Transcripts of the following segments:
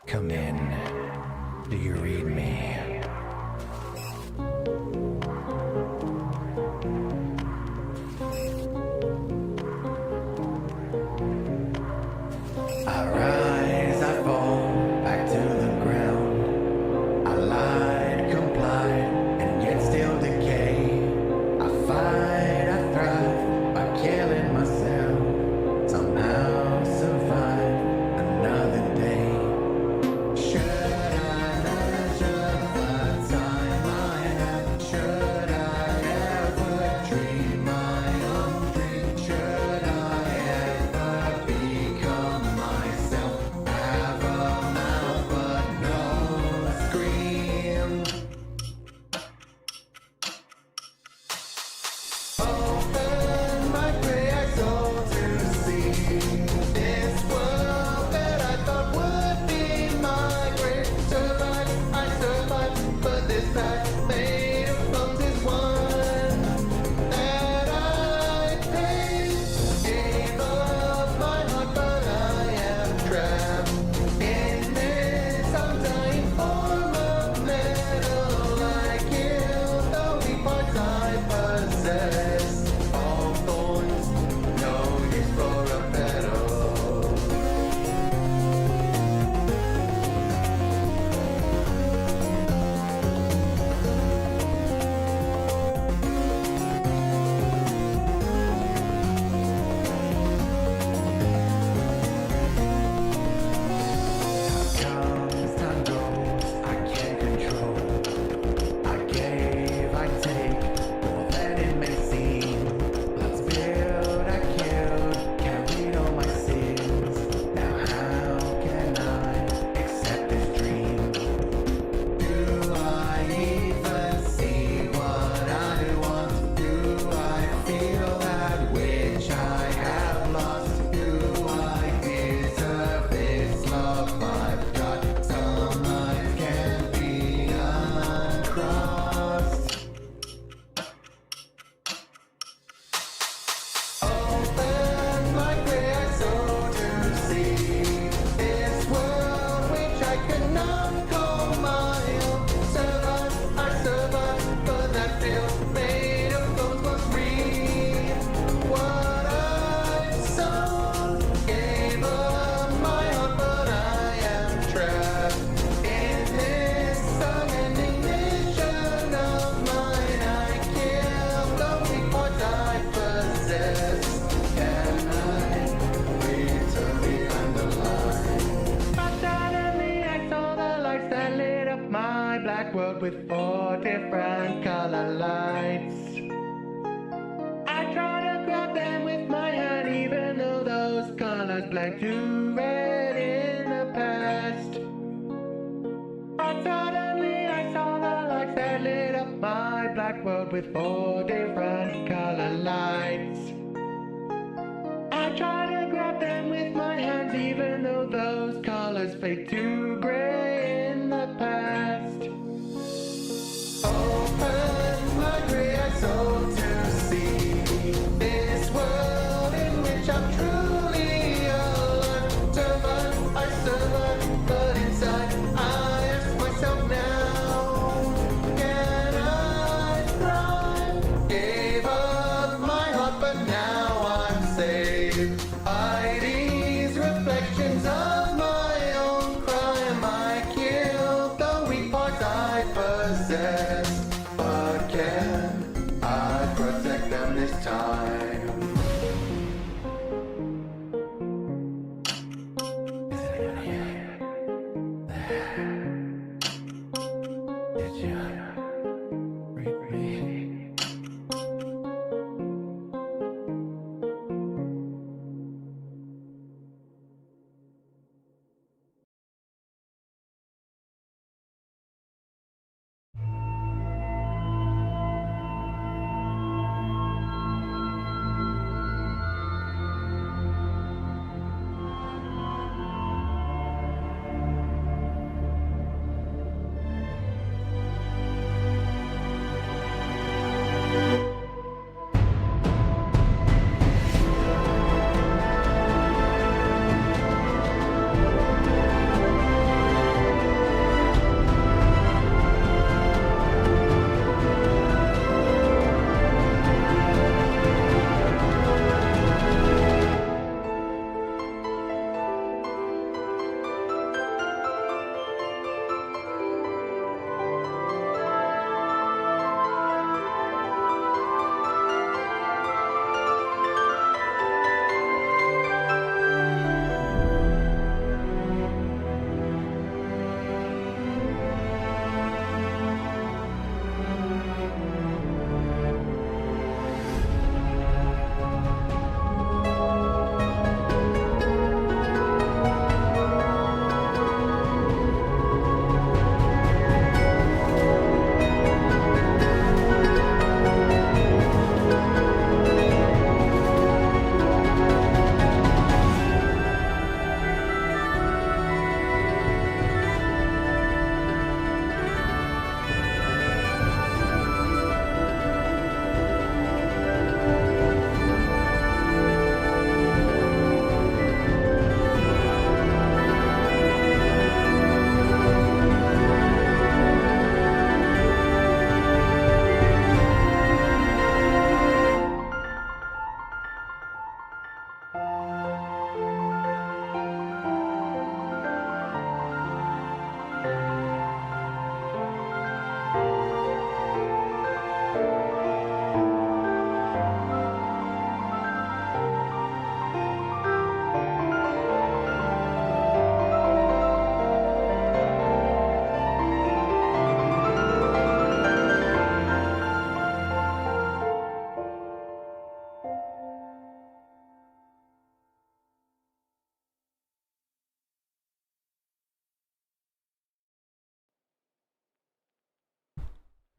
Come in. Do you read me? I rise, I fall back to the ground. I lied, complied, and yet still decay. I fight, I thrive by killing myself. Somehow survive another day. Should I measure the time I have? Should I ever dream my own dream? Should I ever become myself? Have a mouth but no scream. Open my gray eyes soul to see this world that I thought would be my grave. Survive, I survive, but this path made of bones is one that I paid. Gave up my heart, but I am trapped in this undying form of metal. I kill the weak parts I possess. All thorns, no use for a petal. Comes, time goes, I can't control. I gave, I take, more than it may seem. Blood spilled, I killed, carried all my sins. Now how can I accept this dream? Do I even see what I want? Do I feel that which I have lost? Do I deserve this love I've got? Some lines can't be uncrossed. Open my gray eyes soul to see this world which I could not call my own. Survive, I survive, but that feel made of bones must read what I've sown. Gave up my heart, but I am trapped in this unending mission of mine. I kill the weak parts I possess. Can I return behind the line? But suddenly I saw the lights that lit up my black world with 4 different color lights. I try to grab them with my hand, even though those colors blend to red in the past. But suddenly I saw the lights that lit up my black world with 4 different color lights. I try to grab them with my hands, even though those colors fade to gray in the past. Open my gray eyes soul to see this world in which I'm truly alive. Survive, I survive, but inside I ask myself now, can I thrive? Gave up my heart, but now I'm saved by these reflections of my own crime. I killed the weak parts I possess, but can I protect them this time? Is anyone here? Did you read me?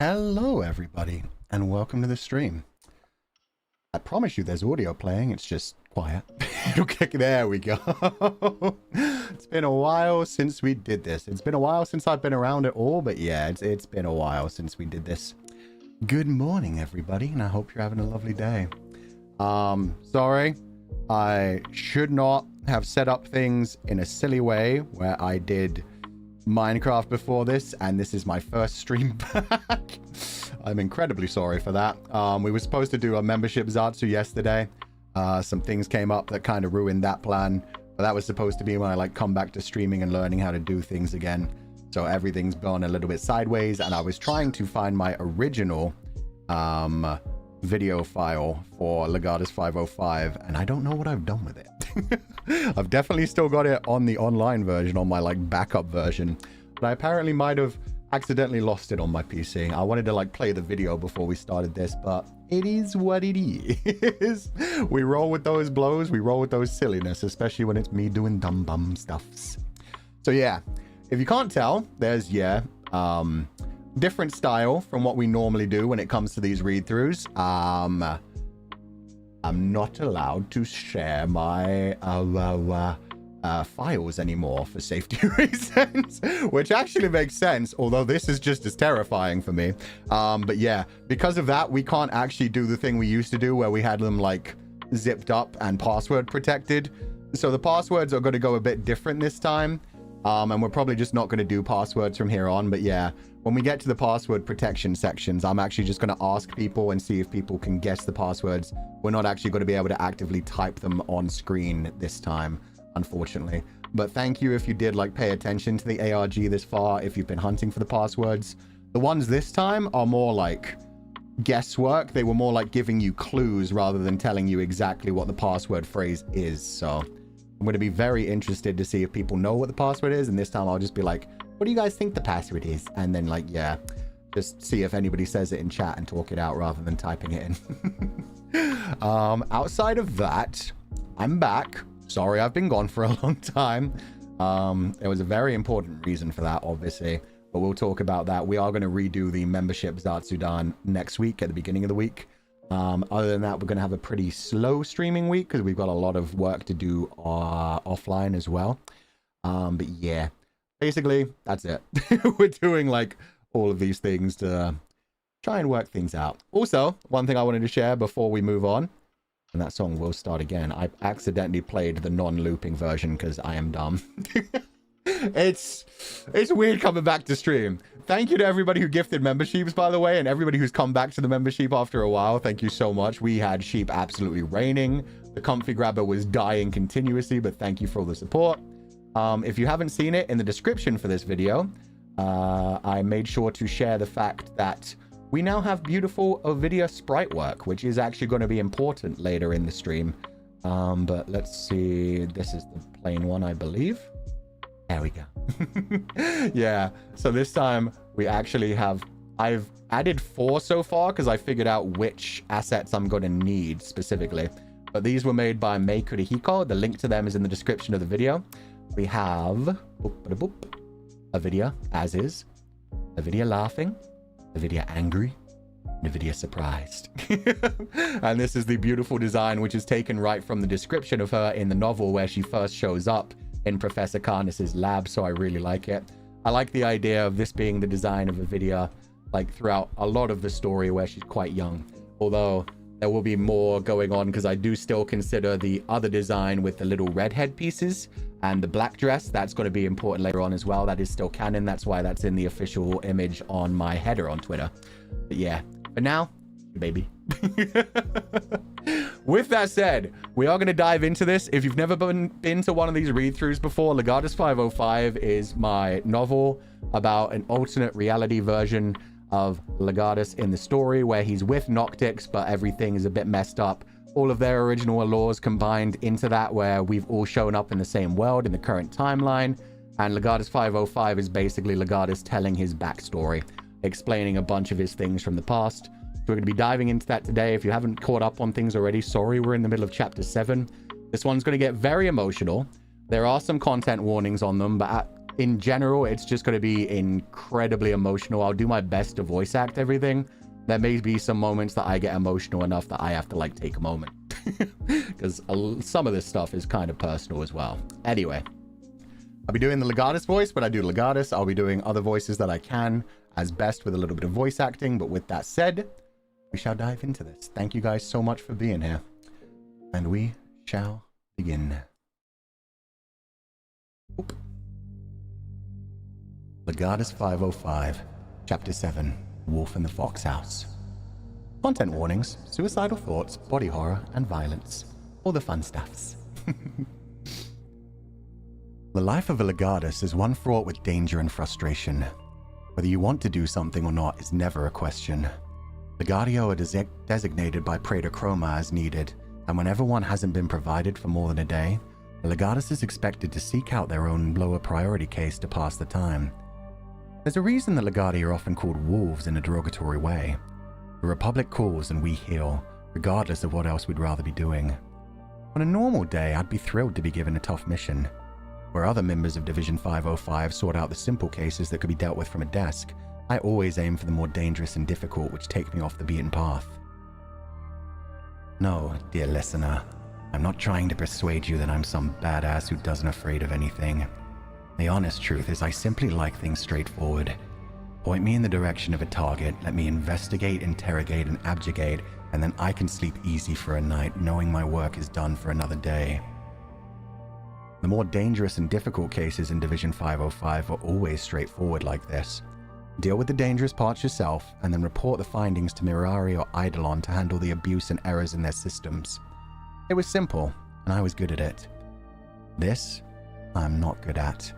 Hello, everybody, and welcome to the stream. I promise you there's audio playing, it's just quiet. Okay, there we go. It's been a while since we did this. It's been a while since I've been around at all, but yeah, it's been a while since we did this. Good morning, everybody, and I hope you're having a lovely day. Sorry, I should not have set up things in a silly way where I did Minecraft before this, and this is my first stream back. I'm incredibly sorry for that. We were supposed to do a membership Zatsu yesterday. Some things came up that kind of ruined that plan, but that was supposed to be when I like come back to streaming and learning how to do things again. So everything's gone a little bit sideways, and I was trying to find my original video file for Legatus 505, and I don't know what I've done with it. I've definitely still got it on the online version, on my like backup version, but I apparently might have accidentally lost it on my PC. I wanted to like play the video before we started this, but it is what it is. We roll with those blows, we roll with those silliness, especially when it's me doing dumb bum stuffs. So yeah, if you can't tell, there's different style from what we normally do when it comes to these read-throughs. I'm not allowed to share my files anymore for safety reasons, which actually makes sense, although this is just as terrifying for me. But yeah, because of that, we can't actually do the thing we used to do where we had them like zipped up and password protected. So the passwords are going to go a bit different this time. And we're probably just not going to do passwords from here on. But yeah, when we get to the password protection sections, I'm actually just going to ask people and see if people can guess the passwords. We're not actually going to be able to actively type them on screen this time, unfortunately. But thank you if you did like pay attention to the ARG this far, if you've been hunting for the passwords. The ones this time are more like guesswork. They were more like giving you clues rather than telling you exactly what the password phrase is. So I'm going to be very interested to see if people know what the password is. And this time I'll just be like, what do you guys think the password is? And then like, yeah, just see if anybody says it in chat and talk it out rather than typing it in. Outside of that, I'm back. Sorry, I've been gone for a long time. There was a very important reason for that, obviously, but we'll talk about that. We are going to redo the membership Zatsudan next week at the beginning of the week. Other than that, we're going to have a pretty slow streaming week because we've got a lot of work to do offline as well. But yeah, basically that's it. We're doing like all of these things to try and work things out. Also, one thing I wanted to share before we move on, and that song will start again. I accidentally played the non-looping version because I am dumb. It's weird coming back to stream. Thank you to everybody who gifted memberships, by the way, and everybody who's come back to the membership after a while. Thank you so much. We had sheep absolutely raining. The comfy grabber was dying continuously, but thank you for all the support. If you haven't seen it, in the description for this video, I made sure to share the fact that we now have beautiful Ovidia sprite work, which is actually going to be important later in the stream. But let's see. This is the plain one, I believe. There we go. Yeah, so this time we actually have, I've added 4 so far because I figured out which assets I'm going to need specifically. But these were made by Mei Kurihiko. The link to them is in the description of the video. We have Ovidia as is, Ovidia laughing, Ovidia angry, and Ovidia surprised. And this is the beautiful design which is taken right from the description of her in the novel where she first shows up in Professor Karnas's lab, so I really like it. I like the idea of this being the design of Ovidia like throughout a lot of the story where she's quite young, although there will be more going on because I do still consider the other design with the little red head pieces and the black dress, that's going to be important later on as well. That is still canon. That's why that's in the official image on my header on Twitter. But yeah, for now, baby. With that said, we are going to dive into this. If you've never been to one of these read-throughs before, Legatus 505 is my novel about an alternate reality version of Legatus in the story where he's with Noctix, but everything is a bit messed up. All of their original laws combined into that where we've all shown up in the same world in the current timeline. And Legatus 505 is basically Legatus telling his backstory, explaining a bunch of his things from the past. So we're going to be diving into that today. If you haven't caught up on things already, sorry, we're in the middle of chapter 7. This one's going to get very emotional. There are some content warnings on them, but in general, it's just going to be incredibly emotional. I'll do my best to voice act everything. There may be some moments that I get emotional enough that I have to like take a moment. Because some of this stuff is kind of personal as well. Anyway, I'll be doing the Legatus voice, but I do Legatus. I'll be doing other voices that I can as best with a little bit of voice acting. But with that said, we shall dive into this. Thank you guys so much for being here. And we shall begin. Oop. Legatus 505, Chapter 7, Wolf in the Fox House. Content warnings, suicidal thoughts, body horror, and violence. All the fun stuffs. The life of a Legatus is one fraught with danger and frustration. Whether you want to do something or not is never a question. Legatio are designated by Praetor Chroma as needed, and whenever one hasn't been provided for more than a day, the Legatus is expected to seek out their own lower priority case to pass the time. There's a reason that Legatio are often called wolves in a derogatory way. The Republic calls and we heal, regardless of what else we'd rather be doing. On a normal day, I'd be thrilled to be given a tough mission. Where other members of Division 505 sort out the simple cases that could be dealt with from a desk, I always aim for the more dangerous and difficult, which take me off the beaten path. No, dear listener, I'm not trying to persuade you that I'm some badass who doesn't afraid of anything. The honest truth is I simply like things straightforward. Point me in the direction of a target, let me investigate, interrogate, and abjugate, and then I can sleep easy for a night, knowing my work is done for another day. The more dangerous and difficult cases in Division 505 are always straightforward like this. Deal with the dangerous parts yourself, and then report the findings to Mirari or Eidolon to handle the abuse and errors in their systems. It was simple, and I was good at it. This, I'm not good at.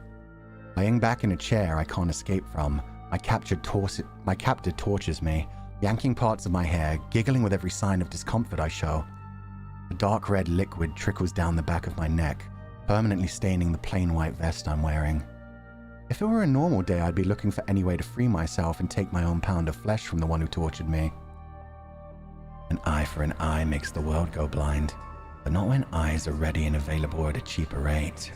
Laying back in a chair I can't escape from, my captor tortures me, yanking parts of my hair, giggling with every sign of discomfort I show. A dark red liquid trickles down the back of my neck, permanently staining the plain white vest I'm wearing. If it were a normal day, I'd be looking for any way to free myself and take my own pound of flesh from the one who tortured me. An eye for an eye makes the world go blind, but not when eyes are ready and available at a cheaper rate.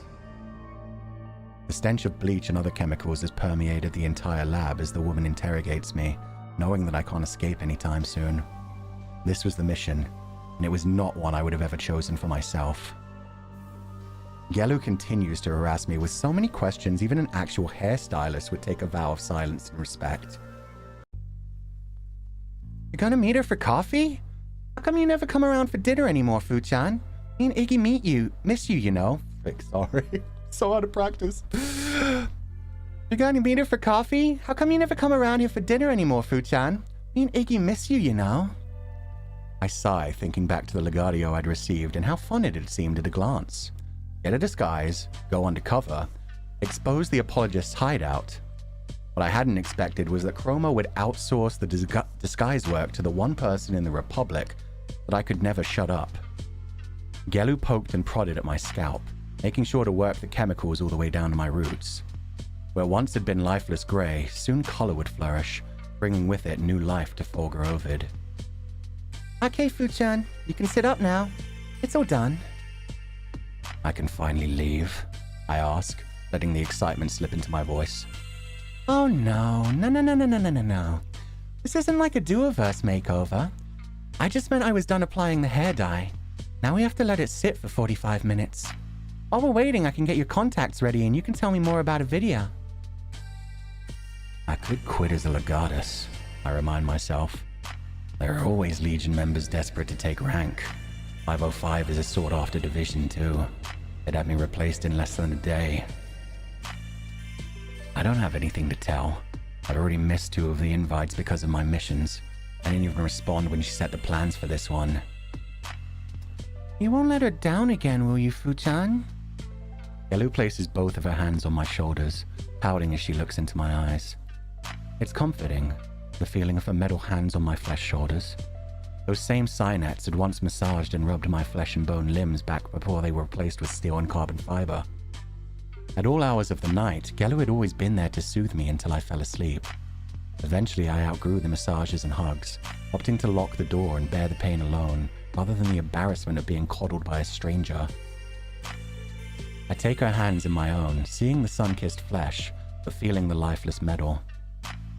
The stench of bleach and other chemicals has permeated the entire lab as the woman interrogates me, knowing that I can't escape anytime soon. This was the mission, and it was not one I would have ever chosen for myself. Gelu continues to harass me with so many questions, even an actual hairstylist would take a vow of silence and respect. You're gonna meet her for coffee? How come you never come around for dinner anymore, Fu-chan? Me and Iggy miss you, you know. Frick, sorry. So out of practice. You're gonna meet her for coffee? How come you never come around here for dinner anymore, Fu-chan? Me and Iggy miss you, you know. I sigh, thinking back to the Legatio I'd received and how fun it had seemed at a glance. Get a disguise, go undercover, expose the apologist's hideout. What I hadn't expected was that Chroma would outsource the disguise work to the one person in the Republic that I could never shut up. Gelu poked and prodded at my scalp, making sure to work the chemicals all the way down to my roots. Where once had been lifeless grey, soon color would flourish, bringing with it new life to Fulgur Ovid. Okay, Fu-chan, you can sit up now. It's all done. I can finally leave, I ask, letting the excitement slip into my voice. Oh no. This isn't like a do-reverse makeover. I just meant I was done applying the hair dye. Now we have to let it sit for 45 minutes. While we're waiting, I can get your contacts ready and you can tell me more about a video. I could quit as a Legatus, I remind myself. There are always Legion members desperate to take rank. 505 is a sought-after division too. They'd have me replaced in less than a day. I don't have anything to tell. I'd already missed 2 of the invites because of my missions. I didn't even respond when she set the plans for this one. You won't let her down again, will you, Fu-chan? Gelu places both of her hands on my shoulders, pouting as she looks into my eyes. It's comforting, the feeling of her metal hands on my flesh shoulders. Those same cynets had once massaged and rubbed my flesh and bone limbs back before they were replaced with steel and carbon fiber. At all hours of the night, Gelu had always been there to soothe me until I fell asleep. Eventually, I outgrew the massages and hugs, opting to lock the door and bear the pain alone, rather than the embarrassment of being coddled by a stranger. I take her hands in my own, seeing the sun-kissed flesh, but feeling the lifeless metal.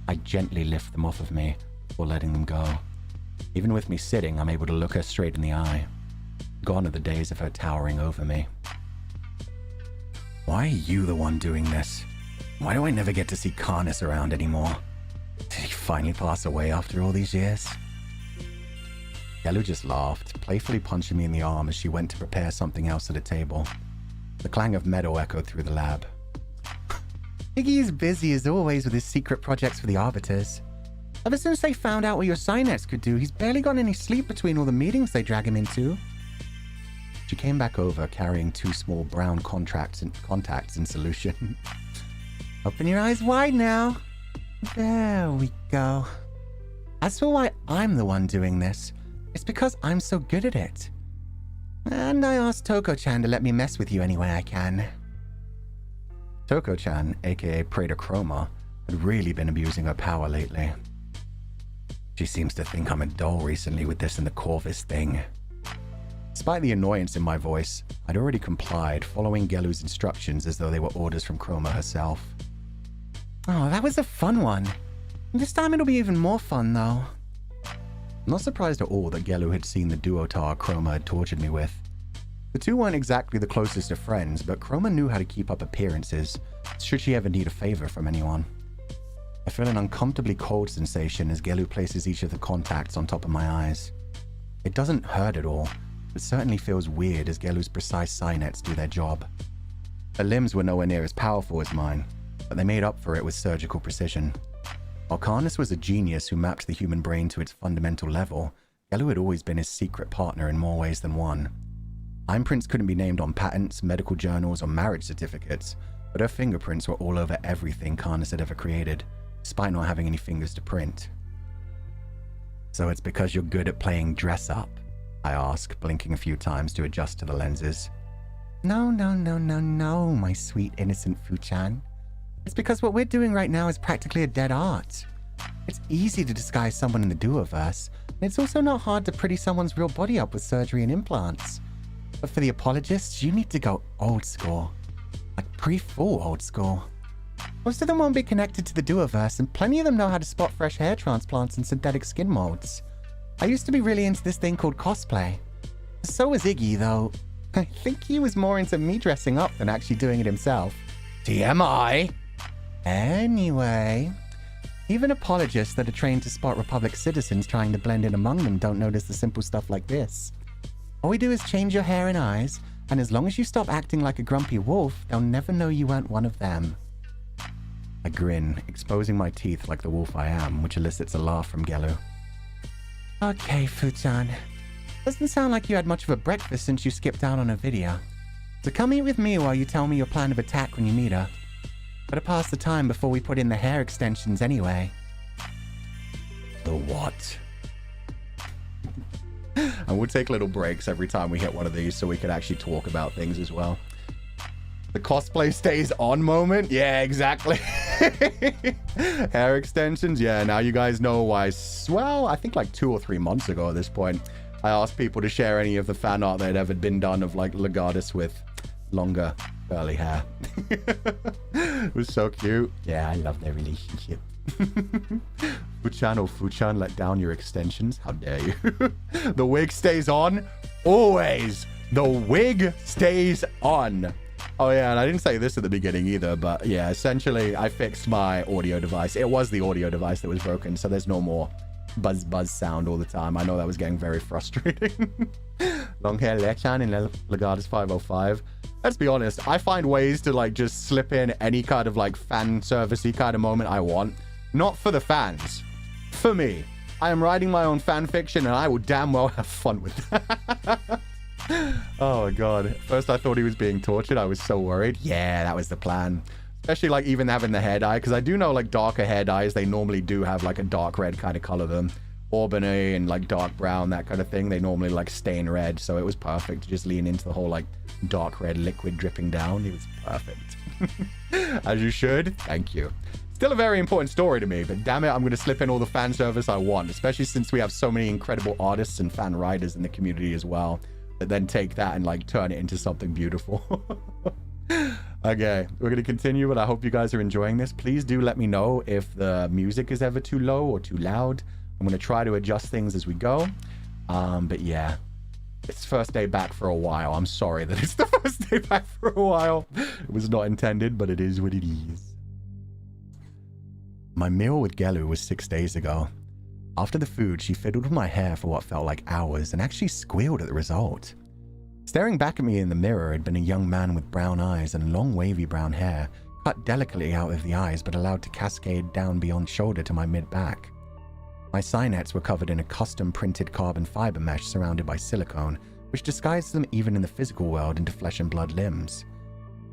I gently lift them off of me before letting them go. Even with me sitting, I'm able to look her straight in the eye. Gone are the days of her towering over me. Why are you the one doing this? Why do I never get to see Karnas around anymore? Did he finally pass away after all these years? Gelu just laughed, playfully punching me in the arm as she went to prepare something else at a table. The clang of metal echoed through the lab. Iggy is busy as always with his secret projects for the Arbiters. Ever since they found out what your Synets could do, he's barely got any sleep between all the meetings they drag him into. She came back over carrying 2 small brown contacts in solution. Open your eyes wide now. There we go. As for why I'm the one doing this, it's because I'm so good at it. And I asked Toko-chan to let me mess with you any way I can. Toko-chan, aka Praetor Chroma, had really been abusing her power lately. She seems to think I'm a doll recently with this and the Corvus thing. Despite the annoyance in my voice, I'd already complied, following Gelu's instructions as though they were orders from Chroma herself. Oh, that was a fun one. This time it'll be even more fun, though. Not surprised at all that Gelu had seen the duotar Chroma had tortured me with. The two weren't exactly the closest of friends, but Chroma knew how to keep up appearances, should she ever need a favor from anyone. I feel an uncomfortably cold sensation as Gelu places each of the contacts on top of my eyes. It doesn't hurt at all, but certainly feels weird as Gelu's precise Synets do their job. Her limbs were nowhere near as powerful as mine, but they made up for it with surgical precision. While Karnas was a genius who mapped the human brain to its fundamental level, Gelu had always been his secret partner in more ways than one. Imprints couldn't be named on patents, medical journals, or marriage certificates, but her fingerprints were all over everything Karnas had ever created, despite not having any fingers to print. So it's because you're good at playing dress-up? I ask, blinking a few times to adjust to the lenses. No, my sweet innocent Fu-chan. It's because what we're doing right now is practically a dead art. It's easy to disguise someone in the duoverse, and it's also not hard to pretty someone's real body up with surgery and implants. But for the apologists, you need to go old school. Like pre-full old school. Most of them won't be connected to the duoverse, and plenty of them know how to spot fresh hair transplants and synthetic skin molds. I used to be really into this thing called cosplay. So was Iggy, though. I think he was more into me dressing up than actually doing it himself. TMI! Anyway, even apologists that are trained to spot Republic citizens trying to blend in among them don't notice the simple stuff like this. All we do is change your hair and eyes, and as long as you stop acting like a grumpy wolf, they'll never know you weren't one of them. I grin, exposing my teeth like the wolf I am, which elicits a laugh from Gelu. Okay, Fu-chan. Doesn't sound like you had much of a breakfast since you skipped out on a video. So come eat with me while you tell me your plan of attack when you meet her. Better pass the time before we put in the hair extensions anyway. The what? And we'll take little breaks every time we hit one of these so we can actually talk about things as well. The cosplay stays on moment? Yeah, exactly. Hair extensions? Yeah, now you guys know why. Well, I think like 2 or 3 months ago at this point, I asked people to share any of the fan art that had ever been done of like Legatus with longer curly hair. It was so cute. Yeah, I love their relationship. Fu-chan or Fu-chan, let down your extensions. How dare you? The wig stays on. Always. The wig stays on. Oh yeah, and I didn't say this at the beginning either, but yeah, essentially I fixed my audio device. It was the audio device that was broken, so there's no more buzz sound all the time. I know that was getting very frustrating. Long hair Lechan in Legatus 505. Let's be honest, I find ways to like just slip in any kind of like fan servicey kind of moment I want. Not for the fans. For me. I am writing my own fan fiction and I will damn well have fun with that. Oh my god. First I thought he was being tortured. I was so worried. Yeah, that was the plan. Especially like even having the hair dye, because I do know like darker hair dyes, they normally do have like a dark red kind of color them. Auburny and like dark brown, that kind of thing. They normally like stain red, so it was perfect to just lean into the whole like dark red liquid dripping down. It was perfect. As you should. Thank you. Still a very important story to me, but damn it, I'm going to slip in all the fan service I want, especially since we have so many incredible artists and fan writers in the community as well, that then take that and like turn it into something beautiful. Okay, we're going to continue, but I hope you guys are enjoying this. Please do let me know if the music is ever too low or too loud. I'm going to try to adjust things as we go. But yeah, it's first day back for a while. I'm sorry that it's the first day back for a while. It was not intended, but it is what it is. My meal with Gelu was 6 days ago. After the food, she fiddled with my hair for what felt like hours and actually squealed at the result. Staring back at me in the mirror had been a young man with brown eyes and long wavy brown hair, cut delicately out of the eyes but allowed to cascade down beyond shoulder to my mid-back. My sinettes were covered in a custom printed carbon fiber mesh surrounded by silicone, which disguised them even in the physical world into flesh and blood limbs.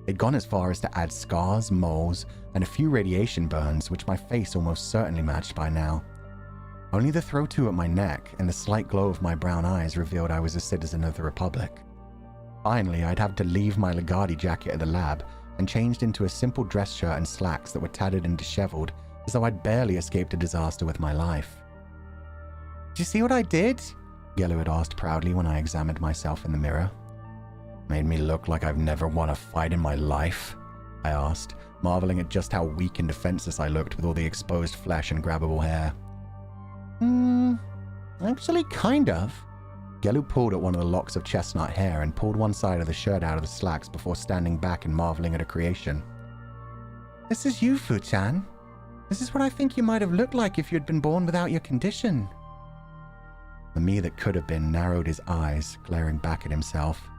They'd gone as far as to add scars, moles, and a few radiation burns, which my face almost certainly matched by now. Only the throw-to at my neck and the slight glow of my brown eyes revealed I was a citizen of the Republic. Finally, I'd have to leave my Legatus jacket at the lab and changed into a simple dress shirt and slacks that were tattered and disheveled, as though I'd barely escaped a disaster with my life. "Did you see what I did?" Gelu had asked proudly when I examined myself in the mirror. "Made me look like I've never won a fight in my life?" I asked, marveling at just how weak and defenseless I looked with all the exposed flesh and grabbable hair. Actually kind of." Gelu pulled at one of the locks of chestnut hair and pulled one side of the shirt out of the slacks before standing back and marveling at her creation. "This is you, Fu-chan. This is what I think you might have looked like if you had been born without your condition." The me that could have been narrowed his eyes, glaring back at himself.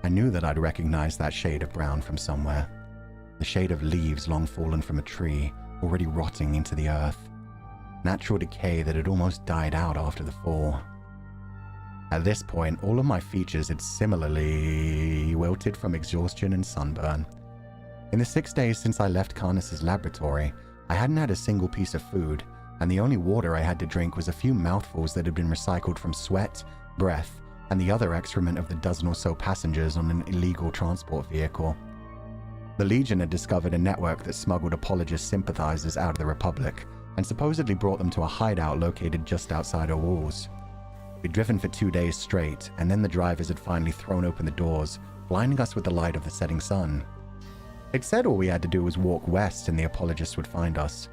I knew that I'd recognize that shade of brown from somewhere. The shade of leaves long fallen from a tree, already rotting into the earth. Natural decay that had almost died out after the fall. At this point, all of my features had similarly wilted from exhaustion and sunburn. In the 6 days since I left Karnas's laboratory, I hadn't had a single piece of food, and the only water I had to drink was a few mouthfuls that had been recycled from sweat, breath, and the other excrement of the dozen or so passengers on an illegal transport vehicle. The Legion had discovered a network that smuggled apologist sympathizers out of the Republic, and supposedly brought them to a hideout located just outside our walls. We'd driven for 2 days straight, and then the drivers had finally thrown open the doors, blinding us with the light of the setting sun. They'd said all we had to do was walk west and the apologists would find us.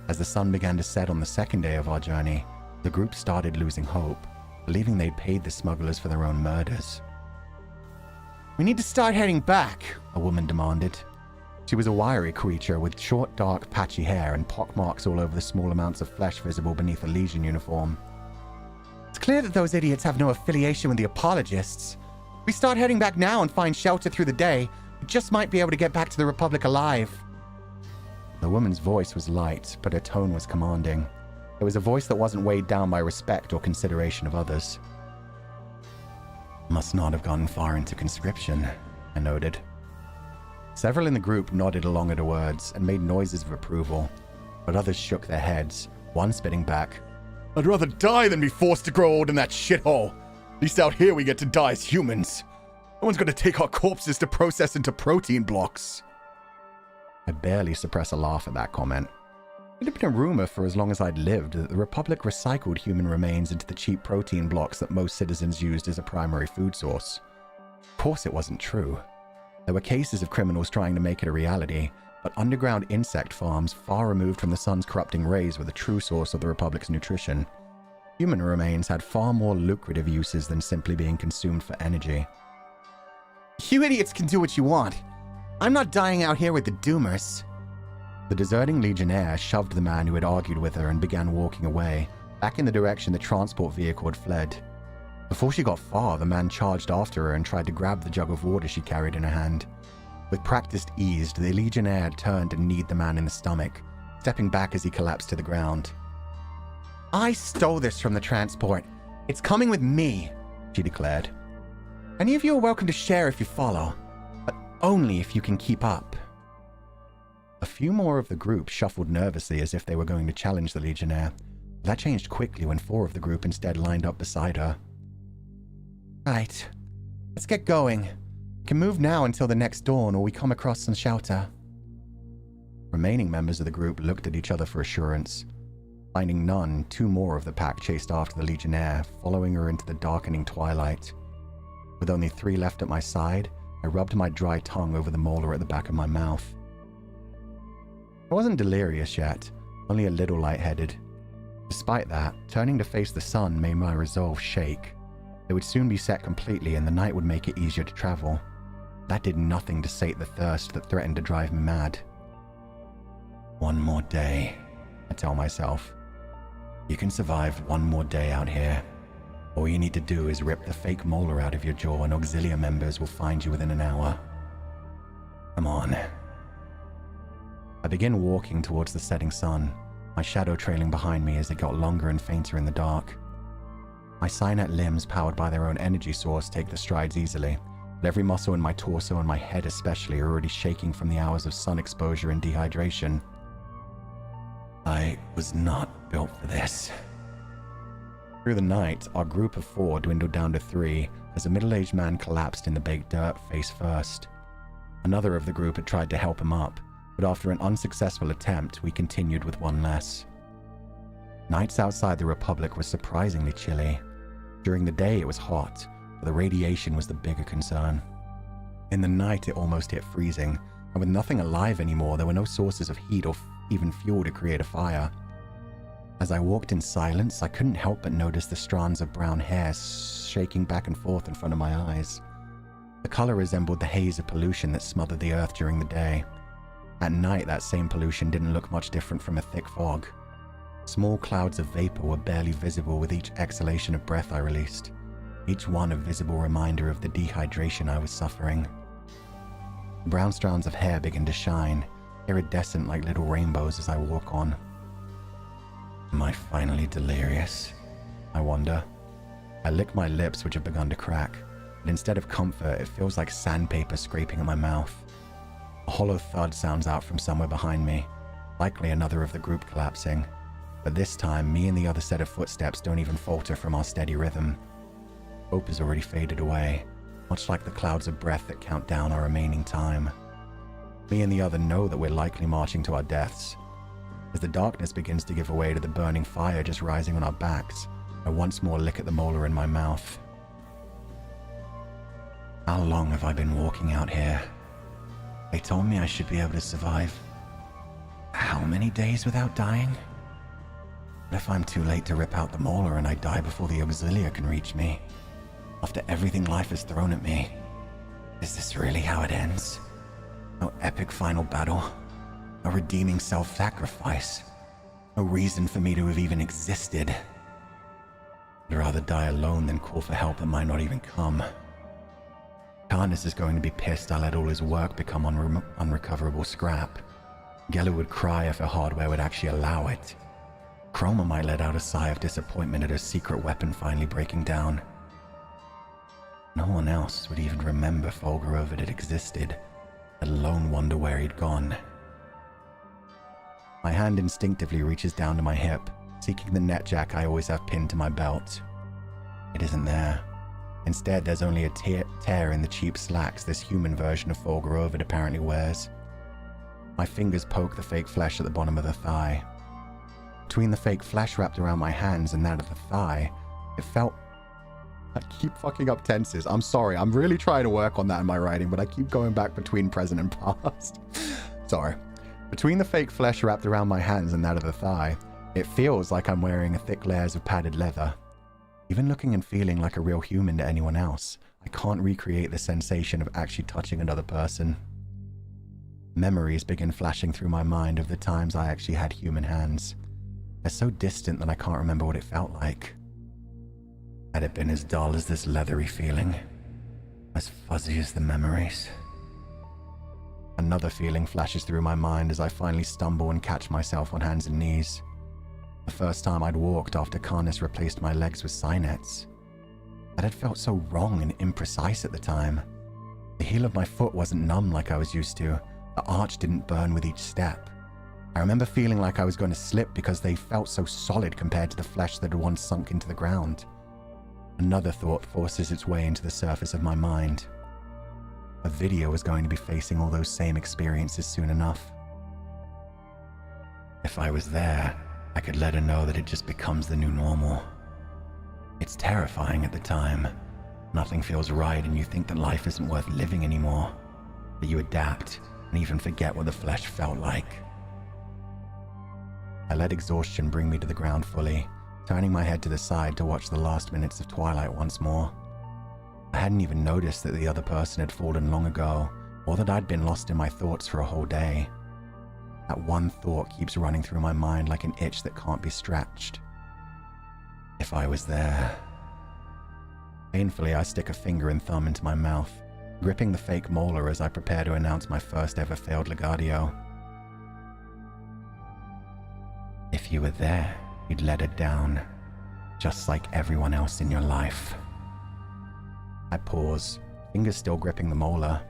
As the sun began to set on the second day of our journey, the group started losing hope, believing they'd paid the smugglers for their own murders. "We need to start heading back," a woman demanded. She was a wiry creature with short, dark, patchy hair and pockmarks all over the small amounts of flesh visible beneath a Legion uniform. "It's clear that those idiots have no affiliation with the apologists. If we start heading back now and find shelter through the day, we just might be able to get back to the Republic alive." The woman's voice was light, but her tone was commanding. It was a voice that wasn't weighed down by respect or consideration of others. "Must not have gone far into conscription," I noted. Several in the group nodded along at her words and made noises of approval, but others shook their heads, one spitting back, "I'd rather die than be forced to grow old in that shithole. At least out here we get to die as humans. No one's going to take our corpses to process into protein blocks." I barely suppress a laugh at that comment. It had been a rumor for as long as I'd lived that the Republic recycled human remains into the cheap protein blocks that most citizens used as a primary food source. Of course it wasn't true. There were cases of criminals trying to make it a reality, but underground insect farms far removed from the sun's corrupting rays were the true source of the Republic's nutrition. Human remains had far more lucrative uses than simply being consumed for energy. "You idiots can do what you want. I'm not dying out here with the Doomers." The deserting Legionnaire shoved the man who had argued with her and began walking away, back in the direction the transport vehicle had fled. Before she got far, the man charged after her and tried to grab the jug of water she carried in her hand. With practiced ease, the Legionnaire turned and kneed the man in the stomach, stepping back as he collapsed to the ground. "I stole this from the transport. It's coming with me," she declared. "Any of you are welcome to share if you follow, but only if you can keep up." A few more of the group shuffled nervously as if they were going to challenge the Legionnaire. That changed quickly when 4 of the group instead lined up beside her. "Right. Let's get going. We can move now until the next dawn or we come across some shelter." Remaining members of the group looked at each other for assurance. Finding none, 2 more of the pack chased after the Legionnaire, following her into the darkening twilight. With only 3 left at my side, I I rubbed my dry tongue over the molar at the back of my mouth. I wasn't delirious yet, only a little lightheaded. Despite that, turning to face the sun made my resolve shake. It would soon be set completely and the night would make it easier to travel. That did nothing to sate the thirst that threatened to drive me mad. One more day, I tell myself. You can survive one more day out here. All you need to do is rip the fake molar out of your jaw and auxiliary members will find you within an hour. Come on. I begin walking towards the setting sun, my shadow trailing behind me as it got longer and fainter in the dark. My cynet limbs, powered by their own energy source, take the strides easily, but every muscle in my torso and my head especially are already shaking from the hours of sun exposure and dehydration. I was not built for this. Through the night, our group of 4 dwindled down to 3 as a middle-aged man collapsed in the baked dirt face first. Another of the group had tried to help him up, but after an unsuccessful attempt, we continued with one less. Nights outside the Republic were surprisingly chilly. During the day it was hot, but the radiation was the bigger concern. In the night it almost hit freezing, and with nothing alive anymore, there were no sources of heat or even fuel to create a fire. As I walked in silence, I couldn't help but notice the strands of brown hair shaking back and forth in front of my eyes. The color resembled the haze of pollution that smothered the earth during the day. At night, that same pollution didn't look much different from a thick fog. Small clouds of vapor were barely visible with each exhalation of breath I released, each one a visible reminder of the dehydration I was suffering. The brown strands of hair began to shine, iridescent like little rainbows as I walk on. Am I finally delirious? I wonder. I lick my lips, which have begun to crack, but instead of comfort, it feels like sandpaper scraping at my mouth. A hollow thud sounds out from somewhere behind me, likely another of the group collapsing. But this time, me and the other set of footsteps don't even falter from our steady rhythm. Hope has already faded away, much like the clouds of breath that count down our remaining time. Me and the other know that we're likely marching to our deaths. As the darkness begins to give way to the burning fire just rising on our backs, I once more lick at the molar in my mouth. How long have I been walking out here? They told me I should be able to survive how many days without dying? What if I'm too late to rip out the molar and I die before the auxiliary can reach me? After everything life has thrown at me, is this really how it ends? No epic final battle? No redeeming self-sacrifice? No reason for me to have even existed? I'd rather die alone than call for help that might not even come. Karnas is going to be pissed I let all his work become unrecoverable scrap. Geller would cry if her hardware would actually allow it. Chroma might let out a sigh of disappointment at her secret weapon finally breaking down. No one else would even remember Fulgur Ovid had existed, let alone wonder where he'd gone. My hand instinctively reaches down to my hip, seeking the net jack I always have pinned to my belt. It isn't there. Instead, there's only a tear in the cheap slacks this human version of Fulgur Ovid apparently wears. My fingers poke the fake flesh at the bottom of the thigh. Between the fake flesh wrapped around my hands and that of the thigh, it felt... I keep fucking up tenses. I'm sorry, I'm really trying to work on that in my writing, but I keep going back between present and past. Sorry. Between the fake flesh wrapped around my hands and that of the thigh, it feels like I'm wearing a thick layers of padded leather. Even looking and feeling like a real human to anyone else, I can't recreate the sensation of actually touching another person. Memories begin flashing through my mind of the times I actually had human hands. They're so distant that I can't remember what it felt like. Had it been as dull as this leathery feeling? As fuzzy as the memories? Another feeling flashes through my mind as I finally stumble and catch myself on hands and knees. The first time I'd walked after Karnas replaced my legs with cynets. That had felt so wrong and imprecise at the time. The heel of my foot wasn't numb like I was used to. The arch didn't burn with each step. I remember feeling like I was going to slip because they felt so solid compared to the flesh that had once sunk into the ground. Another thought forces its way into the surface of my mind. A video was going to be facing all those same experiences soon enough. If I was there, I could let her know that it just becomes the new normal. It's terrifying at the time, Nothing feels right and you think that life isn't worth living anymore. But you adapt and even forget what the flesh felt like. I let exhaustion bring me to the ground fully, turning my head to the side to watch the last minutes of twilight once more. I hadn't even noticed that the other person had fallen long ago, or that I'd been lost in my thoughts for a whole day. That one thought keeps running through my mind like an itch that can't be scratched. If I was there. Painfully, I stick a finger and thumb into my mouth, gripping the fake molar as I prepare to announce my first ever failed legatio. If you were there, you'd let her down, just like everyone else in your life. I pause, fingers still gripping the molar.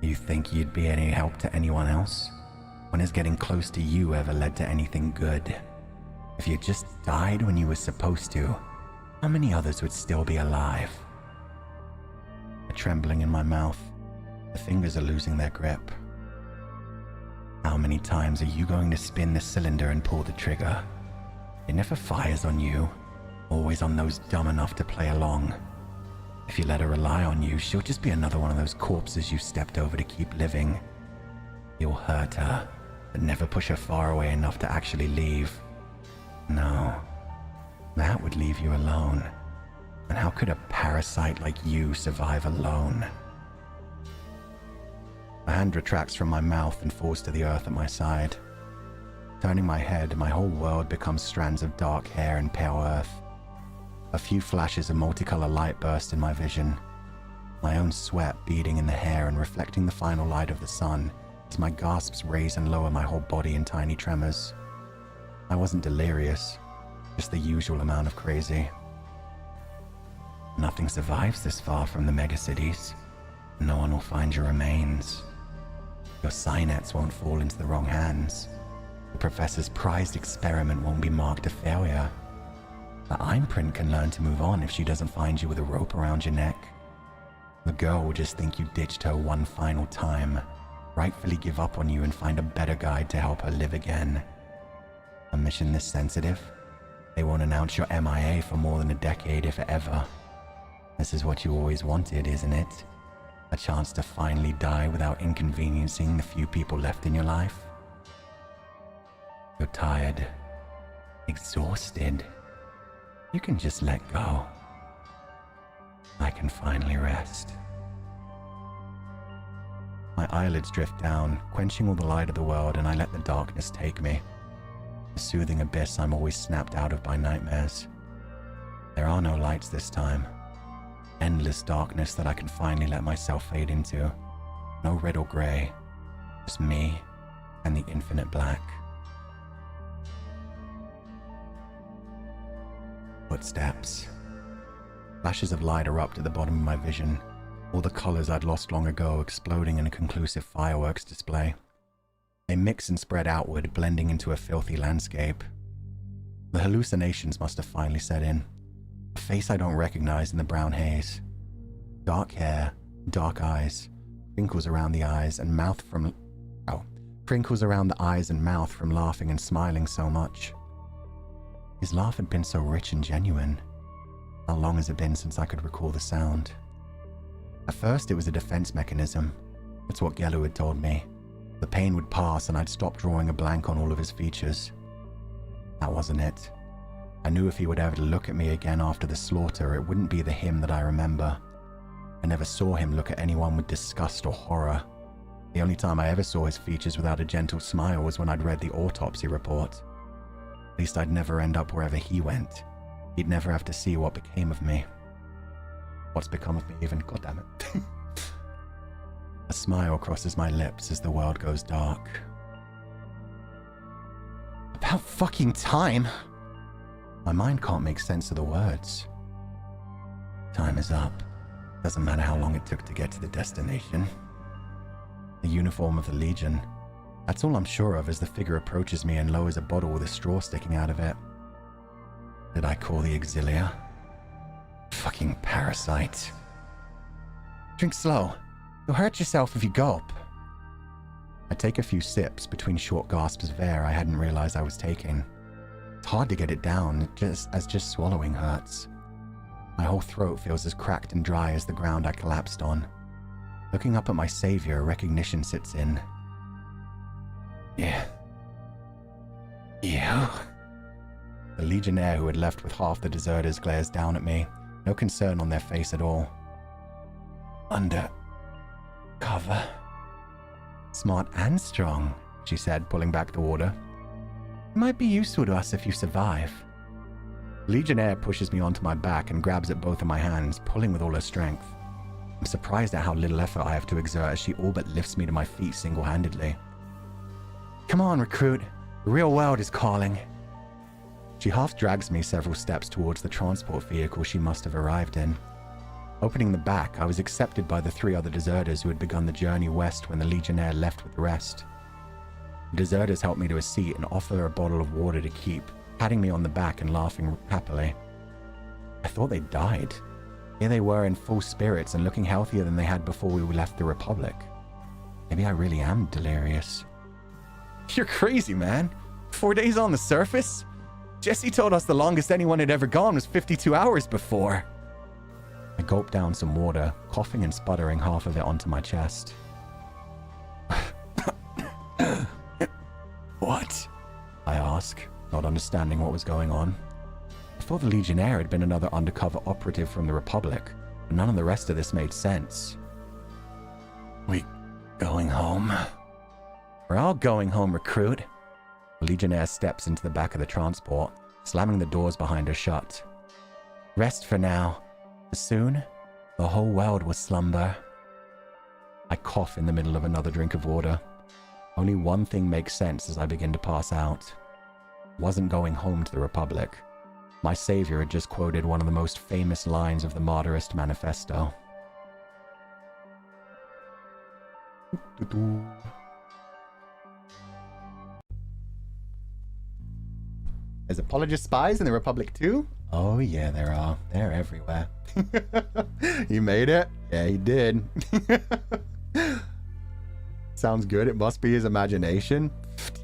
You think you'd be any help to anyone else? When has getting close to you ever led to anything good? If you just died when you were supposed to, how many others would still be alive? A trembling in my mouth, the fingers are losing their grip. How many times are you going to spin the cylinder and pull the trigger? It never fires on you, always on those dumb enough to play along. If you let her rely on you, she'll just be another one of those corpses you stepped over to keep living. You'll hurt her, but never push her far away enough to actually leave. No, that would leave you alone. And how could a parasite like you survive alone? My hand retracts from my mouth and falls to the earth at my side. Turning my head, my whole world becomes strands of dark hair and pale earth. A few flashes of multicolor light burst in my vision, my own sweat beading in the hair and reflecting the final light of the sun as my gasps raise and lower my whole body in tiny tremors. I wasn't delirious, just the usual amount of crazy. Nothing survives this far from the megacities. No one will find your remains. Your synets won't fall into the wrong hands. The professor's prized experiment won't be marked a failure. The imprint can learn to move on if she doesn't find you with a rope around your neck. The girl will just think you ditched her one final time, rightfully give up on you and find a better guide to help her live again. A mission this sensitive? They won't announce your MIA for more than a decade, if ever. This is what you always wanted, isn't it? A chance to finally die without inconveniencing the few people left in your life? You're tired, exhausted. You can just let go. I can finally rest. My eyelids drift down, quenching all the light of the world, and I let the darkness take me. The soothing abyss I'm always snapped out of by nightmares. There are no lights this time. Endless darkness that I can finally let myself fade into. No red or gray, just me and the infinite black. Footsteps. Flashes of light erupt at the bottom of my vision, all the colors I'd lost long ago exploding in a conclusive fireworks display. They mix and spread outward, blending into a filthy landscape. The hallucinations must have finally set in. A face I don't recognize in the brown haze. Dark hair, dark eyes, crinkles around the eyes and mouth from... crinkles around the eyes and mouth from laughing and smiling so much. His laugh had been so rich and genuine. How long has it been since I could recall the sound? At first it was a defense mechanism. That's what Gelu had told me. The pain would pass and I'd stop drawing a blank on all of his features. That wasn't it. I knew if he would ever look at me again after the slaughter, it wouldn't be the him that I remember. I never saw him look at anyone with disgust or horror. The only time I ever saw his features without a gentle smile was when I'd read the autopsy report. At least I'd never end up wherever he went. He'd never have to see what became of me. What's become of me even, goddammit. A smile crosses my lips as the world goes dark. About fucking time! My mind can't make sense of the words. Time is up. Doesn't matter how long it took to get to the destination. The uniform of the Legion. That's all I'm sure of as the figure approaches me and lowers a bottle with a straw sticking out of it. Did I call the auxilia? Fucking parasite. Drink slow. You'll hurt yourself if you gulp. I take a few sips between short gasps of air I hadn't realized I was taking. It's hard to get it down, just swallowing hurts. My whole throat feels as cracked and dry as the ground I collapsed on. Looking up at my savior, recognition sits in. Yeah. You? The legionnaire who had left with half the deserters glares down at me, no concern on their face at all. Under cover. Smart and strong, she said, pulling back the water. It might be useful to us if you survive. Legionnaire pushes me onto my back and grabs at both of my hands, pulling with all her strength. I'm surprised at how little effort I have to exert as she all but lifts me to my feet single-handedly. Come on, recruit. The real world is calling. She half drags me several steps towards the transport vehicle she must have arrived in. Opening the back, I was accepted by the 3 other deserters who had begun the journey west when the Legionnaire left with the rest. The deserters helped me to a seat and offer her a bottle of water to keep, patting me on the back and laughing happily. I thought they died. Here they were in full spirits and looking healthier than they had before we left the Republic. Maybe I really am delirious. You're crazy, man. 4 days on the surface? Jesse told us the longest anyone had ever gone was 52 hours before. I gulped down some water, coughing and sputtering half of it onto my chest. What? I asked, not understanding what was going on. I thought the Legionnaire had been another undercover operative from the Republic, but none of the rest of this made sense. We going home? We're all going home, recruit. The Legionnaire steps into the back of the transport, slamming the doors behind her shut. Rest for now. Soon, the whole world will slumber. I cough in the middle of another drink of water. Only one thing makes sense as I begin to pass out. I wasn't going home to the Republic. My savior had just quoted one of the most famous lines of the Martyrist Manifesto. There's apologist spies in the Republic too? Oh yeah, there are. They're everywhere. You made it? Yeah, he did. Sounds good. It must be his imagination.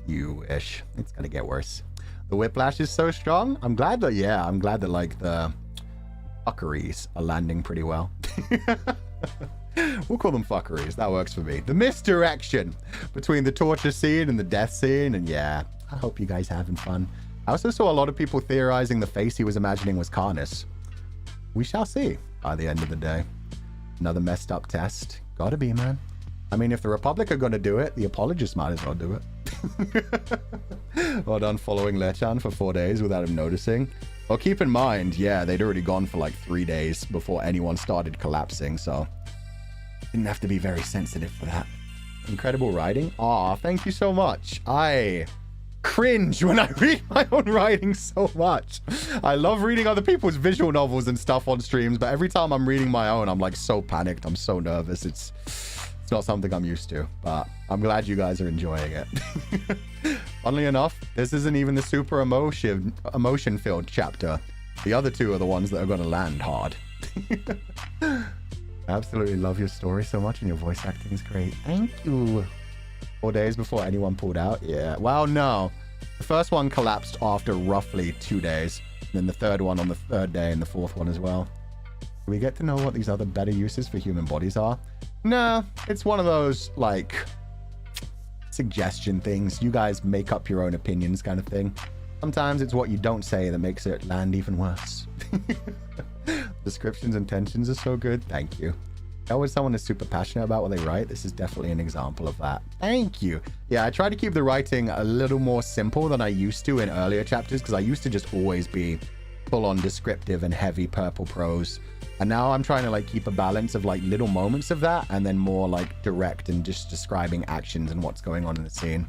You wish. It's gonna get worse. The whiplash is so strong. I'm glad that, like the fuckeries are landing pretty well. We'll call them fuckeries. That works for me. The misdirection between the torture scene and the death scene. And yeah, I hope you guys are having fun. I also saw a lot of people theorizing the face he was imagining was Karnas. We shall see by the end of the day. Another messed up test. Gotta be, man. I mean, if the Republic are gonna do it, the apologists might as well do it. Well done following Lechan for 4 days without him noticing. Well, keep in mind, yeah, they'd already gone for like 3 days before anyone started collapsing, so didn't have to be very sensitive for that. Incredible writing. Aw, thank you so much. I cringe when I read my own writing so much. I love reading other people's visual novels and stuff on streams, but every time I'm reading my own, I'm like so panicked. I'm so nervous. It's not something I'm used to, but I'm glad you guys are enjoying it. Funnily enough, this isn't even the super emotion-filled chapter. The other two are the ones that are going to land hard. I absolutely love your story so much, and your voice acting is great. Thank you. 4 days before anyone pulled out? Yeah. Well, no. The first one collapsed after roughly 2 days. And then the third one on the 3rd day, and the 4th one as well. Do we get to know what these other better uses for human bodies are? Nah, it's one of those, like, suggestion things. You guys make up your own opinions kind of thing. Sometimes it's what you don't say that makes it land even worse. Descriptions and tensions are so good. Thank you. Always someone is super passionate about what they write. This is definitely an example of that. Thank you. Yeah, I try to keep the writing a little more simple than I used to in earlier chapters, because I used to just always be full-on descriptive and heavy purple prose. And now I'm trying to like keep a balance of like little moments of that, and then more like direct and just describing actions and what's going on in the scene.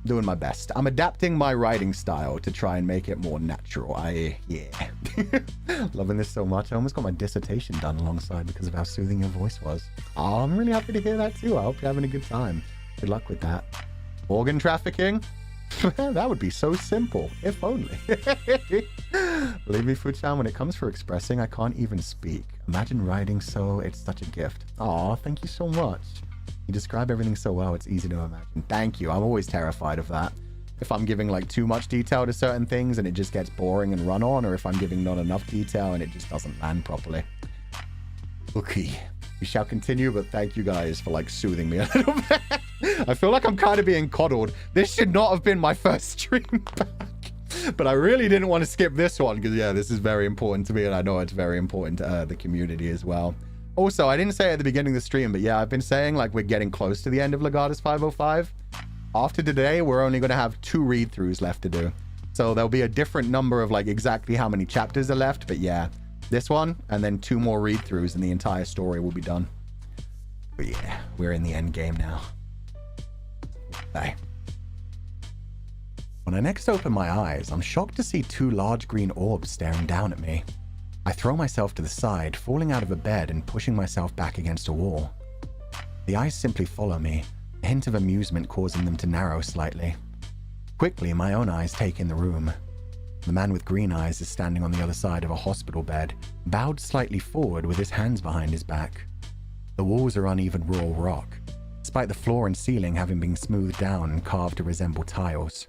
Doing my best. I'm adapting my writing style to try and make it more natural. Yeah. Loving this so much. I almost got my dissertation done alongside because of how soothing your voice was. Oh, I'm really happy to hear that too. I hope you're having a good time. Good luck with that. Organ trafficking? That would be so simple, if only. Believe me, Fuchan, when it comes for expressing, I can't even speak. Imagine writing so, it's such a gift. Aw, thank you so much. You describe everything so well, it's easy to imagine. Thank you. I'm always terrified of that. if I'm giving like too much detail to certain things and it just gets boring and run on, or if I'm giving not enough detail and it just doesn't land properly. Okay, we shall continue, but thank you guys for like soothing me a little bit. I feel like I'm kind of being coddled. This should not have been my first stream back, but I really didn't want to skip this one because yeah, this is very important to me and I know it's very important to the community as well. Also, I didn't say it at the beginning of the stream, but yeah, I've been saying like we're getting close to the end of Legatus 505. After today, we're only going to have 2 read-throughs left to do. So there'll be a different number of like exactly how many chapters are left, but yeah, this one and then 2 more read-throughs and the entire story will be done. But yeah, we're in the end game now. Bye. When I next open my eyes, I'm shocked to see 2 large green orbs staring down at me. I throw myself to the side, falling out of a bed and pushing myself back against a wall. The eyes simply follow me, a hint of amusement causing them to narrow slightly. Quickly, my own eyes take in the room. The man with green eyes is standing on the other side of a hospital bed, bowed slightly forward with his hands behind his back. The walls are uneven raw rock, despite the floor and ceiling having been smoothed down and carved to resemble tiles.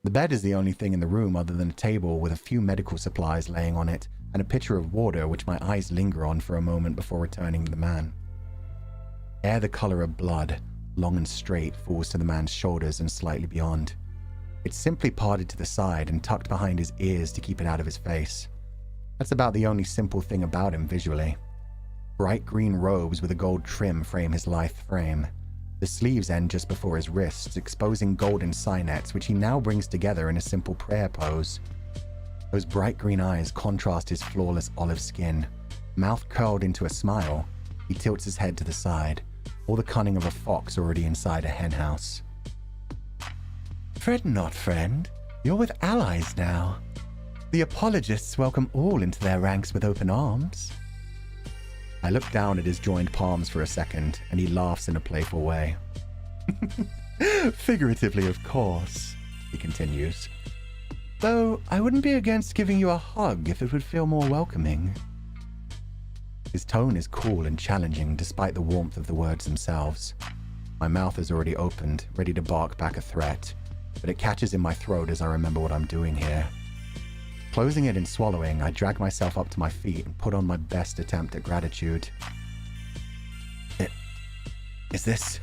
The bed is the only thing in the room other than a table with a few medical supplies laying on it and a pitcher of water which my eyes linger on for a moment before returning to the man. Hair the color of blood, long and straight, falls to the man's shoulders and slightly beyond. It's simply parted to the side and tucked behind his ears to keep it out of his face. That's about the only simple thing about him visually. Bright green robes with a gold trim frame his lithe frame. The sleeves end just before his wrists, exposing golden signets, which he now brings together in a simple prayer pose. Those bright green eyes contrast his flawless olive skin. Mouth curled into a smile, he tilts his head to the side, all the cunning of a fox already inside a henhouse. Fret not, friend. You're with allies now. The apologists welcome all into their ranks with open arms. I look down at his joined palms for a second, and he laughs in a playful way. Figuratively, of course, he continues. Though I wouldn't be against giving you a hug if it would feel more welcoming. His tone is cool and challenging despite the warmth of the words themselves. My mouth is already opened, ready to bark back a threat, but it catches in my throat as I remember what I'm doing here. Closing it and swallowing, I drag myself up to my feet and put on my best attempt at gratitude. Is this...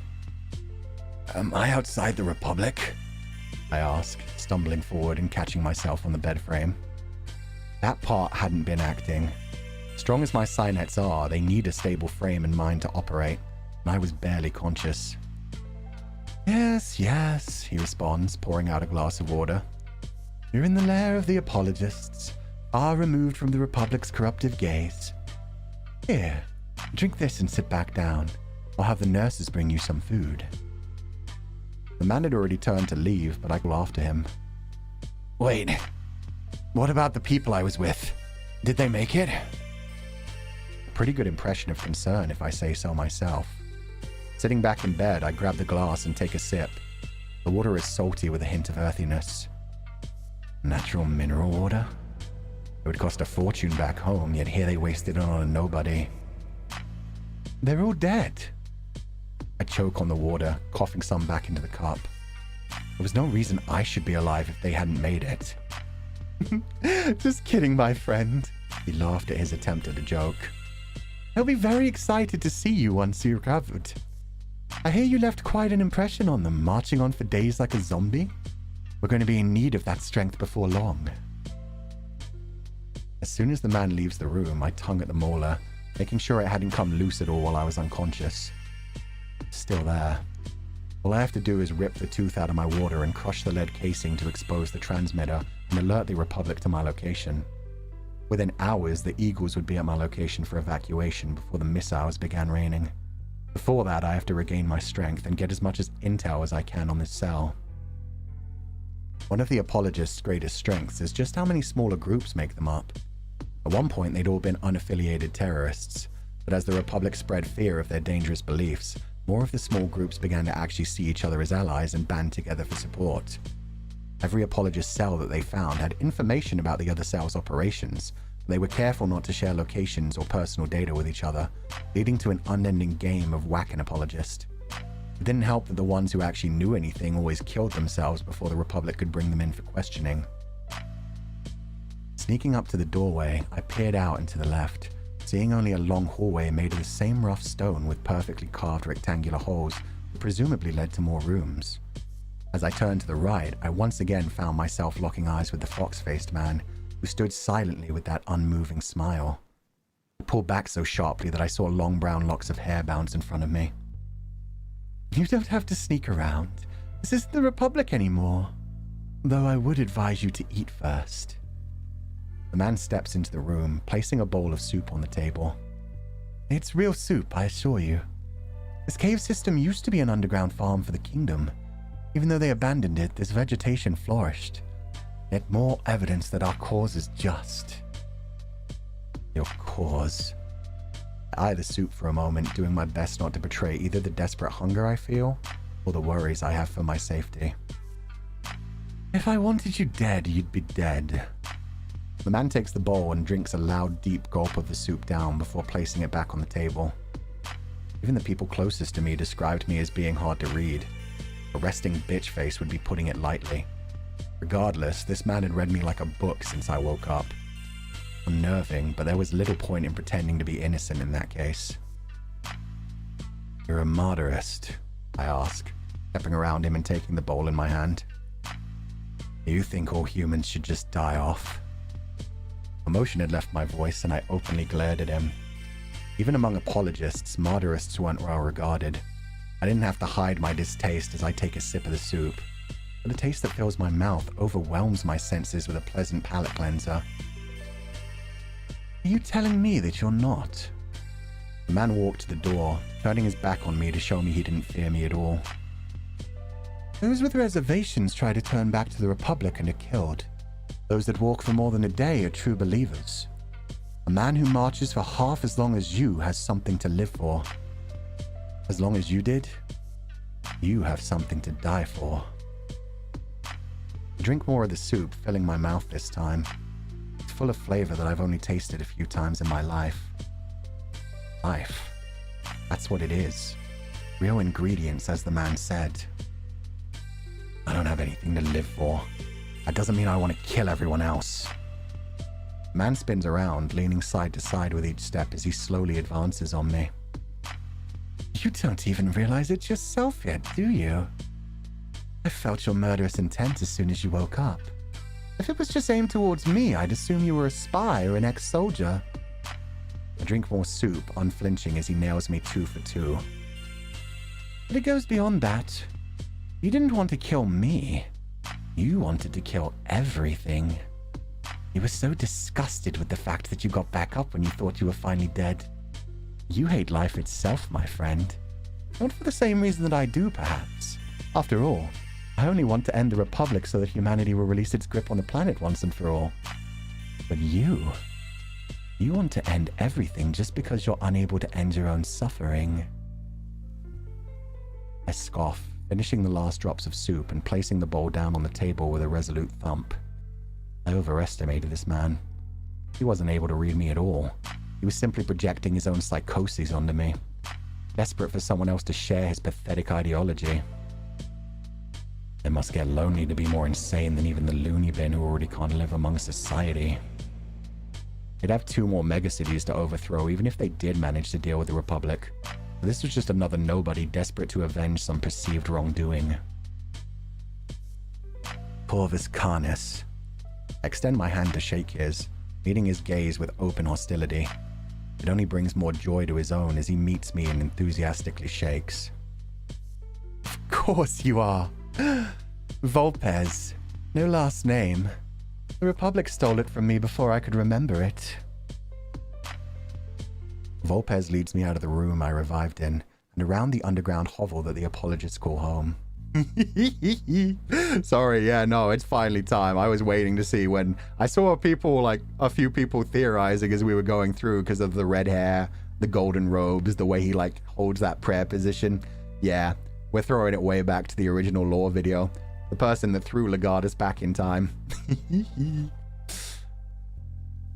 Am I outside the Republic? I ask, stumbling forward and catching myself on the bed frame. That part hadn't been acting. Strong as my signets are, they need a stable frame and mind to operate, and I was barely conscious. Yes, yes, he responds, pouring out a glass of water. You're in the lair of the apologists, far removed from the Republic's corruptive gaze. Here, drink this and sit back down. I'll have the nurses bring you some food. The man had already turned to leave, but I go after him. Wait, what about the people I was with? Did they make it? A pretty good impression of concern, if I say so myself. Sitting back in bed, I grab the glass and take a sip. The water is salty with a hint of earthiness. Natural mineral water? It would cost a fortune back home, yet here they wasted it on a nobody. They're all dead. I choke on the water, coughing some back into the cup. There was no reason I should be alive if they hadn't made it. Just kidding, my friend. He laughed at his attempt at a joke. They'll be very excited to see you once you're recovered. I hear you left quite an impression on them, marching on for days like a zombie. We're going to be in need of that strength before long. As soon as the man leaves the room, I tongue at the molar, making sure it hadn't come loose at all while I was unconscious. It's still there. All I have to do is rip the tooth out of my water and crush the lead casing to expose the transmitter and alert the Republic to my location. Within hours, the Eagles would be at my location for evacuation before the missiles began raining. Before that, I have to regain my strength and get as much as intel as I can on this cell. One of the apologists' greatest strengths is just how many smaller groups make them up. At one point, they'd all been unaffiliated terrorists, but as the Republic spread fear of their dangerous beliefs, more of the small groups began to actually see each other as allies and band together for support. Every apologist cell that they found had information about the other cell's operations, but they were careful not to share locations or personal data with each other, leading to an unending game of whack an apologist. It didn't help that the ones who actually knew anything always killed themselves before the Republic could bring them in for questioning. Sneaking up to the doorway, I peered out and to the left, seeing only a long hallway made of the same rough stone with perfectly carved rectangular holes that presumably led to more rooms. As I turned to the right, I once again found myself locking eyes with the fox-faced man, who stood silently with that unmoving smile. I pulled back so sharply that I saw long brown locks of hair bounce in front of me. You don't have to sneak around. This isn't the Republic anymore. Though I would advise you to eat first. The man steps into the room, placing a bowl of soup on the table. It's real soup, I assure you. This cave system used to be an underground farm for the kingdom. Even though they abandoned it, this vegetation flourished. Yet more evidence that our cause is just. Your cause. I eyed the soup for a moment, doing my best not to betray either the desperate hunger I feel or the worries I have for my safety. If I wanted you dead, you'd be dead. The man takes the bowl and drinks a loud, deep gulp of the soup down before placing it back on the table. Even the people closest to me described me as being hard to read. A resting bitch face would be putting it lightly. Regardless, this man had read me like a book since I woke up. Unnerving, but there was little point in pretending to be innocent in that case. You're a martyrist, I ask, stepping around him and taking the bowl in my hand. You think all humans should just die off? Emotion had left my voice and I openly glared at him. Even among apologists, martyrists weren't well regarded. I didn't have to hide my distaste as I take a sip of the soup, but the taste that fills my mouth overwhelms my senses with a pleasant palate cleanser. Are you telling me that you're not? The man walked to the door, turning his back on me to show me he didn't fear me at all. Those with reservations try to turn back to the Republic and are killed. Those that walk for more than a day are true believers. A man who marches for half as long as you has something to live for. As long as you did, you have something to die for. I drink more of the soup, filling my mouth this time. It's full of flavor that I've only tasted a few times in my life. Life. That's what it is. Real ingredients, as the man said. I don't have anything to live for. That doesn't mean I want to kill everyone else. The man spins around, leaning side to side with each step as he slowly advances on me. You don't even realize it's yourself yet, do you? I felt your murderous intent as soon as you woke up. If it was just aimed towards me, I'd assume you were a spy or an ex-soldier. I drink more soup, unflinching as he nails me 2 for 2. But it goes beyond that. You didn't want to kill me. You wanted to kill everything. You were so disgusted with the fact that you got back up when you thought you were finally dead. You hate life itself, my friend. Not for the same reason that I do, perhaps. After all, I only want to end the Republic so that humanity will release its grip on the planet once and for all. But you want to end everything just because you're unable to end your own suffering. I scoff, finishing the last drops of soup and placing the bowl down on the table with a resolute thump. I overestimated this man. He wasn't able to read me at all. He was simply projecting his own psychoses onto me, desperate for someone else to share his pathetic ideology. It must get lonely to be more insane than even the loony bin who already can't live among society. They'd have 2 more megacities to overthrow even if they did manage to deal with the Republic. This was just another nobody desperate to avenge some perceived wrongdoing. Corvus Canis. I extend my hand to shake his, meeting his gaze with open hostility. It only brings more joy to his own as he meets me and enthusiastically shakes. Of course you are. Volpez. No last name. The Republic stole it from me before I could remember it. Volpez leads me out of the room I revived in and around the underground hovel that the apologists call home. Sorry, yeah, no, it's finally time. I was waiting to see when I saw a few people theorizing as we were going through because of the red hair, the golden robes, the way he holds that prayer position. Yeah, we're throwing it way back to the original lore video. The person that threw Legatus back in time.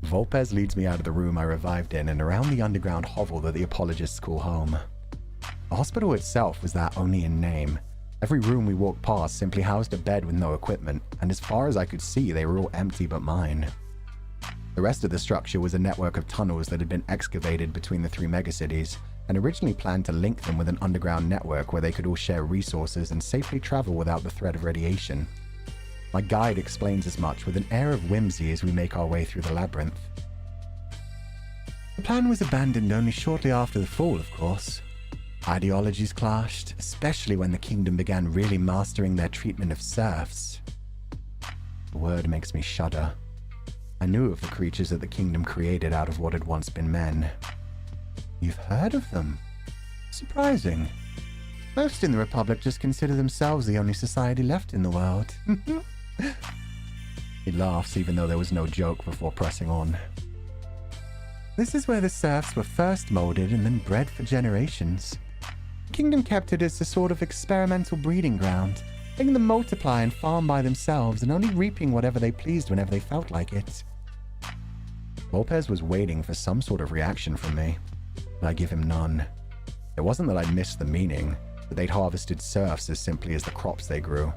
Volpez leads me out of the room I revived in and around the underground hovel that the apologists call home. A hospital itself was that only in name. Every room we walked past simply housed a bed with no equipment, and as far as I could see, they were all empty but mine. The rest of the structure was a network of tunnels that had been excavated between the 3 megacities, and originally planned to link them with an underground network where they could all share resources and safely travel without the threat of radiation. My guide explains as much with an air of whimsy as we make our way through the labyrinth. The plan was abandoned only shortly after the fall, of course. Ideologies clashed, especially when the kingdom began really mastering their treatment of serfs. The word makes me shudder. I knew of the creatures that the kingdom created out of what had once been men. You've heard of them? Surprising. Most in the Republic just consider themselves the only society left in the world. He laughs even though there was no joke before pressing on. This is where the serfs were first molded and then bred for generations. The kingdom kept it as a sort of experimental breeding ground, letting them multiply and farm by themselves and only reaping whatever they pleased whenever they felt like it. Lopez was waiting for some sort of reaction from me, but I give him none. It wasn't that I missed the meaning, that they'd harvested serfs as simply as the crops they grew,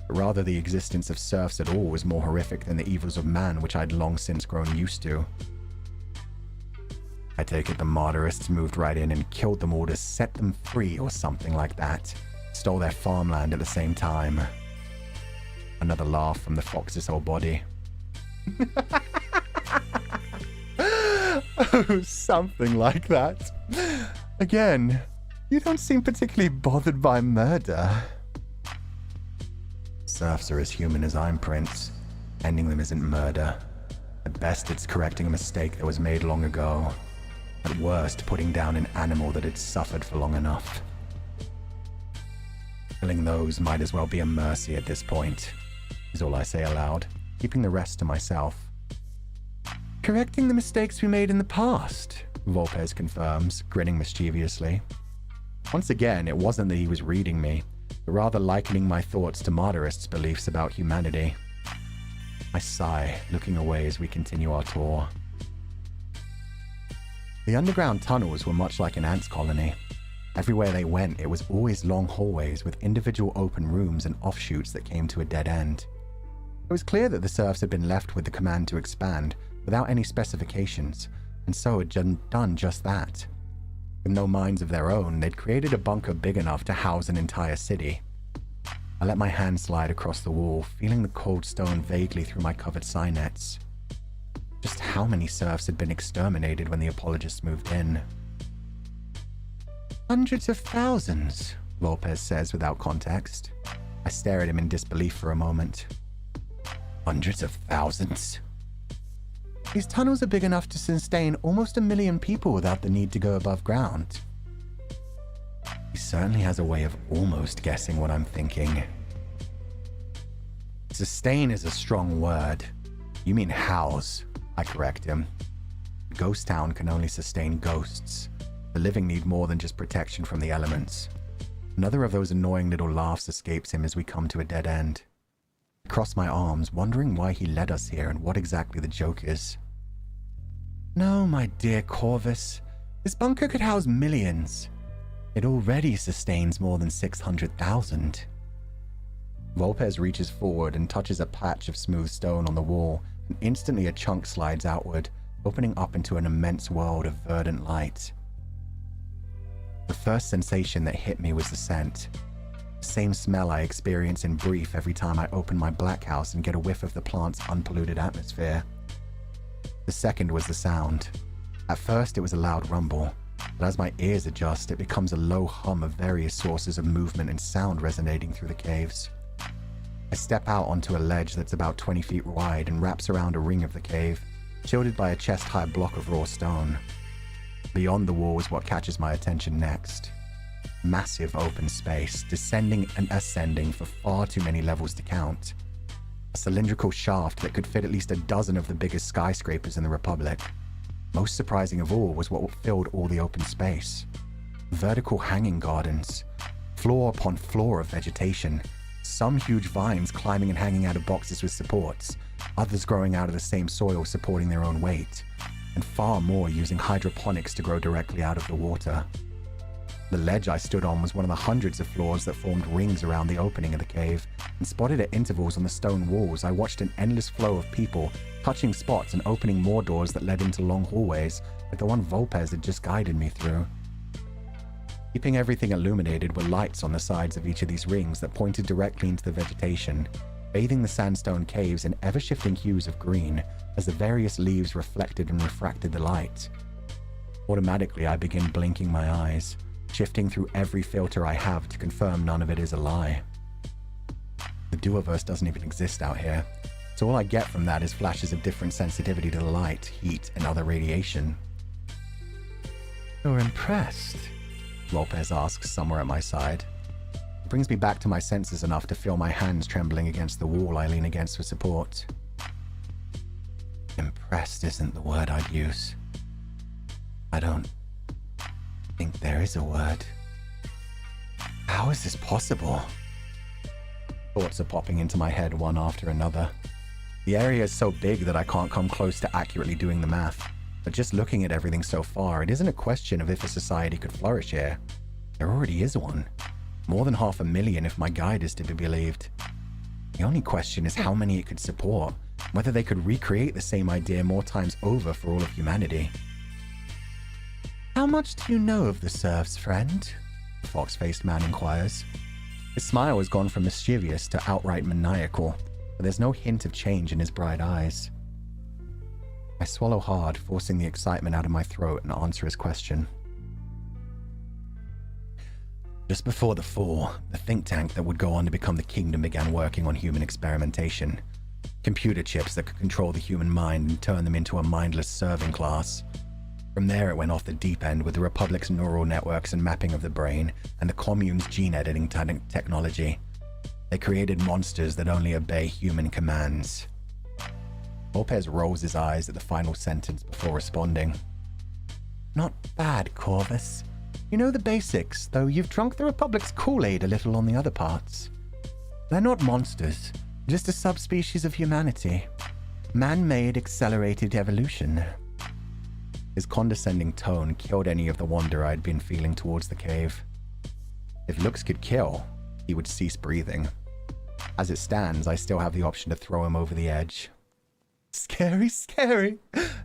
but rather the existence of serfs at all was more horrific than the evils of man which I'd long since grown used to. I take it the Martyrists moved right in and killed them all to set them free or something like that. Stole their farmland at the same time. Another laugh from the fox's whole body. Oh, something like that. Again, you don't seem particularly bothered by murder. Serfs are as human as I'm, Prince. Ending them isn't murder. At best, it's correcting a mistake that was made long ago. At worst, putting down an animal that had suffered for long enough. Killing those might as well be a mercy at this point, is all I say aloud, keeping the rest to myself. Correcting the mistakes we made in the past, Volpez confirms, grinning mischievously. Once again, it wasn't that he was reading me, but rather likening my thoughts to Martyrists' beliefs about humanity. I sigh, looking away as we continue our tour. The underground tunnels were much like an ants colony. Everywhere they went, it was always long hallways with individual open rooms and offshoots that came to a dead end. It was clear that the serfs had been left with the command to expand without any specifications, and so had done just that. With no minds of their own, they'd created a bunker big enough to house an entire city. I let my hand slide across the wall, feeling the cold stone vaguely through my covered signets. Just how many serfs had been exterminated when the apologists moved in? Hundreds of thousands, Lopez says without context. I stare at him in disbelief for a moment. Hundreds of thousands? These tunnels are big enough to sustain almost 1 million people without the need to go above ground. He certainly has a way of almost guessing what I'm thinking. Sustain is a strong word. You mean house, I correct him. Ghost Town can only sustain ghosts. The living need more than just protection from the elements. Another of those annoying little laughs escapes him as we come to a dead end. I cross my arms, wondering why he led us here and what exactly the joke is. No, my dear Corvus. This bunker could house millions. It already sustains more than 600,000. Volpez reaches forward and touches a patch of smooth stone on the wall, and instantly a chunk slides outward, opening up into an immense world of verdant light. The first sensation that hit me was the scent. The same smell I experience in brief every time I open my black house and get a whiff of the plant's unpolluted atmosphere. The second was the sound. At first it was a loud rumble, but as my ears adjust, it becomes a low hum of various sources of movement and sound resonating through the caves. I step out onto a ledge that's about 20 feet wide and wraps around a ring of the cave, shielded by a chest-high block of raw stone. Beyond the wall is what catches my attention next. Massive open space, descending and ascending for far too many levels to count. A cylindrical shaft that could fit at least a dozen of the biggest skyscrapers in the Republic. Most surprising of all was what filled all the open space. Vertical hanging gardens, floor upon floor of vegetation, some huge vines climbing and hanging out of boxes with supports, others growing out of the same soil supporting their own weight, and far more using hydroponics to grow directly out of the water. The ledge I stood on was one of the hundreds of floors that formed rings around the opening of the cave, and spotted at intervals on the stone walls, I watched an endless flow of people touching spots and opening more doors that led into long hallways, like the one Volpez had just guided me through. Keeping everything illuminated were lights on the sides of each of these rings that pointed directly into the vegetation, bathing the sandstone caves in ever-shifting hues of green as the various leaves reflected and refracted the light. Automatically, I begin blinking my eyes, shifting through every filter I have to confirm none of it is a lie. The Duoverse doesn't even exist out here, so all I get from that is flashes of different sensitivity to the light, heat, and other radiation. "You're impressed?" Lopez asks somewhere at my side. It brings me back to my senses enough to feel my hands trembling against the wall I lean against for support. Impressed isn't the word I'd use. I don't think there is a word. How is this possible? Thoughts are popping into my head one after another. The area is so big that I can't come close to accurately doing the math, but just looking at everything so far, it isn't a question of if a society could flourish here. There already is one. More than 500,000 if my guide is to be believed. The only question is how many it could support, whether they could recreate the same idea more times over for all of humanity. "How much do you know of the serfs, friend?" the fox-faced man inquires. His smile has gone from mischievous to outright maniacal, but there's no hint of change in his bright eyes. I swallow hard, forcing the excitement out of my throat, and answer his question. Just before the fall, the think tank that would go on to become the Kingdom began working on human experimentation. Computer chips that could control the human mind and turn them into a mindless serving class. From there it went off the deep end with the Republic's neural networks and mapping of the brain, and the Commune's gene editing technology. They created monsters that only obey human commands. Lopez rolls his eyes at the final sentence before responding. "Not bad, Corvus. You know the basics, though you've drunk the Republic's Kool-Aid a little on the other parts. They're not monsters, just a subspecies of humanity. Man-made accelerated evolution." His condescending tone killed any of the wonder I'd been feeling towards the cave. If looks could kill, he would cease breathing. As it stands, I still have the option to throw him over the edge. "Scary, scary,"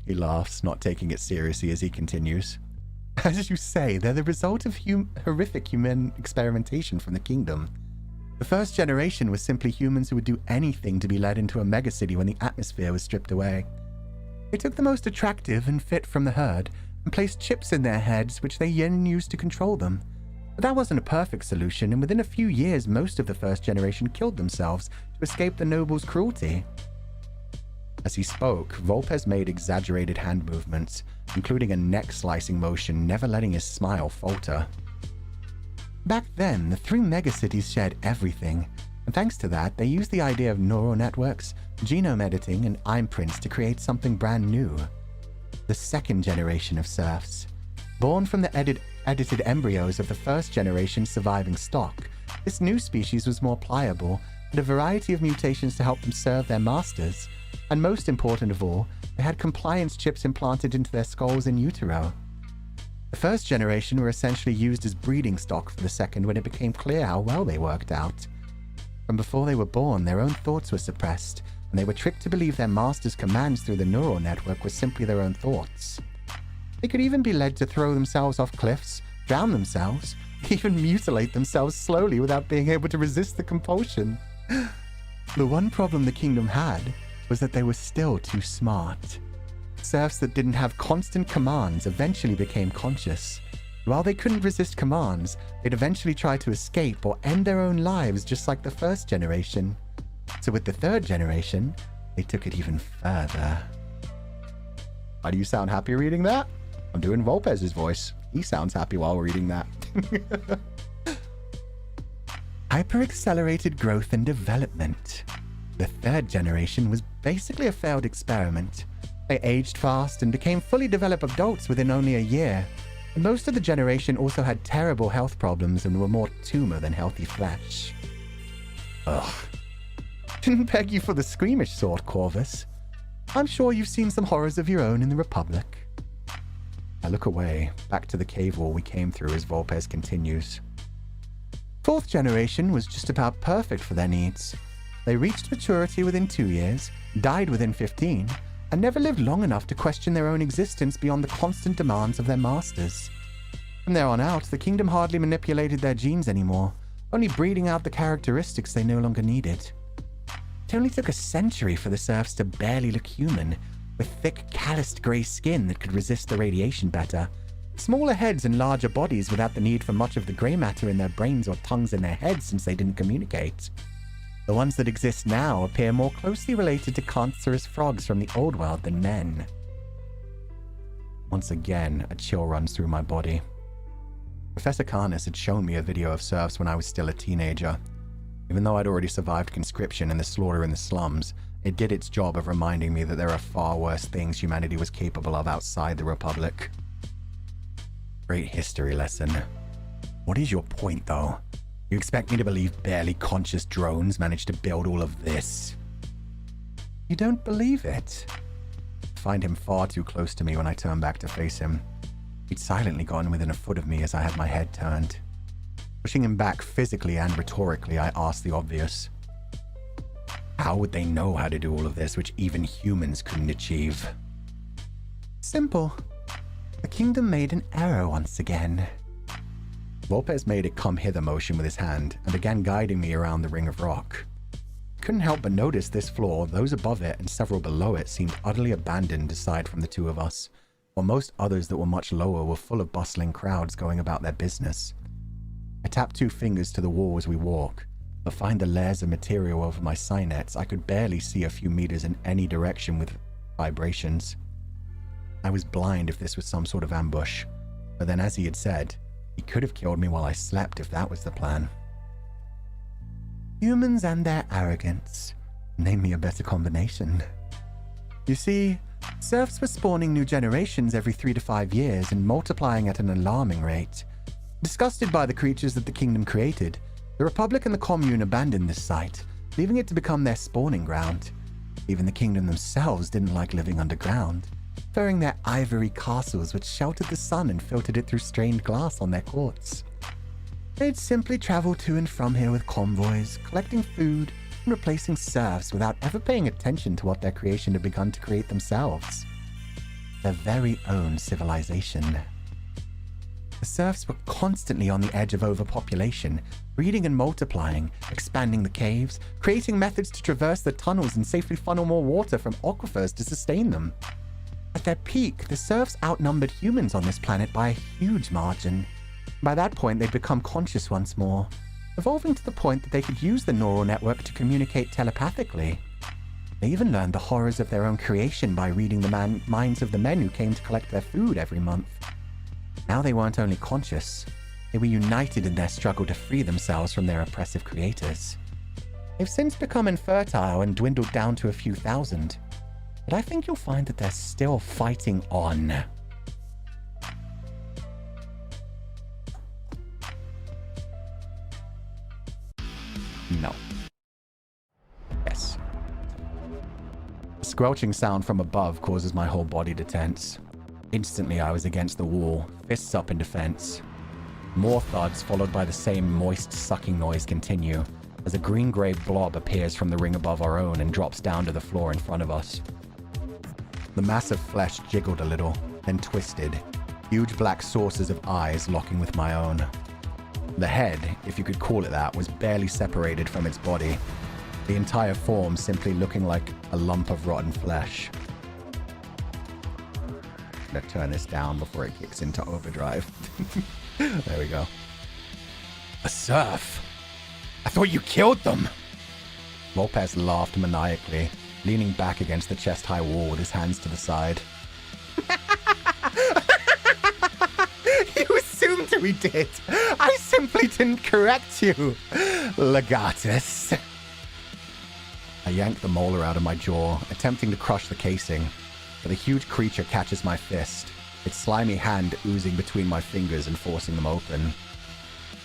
he laughs, not taking it seriously as he continues. "As you say, they're the result of horrific human experimentation from the Kingdom. The first generation was simply humans who would do anything to be led into a megacity when the atmosphere was stripped away. They took the most attractive and fit from the herd and placed chips in their heads which they then used to control them. But that wasn't a perfect solution, and within a few years most of the first generation killed themselves to escape the nobles' cruelty." As he spoke, Volpez made exaggerated hand movements, including a neck-slicing motion, never letting his smile falter. "Back then, the 3 megacities shared everything, and thanks to that, they used the idea of neural networks, genome editing, and imprints to create something brand new. The second generation of serfs. Born from the edited embryos of the first generation surviving stock, this new species was more pliable, had a variety of mutations to help them serve their masters, and most important of all, they had compliance chips implanted into their skulls in utero. The first generation were essentially used as breeding stock for the second when it became clear how well they worked out. From before they were born, their own thoughts were suppressed, and they were tricked to believe their master's commands through the neural network were simply their own thoughts. They could even be led to throw themselves off cliffs, drown themselves, even mutilate themselves slowly without being able to resist the compulsion. The one problem the Kingdom had was that they were still too smart. Serfs that didn't have constant commands eventually became conscious. While they couldn't resist commands, they'd eventually try to escape or end their own lives just like the first generation. So with the third generation, they took it even further. How do you sound happy reading that? I'm doing Volpez's voice. He sounds happy while reading that. Hyper-accelerated growth and development. The third generation was basically a failed experiment. They aged fast and became fully developed adults within only a year. And most of the generation also had terrible health problems and were more tumor than healthy flesh. Ugh. Didn't beg you for the squeamish sort, Corvus. I'm sure you've seen some horrors of your own in the Republic. I look away, back to the cave wall we came through as Volpez continues. Fourth generation was just about perfect for their needs. They reached maturity within 2 years, died within 15, and never lived long enough to question their own existence beyond the constant demands of their masters. From there on out, the kingdom hardly manipulated their genes anymore, only breeding out the characteristics they no longer needed. It only took a century for the serfs to barely look human, with thick, calloused grey skin that could resist the radiation better, smaller heads and larger bodies without the need for much of the grey matter in their brains or tongues in their heads since they didn't communicate. The ones that exist now appear more closely related to cancerous frogs from the old world than men. Once again, a chill runs through my body. Professor Karnas had shown me a video of serfs when I was still a teenager. Even though I'd already survived conscription and the slaughter in the slums, it did its job of reminding me that there are far worse things humanity was capable of outside the Republic. Great history lesson. What is your point, though? You expect me to believe barely conscious drones managed to build all of this? You don't believe it? I find him far too close to me when I turn back to face him. He'd silently gotten within a foot of me as I had my head turned. Pushing him back physically and rhetorically, I asked the obvious. How would they know how to do all of this, which even humans couldn't achieve? Simple. The kingdom made an error once again. Volpez made a come-hither motion with his hand and began guiding me around the ring of rock. I couldn't help but notice this floor, those above it and several below it seemed utterly abandoned aside from the two of us, while most others that were much lower were full of bustling crowds going about their business. I tapped 2 fingers to the wall as we walk, but find the layers of material over my signets I could barely see a few meters in any direction with vibrations. I was blind if this was some sort of ambush, but then as he had said, he could have killed me while I slept if that was the plan. Humans and their arrogance. Name me a better combination. You see, serfs were spawning new generations every 3 to 5 years and multiplying at an alarming rate. Disgusted by the creatures that the kingdom created, the Republic and the Commune abandoned this site, leaving it to become their spawning ground. Even the kingdom themselves didn't like living underground, preferring their ivory castles which sheltered the sun and filtered it through stained glass on their courts. They'd simply travel to and from here with convoys, collecting food and replacing serfs without ever paying attention to what their creation had begun to create themselves. Their very own civilization. The serfs were constantly on the edge of overpopulation, breeding and multiplying, expanding the caves, creating methods to traverse the tunnels and safely funnel more water from aquifers to sustain them. At their peak, the serfs outnumbered humans on this planet by a huge margin. By that point, they'd become conscious once more, evolving to the point that they could use the neural network to communicate telepathically. They even learned the horrors of their own creation by reading the minds of the men who came to collect their food every month. Now they weren't only conscious, they were united in their struggle to free themselves from their oppressive creators. They've since become infertile and dwindled down to a few thousand, but I think you'll find that they're still fighting on. No. Yes. A squelching sound from above causes my whole body to tense. Instantly, I was against the wall, fists up in defense. More thuds, followed by the same moist, sucking noise, continue, as a green-gray blob appears from the ring above our own and drops down to the floor in front of us. The massive flesh jiggled a little, then twisted, huge black saucers of eyes locking with my own. The head, if you could call it that, was barely separated from its body, the entire form simply looking like a lump of rotten flesh. I'm gonna turn this down before it kicks into overdrive. There we go. A serf? I thought you killed them! Volpez laughed maniacally, leaning back against the chest-high wall with his hands to the side. You assumed we did. I simply didn't correct you, Legatus. I yank the molar out of my jaw, attempting to crush the casing, but the huge creature catches my fist, its slimy hand oozing between my fingers and forcing them open.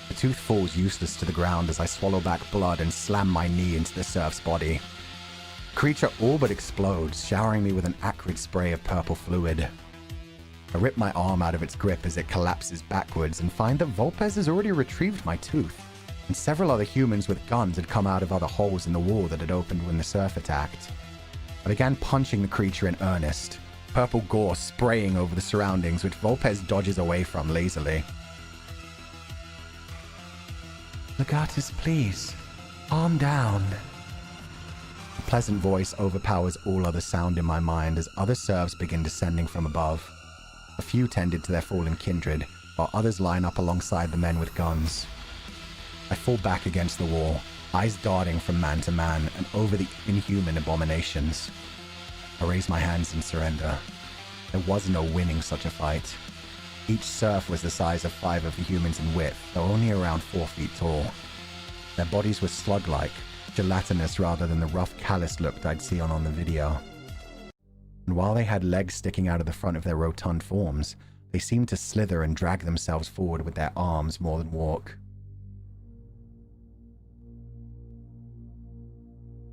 The tooth falls useless to the ground as I swallow back blood and slam my knee into the serf's body. The creature all but explodes, showering me with an acrid spray of purple fluid. I rip my arm out of its grip as it collapses backwards and find that Volpez has already retrieved my tooth, and several other humans with guns had come out of other holes in the wall that had opened when the surf attacked. I began punching the creature in earnest, purple gore spraying over the surroundings, which Volpez dodges away from lazily. Legatus, please, calm down. A pleasant voice overpowers all other sound in my mind as other serfs begin descending from above. A few tended to their fallen kindred, while others line up alongside the men with guns. I fall back against the wall, eyes darting from man to man and over the inhuman abominations. I raise my hands in surrender. There was no winning such a fight. Each serf was the size of 5 of the humans in width, though only around 4 feet tall. Their bodies were slug-like, gelatinous rather than the rough, calloused look I'd seen on the video. And while they had legs sticking out of the front of their rotund forms, they seemed to slither and drag themselves forward with their arms more than walk.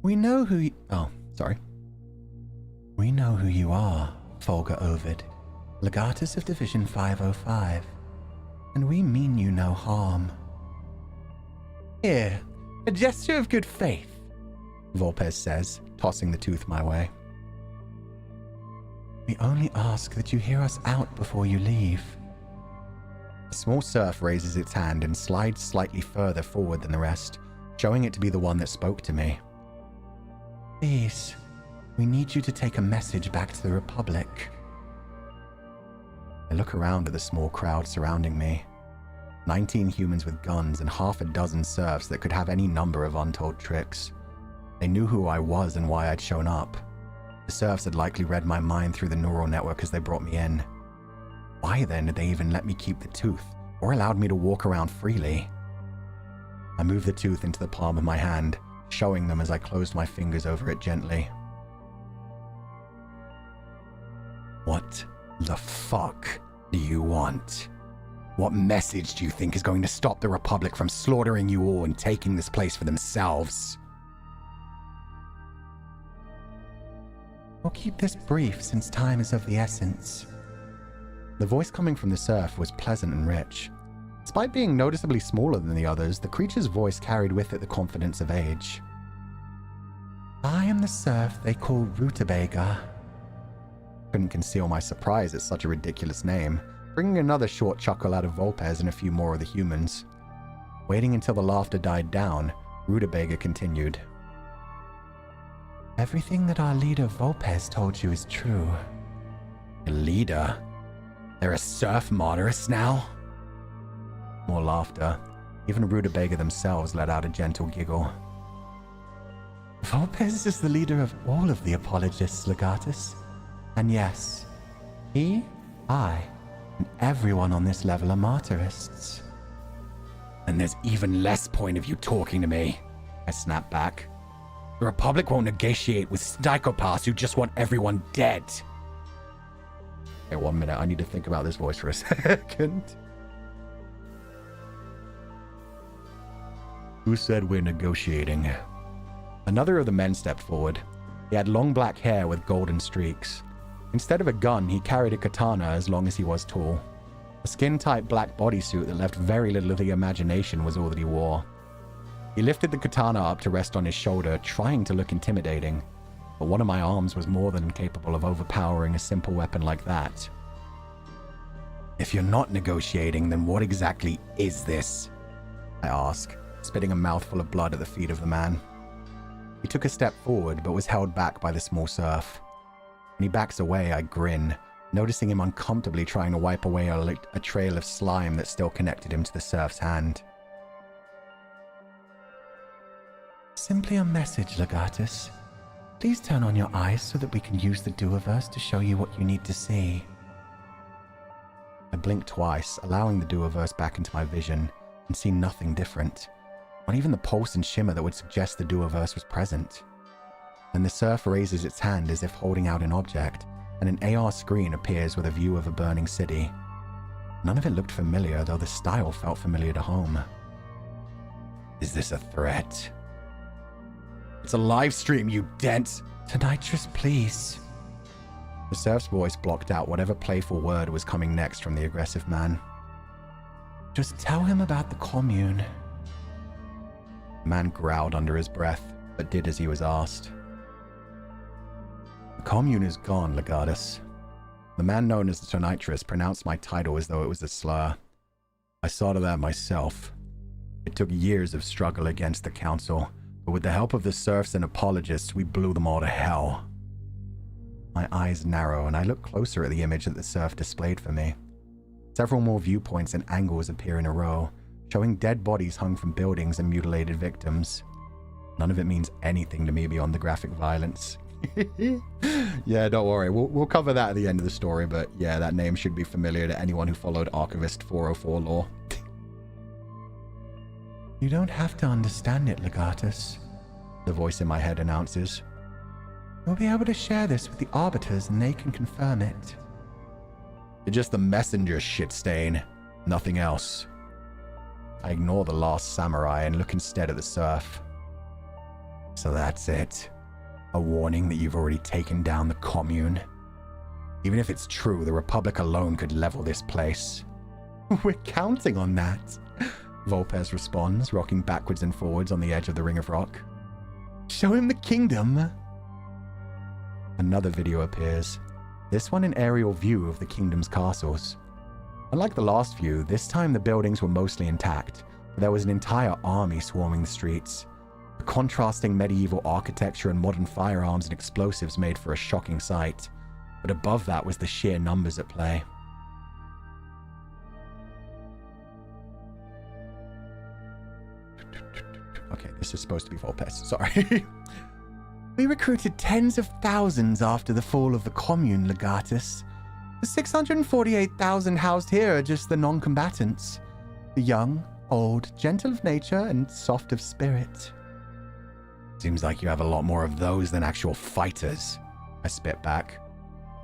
We know who you are, Fulgur Ovid, Legatus of Division 505, and we mean you no harm. Here, a gesture of good faith, Volpez says, tossing the tooth my way. We only ask that you hear us out before you leave. A small serf raises its hand and slides slightly further forward than the rest, showing it to be the one that spoke to me. Please, we need you to take a message back to the Republic. I look around at the small crowd surrounding me. 19 humans with guns and half a dozen serfs that could have any number of untold tricks. They knew who I was and why I'd shown up. The serfs had likely read my mind through the neural network as they brought me in. Why then did they even let me keep the tooth, or allowed me to walk around freely? I moved the tooth into the palm of my hand, showing them as I closed my fingers over it gently. What the fuck do you want? What message do you think is going to stop the Republic from slaughtering you all and taking this place for themselves? We'll keep this brief since time is of the essence. The voice coming from the serf was pleasant and rich. Despite being noticeably smaller than the others, the creature's voice carried with it the confidence of age. I am the serf they call Rutabaga. Couldn't conceal my surprise at such a ridiculous name, bringing another short chuckle out of Volpez and a few more of the humans. Waiting until the laughter died down, Rutabaga continued. Everything that our leader Volpez told you is true. A leader? They're a serf martyrist now? More laughter. Even Rutabaga themselves let out a gentle giggle. Volpez is the leader of all of the apologists, Legatus. And yes, he, I, and everyone on this level are martyrists. And there's even less point of you talking to me, I snapped back. The Republic won't negotiate with psychopaths who just want everyone dead. Hey, 1 minute, I need to think about this voice for a second. Who said we're negotiating? Another of the men stepped forward. He had long black hair with golden streaks. Instead of a gun, he carried a katana as long as he was tall. A skin-tight black bodysuit that left very little of the imagination was all that he wore. He lifted the katana up to rest on his shoulder, trying to look intimidating, but one of my arms was more than capable of overpowering a simple weapon like that. If you're not negotiating, then what exactly is this? I asked, spitting a mouthful of blood at the feet of the man. He took a step forward, but was held back by the small serf. When he backs away, I grin, noticing him uncomfortably trying to wipe away a trail of slime that still connected him to the serf's hand. Simply a message, Legatus. Please turn on your eyes so that we can use the Duoverse to show you what you need to see. I blinked twice, allowing the Duoverse back into my vision, and see nothing different. Not even the pulse and shimmer that would suggest the Duoverse was present. Then the serf raises its hand as if holding out an object, and an AR screen appears with a view of a burning city. None of it looked familiar, though the style felt familiar to home. Is this a threat? It's a live stream, you dent! Tonitrus, please. The serf's voice blocked out whatever playful word was coming next from the aggressive man. Just tell him about the commune. The man growled under his breath, but did as he was asked. The commune is gone, Legatus. The man known as the Tonitrus pronounced my title as though it was a slur. I saw to that myself. It took years of struggle against the council, but with the help of the serfs and apologists, we blew them all to hell. My eyes narrow, and I look closer at the image that the serf displayed for me. Several more viewpoints and angles appear in a row, showing dead bodies hung from buildings and mutilated victims. None of it means anything to me beyond the graphic violence. Yeah, don't worry. We'll cover that at the end of the story, but yeah, that name should be familiar to anyone who followed Archivist 404 lore. You don't have to understand it, Legatus, the voice in my head announces. You'll be able to share this with the Arbiters and they can confirm it. You're just the messenger, shit stain. Nothing else. I ignore the last samurai and look instead at the serf. So that's it. A warning that you've already taken down the commune. Even if it's true, the Republic alone could level this place. We're counting on that, Volpez responds, rocking backwards and forwards on the edge of the ring of rock. Show him the kingdom. Another video appears, this one an aerial view of the kingdom's castles. Unlike the last view, this time the buildings were mostly intact, but there was an entire army swarming the streets. The contrasting medieval architecture and modern firearms and explosives made for a shocking sight, but above that was the sheer numbers at play. Okay, this is supposed to be Volpez, sorry. We recruited tens of thousands after the fall of the commune, Legatus. The 648,000 housed here are just the non-combatants. The young, old, gentle of nature, and soft of spirit. Seems like you have a lot more of those than actual fighters, I spit back.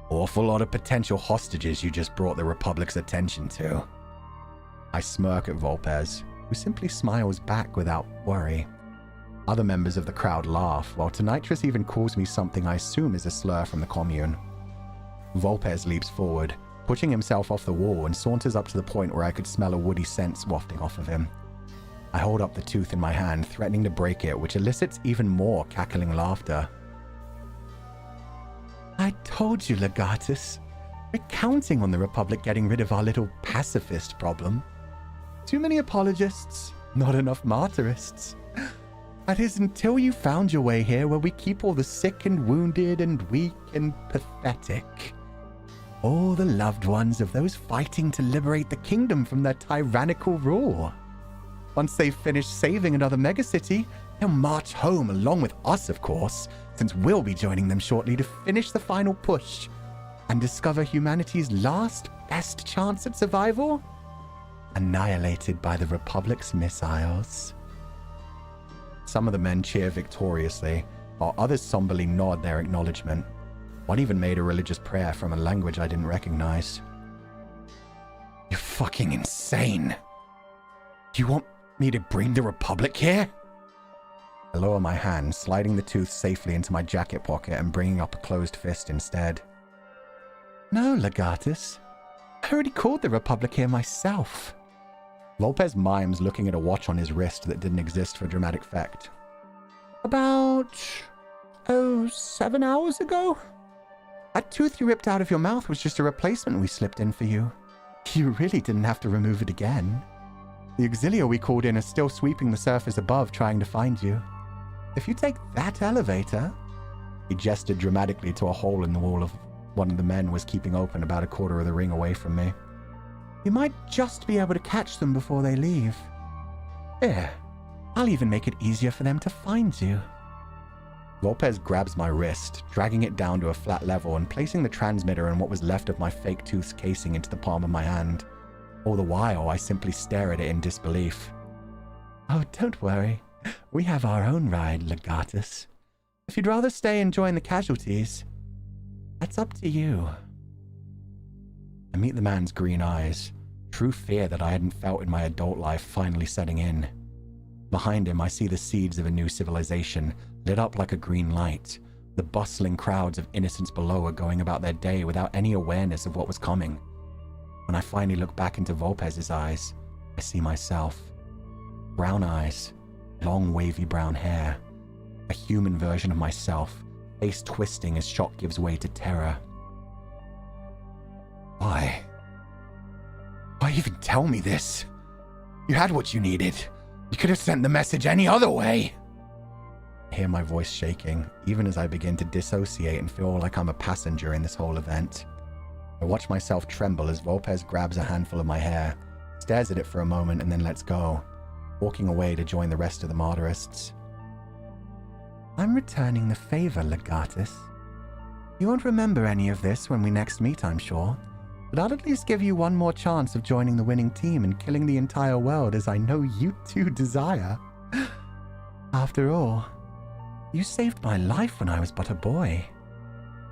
Awful lot of potential hostages you just brought the Republic's attention to. I smirk at Volpez, who simply smiles back without worry. Other members of the crowd laugh, while Tonitrus even calls me something I assume is a slur from the commune. Volpez leaps forward, pushing himself off the wall and saunters up to the point where I could smell a woody scent wafting off of him. I hold up the tooth in my hand, threatening to break it, which elicits even more cackling laughter. I told you, Legatus. We're counting on the Republic getting rid of our little pacifist problem. Too many apologists, not enough martyrists. That is until you found your way here where we keep all the sick and wounded and weak and pathetic. All the loved ones of those fighting to liberate the kingdom from their tyrannical rule. Once they've finished saving another megacity, they'll march home along with us, of course, since we'll be joining them shortly to finish the final push and discover humanity's last best chance at survival, annihilated by the Republic's missiles. Some of the men cheer victoriously, while others somberly nod their acknowledgement. One even made a religious prayer from a language I didn't recognize. You're fucking insane. Do you want me to bring the Republic here? I lower my hand, sliding the tooth safely into my jacket pocket and bringing up a closed fist instead. No, Legatus. I already called the Republic here myself. Volpez mimes looking at a watch on his wrist that didn't exist for dramatic effect. About 7 hours ago? That tooth you ripped out of your mouth was just a replacement we slipped in for you. You really didn't have to remove it again. The auxilia we called in are still sweeping the surface above trying to find you. If you take that elevator... He gestured dramatically to a hole in the wall of one of the men was keeping open about a quarter of the ring away from me. You might just be able to catch them before they leave. Here, I'll even make it easier for them to find you. Volpez grabs my wrist, dragging it down to a flat level and placing the transmitter and what was left of my fake tooth's casing into the palm of my hand. All the while, I simply stare at it in disbelief. Oh, don't worry. We have our own ride, Legatus. If you'd rather stay and join the casualties, that's up to you. I meet the man's green eyes, true fear that I hadn't felt in my adult life finally setting in. Behind him, I see the seeds of a new civilization, lit up like a green light, The bustling crowds of innocents below were going about their day without any awareness of what was coming. When I finally look back into Volpez's eyes, I see myself. Brown eyes, long wavy brown hair, a human version of myself, face twisting as shock gives way to terror. Why? Why even tell me this? You had what you needed. You could have sent the message any other way. I hear my voice shaking, even as I begin to dissociate and feel like I'm a passenger in this whole event. I watch myself tremble as Volpez grabs a handful of my hair, stares at it for a moment, and then lets go, walking away to join the rest of the Martyrists. I'm returning the favor, Legatus. You won't remember any of this when we next meet, I'm sure, but I'll at least give you one more chance of joining the winning team and killing the entire world as I know you too desire. After all, you saved my life when I was but a boy.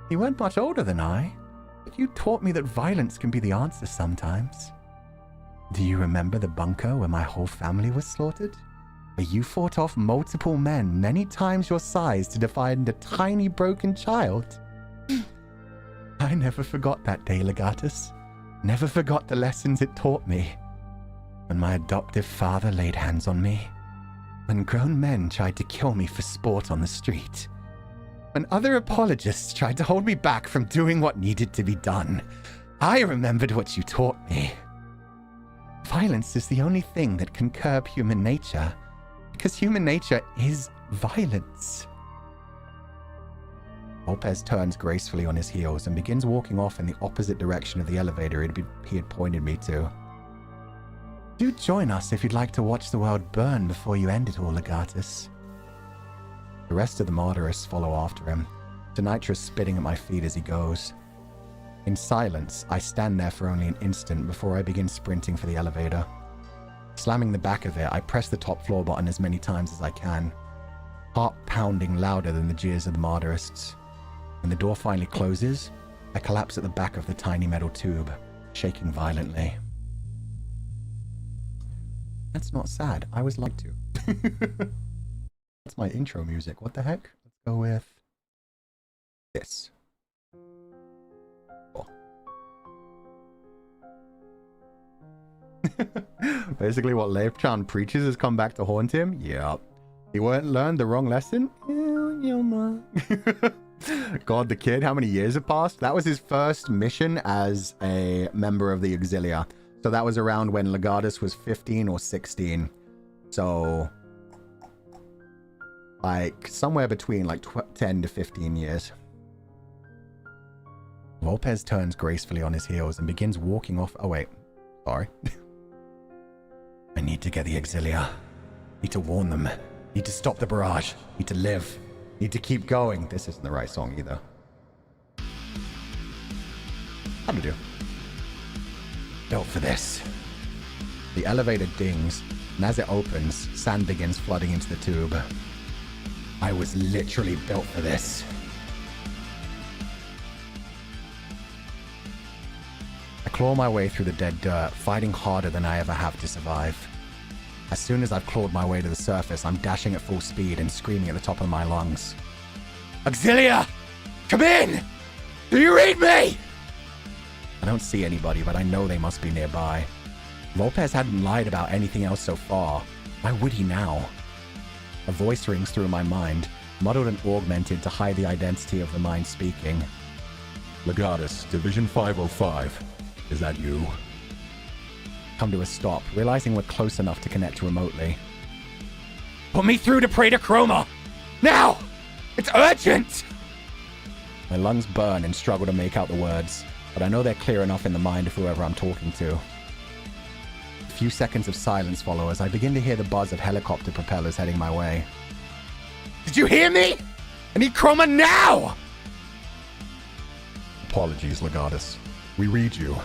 You weren't much older than I, but you taught me that violence can be the answer sometimes. Do you remember the bunker where my whole family was slaughtered? Where you fought off multiple men many times your size to defend a tiny broken child? I never forgot that day, Legatus. Never forgot the lessons it taught me. When my adoptive father laid hands on me. When grown men tried to kill me for sport on the street. When other apologists tried to hold me back from doing what needed to be done. I remembered what you taught me. Violence is the only thing that can curb human nature, because human nature is violence. Volpez turns gracefully on his heels and begins walking off in the opposite direction of the elevator he had pointed me to. Do join us if you'd like to watch the world burn before you end it all, Legatus. The rest of the Martyrists follow after him, Denitra spitting at my feet as he goes. In silence, I stand there for only an instant before I begin sprinting for the elevator. Slamming the back of it, I press the top floor button as many times as I can, heart pounding louder than the jeers of the Martyrists. When the door finally closes, I collapse at the back of the tiny metal tube, shaking violently. That's not sad. I was lied to. That's my intro music. What the heck? Let's go with this. Cool. Basically what Leif Chan preaches has come back to haunt him. Yep. He won't learn the wrong lesson? God, the kid, how many years have passed? That was his first mission as a member of the Auxilia. So that was around when Legatus was 15 or 16. So, like, somewhere between, like, 10 to 15 years. Volpez turns gracefully on his heels and begins walking off. Oh, wait. Sorry. I need to get the Auxilia. Need to warn them. Need to stop the barrage. Need to live. Need to keep going. This isn't the right song either. How'd I do? Built for this. The elevator dings, and as it opens, sand begins flooding into the tube. I was literally built for this. I claw my way through the dead dirt, fighting harder than I ever have to survive. As soon as I've clawed my way to the surface, I'm dashing at full speed and screaming at the top of my lungs. Auxilia! Come in! Do you read me? I don't see anybody, but I know they must be nearby. Volpez hadn't lied about anything else so far. Why would he now? A voice rings through my mind, muddled and augmented to hide the identity of the mind speaking. Legatus, Division 505. Is that you? Come to a stop, realizing we're close enough to connect remotely. Put me through to Praetor Chroma! Now! It's urgent! My lungs burn and struggle to make out the words, but I know they're clear enough in the mind of whoever I'm talking to. A few seconds of silence follow as I begin to hear the buzz of helicopter propellers heading my way. Did you hear me? I need Chroma now! Apologies, Legatus. We read you.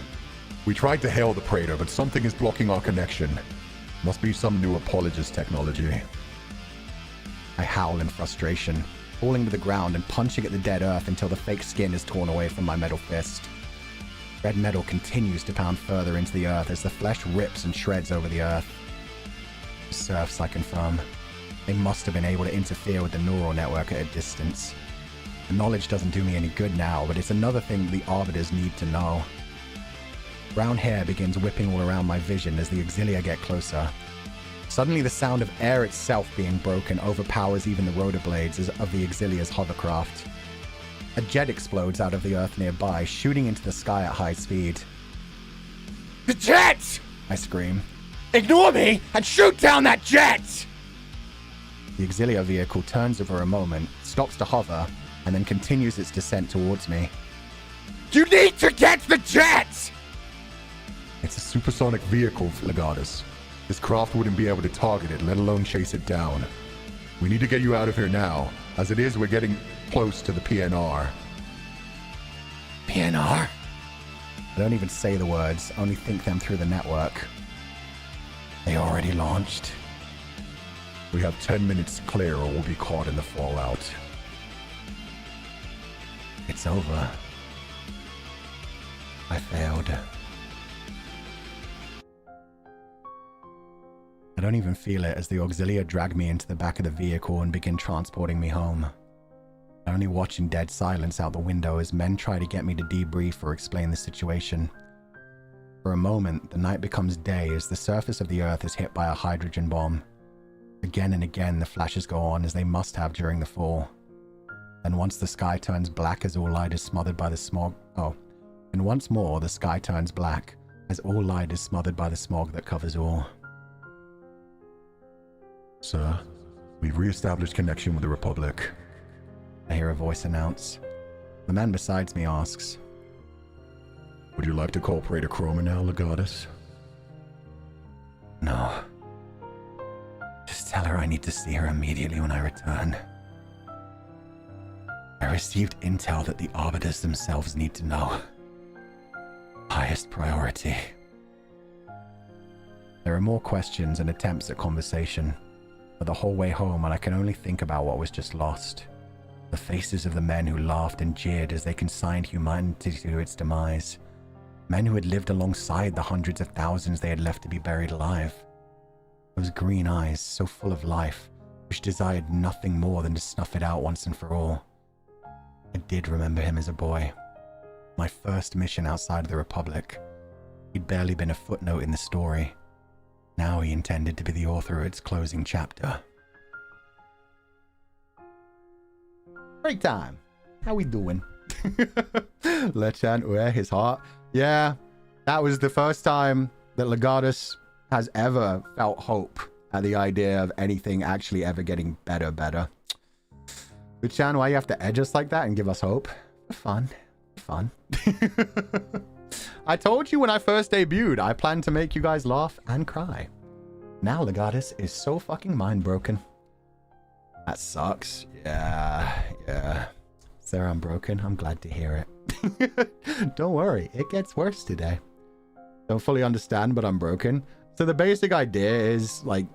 We tried to hail the Praetor, but something is blocking our connection. Must be some new apologist technology. I howl in frustration, falling to the ground and punching at the dead earth until the fake skin is torn away from my metal fist. Red metal continues to pound further into the earth as the flesh rips and shreds over the earth. Serfs, I confirm. They must have been able to interfere with the neural network at a distance. The knowledge doesn't do me any good now, but it's another thing the Arbiters need to know. Brown hair begins whipping all around my vision as the auxilia get closer. Suddenly the sound of air itself being broken overpowers even the rotor blades of the auxilia's hovercraft. A jet explodes out of the earth nearby, shooting into the sky at high speed. "The jet!" I scream. "Ignore me and shoot down that jet!" The auxilia vehicle turns over a moment, stops to hover, and then continues its descent towards me. "You need to get the jet!" It's a supersonic vehicle, Legatus. This craft wouldn't be able to target it, let alone chase it down. We need to get you out of here now. As it is, we're getting close to the PNR. PNR? I don't even say the words, only think them through the network. They already launched. We have 10 minutes to clear or we'll be caught in the fallout. It's over. I failed. I don't even feel it as the auxilia drag me into the back of the vehicle and begin transporting me home. I only watch in dead silence out the window as men try to get me to debrief or explain the situation. For a moment, the night becomes day as the surface of the Earth is hit by a hydrogen bomb. Again and again, the flashes go on as they must have during the fall. And once the sky turns black as all light is smothered by the smog... And once more, the sky turns black as all light is smothered by the smog that covers all. Sir, we've re-established connection with the Republic. I hear a voice announce. The man beside me asks, Would you like to call Praetor Chroma now, Legatus? No. Just tell her I need to see her immediately when I return. I received intel that the Arbiters themselves need to know. Highest priority. There are more questions and attempts at conversation, but the whole way home I can only think about what was just lost. The faces of the men who laughed and jeered as they consigned humanity to its demise. Men who had lived alongside the hundreds of thousands they had left to be buried alive. Those green eyes, so full of life, which desired nothing more than to snuff it out once and for all. I did remember him as a boy. My first mission outside of the Republic. He'd barely been a footnote in the story. Now he intended to be the author of its closing chapter. Break time. How we doing? Lechant wear his heart. Yeah, that was the first time that Legatus has ever felt hope at the idea of anything actually ever getting better. Lechant, why you have to edge us like that and give us hope? Fun. I told you when I first debuted, I planned to make you guys laugh and cry. Now Legatus is so fucking mind broken. That sucks. Yeah. Sarah, I'm broken. I'm glad to hear it. Don't worry, it gets worse today. Don't fully understand, but I'm broken. So the basic idea is, I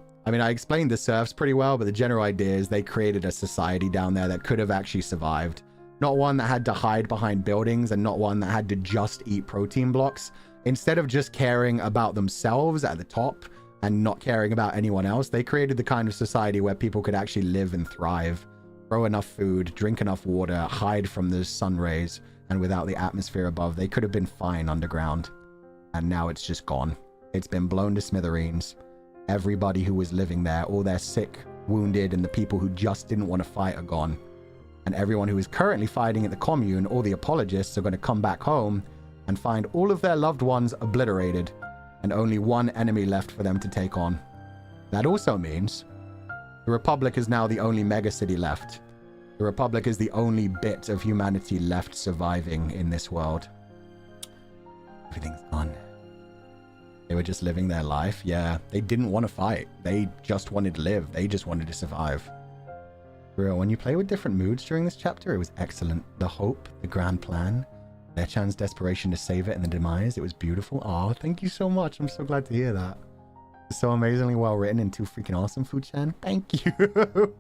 explained the serfs pretty well, but the general idea is they created a society down there that could have actually survived. Not one that had to hide behind buildings and not one that had to just eat protein blocks. Instead of just caring about themselves at the top and not caring about anyone else, they created the kind of society where people could actually live and thrive, grow enough food, drink enough water, hide from the sun rays, and without the atmosphere above, they could have been fine underground. And now it's just gone. It's been blown to smithereens. Everybody who was living there, all their sick, wounded, and the people who just didn't want to fight are gone. And everyone who is currently fighting at the commune, all the apologists, are going to come back home and find all of their loved ones obliterated and only one enemy left for them to take on. That also means the Republic is now the only megacity left. The Republic is the only bit of humanity left surviving in this world. Everything's gone. They were just living their life. Yeah, they didn't want to fight. They just wanted to live. They just wanted to survive. Real, when you play with different moods during this chapter, it was excellent. The hope, the grand plan, Lechan's desperation to save it and the demise, it was beautiful. Oh, thank you so much. I'm so glad to hear that. It's so amazingly well written and too freaking awesome, Fu-chan. Thank you.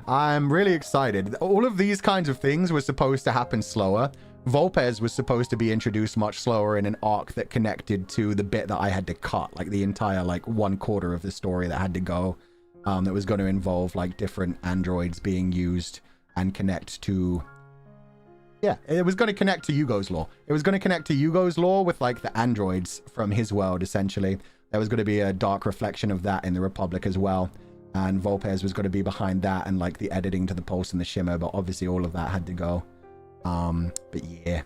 I'm really excited. All of these kinds of things were supposed to happen slower. Volpez was supposed to be introduced much slower in an arc that connected to the bit that I had to cut, like the entire 1/4 of the story that had to go. That was going to involve different androids being used and connect to Yeah, it was going to connect to Yugo's law. It was going to connect to Yugo's law with like the androids from his world, essentially. There was going to be a dark reflection of that in the Republic as well. And Volpez was going to be behind that and like the editing to the Pulse and the Shimmer, but obviously all of that had to go. But yeah.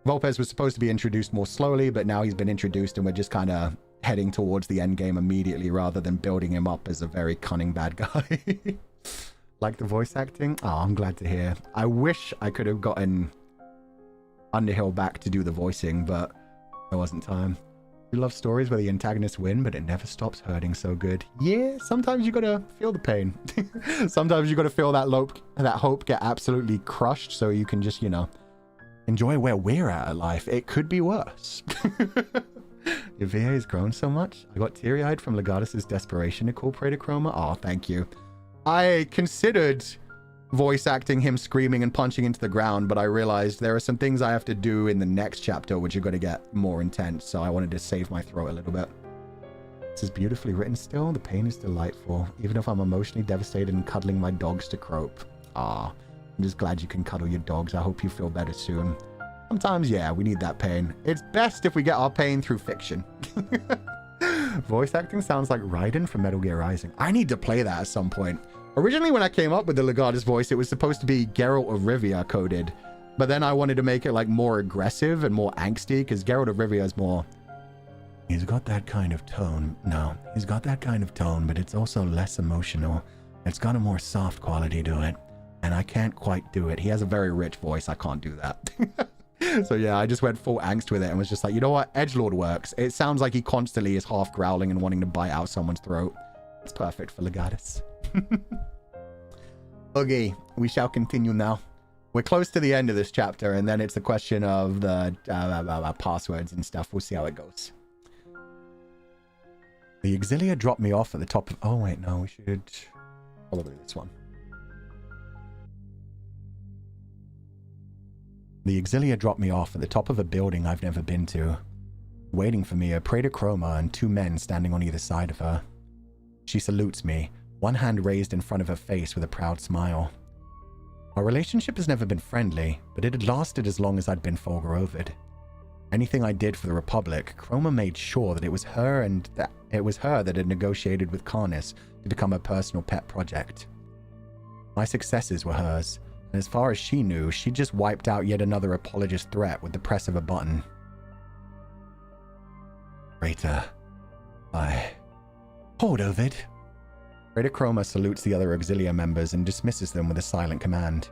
Volpez was supposed to be introduced more slowly, but now he's been introduced and we're just kind of heading towards the end game immediately rather than building him up as a very cunning bad guy. Like the voice acting? Oh, I'm glad to hear. I wish I could have gotten Underhill back to do the voicing, but there wasn't time. You love stories where the antagonists win, but it never stops hurting so good. Yeah, sometimes you gotta feel the pain. Sometimes you gotta feel that hope get absolutely crushed so you can just, you know, enjoy where we're at life. It could be worse. Your VA has grown so much. I got teary-eyed from Legatus' desperation to call Praetor Chroma. Oh, thank you. I considered voice acting him screaming and punching into the ground, but I realized there are some things I have to do in the next chapter which are going to get more intense, so I wanted to save my throat a little bit. This is beautifully written still. The pain is delightful, even if I'm emotionally devastated and cuddling my dogs to croak. Ah, I'm just glad you can cuddle your dogs. I hope you feel better soon. Sometimes, yeah, we need that pain. It's best if we get our pain through fiction. Voice acting sounds like Raiden from Metal Gear Rising. I need to play that at some point. Originally, when I came up with the Legatus voice, it was supposed to be Geralt of Rivia coded. But then I wanted to make it like more aggressive and more angsty, because Geralt of Rivia is more... He's got that kind of tone. No, he's got that kind of tone, but it's also less emotional. It's got a more soft quality to it. And I can't quite do it. He has a very rich voice. I can't do that. So yeah, I just went full angst with it and was just like, you know what? Edgelord works. It sounds like he constantly is half growling and wanting to bite out someone's throat. It's perfect for Legatus. Okay, we shall continue now. We're close to the end of this chapter, and then it's a question of the passwords and stuff. We'll see how it goes. The Exilia dropped me off at the top of... Oh, wait, no, we should... Probably this one. The Exilia dropped me off at the top of a building I've never been to. Waiting for me are Praetor Chroma and two men standing on either side of her. She salutes me, one hand raised in front of her face with a proud smile. Our relationship has never been friendly, but it had lasted as long as I'd been Fulgur Ovid. Anything I did for the Republic, Chroma made sure that it was her and that it was her that had negotiated with Karnas to become a personal pet project. My successes were hers, and as far as she knew, she just wiped out yet another apologist threat with the press of a button. Praetor, Hold, Ovid. Praetor Chroma salutes the other Exilia members and dismisses them with a silent command.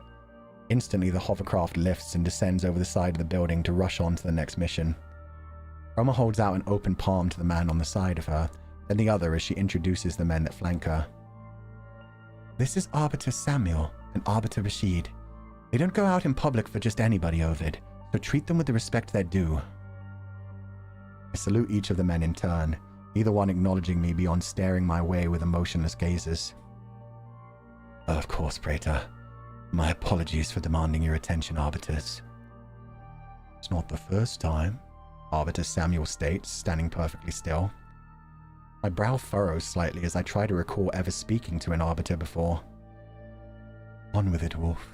Instantly, the hovercraft lifts and descends over the side of the building to rush on to the next mission. Chroma holds out an open palm to the man on the side of her, then the other as she introduces the men that flank her. This is Arbiter Samuel and Arbiter Rashid. They don't go out in public for just anybody, Ovid, so treat them with the respect they're due. I salute each of the men in turn, neither one acknowledging me beyond staring my way with emotionless gazes. Of course, Praetor. My apologies for demanding your attention, Arbiters. It's not the first time, Arbiter Samuel states, standing perfectly still. My brow furrows slightly as I try to recall ever speaking to an Arbiter before. On with it, Wolf.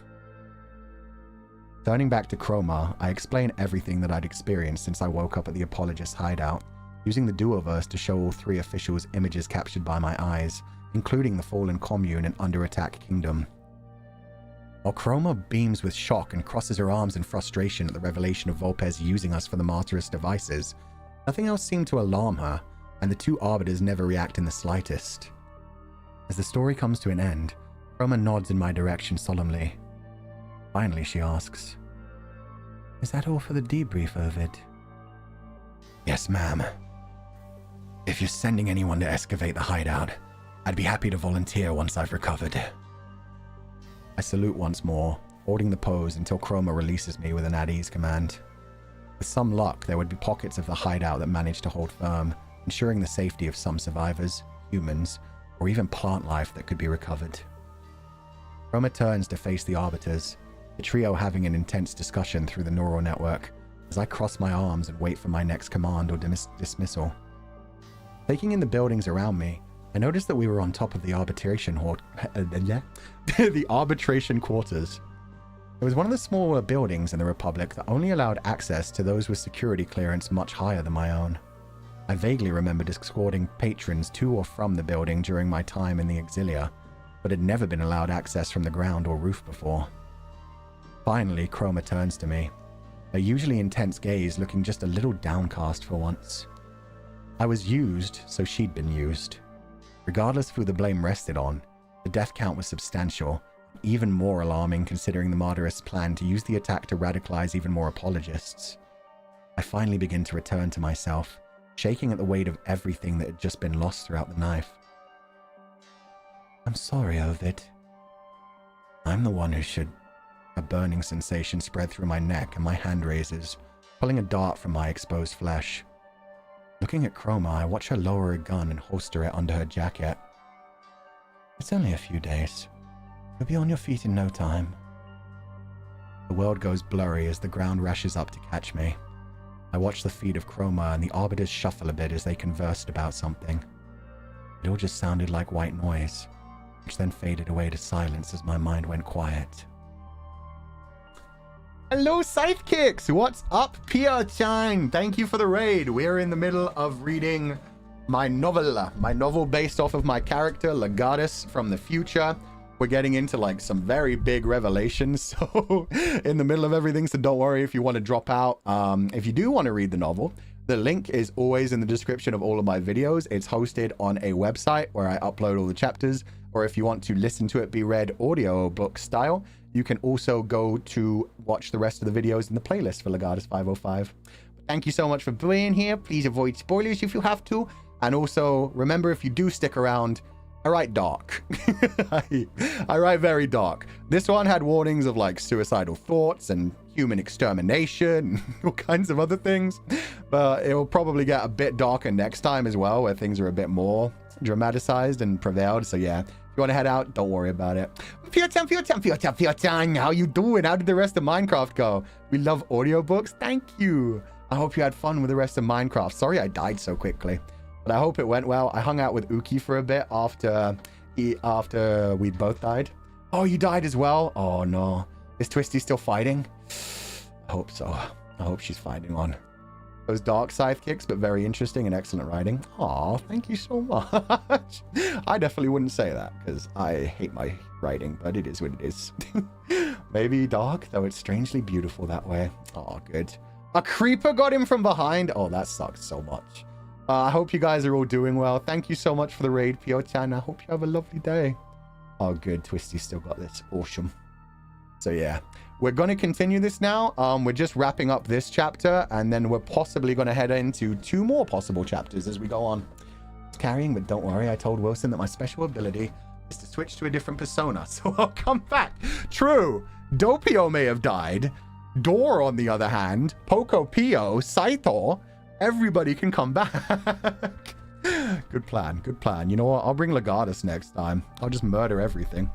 Turning back to Chroma, I explain everything that I'd experienced since I woke up at the Apologist hideout, using the Duoverse to show all three officials images captured by my eyes, including the fallen commune and under attack kingdom. While Chroma beams with shock and crosses her arms in frustration at the revelation of Volpez using us for the Martyrus devices, nothing else seemed to alarm her, and the two Arbiters never react in the slightest. As the story comes to an end, Chroma nods in my direction solemnly. Finally, she asks, "Is that all for the debrief, Ovid?" "Yes, ma'am. If you're sending anyone to excavate the hideout, I'd be happy to volunteer once I've recovered." I salute once more, holding the pose until Chroma releases me with an at-ease command. With some luck, there would be pockets of the hideout that managed to hold firm, ensuring the safety of some survivors, humans, or even plant life that could be recovered. Chroma turns to face the Arbiters, the trio having an intense discussion through the neural network, as I cross my arms and wait for my next command or dismissal. Taking in the buildings around me, I noticed that we were on top of the arbitration the arbitration quarters. It was one of the smaller buildings in the Republic that only allowed access to those with security clearance much higher than my own. I vaguely remembered escorting patrons to or from the building during my time in the Exilia, but had never been allowed access from the ground or roof before. Finally, Chroma turns to me, her usually intense gaze looking just a little downcast for once. I was used, so she'd been used. Regardless of who the blame rested on, the death count was substantial, even more alarming considering the Martyrists' plan to use the attack to radicalize even more apologists. I finally begin to return to myself, shaking at the weight of everything that had just been lost throughout the knife. I'm sorry, Ovid. I'm the one who should... A burning sensation spread through my neck and my hand raises, pulling a dart from my exposed flesh. Looking at Chroma, I watch her lower a gun and holster it under her jacket. It's only a few days. You'll be on your feet in no time. The world goes blurry as the ground rushes up to catch me. I watch the feet of Chroma and the arbiters shuffle a bit as they conversed about something. It all just sounded like white noise, which then faded away to silence as my mind went quiet. Hello, Sidekicks! What's up, Pia-chan? Thank you for the raid. We're in the middle of reading my novel based off of my character, Legatus, from the future. We're getting into like some very big revelations, so in the middle of everything, so don't worry if you want to drop out. If you do want to read the novel, the link is always in the description of all of my videos. It's hosted on a website where I upload all the chapters, or if you want to listen to it be read audio book style, you can also go to watch the rest of the videos in the playlist for Legatus 505. Thank you so much for being here. Please avoid spoilers if you have to. And also, remember, if you do stick around, I write dark. I write very dark. This one had warnings of like suicidal thoughts and human extermination and all kinds of other things. But it will probably get a bit darker next time as well, where things are a bit more dramatized and prevailed. So yeah, if you want to head out, don't worry about it. Pia-chan, how you doing? How did the rest of Minecraft go? We love audiobooks. Thank you. I hope you had fun with the rest of Minecraft. Sorry I died so quickly, but I hope it went well. I hung out with Uki for a bit after we both died. Oh, you died as well? Oh no. Is Twisty still fighting? I hope so. I hope she's fighting on. Those dark sidekicks, but very interesting and excellent writing. Aw, thank you so much. I definitely wouldn't say that because I hate my writing, but it is what it is. Maybe dark, though it's strangely beautiful that way. Oh, good. A creeper got him from behind. Oh, that sucks so much. I hope you guys are all doing well. Thank you so much for the raid, Pio-chan. I hope you have a lovely day. Oh, good. Twisty's still got this. Awesome. So, yeah. We're going to continue this now. We're just wrapping up this chapter, and then we're possibly going to head into 2 more possible chapters as we go on. It's carrying, but don't worry. I told Wilson that my special ability is to switch to a different persona, so I'll come back. True. Doppio may have died. Door, on the other hand, Poco Pio, Saito, everybody can come back. Good plan. Good plan. You know what? I'll bring Legatus next time. I'll just murder everything.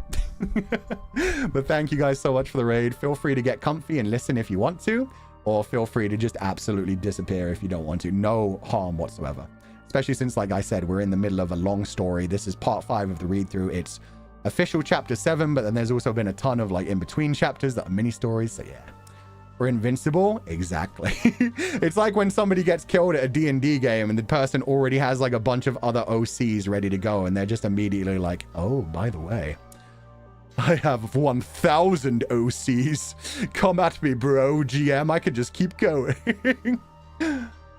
But thank you guys so much for the raid. Feel free to get comfy and listen if you want to, or feel free to just absolutely disappear if you don't want to. No harm whatsoever. Especially since, like I said, we're in the middle of a long story. This is part 5 of the read through. It's official chapter 7, but then there's also been a ton of like in between chapters that are mini stories. So yeah. We're invincible? Exactly. It's like when somebody gets killed at a D&D game and the person already has like a bunch of other OCs ready to go, and they're just immediately like, oh, by the way, I have 1,000 OCs. Come at me, bro, GM. I could just keep going.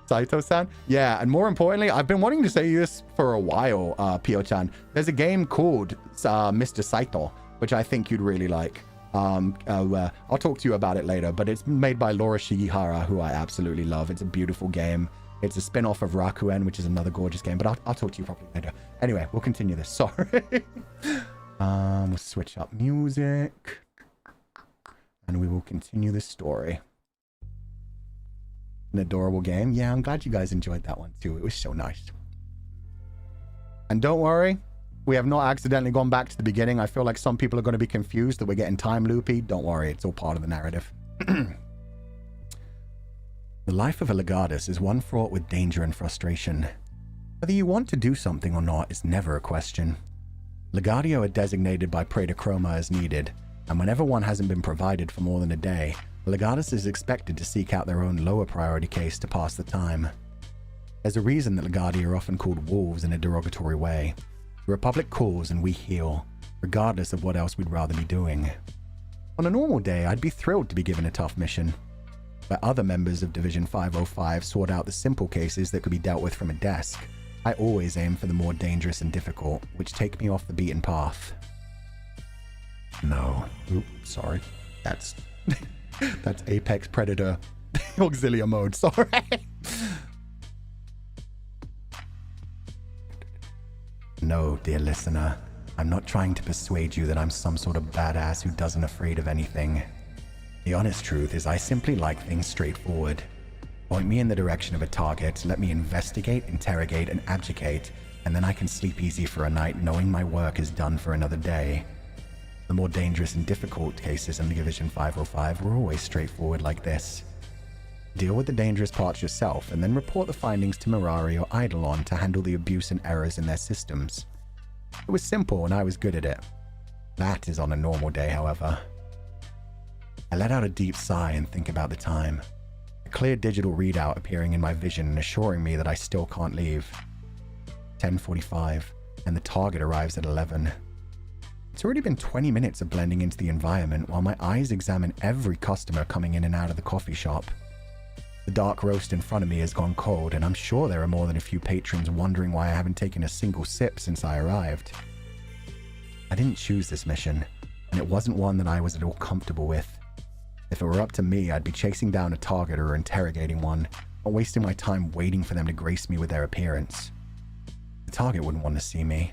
Saito-san? Yeah, and more importantly, I've been wanting to say this for a while, Pio-chan. There's a game called Mr. Saito, which I think you'd really like. I'll talk to you about it later, but it's made by Laura Shigihara, who I absolutely love. It's a beautiful game. It's a spin-off of Rakuen, which is another gorgeous game, but I'll talk to you properly later. Anyway, we'll continue this. Sorry. We'll switch up music, and we will continue this story. An adorable game. Yeah, I'm glad you guys enjoyed that one too. It was so nice. And don't worry, we have not accidentally gone back to the beginning. I feel like some people are going to be confused that we're getting time loopy. Don't worry, it's all part of the narrative. The life of a Legatus is one fraught with danger and frustration. Whether you want to do something or not is never a question. Legatio are designated by Praetor Chroma as needed, and whenever one hasn't been provided for more than a day, Legatus is expected to seek out their own lower priority case to pass the time. There's a reason that Legati are often called wolves in a derogatory way. The Republic calls and we heal, regardless of what else we'd rather be doing. On a normal day, I'd be thrilled to be given a tough mission. Where other members of Division 505 sort out the simple cases that could be dealt with from a desk, I always aim for the more dangerous and difficult, which take me off the beaten path. No. Oop, sorry. That's Apex Predator Auxilia mode, sorry. No, dear listener, I'm not trying to persuade you that I'm some sort of badass who doesn't afraid of anything. The honest truth is I simply like things straightforward. Point me in the direction of a target, let me investigate, interrogate, and abjugate, and then I can sleep easy for a night knowing my work is done for another day. The more dangerous and difficult cases in Division 505 were always straightforward like this. Deal with the dangerous parts yourself, and then report the findings to Mirari or Eidolon to handle the abuse and errors in their systems. It was simple and I was good at it. That is on a normal day, however. I let out a deep sigh and think about the time. A clear digital readout appearing in my vision and assuring me that I still can't leave. 10:45, and the target arrives at 11. It's already been 20 minutes of blending into the environment while my eyes examine every customer coming in and out of the coffee shop. The dark roast in front of me has gone cold, and I'm sure there are more than a few patrons wondering why I haven't taken a single sip since I arrived. I didn't choose this mission, and it wasn't one that I was at all comfortable with. If it were up to me, I'd be chasing down a target or interrogating one, not wasting my time waiting for them to grace me with their appearance. The target wouldn't want to see me.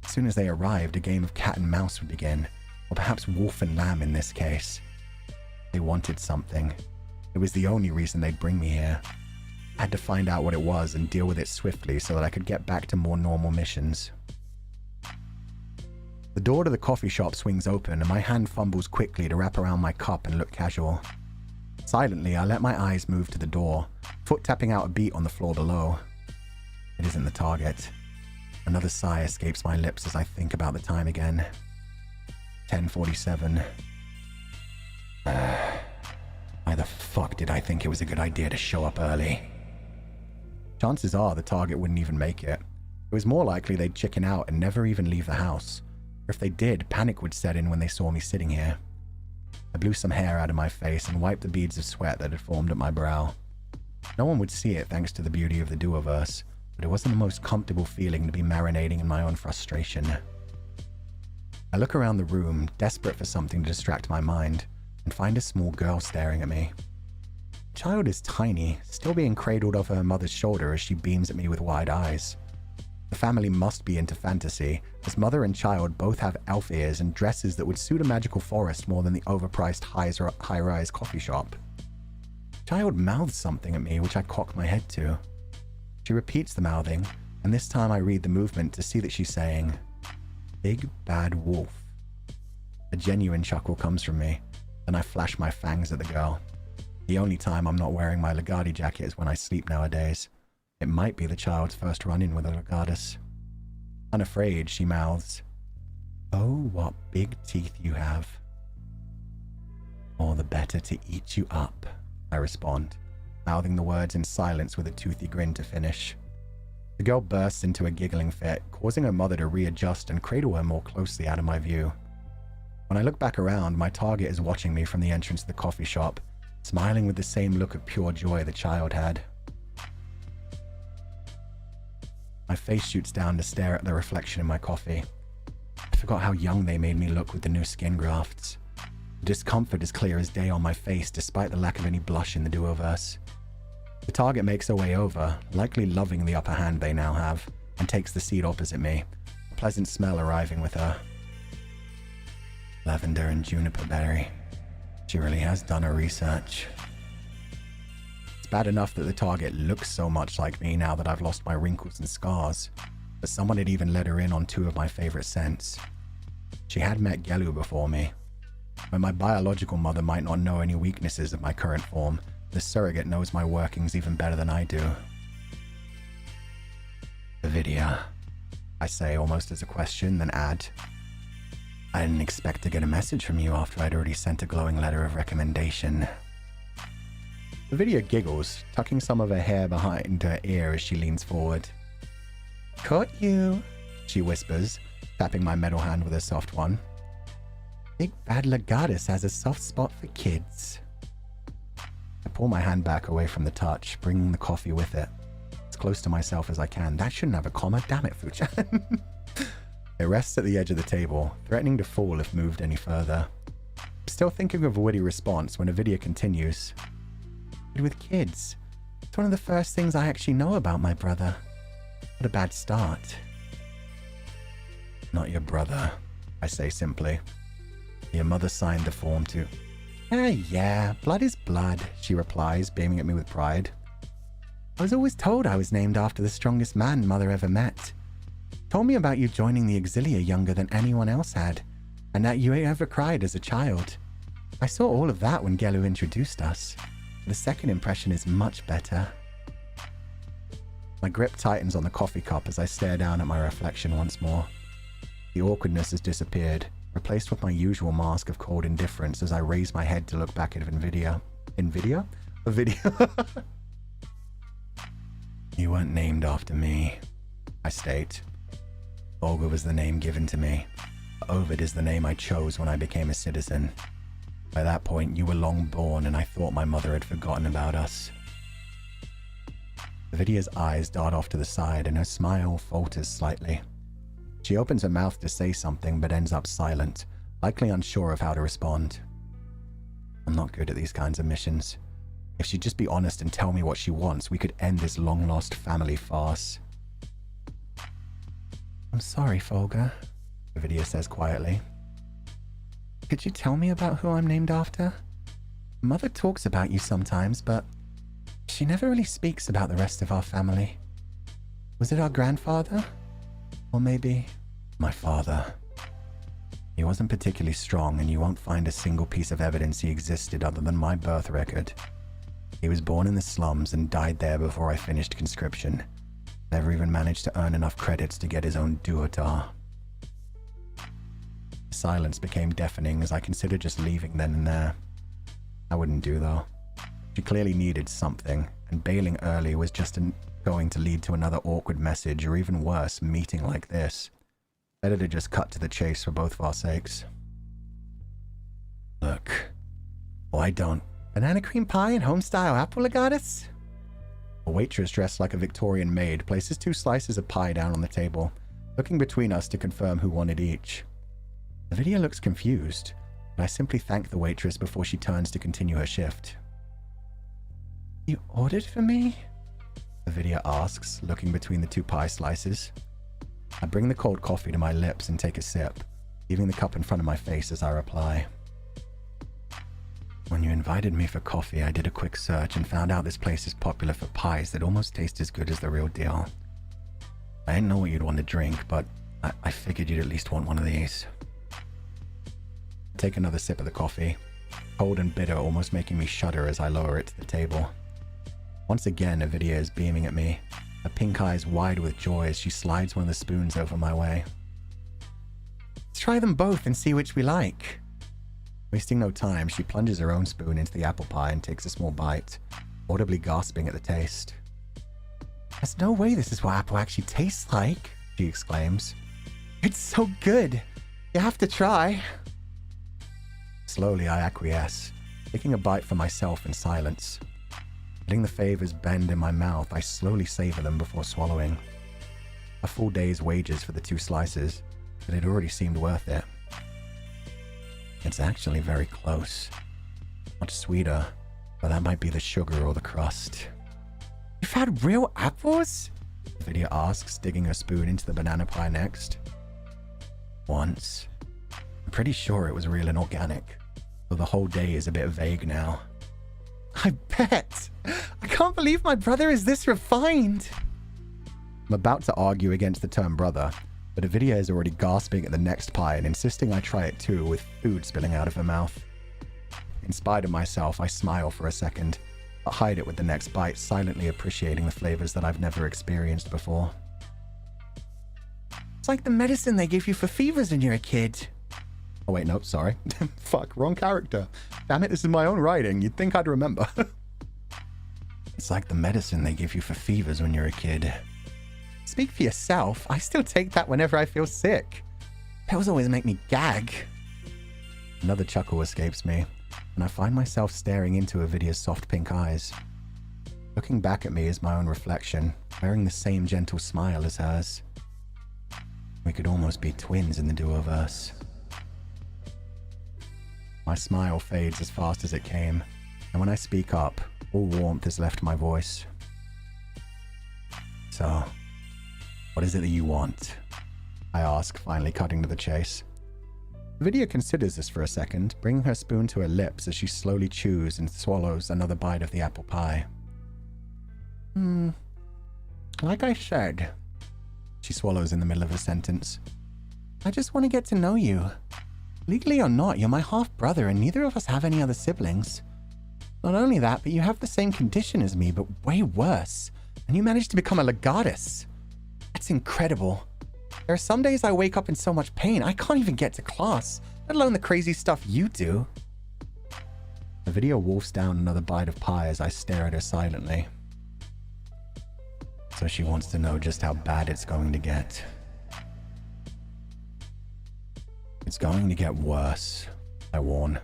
As soon as they arrived, a game of cat and mouse would begin, or perhaps wolf and lamb in this case. They wanted something. It was the only reason they'd bring me here. I had to find out what it was and deal with it swiftly so that I could get back to more normal missions. The door to the coffee shop swings open and my hand fumbles quickly to wrap around my cup and look casual. Silently, I let my eyes move to the door, foot tapping out a beat on the floor below. It isn't the target. Another sigh escapes my lips as I think about the time again. 10:47. Why the fuck did I think it was a good idea to show up early? Chances are the target wouldn't even make it. It was more likely they'd chicken out and never even leave the house. Or if they did, panic would set in when they saw me sitting here. I blew some hair out of my face and wiped the beads of sweat that had formed at my brow. No one would see it thanks to the beauty of the duoverse, but it wasn't the most comfortable feeling to be marinating in my own frustration. I look around the room, desperate for something to distract my mind, and find a small girl staring at me. The child is tiny, still being cradled off her mother's shoulder as she beams at me with wide eyes. The family must be into fantasy, as mother and child both have elf ears and dresses that would suit a magical forest more than the overpriced high-rise coffee shop. The child mouths something at me, which I cock my head to. She repeats the mouthing, and this time I read the movement to see that she's saying, "Big bad wolf." A genuine chuckle comes from me. Then I flash my fangs at the girl. The only time I'm not wearing my Legati jacket is when I sleep nowadays. It might be the child's first run-in with a Legatus. Unafraid, she mouths, "Oh, what big teeth you have." "All the better to eat you up," I respond, mouthing the words in silence with a toothy grin to finish. The girl bursts into a giggling fit, causing her mother to readjust and cradle her more closely out of my view. When I look back around, my target is watching me from the entrance to the coffee shop, smiling with the same look of pure joy the child had. My face shoots down to stare at the reflection in my coffee. I forgot how young they made me look with the new skin grafts. The discomfort is clear as day on my face despite the lack of any blush in the duoverse. The target makes her way over, likely loving the upper hand they now have, and takes the seat opposite me, a pleasant smell arriving with her. Lavender and juniper berry. She really has done her research. It's bad enough that the target looks so much like me now that I've lost my wrinkles and scars, but someone had even let her in on 2 of my favorite scents. She had met Gelu before me. When my biological mother might not know any weaknesses of my current form, the surrogate knows my workings even better than I do. "Avidia," I say almost as a question, then add, I didn't expect to get a message from you after I'd already sent a glowing letter of recommendation. Ovidia giggles, tucking some of her hair behind her ear as she leans forward. Caught you, she whispers, tapping my metal hand with a soft one. Big bad Legatus has a soft spot for kids. I pull my hand back away from the touch, bringing the coffee with it. As close to myself as I can. That shouldn't have a comma. Damn it, Fuchan. It rests at the edge of the table, threatening to fall if moved any further. I'm still thinking of a witty response when Ovidia continues. With kids. It's one of the first things I actually know about my brother. What a bad start. Not your brother, I say simply. Your mother signed the form to... Yeah, blood is blood, she replies, beaming at me with pride. I was always told I was named after the strongest man Mother ever met. Told me about you joining the Auxilia younger than anyone else had, and that you ever cried as a child. I saw all of that when Gelu introduced us. The second impression is much better. My grip tightens on the coffee cup as I stare down at my reflection once more. The awkwardness has disappeared, replaced with my usual mask of cold indifference as I raise my head to look back at Ovidia. Ovidia? You weren't named after me, I state. Fulgur was the name given to me. Ovid is the name I chose when I became a citizen. By that point, you were long born, and I thought my mother had forgotten about us. Ovidia's eyes dart off to the side, and her smile falters slightly. She opens her mouth to say something, but ends up silent, likely unsure of how to respond. I'm not good at these kinds of missions. If she'd just be honest and tell me what she wants, we could end this long-lost family farce. I'm sorry, Fulgur, Ovidia says quietly. Could you tell me about who I'm named after? Mother talks about you sometimes, but she never really speaks about the rest of our family. Was it our grandfather? Or maybe... My father. He wasn't particularly strong, and you won't find a single piece of evidence he existed other than my birth record. He was born in the slums and died there before I finished conscription. Never even managed to earn enough credits to get his own duotar. Silence became deafening as I considered just leaving then and there. I wouldn't do though. She clearly needed something, and bailing early was just going to lead to another awkward message, or even worse, meeting like this. Better to just cut to the chase for both of our sakes. Look, why don't... Banana cream pie and home-style apple Legatus? A waitress dressed like a Victorian maid places 2 slices of pie down on the table, looking between us to confirm who wanted each. Ovidia looks confused, but I simply thank the waitress before she turns to continue her shift. You ordered for me? Ovidia asks, looking between the 2 pie slices. I bring the cold coffee to my lips and take a sip, leaving the cup in front of my face as I reply. When you invited me for coffee, I did a quick search and found out this place is popular for pies that almost taste as good as the real deal. I didn't know what you'd want to drink, but I figured you'd at least want one of these. Take another sip of the coffee, cold and bitter, almost making me shudder as I lower it to the table. Once again, Ovidia is beaming at me, her pink eyes wide with joy as she slides one of the spoons over my way. Let's try them both and see which we like. Wasting no time, she plunges her own spoon into the apple pie and takes a small bite, audibly gasping at the taste. There's no way this is what apple actually tastes like, she exclaims. It's so good. You have to try. Slowly, I acquiesce, taking a bite for myself in silence. Letting the favors bend in my mouth, I slowly savor them before swallowing. A full day's wages for the 2 slices, but it already seemed worth it. It's actually very close. Much sweeter, but that might be the sugar or the crust. You've had real apples? Ovidia asks, digging her spoon into the banana pie next. Once. I'm pretty sure it was real and organic, though the whole day is a bit vague now. I bet! I can't believe my brother is this refined! I'm about to argue against the term brother, but Ovidia is already gasping at the next pie and insisting I try it too, with food spilling out of her mouth. In spite of myself, I smile for a second, but hide it with the next bite, silently appreciating the flavors that I've never experienced before. It's like the medicine they give you for fevers when you're a kid, Oh, wait, nope, sorry. Fuck, wrong character. Damn it, this is my own writing. You'd think I'd remember. It's like the medicine they give you for fevers when you're a kid. Speak for yourself. I still take that whenever I feel sick. Pills always make me gag. Another chuckle escapes me, and I find myself staring into Ovidia's soft pink eyes. Looking back at me is my own reflection, wearing the same gentle smile as hers. We could almost be twins in the duoverse. My smile fades as fast as it came, and when I speak up, all warmth has left my voice. So, what is it that you want? I ask, finally cutting to the chase. Ovidia considers this for a second, bringing her spoon to her lips as she slowly chews and swallows another bite of the apple pie. Like I said, she swallows in the middle of a sentence. I just want to get to know you. Legally or not, you're my half-brother and neither of us have any other siblings. Not only that, but you have the same condition as me, but way worse. And you managed to become a Legatus. That's incredible. There are some days I wake up in so much pain, I can't even get to class, let alone the crazy stuff you do. Ovidia wolfs down another bite of pie as I stare at her silently. So she wants to know just how bad it's going to get. It's going to get worse, I warn.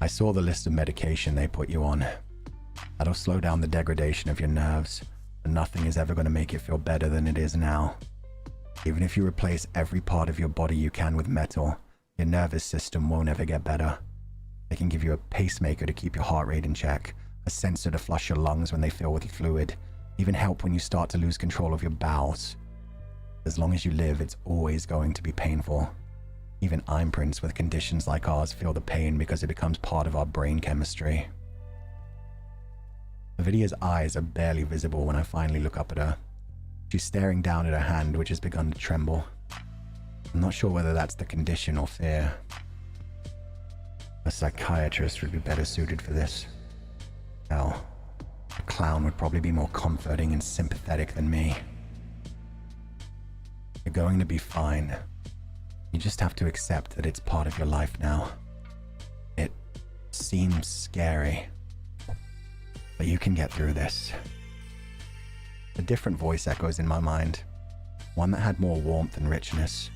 I saw the list of medication they put you on. That'll slow down the degradation of your nerves, but nothing is ever going to make it feel better than it is now. Even if you replace every part of your body you can with metal, your nervous system won't ever get better. They can give you a pacemaker to keep your heart rate in check, a sensor to flush your lungs when they fill with fluid, even help when you start to lose control of your bowels. As long as you live, it's always going to be painful. Even imprints with conditions like ours feel the pain because it becomes part of our brain chemistry. Ovidia's eyes are barely visible when I finally look up at her. She's staring down at her hand, which has begun to tremble. I'm not sure whether that's the condition or fear. A psychiatrist would be better suited for this. Hell, a clown would probably be more comforting and sympathetic than me. You're going to be fine. You just have to accept that it's part of your life now. It seems scary, but you can get through this. A different voice echoes in my mind, one that had more warmth and richness.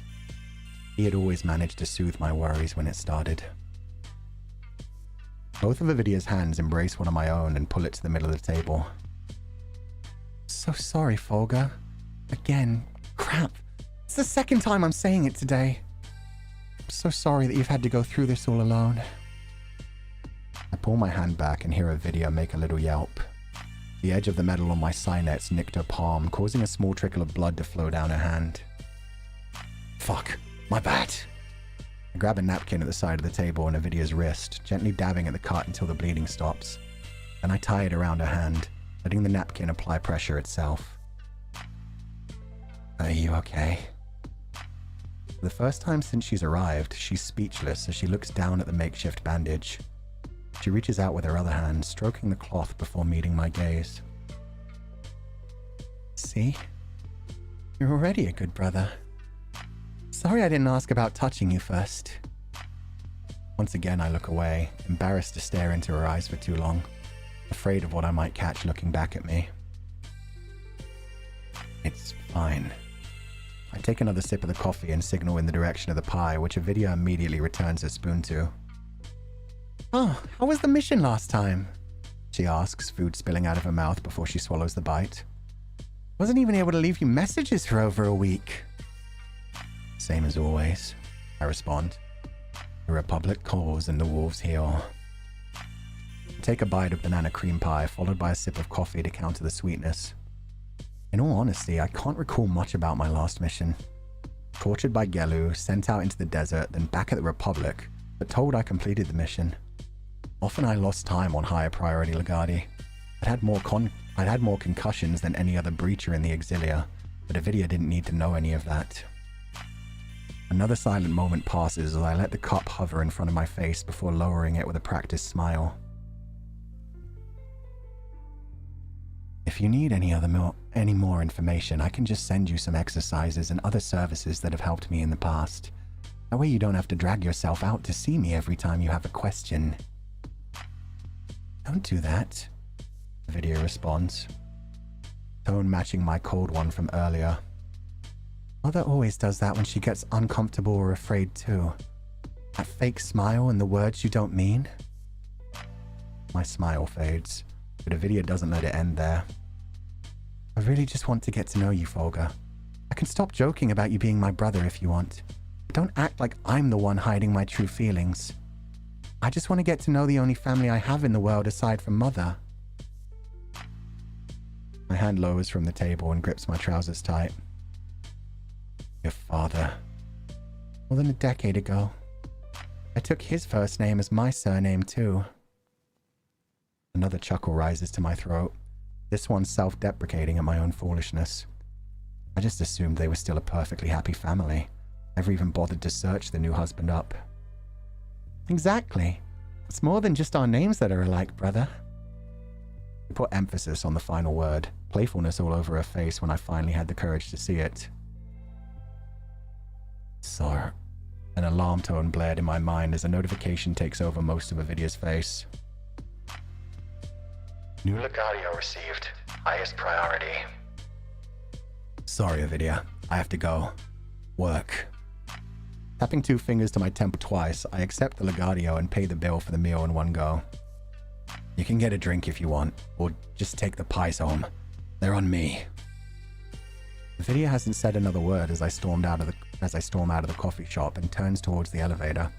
He had always managed to soothe my worries when it started. Both of Ovidia's hands embrace one of my own and pull it to the middle of the table. So sorry, Fulgur. Again. Crap. It's the second time I'm saying it today. I'm so sorry that you've had to go through this all alone. I pull my hand back and hear Ovidia make a little yelp. The edge of the metal on my signets nicked her palm, causing a small trickle of blood to flow down her hand. Fuck. My bad. I grab a napkin at the side of the table on Ovidia's wrist, gently dabbing at the cut until the bleeding stops. Then I tie it around her hand, letting the napkin apply pressure itself. Are you okay? For the first time since she's arrived, she's speechless as she looks down at the makeshift bandage. She reaches out with her other hand, stroking the cloth before meeting my gaze. See? You're already a good brother. Sorry I didn't ask about touching you first. Once again, I look away, embarrassed to stare into her eyes for too long, afraid of what I might catch looking back at me. It's fine. I take another sip of the coffee and signal in the direction of the pie, which Ovidia immediately returns her spoon to. Oh, how was the mission last time? She asks, food spilling out of her mouth before she swallows the bite. Wasn't even able to leave you messages for over a week. Same as always, I respond. The Republic calls and the wolves heal. I take a bite of banana cream pie, followed by a sip of coffee to counter the sweetness. In all honesty, I can't recall much about my last mission. Tortured by Gelu, sent out into the desert, then back at the Republic, but told I completed the mission. Often I lost time on higher priority Legati. I'd had more concussions than any other breacher in the Exilia, but Ovidia didn't need to know any of that. Another silent moment passes as I let the cup hover in front of my face before lowering it with a practiced smile. If you need any more information, I can just send you some exercises and other services that have helped me in the past. That way you don't have to drag yourself out to see me every time you have a question. Don't do that, the video responds, tone matching my cold one from earlier. Mother always does that when she gets uncomfortable or afraid too. That fake smile and the words you don't mean. My smile fades, but Ovidia doesn't let it end there. I really just want to get to know you, Fulgur. I can stop joking about you being my brother if you want. Don't act like I'm the one hiding my true feelings. I just want to get to know the only family I have in the world aside from Mother. My hand lowers from the table and grips my trousers tight. Your father. More than a decade ago. I took his first name as my surname too. Another chuckle rises to my throat, this one self-deprecating at my own foolishness. I just assumed they were still a perfectly happy family. Never even bothered to search the new husband up. Exactly. It's more than just our names that are alike, brother. I put emphasis on the final word, playfulness all over her face when I finally had the courage to see it. Sir. An alarm tone blared in my mind as a notification takes over most of Ovidia's face. New Legadio received. Highest priority. Sorry, Ovidia. I have to go. Work. Tapping 2 fingers to my temple twice, I accept the Legadio and pay the bill for the meal in one go. You can get a drink if you want, or just take the pies home. They're on me. Ovidia hasn't said another word as I storm out of the coffee shop and turns towards the elevator.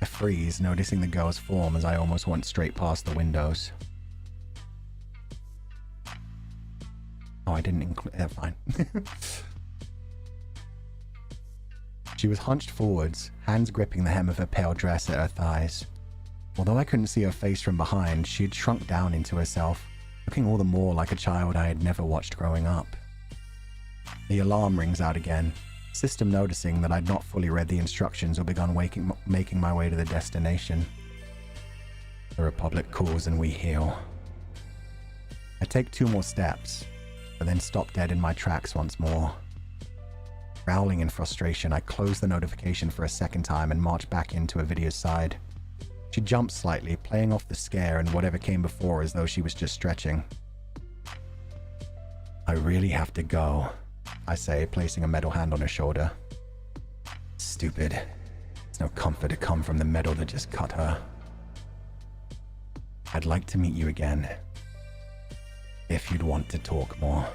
I freeze, noticing the girl's form as I almost went straight past the windows. Oh, I didn't include... fine. She was hunched forwards, hands gripping the hem of her pale dress at her thighs. Although I couldn't see her face from behind, she had shrunk down into herself, looking all the more like a child I had never watched growing up. The alarm rings out again, system noticing that I'd not fully read the instructions or begun making my way to the destination. The Republic calls and we heal. I take 2 more steps, but then stop dead in my tracks once more. Growling in frustration, I close the notification for a second time and march back into Ovidia's side. She jumps slightly, playing off the scare and whatever came before as though she was just stretching. I really have to go, I say, placing a metal hand on her shoulder. Stupid. There's no comfort to come from the metal that just cut her. I'd like to meet you again. If you'd want to talk more.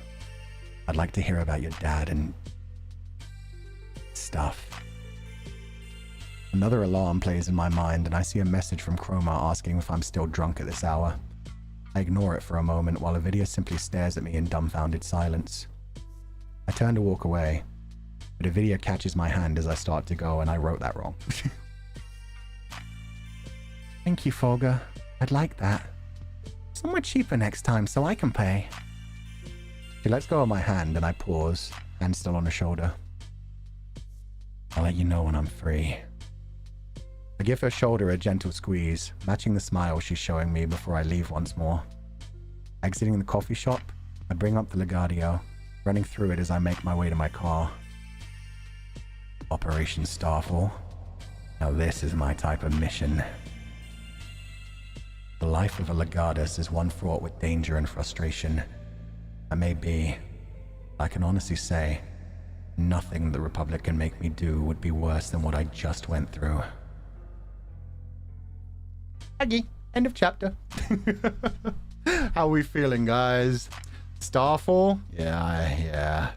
I'd like to hear about your dad and... stuff. Another alarm plays in my mind and I see a message from Chroma asking if I'm still drunk at this hour. I ignore it for a moment while Ovidia simply stares at me in dumbfounded silence. I turn to walk away, but Ovidia catches my hand as I start to go and I wrote that wrong. Thank you, Fulgur. I'd like that. Somewhere cheaper next time so I can pay. She lets go of my hand and I pause, hand still on her shoulder. I'll let you know when I'm free. I give her shoulder a gentle squeeze, matching the smile she's showing me before I leave once more. Exiting the coffee shop, I bring up the Legadio, running through it as I make my way to my car. Operation Starfall. Now this is my type of mission. The life of a Legatus is one fraught with danger and frustration. I may be, I can honestly say, nothing the Republic can make me do would be worse than what I just went through. Aggie, end of chapter. How are we feeling, guys? Starfall? Yeah.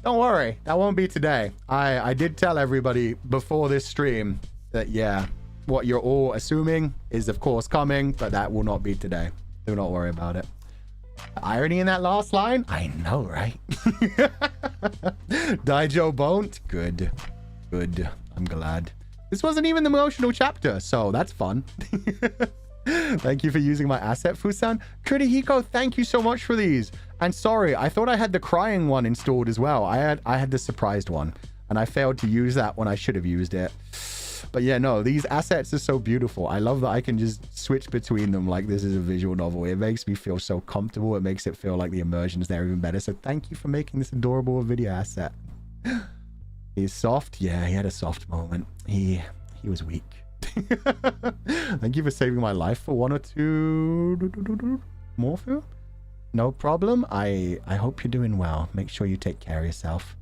Don't worry, that won't be today. I did tell everybody before this stream that, yeah, what you're all assuming is, of course, coming, but that will not be today. Do not worry about it. The irony in that last line? I know, right? Daijo Bon't? Good. I'm glad. This wasn't even the emotional chapter, so that's fun. Thank you for using my asset, Fusan. Kurihiko, thank you so much for these. And sorry, I thought I had the crying one installed as well. I had the surprised one, and I failed to use that when I should have used it. But yeah, no, these assets are so beautiful. I love that I can just switch between them like this is a visual novel. It makes me feel so comfortable. It makes it feel like the immersion is there even better. So thank you for making this adorable video asset. He's soft. Yeah, he had a soft moment. He was weak. Thank you for saving my life for 1 or 2 morpho. No problem. I hope you're doing well. Make sure you take care of yourself.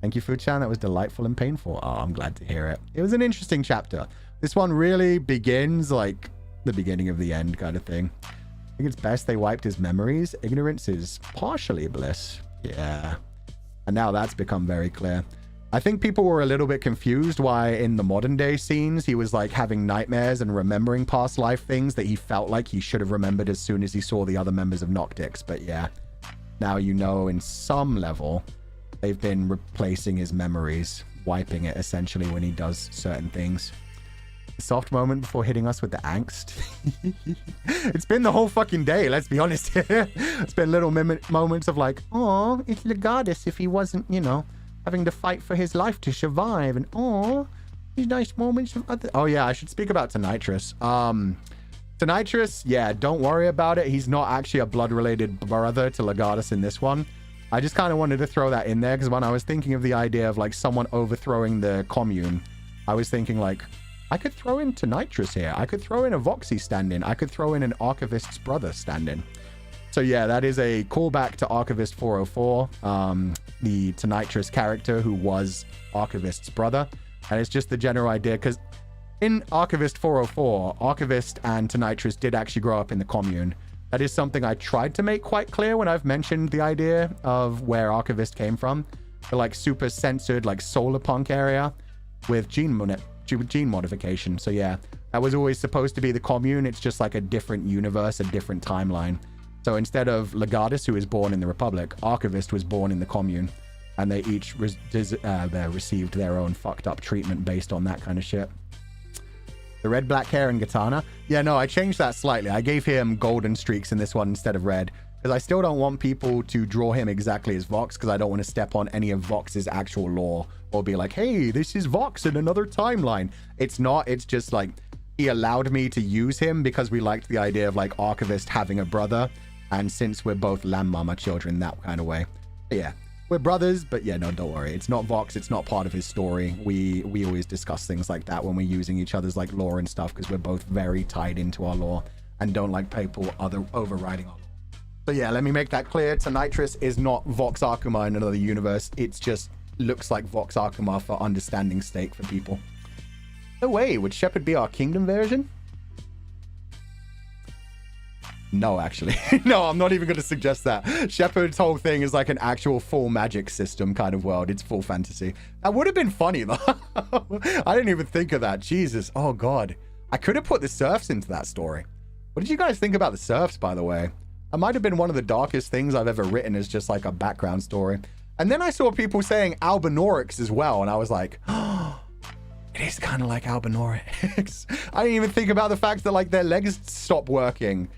Thank you, Fu-chan. That was delightful and painful. Oh, I'm glad to hear it. It was an interesting chapter. This one really begins like the beginning of the end kind of thing. I think it's best they wiped his memories. Ignorance is partially bliss. Yeah. And now that's become very clear. I think people were a little bit confused why in the modern day scenes he was like having nightmares and remembering past life things that he felt like he should have remembered as soon as he saw the other members of Noctix. But yeah, now you know in some level they've been replacing his memories, wiping it essentially when he does certain things. A soft moment before hitting us with the angst. It's been the whole fucking day, let's be honest here. It's been little moments of like, oh, it's Legatus if he wasn't, you know, having to fight for his life to survive. And oh, these nice moments of other... Oh yeah, I should speak about Tonitrus. Tonitrus, yeah, don't worry about it. He's not actually a blood-related brother to Legatus in this one. I just kind of wanted to throw that in there because when I was thinking of the idea of like someone overthrowing the commune, I was thinking like, I could throw in Tonitrus here. I could throw in a Voxy stand-in. I could throw in an Archivist's brother stand-in. So yeah, that is a callback to Archivist 404, the Tonitrus character who was Archivist's brother. And it's just the general idea, because in Archivist 404, Archivist and Tonitrus did actually grow up in the commune. That is something I tried to make quite clear when I've mentioned the idea of where Archivist came from. The like super censored like solar punk area with gene modification. So yeah, that was always supposed to be the commune. It's just like a different universe, a different timeline. So instead of Legatus, who was born in the Republic, Archivist was born in the commune. And they each received their own fucked up treatment based on that kind of shit. The red, black hair and katana. Yeah, no, I changed that slightly. I gave him golden streaks in this one instead of red. Because I still don't want people to draw him exactly as Vox, because I don't want to step on any of Vox's actual lore. Or be like, hey, this is Vox in another timeline. It's not. It's just like, he allowed me to use him because we liked the idea of like Archivist having a brother. And since we're both Lamb Mama children, that kind of way. But yeah, we're brothers, but yeah, no, don't worry. It's not Vox. It's not part of his story. We always discuss things like that when we're using each other's like lore and stuff, because we're both very tied into our lore and don't like people overriding our lore. So yeah, let me make that clear. Tonitrus is not Vox Arcuma in another universe. It's just looks like Vox Arcuma for understanding sake for people. No way. Would Shepard be our kingdom version? No, actually. No, I'm not even going to suggest that. Shepard's whole thing is like an actual full magic system kind of world. It's full fantasy. That would have been funny, though. I didn't even think of that. Jesus. Oh, God. I could have put the serfs into that story. What did you guys think about the serfs, by the way? That might have been one of the darkest things I've ever written as just like a background story. And then I saw people saying Albinorix as well. And I was like, oh, it is kind of like Albinorix. I didn't even think about the fact that like their legs stopped working.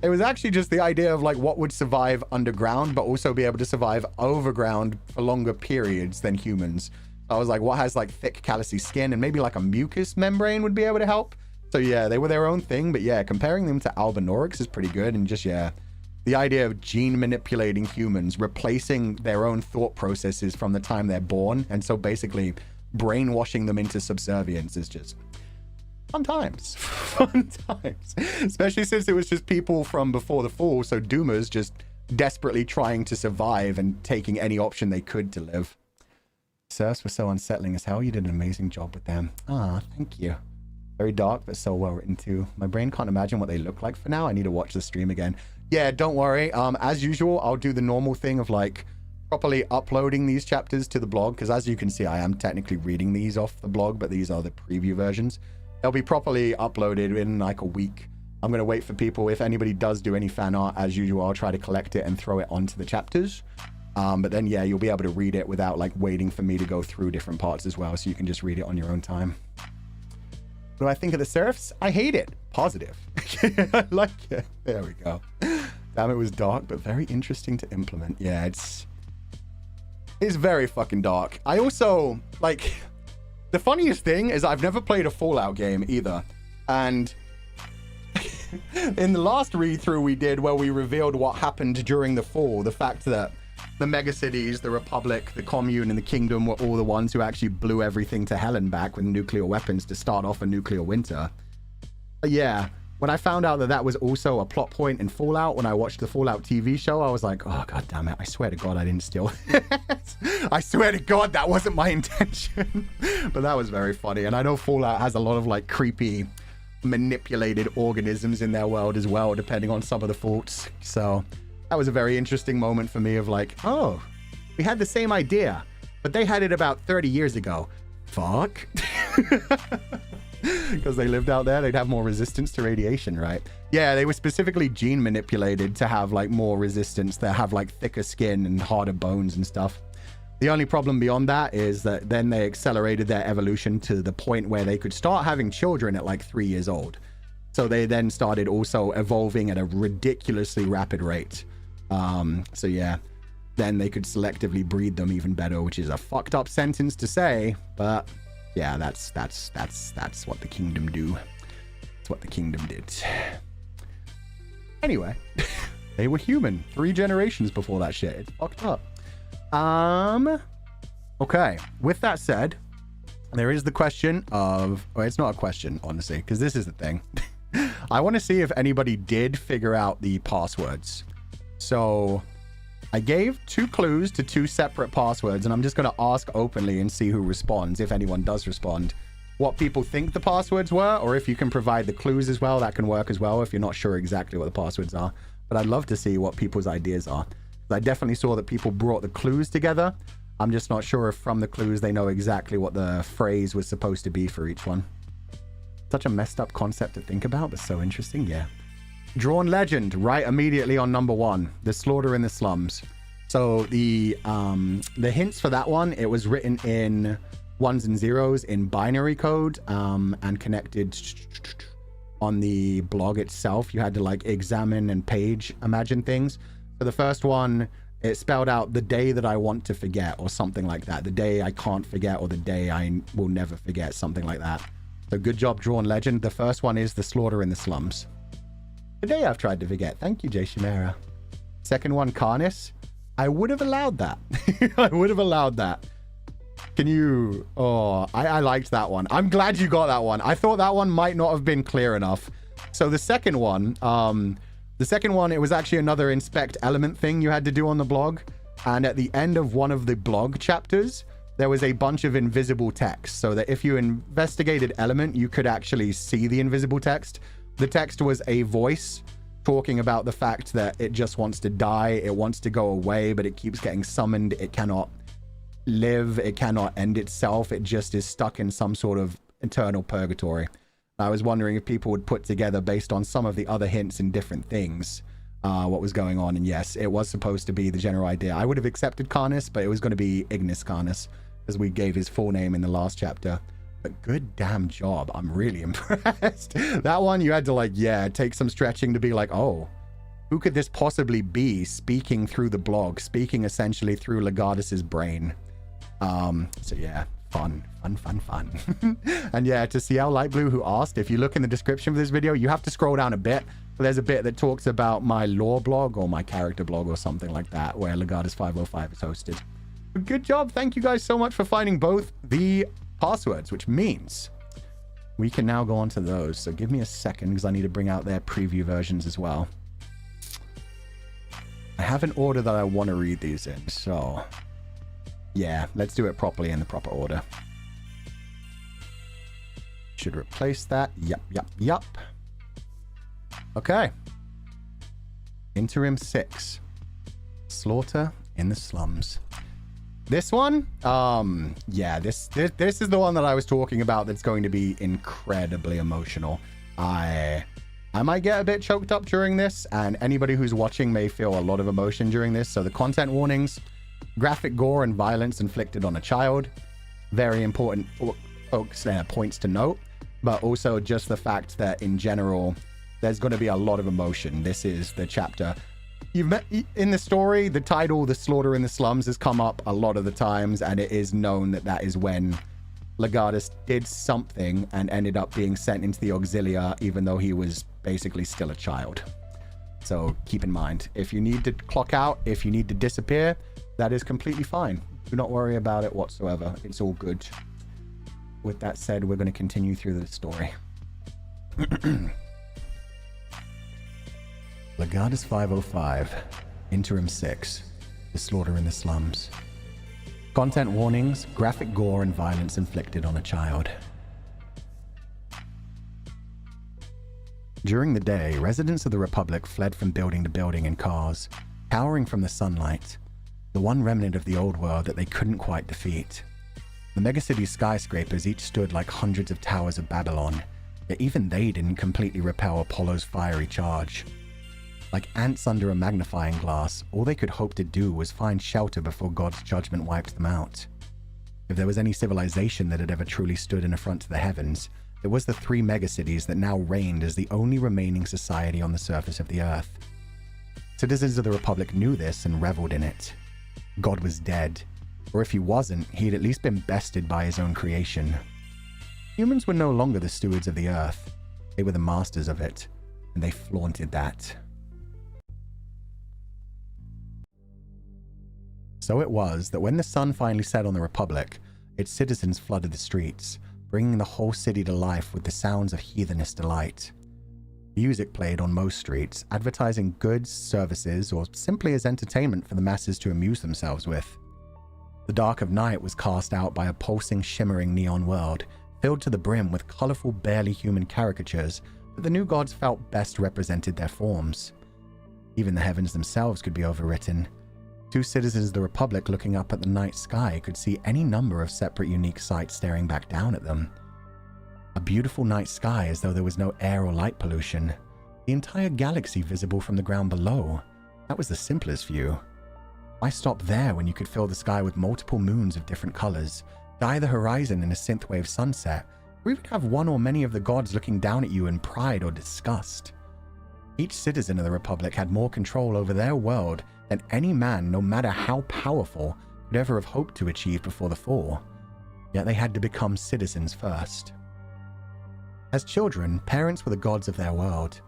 It was actually just the idea of like what would survive underground, but also be able to survive overground for longer periods than humans. I was like, what has like thick callousy skin and maybe like a mucus membrane would be able to help. So yeah, they were their own thing, but yeah, comparing them to Albinorix is pretty good. And just, yeah, the idea of gene manipulating humans, replacing their own thought processes from the time they're born. And so basically brainwashing them into subservience is just fun times. Fun times. Especially since it was just people from before the fall. So Doomers just desperately trying to survive and taking any option they could to live. Serfs were so unsettling as hell. You did an amazing job with them. Ah, thank you. Very dark, but so well written too. My brain can't imagine what they look like for now. I need to watch the stream again. Yeah, don't worry. As usual, I'll do the normal thing of like properly uploading these chapters to the blog. Because as you can see, I am technically reading these off the blog, but these are the preview versions. They'll be properly uploaded in like a week. I'm going to wait for people. If anybody does do any fan art, as usual, I'll try to collect it and throw it onto the chapters. But then, yeah, you'll be able to read it without like waiting for me to go through different parts as well. So you can just read it on your own time. What do I think of the serfs? I hate it. Positive. I like it. There we go. Damn, it was dark, but very interesting to implement. Yeah, it's very fucking dark. I also, like, the funniest thing is I've never played a Fallout game either. And in the last read-through we did where we revealed what happened during the fall, the fact that the megacities, the Republic, the Commune, and the Kingdom were all the ones who actually blew everything to hell and back with nuclear weapons to start off a nuclear winter. But yeah, when I found out that that was also a plot point in Fallout, when I watched the Fallout TV show, I was like, oh, God damn it. I swear to God, I didn't steal it. I swear to God, that wasn't my intention. But that was very funny. And I know Fallout has a lot of like creepy, manipulated organisms in their world as well, depending on some of the faults. So that was a very interesting moment for me of like, oh, we had the same idea, but they had it about 30 years ago. Fuck. Because they lived out there, they'd have more resistance to radiation, right? Yeah, they were specifically gene manipulated to have like more resistance, to have like thicker skin and harder bones and stuff. The only problem beyond that is that then they accelerated their evolution to the point where they could start having children at like 3 years old. So they then started also evolving at a ridiculously rapid rate. So yeah, then they could selectively breed them even better, which is a fucked up sentence to say, but yeah, that's what the kingdom do. That's what the kingdom did. Anyway, they were human 3 generations before that shit. It's fucked up. Okay, with that said, there is the question of, well, it's not a question, honestly, because this is the thing. I want to see if anybody did figure out the passwords. So I gave 2 clues to 2 separate passwords, and I'm just going to ask openly and see who responds, if anyone does respond, what people think the passwords were, or if you can provide the clues as well, that can work as well if you're not sure exactly what the passwords are. But I'd love to see what people's ideas are. I definitely saw that people brought the clues together. I'm just not sure if from the clues they know exactly what the phrase was supposed to be for each one. Such a messed up concept to think about, but so interesting, yeah. Drawn legend, right immediately on number 1, the slaughter in the slums. So the hints for that one, it was written in 1s and 0s in binary code, and connected on the blog itself. You had to like examine and page imagine things. So the first one, it spelled out the day that I want to forget, or something like that. The day I can't forget, or the day I will never forget, something like that. So good job, Drawn Legend. The first one is the slaughter in the slums. The day I've tried to forget. Thank you, Jay Shimera. Second one, Carnis. I would have allowed that. I would have allowed that. Can you... Oh, I liked that one. I'm glad you got that one. I thought that one might not have been clear enough. So the second one, it was actually another inspect element thing you had to do on the blog. And at the end of one of the blog chapters, there was a bunch of invisible text. So that if you investigated element, you could actually see the invisible text. The text was a voice talking about the fact that it just wants to die. It wants to go away, but it keeps getting summoned. It cannot live. It cannot end itself. It just is stuck in some sort of eternal purgatory. I was wondering if people would put together, based on some of the other hints and different things, what was going on. And yes, it was supposed to be the general idea. I would have accepted Carnis, but it was going to be Ignis Carnis, as we gave his full name in the last chapter. But good damn job. I'm really impressed. That one, you had to like, yeah, take some stretching to be like, oh, who could this possibly be speaking through the blog, speaking essentially through Legatus's brain? So yeah, fun. And yeah, to CL Light Blue, who asked, if you look in the description of this video, you have to scroll down a bit. There's a bit that talks about my lore blog or my character blog or something like that, where Legatus 505 is hosted. But good job. Thank you guys so much for finding both the passwords, which means we can now go on to those. So give me a second, because I need to bring out their preview versions as well. I have an order that I want to read these in, so yeah, let's do it properly in the proper order. Should replace that. Yup. Okay. Interim 6. Slaughter in the slums. This one, yeah, this is the one that I was talking about that's going to be incredibly emotional. I might get a bit choked up during this, and anybody who's watching may feel a lot of emotion during this. So the content warnings, graphic gore and violence inflicted on a child, very important points to note, but also just the fact that in general, there's going to be a lot of emotion. This is the chapter. You've met in the story, the title, The Slaughter in the Slums, has come up a lot of the times, and it is known that that is when Legatus did something and ended up being sent into the Auxilia, even though he was basically still a child. So keep in mind, if you need to clock out, if you need to disappear, That is completely fine. Do not worry about it whatsoever. It's all good. With that said, we're going to continue through the story. Legatus 505, Interim 6, The Slaughter in the Slums. Content warnings, graphic gore and violence inflicted on a child. During the day, residents of the Republic fled from building to building in cars, cowering from the sunlight, the one remnant of the old world that they couldn't quite defeat. The megacity's skyscrapers each stood like hundreds of towers of Babylon, yet even they didn't completely repel Apollo's fiery charge. Like ants under a magnifying glass, all they could hope to do was find shelter before God's judgment wiped them out. If there was any civilization that had ever truly stood in affront to the heavens, it was the three megacities that now reigned as the only remaining society on the surface of the earth. Citizens of the Republic knew this and reveled in it. God was dead, or if he wasn't, he'd at least been bested by his own creation. Humans were no longer the stewards of the earth. They were the masters of it, and they flaunted that. So it was that when the sun finally set on the Republic, its citizens flooded the streets, bringing the whole city to life with the sounds of heathenish delight. Music played on most streets, advertising goods, services, or simply as entertainment for the masses to amuse themselves with. The dark of night was cast out by a pulsing, shimmering neon world, filled to the brim with colorful, barely human caricatures that the new gods felt best represented their forms. Even the heavens themselves could be overwritten. Two citizens of the Republic looking up at the night sky could see any number of separate unique sights staring back down at them. A beautiful night sky as though there was no air or light pollution. The entire galaxy visible from the ground below. That was the simplest view. Why stop there when you could fill the sky with multiple moons of different colors, dye the horizon in a synthwave sunset, or even have one or many of the gods looking down at you in pride or disgust? Each citizen of the Republic had more control over their world than any man, no matter how powerful, could ever have hoped to achieve before the fall. Yet they had to become citizens first. As children, parents were the gods of their world,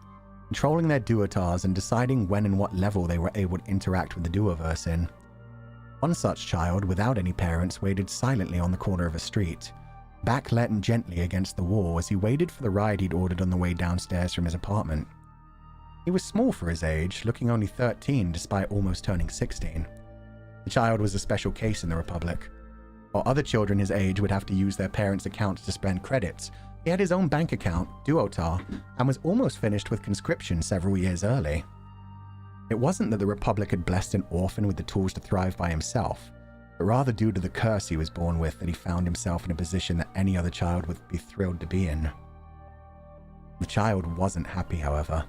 controlling their duotars and deciding when and what level they were able to interact with the duoverse in. One such child, without any parents, waited silently on the corner of a street, back let gently against the wall as he waited for the ride he'd ordered on the way downstairs from his apartment. He was small for his age, looking only 13 despite almost turning 16. The child was a special case in the Republic. While other children his age would have to use their parents' accounts to spend credits, he had his own bank account, duotar, and was almost finished with conscription several years early. It wasn't that the Republic had blessed an orphan with the tools to thrive by himself, but rather due to the curse he was born with that he found himself in a position that any other child would be thrilled to be in. The child wasn't happy, however.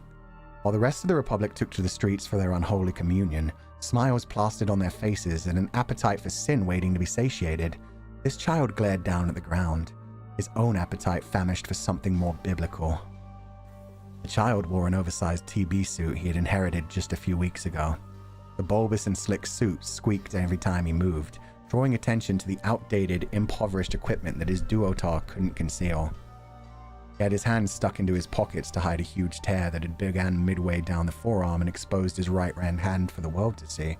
While the rest of the Republic took to the streets for their unholy communion, smiles plastered on their faces and an appetite for sin waiting to be satiated, this child glared down at the ground, his own appetite famished for something more biblical. The child wore an oversized TB suit he had inherited just a few weeks ago. The bulbous and slick suit squeaked every time he moved, drawing attention to the outdated, impoverished equipment that his duotar couldn't conceal. He had his hands stuck into his pockets to hide a huge tear that had begun midway down the forearm and exposed his right hand for the world to see.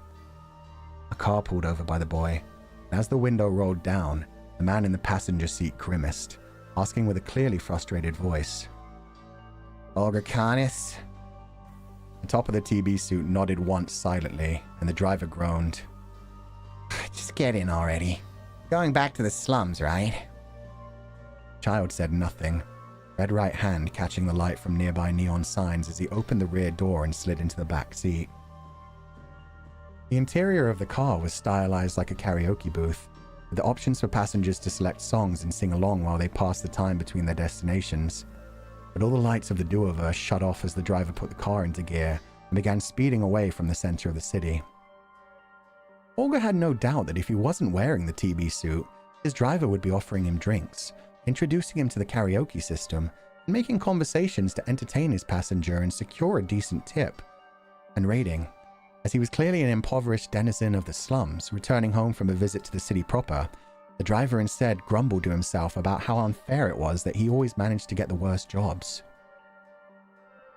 A car pulled over by the boy, and as the window rolled down, the man in the passenger seat grimaced, asking with a clearly frustrated voice, "Olga Canis?" The top of the TB suit nodded once silently, and the driver groaned. "Just get in already. Going back to the slums, right?" The child said nothing, red right hand catching the light from nearby neon signs as he opened the rear door and slid into the back seat. The interior of the car was stylized like a karaoke booth, with the options for passengers to select songs and sing along while they passed the time between their destinations. But all the lights of the duoverse shut off as the driver put the car into gear and began speeding away from the center of the city. Olga had no doubt that if he wasn't wearing the TB suit, his driver would be offering him drinks, introducing him to the karaoke system, and making conversations to entertain his passenger and secure a decent tip and rating. As he was clearly an impoverished denizen of the slums, returning home from a visit to the city proper, the driver instead grumbled to himself about how unfair it was that he always managed to get the worst jobs.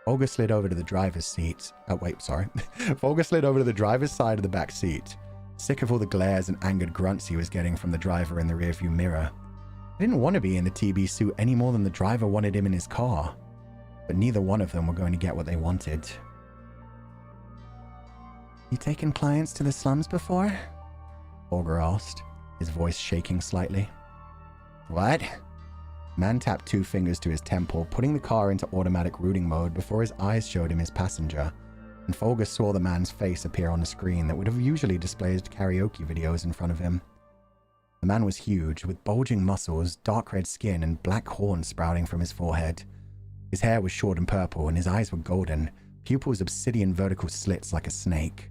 Olga slid over to the driver's seat. Olga slid over to the driver's side of the back seat, sick of all the glares and angered grunts he was getting from the driver in the rearview mirror. He didn't want to be in the TB suit any more than the driver wanted him in his car, but neither one of them were going to get what they wanted. You taken clients to the slums before? Fulgur asked, his voice shaking slightly. What? Man tapped 2 fingers to his temple, putting the car into automatic routing mode before his eyes showed him his passenger, and Fulgur saw the man's face appear on a screen that would have usually displayed karaoke videos in front of him. The man was huge, with bulging muscles, dark red skin, and black horns sprouting from his forehead. His hair was short and purple, and his eyes were golden, pupils obsidian vertical slits like a snake.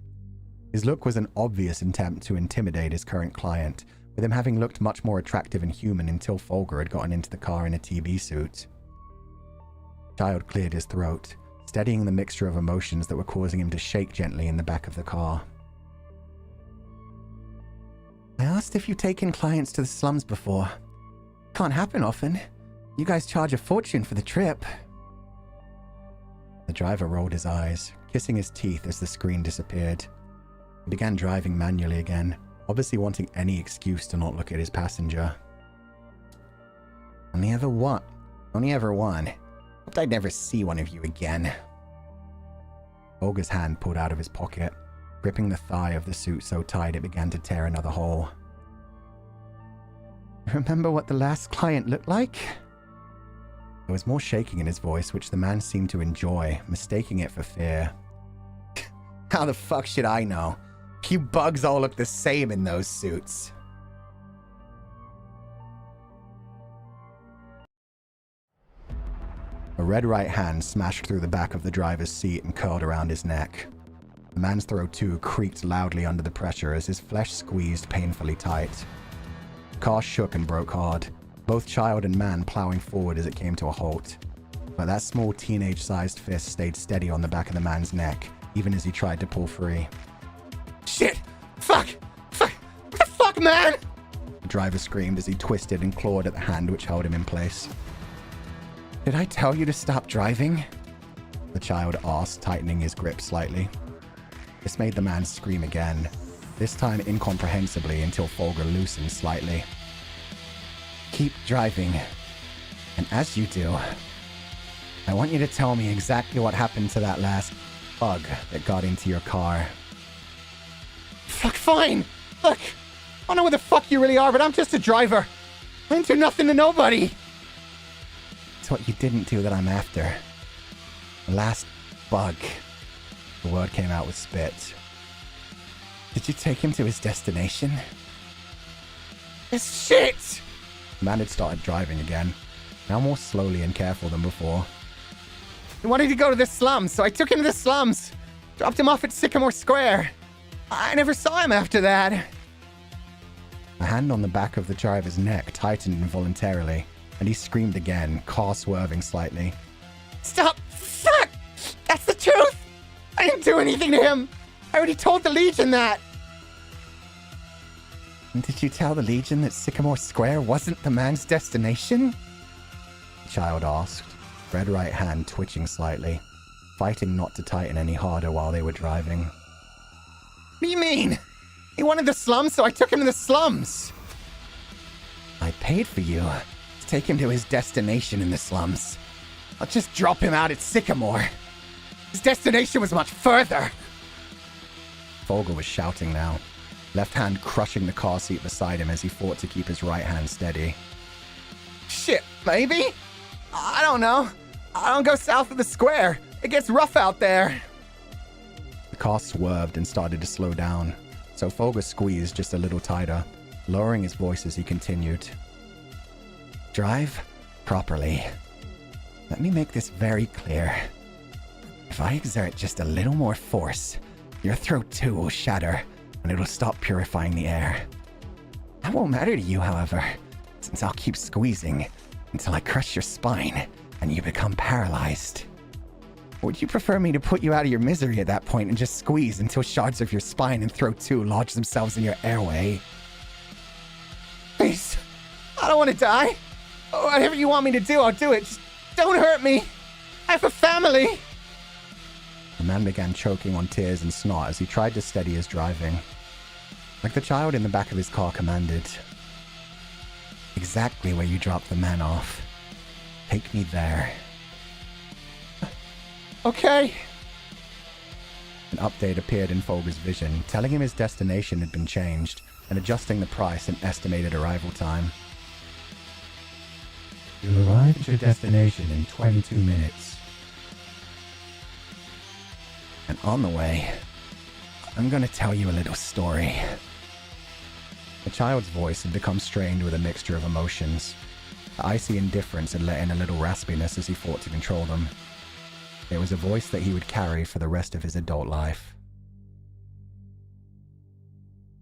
His look was an obvious attempt to intimidate his current client, with him having looked much more attractive and human until Fulgur had gotten into the car in a TB suit. Child cleared his throat, steadying the mixture of emotions that were causing him to shake gently in the back of the car. I asked if you've taken clients to the slums before. Can't happen often. You guys charge a fortune for the trip. The driver rolled his eyes, kissing his teeth as the screen disappeared. He began driving manually again, obviously wanting any excuse to not look at his passenger. Only ever one. Hoped I'd never see one of you again. Fulgur's hand pulled out of his pocket, gripping the thigh of the suit so tight it began to tear another hole. Remember what the last client looked like? There was more shaking in his voice, which the man seemed to enjoy, mistaking it for fear. How the fuck should I know? You bugs all look the same in those suits. A red right hand smashed through the back of the driver's seat and curled around his neck. The man's throat too creaked loudly under the pressure as his flesh squeezed painfully tight. The car shook and broke hard, both child and man plowing forward as it came to a halt. But that small teenage-sized fist stayed steady on the back of the man's neck, even as he tried to pull free. Shit! Fuck! Fuck! What the fuck, man? The driver screamed as he twisted and clawed at the hand which held him in place. Did I tell you to stop driving? The child asked, tightening his grip slightly. This made the man scream again, this time incomprehensibly until Fulgur loosened slightly. Keep driving. And as you do, I want you to tell me exactly what happened to that last bug that got into your car. Fuck, fine! Look, I don't know who the fuck you really are, but I'm just a driver. I didn't do nothing to nobody. It's what you didn't do that I'm after. The last bug. The word came out with spit. Did you take him to his destination? This shit! The man had started driving again, now more slowly and careful than before. He wanted to go to the slums, so I took him to the slums. Dropped him off at Sycamore Square. I never saw him after that. A hand on the back of the driver's neck tightened involuntarily, and he screamed again, car swerving slightly. Stop! Fuck! That's the truth! I didn't do anything to him! I already told the Legion that! And did you tell the Legion that Sycamore Square wasn't the man's destination? The child asked, red right hand twitching slightly, fighting not to tighten any harder while they were driving. What do you mean? He wanted the slums, so I took him to the slums! I paid for you to take him to his destination in the slums. I'll just drop him out at Sycamore. His destination was much further. Fulgur was shouting now, left hand crushing the car seat beside him as he fought to keep his right hand steady. Shit, maybe? I don't know. I don't go south of the square. It gets rough out there. The car swerved and started to slow down, so Fulgur squeezed just a little tighter, lowering his voice as he continued. Drive properly. Let me make this very clear. If I exert just a little more force, your throat too will shatter, and it'll stop purifying the air. That won't matter to you, however, since I'll keep squeezing until I crush your spine and you become paralyzed. Would you prefer me to put you out of your misery at that point and just squeeze until shards of your spine and throat too lodge themselves in your airway? Please, I don't want to die. Whatever you want me to do, I'll do it. Just don't hurt me. I have a family. The man began choking on tears and snot as he tried to steady his driving. like the child in the back of his car commanded. Exactly where you dropped the man off. Take me there. Okay. An update appeared in Fulgur's vision, telling him his destination had been changed and adjusting the price and estimated arrival time. You'll arrive at your destination in 22 minutes. And on the way, I'm gonna tell you a little story. The child's voice had become strained with a mixture of emotions. The icy indifference had let in a little raspiness as he fought to control them. It was a voice that he would carry for the rest of his adult life.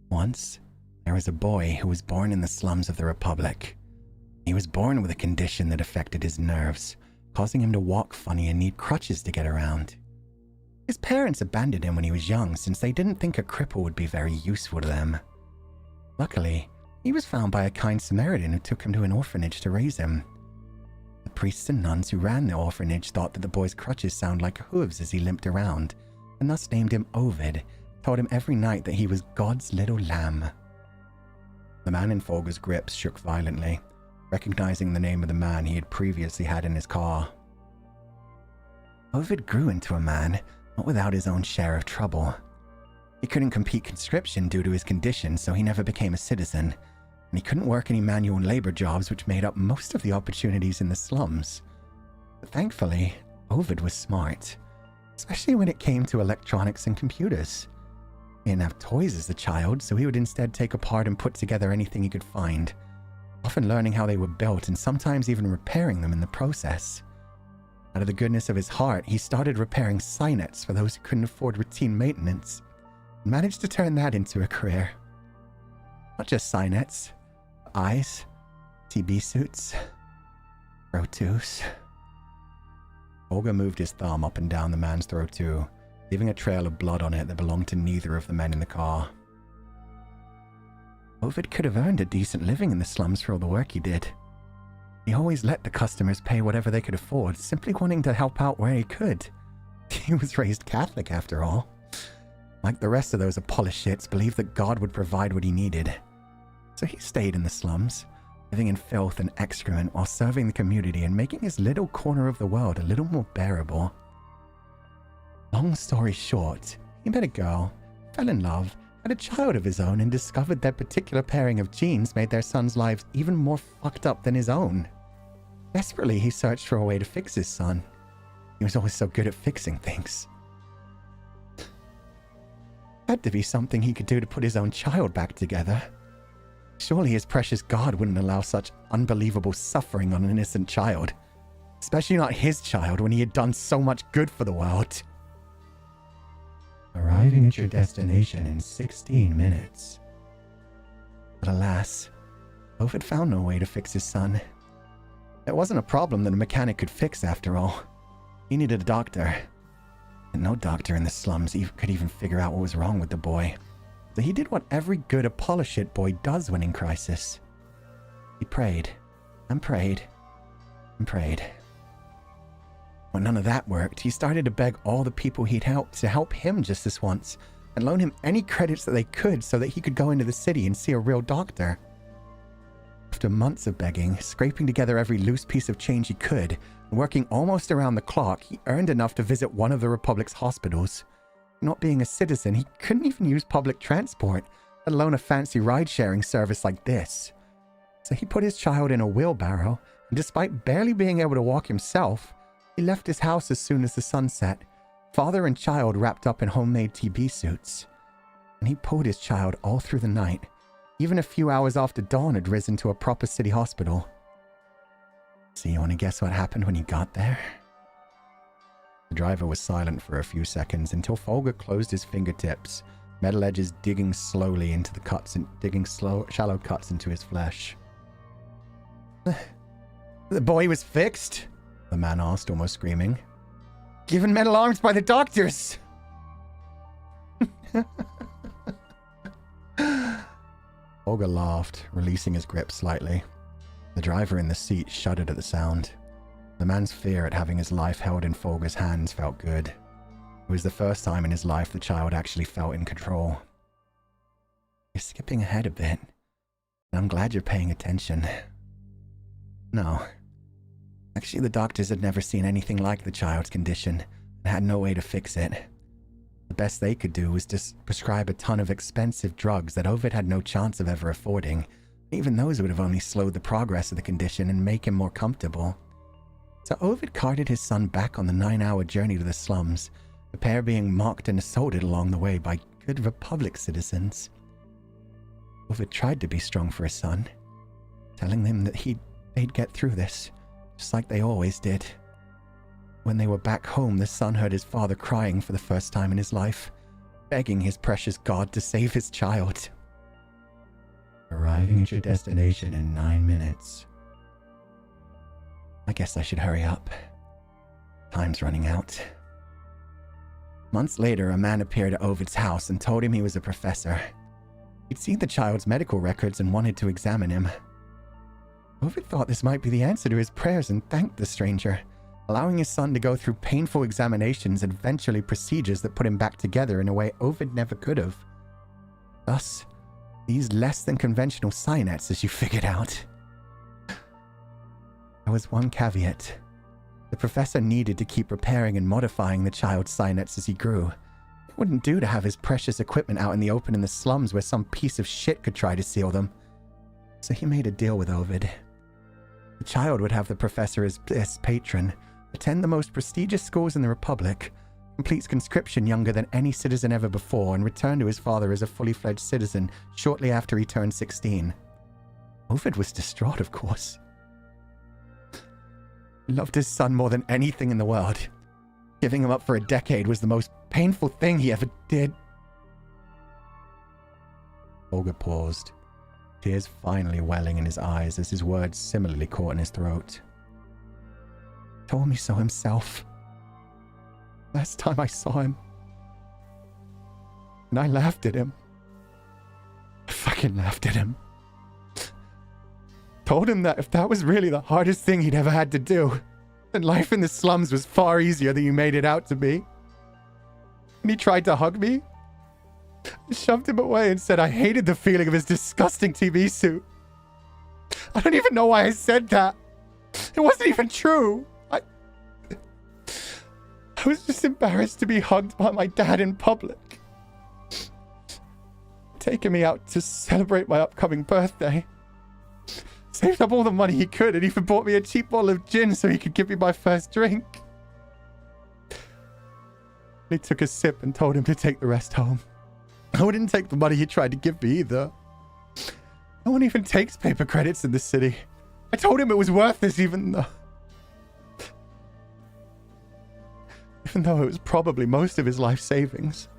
Once, there was a boy who was born in the slums of the Republic. He was born with a condition that affected his nerves, causing him to walk funny and need crutches to get around. His parents abandoned him when he was young since they didn't think a cripple would be very useful to them. Luckily, he was found by a kind Samaritan who took him to an orphanage to raise him. The priests and nuns who ran the orphanage thought that the boy's crutches sounded like hooves as he limped around, and thus named him Ovid, told him every night that he was God's little lamb. The man in Fulgur's grips shook violently, recognizing the name of the man he had previously had in his car. Ovid grew into a man, not without his own share of trouble. He couldn't compete conscription due to his condition, so he never became a citizen, and he couldn't work any manual labor jobs which made up most of the opportunities in the slums. But thankfully, Ovid was smart, especially when it came to electronics and computers. He didn't have toys as a child, so he would instead take apart and put together anything he could find, often learning how they were built and sometimes even repairing them in the process. Out of the goodness of his heart, he started repairing Cynets for those who couldn't afford routine maintenance, and managed to turn that into a career. Not just Cynets, eyes, TB suits, Rotus. Fulgur moved his thumb up and down the man's throat too, leaving a trail of blood on it that belonged to neither of the men in the car. Ovid could have earned a decent living in the slums for all the work he did. He always let the customers pay whatever they could afford, simply wanting to help out where he could. He was raised Catholic after all. Like the rest of those Apollo shits, believed that God would provide what he needed. So he stayed in the slums, living in filth and excrement while serving the community and making his little corner of the world a little more bearable. Long story short, he met a girl, fell in love, had a child of his own, and discovered their particular pairing of genes made their son's lives even more fucked up than his own. Desperately, he searched for a way to fix his son. He was always so good at fixing things. Had to be something he could do to put his own child back together. Surely his precious God wouldn't allow such unbelievable suffering on an innocent child. Especially not his child when he had done so much good for the world. Arriving at your destination in 16 minutes. But alas, Ovid found no way to fix his son. It wasn't a problem that a mechanic could fix after all. He needed a doctor. And no doctor in the slums could even figure out what was wrong with the boy. So he did what every good Apollo shit boy does when in crisis. He prayed, and prayed, and prayed. When none of that worked, he started to beg all the people he'd helped to help him just this once, and loan him any credits that they could so that he could go into the city and see a real doctor. After months of begging, scraping together every loose piece of change he could, and working almost around the clock, he earned enough to visit one of the Republic's hospitals. Not being a citizen, he couldn't even use public transport, let alone a fancy ride-sharing service like this. So he put his child in a wheelbarrow, and despite barely being able to walk himself, he left his house as soon as the sun set, father and child wrapped up in homemade TB suits. And he pulled his child all through the night, even a few hours after dawn had risen to a proper city hospital. So you want to guess what happened when he got there? The driver was silent for a few seconds until Fulgur closed his fingertips, metal edges digging slowly into the cuts and shallow cuts into his flesh. The boy was fixed? The man asked, almost screaming. Given metal arms by the doctors! Fulgur laughed, releasing his grip slightly. The driver in the seat shuddered at the sound. The man's fear at having his life held in Fulgur's hands felt good. It was the first time in his life the child actually felt in control. You're skipping ahead a bit. And I'm glad you're paying attention. No. Actually, the doctors had never seen anything like the child's condition and had no way to fix it. The best they could do was just prescribe a ton of expensive drugs that Ovid had no chance of ever affording. Even those would have only slowed the progress of the condition and make him more comfortable. So Ovid carted his son back on the 9-hour journey to the slums, the pair being mocked and assaulted along the way by good Republic citizens. Ovid tried to be strong for his son, telling them that they'd get through this, just like they always did. When they were back home, the son heard his father crying for the first time in his life, begging his precious God to save his child. Arriving at your destination in 9 minutes. I guess I should hurry up. Time's running out. Months later, a man appeared at Ovid's house and told him he was a professor. He'd seen the child's medical records and wanted to examine him. Ovid thought this might be the answer to his prayers and thanked the stranger, allowing his son to go through painful examinations and eventually procedures that put him back together in a way Ovid never could have. Thus, these less than conventional synapses, as you figured out. There was one caveat. The professor needed to keep repairing and modifying the child's synapses as he grew. It wouldn't do to have his precious equipment out in the open in the slums where some piece of shit could try to steal them. So he made a deal with Ovid. The child would have the professor as patron, attend the most prestigious schools in the Republic, completes conscription younger than any citizen ever before, and return to his father as a fully fledged citizen shortly after he turned 16. Ovid was distraught, of course. He loved his son more than anything in the world. Giving him up for a decade was the most painful thing he ever did. Fulgur paused, tears finally welling in his eyes as his words similarly caught in his throat. He told me so himself. Last time I saw him. And I laughed at him. I fucking laughed at him. Told him that if that was really the hardest thing he'd ever had to do, then life in the slums was far easier than you made it out to be. And he tried to hug me. I shoved him away and said I hated the feeling of his disgusting TV suit. I don't even know why I said that. It wasn't even true. I was just embarrassed to be hugged by my dad in public. Taking me out to celebrate my upcoming birthday. Saved up all the money he could and even bought me a cheap bottle of gin so he could give me my first drink. He took a sip and told him to take the rest home. I wouldn't take the money he tried to give me either. No one even takes paper credits in this city. I told him it was worthless even though it was probably most of his life savings.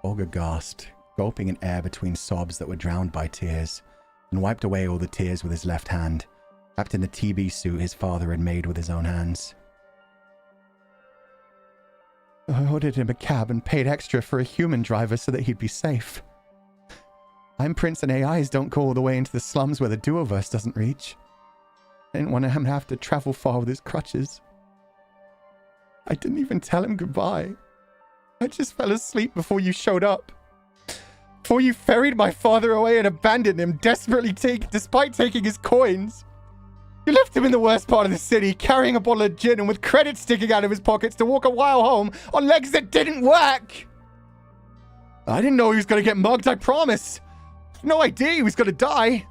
Fulgur gasped, gulping in air between sobs that were drowned by tears, and wiped away all the tears with his left hand, wrapped in the TB suit his father had made with his own hands. I ordered him a cab and paid extra for a human driver so that he'd be safe. I'm Prince and AIs don't go all the way into the slums where the duoverse doesn't reach. I didn't want him to have to travel far with his crutches. I didn't even tell him goodbye. I just fell asleep before you showed up. Before you ferried my father away and abandoned him, despite taking his coins. You left him in the worst part of the city, carrying a bottle of gin and with credits sticking out of his pockets to walk a while home on legs that didn't work. I didn't know he was going to get mugged, I promise. No idea he was going to die.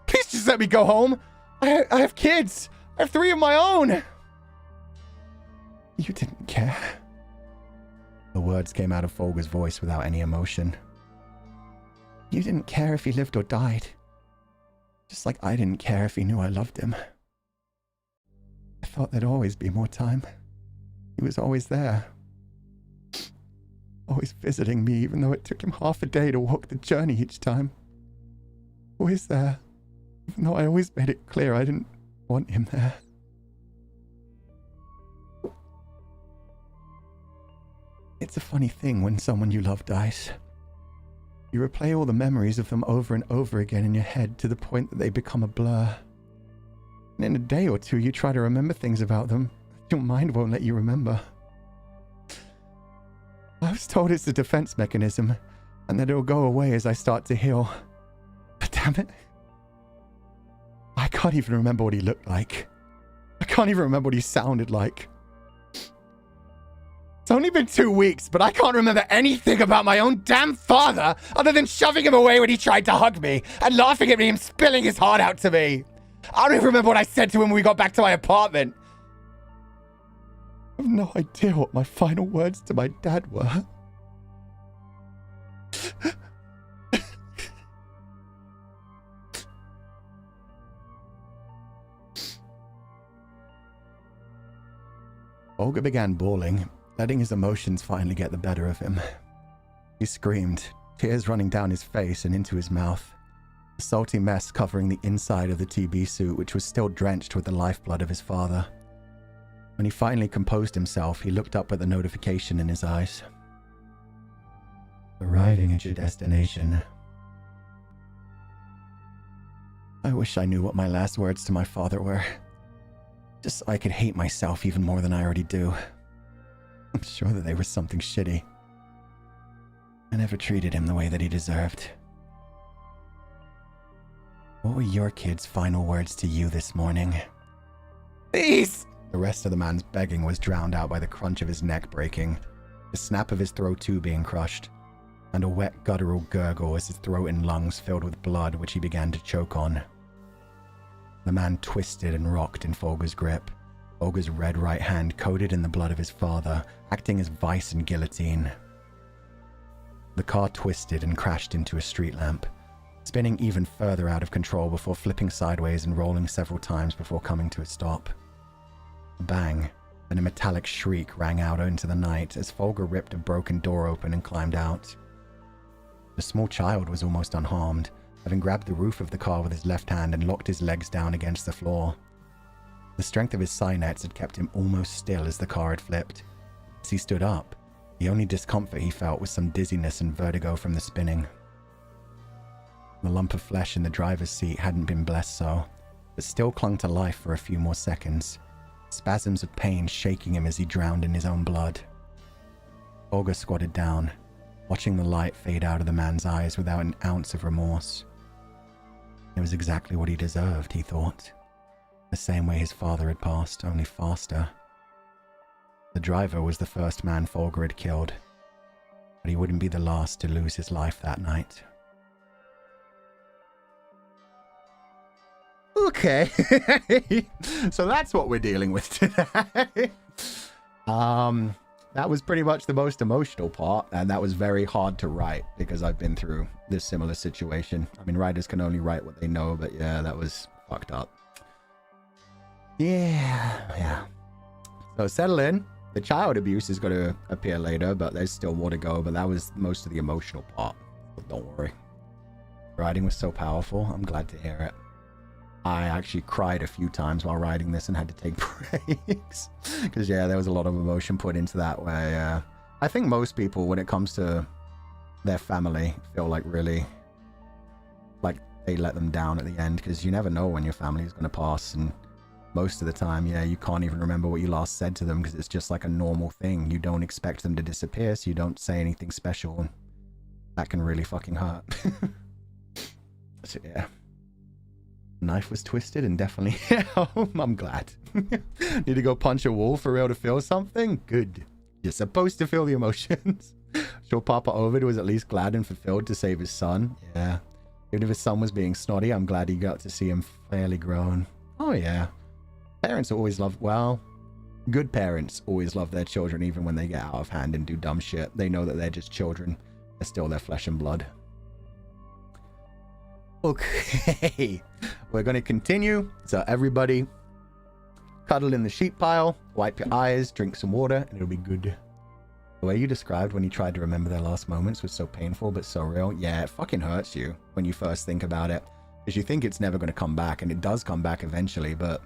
Please just let me go home. I have kids. I have 3 of my own. You didn't care. The words came out of Fulgur's voice without any emotion. You didn't care if he lived or died. Just like I didn't care if he knew I loved him. I thought there'd always be more time. He was always there. Always visiting me, even though it took him half a day to walk the journey each time. Always there. Even though I always made it clear I didn't want him there. It's a funny thing when someone you love dies. You replay all the memories of them over and over again in your head to the point that they become a blur. And in a day or two, you try to remember things about them that your mind won't let you remember. I was told it's a defense mechanism and that it'll go away as I start to heal. But damn it. I can't even remember what he looked like. I can't even remember what he sounded like. It's only been 2 weeks, but I can't remember anything about my own damn father other than shoving him away when he tried to hug me and laughing at me and spilling his heart out to me. I don't even remember what I said to him when we got back to my apartment. I have no idea what my final words to my dad were. Olga began bawling, letting his emotions finally get the better of him. He screamed, tears running down his face and into his mouth, a salty mess covering the inside of the TB suit, which was still drenched with the lifeblood of his father. When he finally composed himself, he looked up at the notification in his eyes. Arriving at your destination. I wish I knew what my last words to my father were. Just so I could hate myself even more than I already do. I'm sure that they were something shitty. I never treated him the way that he deserved. What were your kids' final words to you this morning? Please! The rest of the man's begging was drowned out by the crunch of his neck breaking, the snap of his throat tube being crushed, and a wet guttural gurgle as his throat and lungs filled with blood which he began to choke on. The man twisted and rocked in Fulgur's grip, Fulgur's red right hand coated in the blood of his father, acting as vice and guillotine. The car twisted and crashed into a street lamp, spinning even further out of control before flipping sideways and rolling several times before coming to a stop. A bang, and a metallic shriek rang out into the night as Fulgur ripped a broken door open and climbed out. The small child was almost unharmed, having grabbed the roof of the car with his left hand and locked his legs down against the floor. The strength of his sinets had kept him almost still as the car had flipped. As he stood up, the only discomfort he felt was some dizziness and vertigo from the spinning. The lump of flesh in the driver's seat hadn't been blessed so, but still clung to life for a few more seconds, spasms of pain shaking him as he drowned in his own blood. Fulgur squatted down, watching the light fade out of the man's eyes without an ounce of remorse. It was exactly what he deserved, he thought. The same way his father had passed, only faster. The driver was the first man Fulgur had killed, but he wouldn't be the last to lose his life that night. Okay. So that's what we're dealing with today. That was pretty much the most emotional part, and that was very hard to write because I've been through this similar situation. I mean, writers can only write what they know, but yeah, that was fucked up. Yeah. So settle in. The child abuse is going to appear later, but there's still more to go, but that was most of the emotional part. But don't worry. Writing was so powerful. I'm glad to hear it. I actually cried a few times while writing this and had to take breaks. Because, yeah, there was a lot of emotion put into that where I think most people, when it comes to their family, feel like really, like they let them down at the end. Because you never know when your family is going to pass. And most of the time, yeah, you can't even remember what you last said to them because it's just like a normal thing. You don't expect them to disappear, so you don't say anything special. And that can really fucking hurt. So, yeah. Knife was twisted and definitely I'm glad. Need to go punch a wall for real to feel something? Good. You're supposed to feel the emotions. Sure, Papa Ovid was at least glad and fulfilled to save his son. Yeah. Even if his son was being snotty, I'm glad he got to see him fairly grown. Oh yeah. Parents always love, well, good parents always love their children even when they get out of hand and do dumb shit. They know that they're just children. They're still their flesh and blood. Okay, we're going to continue. So everybody cuddle in the sheet pile, wipe your eyes, drink some water, and it'll be good. The way you described when you tried to remember their last moments was so painful but so real. Yeah, it fucking hurts you when you first think about it. Because you think it's never going to come back, and it does come back eventually, but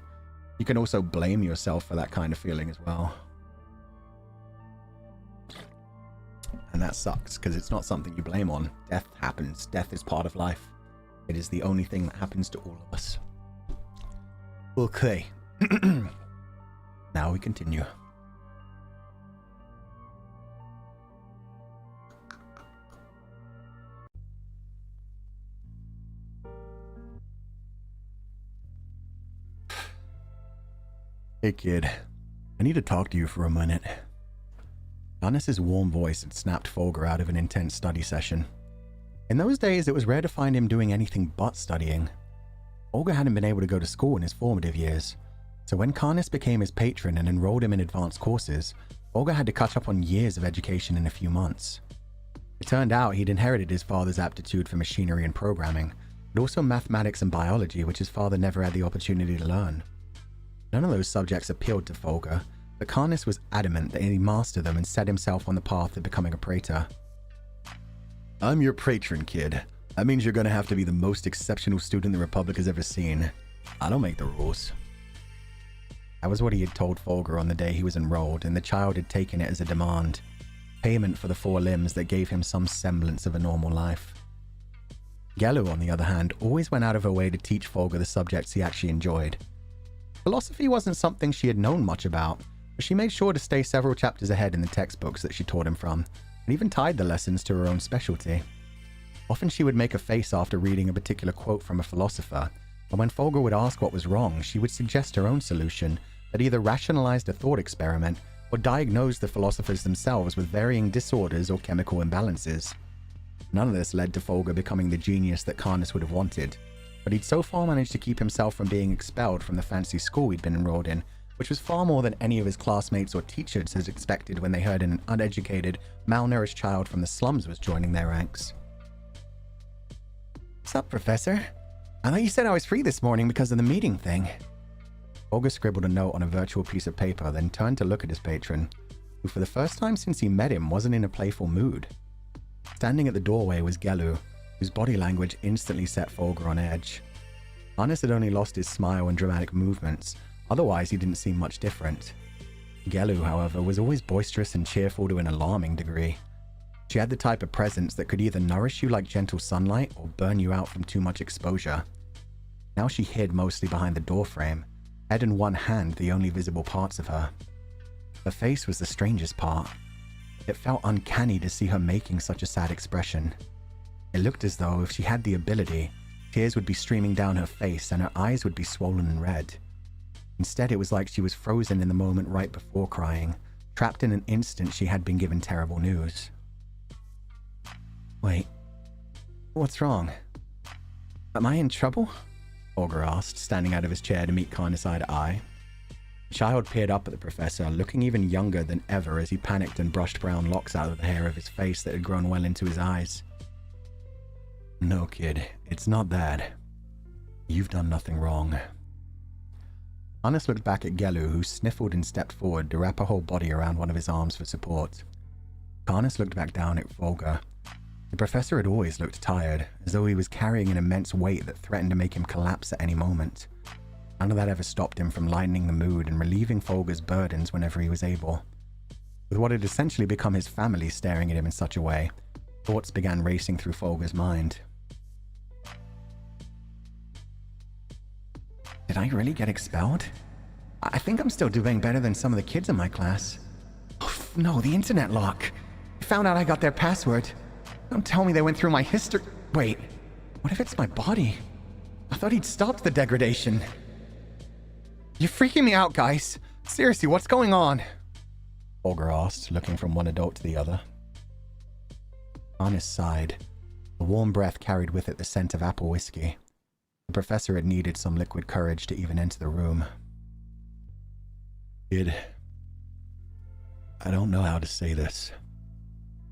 you can also blame yourself for that kind of feeling as well. And that sucks, because it's not something you blame on. Death happens. Death is part of life. It is the only thing that happens to all of us. Okay. Now we continue. Hey kid, I need to talk to you for a minute. Hannes's warm voice had snapped Fulgur out of an intense study session. In those days, it was rare to find him doing anything but studying. Fulgur hadn't been able to go to school in his formative years, so when Karnas became his patron and enrolled him in advanced courses, Fulgur had to catch up on years of education in a few months. It turned out he'd inherited his father's aptitude for machinery and programming, but also mathematics and biology, which his father never had the opportunity to learn. None of those subjects appealed to Fulgur, but Karnas was adamant that he master them and set himself on the path of becoming a praetor. I'm your patron, kid. That means you're going to have to be the most exceptional student the Republic has ever seen. I don't make the rules. That was what he had told Fulgur on the day he was enrolled, and the child had taken it as a demand. Payment for the 4 limbs that gave him some semblance of a normal life. Gelu, on the other hand, always went out of her way to teach Fulgur the subjects he actually enjoyed. Philosophy wasn't something she had known much about, but she made sure to stay several chapters ahead in the textbooks that she taught him from, and even tied the lessons to her own specialty. Often she would make a face after reading a particular quote from a philosopher, and when Fulgur would ask what was wrong, she would suggest her own solution that either rationalized a thought experiment or diagnosed the philosophers themselves with varying disorders or chemical imbalances. None of this led to Fulgur becoming the genius that Karnas would have wanted, but he'd so far managed to keep himself from being expelled from the fancy school he'd been enrolled in, which was far more than any of his classmates or teachers had expected when they heard an uneducated, malnourished child from the slums was joining their ranks. What's up, Professor? I thought you said I was free this morning because of the meeting thing. Fulgur scribbled a note on a virtual piece of paper, then turned to look at his patron, who for the first time since he met him wasn't in a playful mood. Standing at the doorway was Gelu, whose body language instantly set Fulgur on edge. Karnas had only lost his smile and dramatic movements, otherwise he didn't seem much different. Gelu, however, was always boisterous and cheerful to an alarming degree. She had the type of presence that could either nourish you like gentle sunlight or burn you out from too much exposure. Now she hid mostly behind the doorframe, head in one hand the only visible parts of her. Her face was the strangest part. It felt uncanny to see her making such a sad expression. It looked as though if she had the ability, tears would be streaming down her face and her eyes would be swollen and red. Instead, it was like she was frozen in the moment right before crying, trapped in an instant she had been given terrible news. Wait, what's wrong? Am I in trouble? Fulgur asked, standing out of his chair to meet Karnas eye to eye. The child peered up at the professor, looking even younger than ever as he panicked and brushed brown locks out of the hair of his face that had grown well into his eyes. No, kid, it's not that. You've done nothing wrong. Karnas looked back at Gelu, who sniffled and stepped forward to wrap her whole body around one of his arms for support. Karnas looked back down at Fulgur. The professor had always looked tired, as though he was carrying an immense weight that threatened to make him collapse at any moment. None of that ever stopped him from lightening the mood and relieving Fulgur's burdens whenever he was able. With what had essentially become his family staring at him in such a way, thoughts began racing through Fulgur's mind. Did I really get expelled? I think I'm still doing better than some of the kids in my class. Oh, no, the internet lock. I found out I got their password. Don't tell me they went through my history. Wait, what if it's my body? I thought he'd stopped the degradation. You're freaking me out, guys. Seriously, what's going on? Fulgur asked, looking from one adult to the other. Karnas sighed. The warm breath carried with it the scent of apple whiskey. The professor had needed some liquid courage to even enter the room. Kid, I don't know how to say this.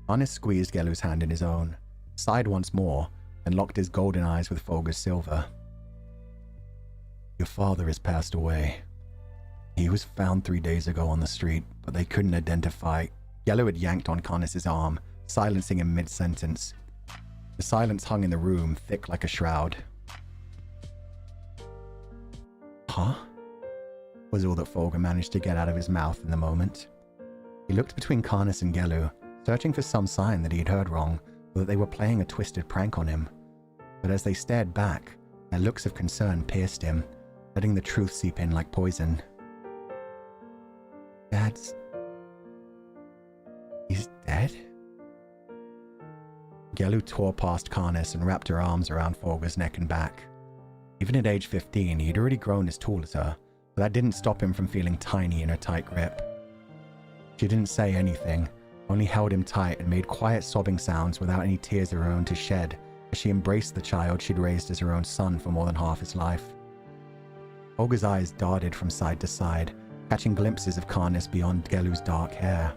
Karnas squeezed Gelu's hand in his own, sighed once more, and locked his golden eyes with Fulgur's silver. Your father has passed away. He was found 3 days ago on the street, but they couldn't identify. Gelu had yanked on Karnas' arm, silencing him mid-sentence. The silence hung in the room, thick like a shroud. Huh? Was all that Fulgur managed to get out of his mouth in the moment. He looked between Karnas and Gelu, searching for some sign that he had heard wrong, or that they were playing a twisted prank on him. But as they stared back, their looks of concern pierced him, letting the truth seep in like poison. He's dead? Gelu tore past Karnas and wrapped her arms around Fulgur's neck and back. Even at age 15, he had already grown as tall as her, But that didn't stop him from feeling tiny in her tight grip. She didn't say anything, only held him tight and made quiet sobbing sounds without any tears of her own to shed as she embraced the child she'd raised as her own son for more than half his life. Olga's eyes darted from side to side, catching glimpses of Karnas beyond Gelu's dark hair.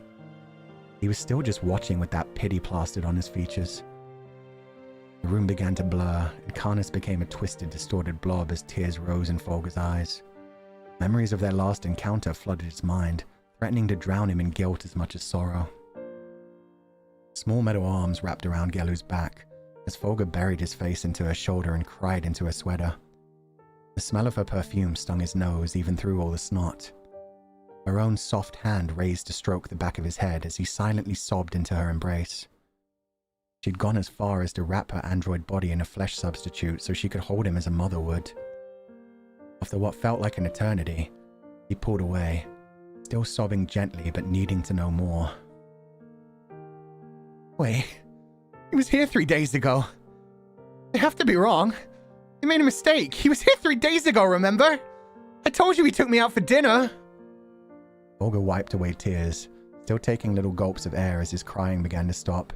He was still just watching with that pity plastered on his features. The room began to blur, and Karnas became a twisted, distorted blob as tears rose in Fulgur's eyes. Memories of their last encounter flooded his mind, threatening to drown him in guilt as much as sorrow. Small metal arms wrapped around Gelu's back as Fulgur buried his face into her shoulder and cried into her sweater. The smell of her perfume stung his nose even through all the snot. Her own soft hand raised to stroke the back of his head as he silently sobbed into her embrace. She'd gone as far as to wrap her android body in a flesh substitute so she could hold him as a mother would. After what felt like an eternity, he pulled away, still sobbing gently but needing to know more. Wait, he was here 3 days ago. They have to be wrong. They made a mistake. He was here 3 days ago, remember? I told you he took me out for dinner. Fulgur wiped away tears, still taking little gulps of air as his crying began to stop.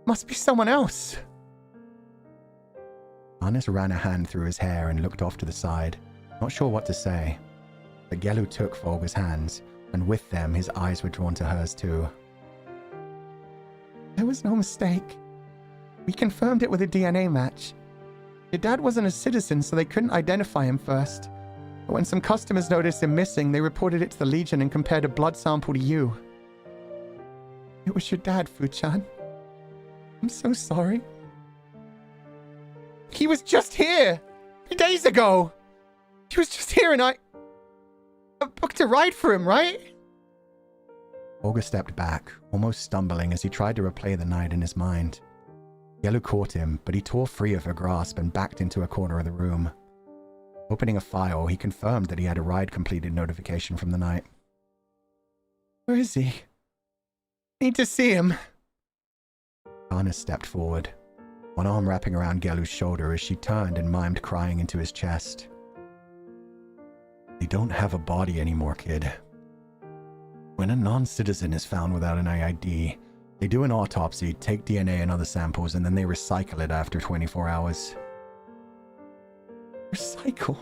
Must be someone else. Karnas ran a hand through his hair and looked off to the side, not sure what to say. But Gelu took Fulgur's hands, and with them his eyes were drawn to hers too. There was no mistake. We confirmed it with a DNA match. Your dad wasn't a citizen, so they couldn't identify him first. But when some customers noticed him missing, they reported it to the Legion and compared a blood sample to you. It was your dad, Fu-chan. I'm so sorry. He was just here 3 days ago. He was just here and I booked a ride for him, right? Fulgur stepped back, almost stumbling as he tried to replay the night in his mind. Gelu caught him, but he tore free of her grasp and backed into a corner of the room. Opening a file, he confirmed that he had a ride completed notification from the night. Where is he? I need to see him. Karnas stepped forward, one arm wrapping around Gelu's shoulder as she turned and mimed crying into his chest. They don't have a body anymore, kid. When a non-citizen is found without an ID, they do an autopsy, take DNA and other samples, and then they recycle it after 24 hours. Recycle?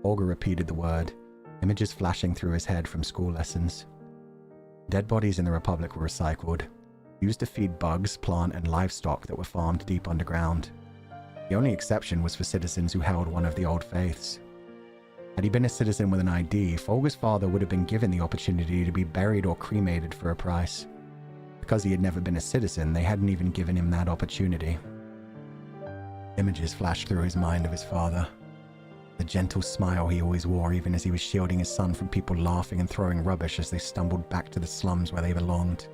Fulgur repeated the word, images flashing through his head from school lessons. Dead bodies in the Republic were recycled, used to feed bugs, plant, and livestock that were farmed deep underground. The only exception was for citizens who held one of the old faiths. Had he been a citizen with an ID, Fulgur's father would have been given the opportunity to be buried or cremated for a price. Because he had never been a citizen, they hadn't even given him that opportunity. Images flashed through his mind of his father. The gentle smile he always wore even as he was shielding his son from people laughing and throwing rubbish as they stumbled back to the slums where they belonged.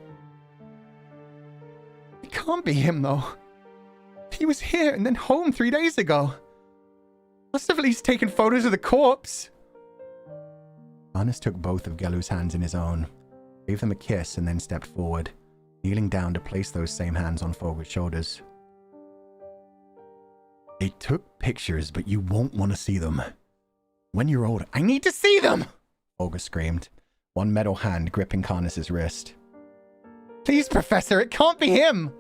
It can't be him, though. He was here and then home 3 days ago. Must have at least taken photos of the corpse. Karnas took both of Gelu's hands in his own, gave them a kiss, and then stepped forward, kneeling down to place those same hands on Fulgur's shoulders. They took pictures, but you won't want to see them. When you're older, I need to see them! Fulgur screamed, one metal hand gripping Karnas' wrist. Please, Professor, it can't be him!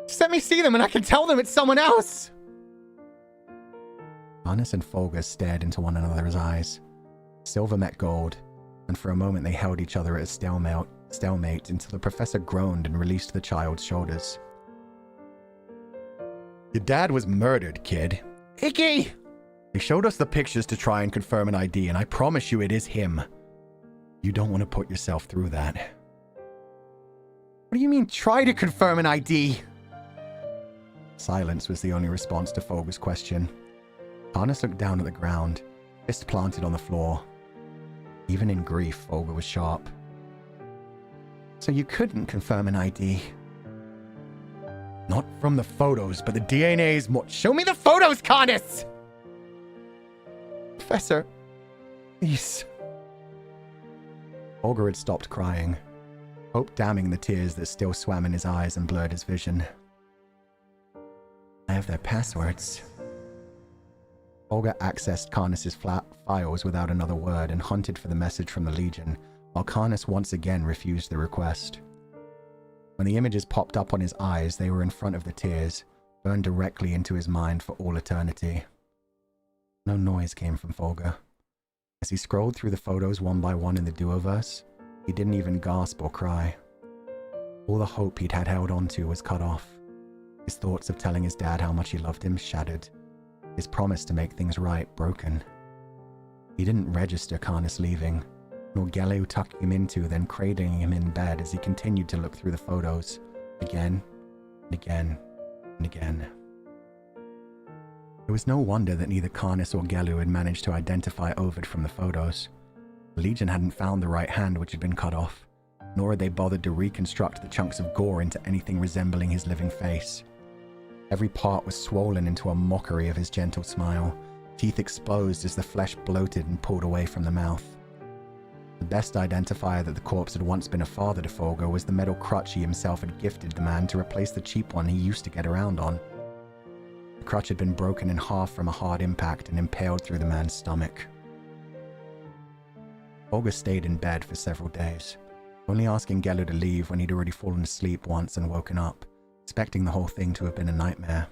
Just let me see them and I can tell them it's someone else! Karnas and Fulgur stared into one another's eyes. Silver met gold, and for a moment they held each other at a stalemate until the professor groaned and released the child's shoulders. Your dad was murdered, kid. Icky! They showed us the pictures to try and confirm an ID, and I promise you it is him. You don't want to put yourself through that. What do you mean, try to confirm an ID? Silence was the only response to Fulgur's question. Karnas looked down at the ground, fist planted on the floor. Even in grief, Fulgur was sharp. So you couldn't confirm an ID? Not from the photos, but the DNA's more— Show me the photos, Karnas! Professor, please. Fulgur had stopped crying, hope damming the tears that still swam in his eyes and blurred his vision. I have their passwords. Fulgur accessed Karnas's files without another word and hunted for the message from the Legion, while Karnas once again refused the request. When the images popped up on his eyes, they were in front of the tears, burned directly into his mind for all eternity. No noise came from Fulgur. As he scrolled through the photos one by one in the duoverse, he didn't even gasp or cry. All the hope he'd had held on to was cut off. His thoughts of telling his dad how much he loved him shattered. His promise to make things right broken. He didn't register Karnas leaving, nor Gelu tucking him into, then cradling him in bed as he continued to look through the photos, again and again and again. It was no wonder that neither Karnas or Gelu had managed to identify Ovid from the photos. The Legion hadn't found the right hand which had been cut off, nor had they bothered to reconstruct the chunks of gore into anything resembling his living face. Every part was swollen into a mockery of his gentle smile, teeth exposed as the flesh bloated and pulled away from the mouth. The best identifier that the corpse had once been a father to Fulgur was the metal crutch he himself had gifted the man to replace the cheap one he used to get around on. The crutch had been broken in half from a hard impact and impaled through the man's stomach. Fulgur stayed in bed for several days, only asking Gelu to leave when he'd already fallen asleep once and woken up, expecting the whole thing to have been a nightmare.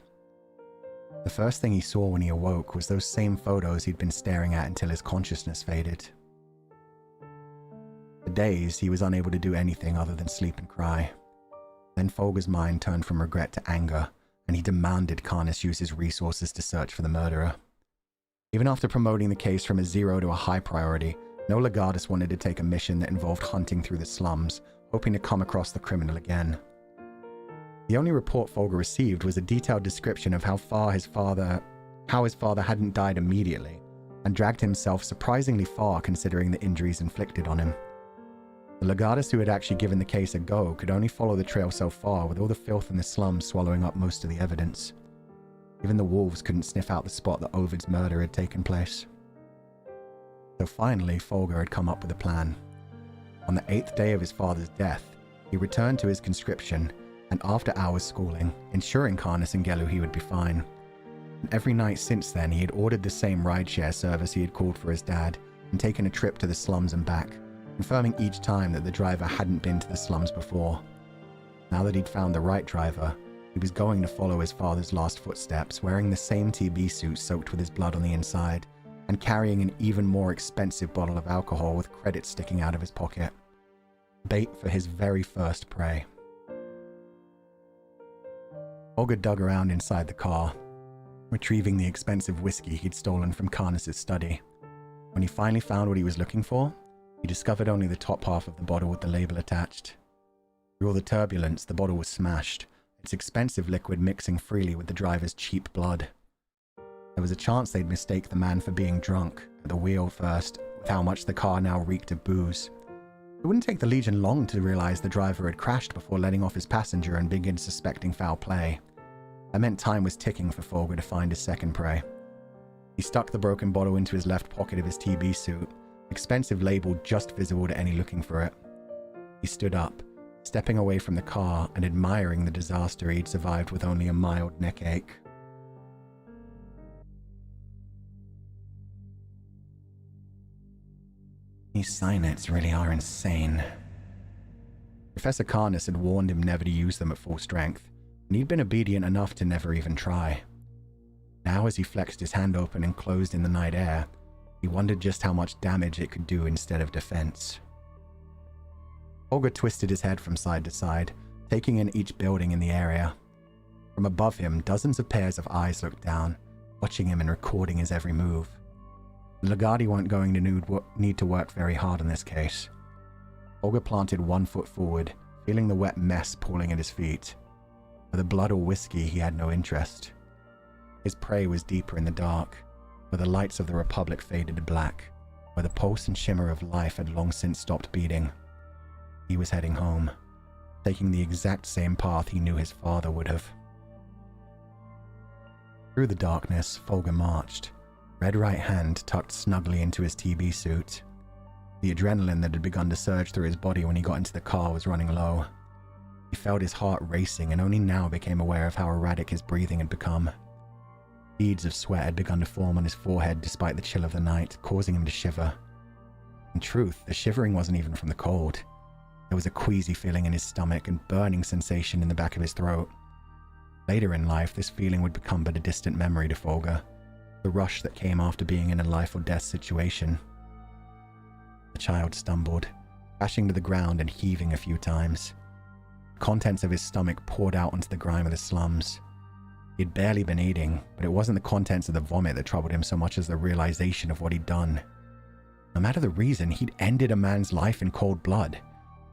The first thing he saw when he awoke was those same photos he'd been staring at until his consciousness faded. For days, he was unable to do anything other than sleep and cry. Then Fulgur's mind turned from regret to anger, and he demanded Karnas use his resources to search for the murderer. Even after promoting the case from a 0 to a high priority, no Legatus wanted to take a mission that involved hunting through the slums, hoping to come across the criminal again. The only report Fulgur received was a detailed description of how his father hadn't died immediately, and dragged himself surprisingly far considering the injuries inflicted on him. The Legatus who had actually given the case a go could only follow the trail so far, with all the filth in the slums swallowing up most of the evidence. Even the wolves couldn't sniff out the spot that Ovid's murder had taken place. So finally, Fulgur had come up with a plan. On the 8th day of his father's death, he returned to his conscription, and after-hours schooling, ensuring Karnas and Gelu he would be fine. And every night since then, he had ordered the same rideshare service he had called for his dad, and taken a trip to the slums and back, confirming each time that the driver hadn't been to the slums before. Now that he'd found the right driver, he was going to follow his father's last footsteps, wearing the same TB suit soaked with his blood on the inside, and carrying an even more expensive bottle of alcohol with credits sticking out of his pocket. Bait for his very first prey. Fulgur dug around inside the car, retrieving the expensive whiskey he'd stolen from Karnas's study. When he finally found what he was looking for, he discovered only the top half of the bottle with the label attached. Through all the turbulence, the bottle was smashed, its expensive liquid mixing freely with the driver's cheap blood. There was a chance they'd mistake the man for being drunk, at the wheel first, with how much the car now reeked of booze. It wouldn't take the Legion long to realize the driver had crashed before letting off his passenger and begin suspecting foul play. That meant time was ticking for Fulgur to find his second prey. He stuck the broken bottle into his left pocket of his TB suit, expensive label just visible to any looking for it. He stood up, stepping away from the car and admiring the disaster he'd survived with only a mild neck ache. These cyanets really are insane. Professor Karnas had warned him never to use them at full strength, and he'd been obedient enough to never even try. Now, as he flexed his hand open and closed in the night air, he wondered just how much damage it could do instead of defense. Fulgur twisted his head from side to side, taking in each building in the area. From above him, dozens of pairs of eyes looked down, watching him and recording his every move. The Legati weren't going to need to work very hard in this case. Fulgur planted one foot forward, feeling the wet mess pooling at his feet. For the blood or whiskey, he had no interest. His prey was deeper in the dark, where the lights of the Republic faded to black, where the pulse and shimmer of life had long since stopped beating. He was heading home, taking the exact same path he knew his father would have. Through the darkness, Fulgur marched, red right hand tucked snugly into his TB suit. The adrenaline that had begun to surge through his body when he got into the car was running low. He felt his heart racing and only now became aware of how erratic his breathing had become. Beads of sweat had begun to form on his forehead despite the chill of the night, causing him to shiver. In truth, the shivering wasn't even from the cold. There was a queasy feeling in his stomach and burning sensation in the back of his throat. Later in life, this feeling would become but a distant memory to Fulgur, the rush that came after being in a life or death situation. The child stumbled, crashing to the ground and heaving a few times. The contents of his stomach poured out onto the grime of the slums. He'd barely been eating, but it wasn't the contents of the vomit that troubled him so much as the realization of what he'd done. No matter the reason, he'd ended a man's life in cold blood,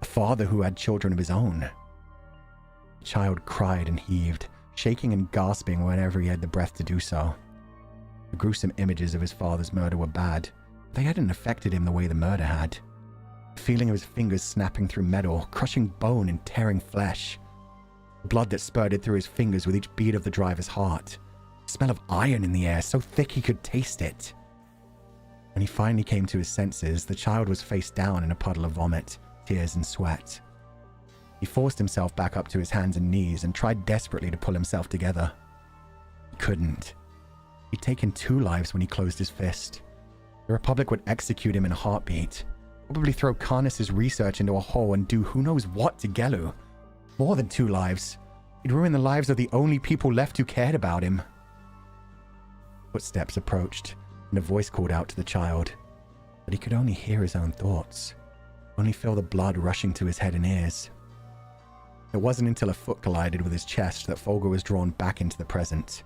a father who had children of his own. The child cried and heaved, shaking and gasping whenever he had the breath to do so. The gruesome images of his father's murder were bad, but they hadn't affected him the way the murder had. The feeling of his fingers snapping through metal, crushing bone and tearing flesh. Blood that spurted through his fingers with each beat of the driver's heart. The smell of iron in the air, so thick he could taste it. When he finally came to his senses, the child was face down in a puddle of vomit, tears and sweat. He forced himself back up to his hands and knees and tried desperately to pull himself together. He couldn't. He'd taken 2 lives when he closed his fist. The Republic would execute him in a heartbeat, probably throw Karnas's research into a hole and do who knows what to Gelu. More than 2 lives. He'd ruin the lives of the only people left who cared about him. Footsteps approached, and a voice called out to the child, but he could only hear his own thoughts, only feel the blood rushing to his head and ears. It wasn't until a foot collided with his chest that Fulgur was drawn back into the present.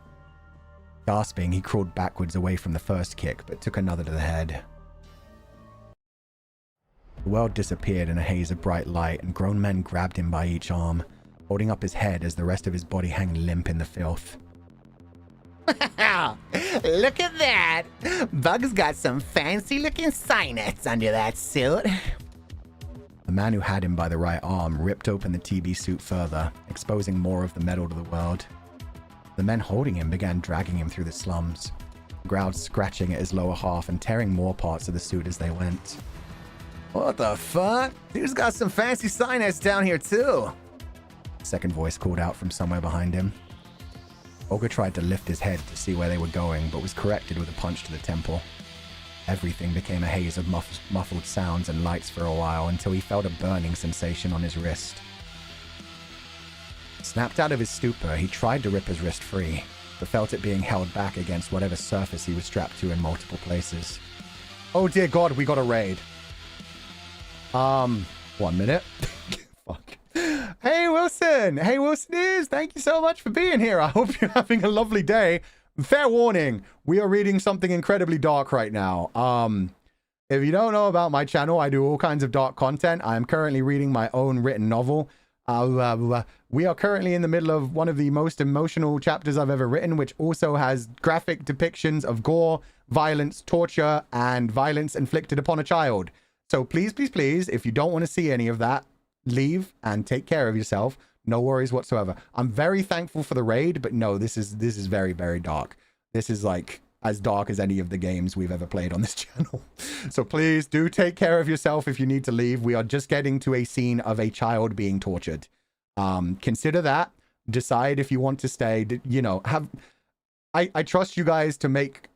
Gasping, he crawled backwards away from the first kick, but took another to the head. The world disappeared in a haze of bright light, and grown men grabbed him by each arm, holding up his head as the rest of his body hung limp in the filth. Look at that! Bug's got some fancy-looking signets under that suit. The man who had him by the right arm ripped open the TB suit further, exposing more of the metal to the world. The men holding him began dragging him through the slums, the crowd scratching at his lower half and tearing more parts of the suit as they went. What the fuck? Dude's got some fancy signets down here too. A second voice called out from somewhere behind him. Fulgur tried to lift his head to see where they were going, but was corrected with a punch to the temple. Everything became a haze of muffled sounds and lights for a while until he felt a burning sensation on his wrist. Snapped out of his stupor, he tried to rip his wrist free, but felt it being held back against whatever surface he was strapped to in multiple places. Oh dear God, we got a raid. 1 minute. Fuck. Hey Wilson! Hey Wilsoners! Thank you so much for being here. I hope you're having a lovely day. Fair warning, we are reading something incredibly dark right now. If you don't know about my channel, I do all kinds of dark content. I am currently reading my own written novel. We are currently in the middle of one of the most emotional chapters I've ever written, which also has graphic depictions of gore, violence, torture, and violence inflicted upon a child. So please, please, please, if you don't want to see any of that, leave and take care of yourself. No worries whatsoever. I'm very thankful for the raid, but no, this is very, very dark. This is like as dark as any of the games we've ever played on this channel. So please do take care of yourself if you need to leave. We are just getting to a scene of a child being tortured. Consider that. Decide if you want to stay. You know, I trust you guys to make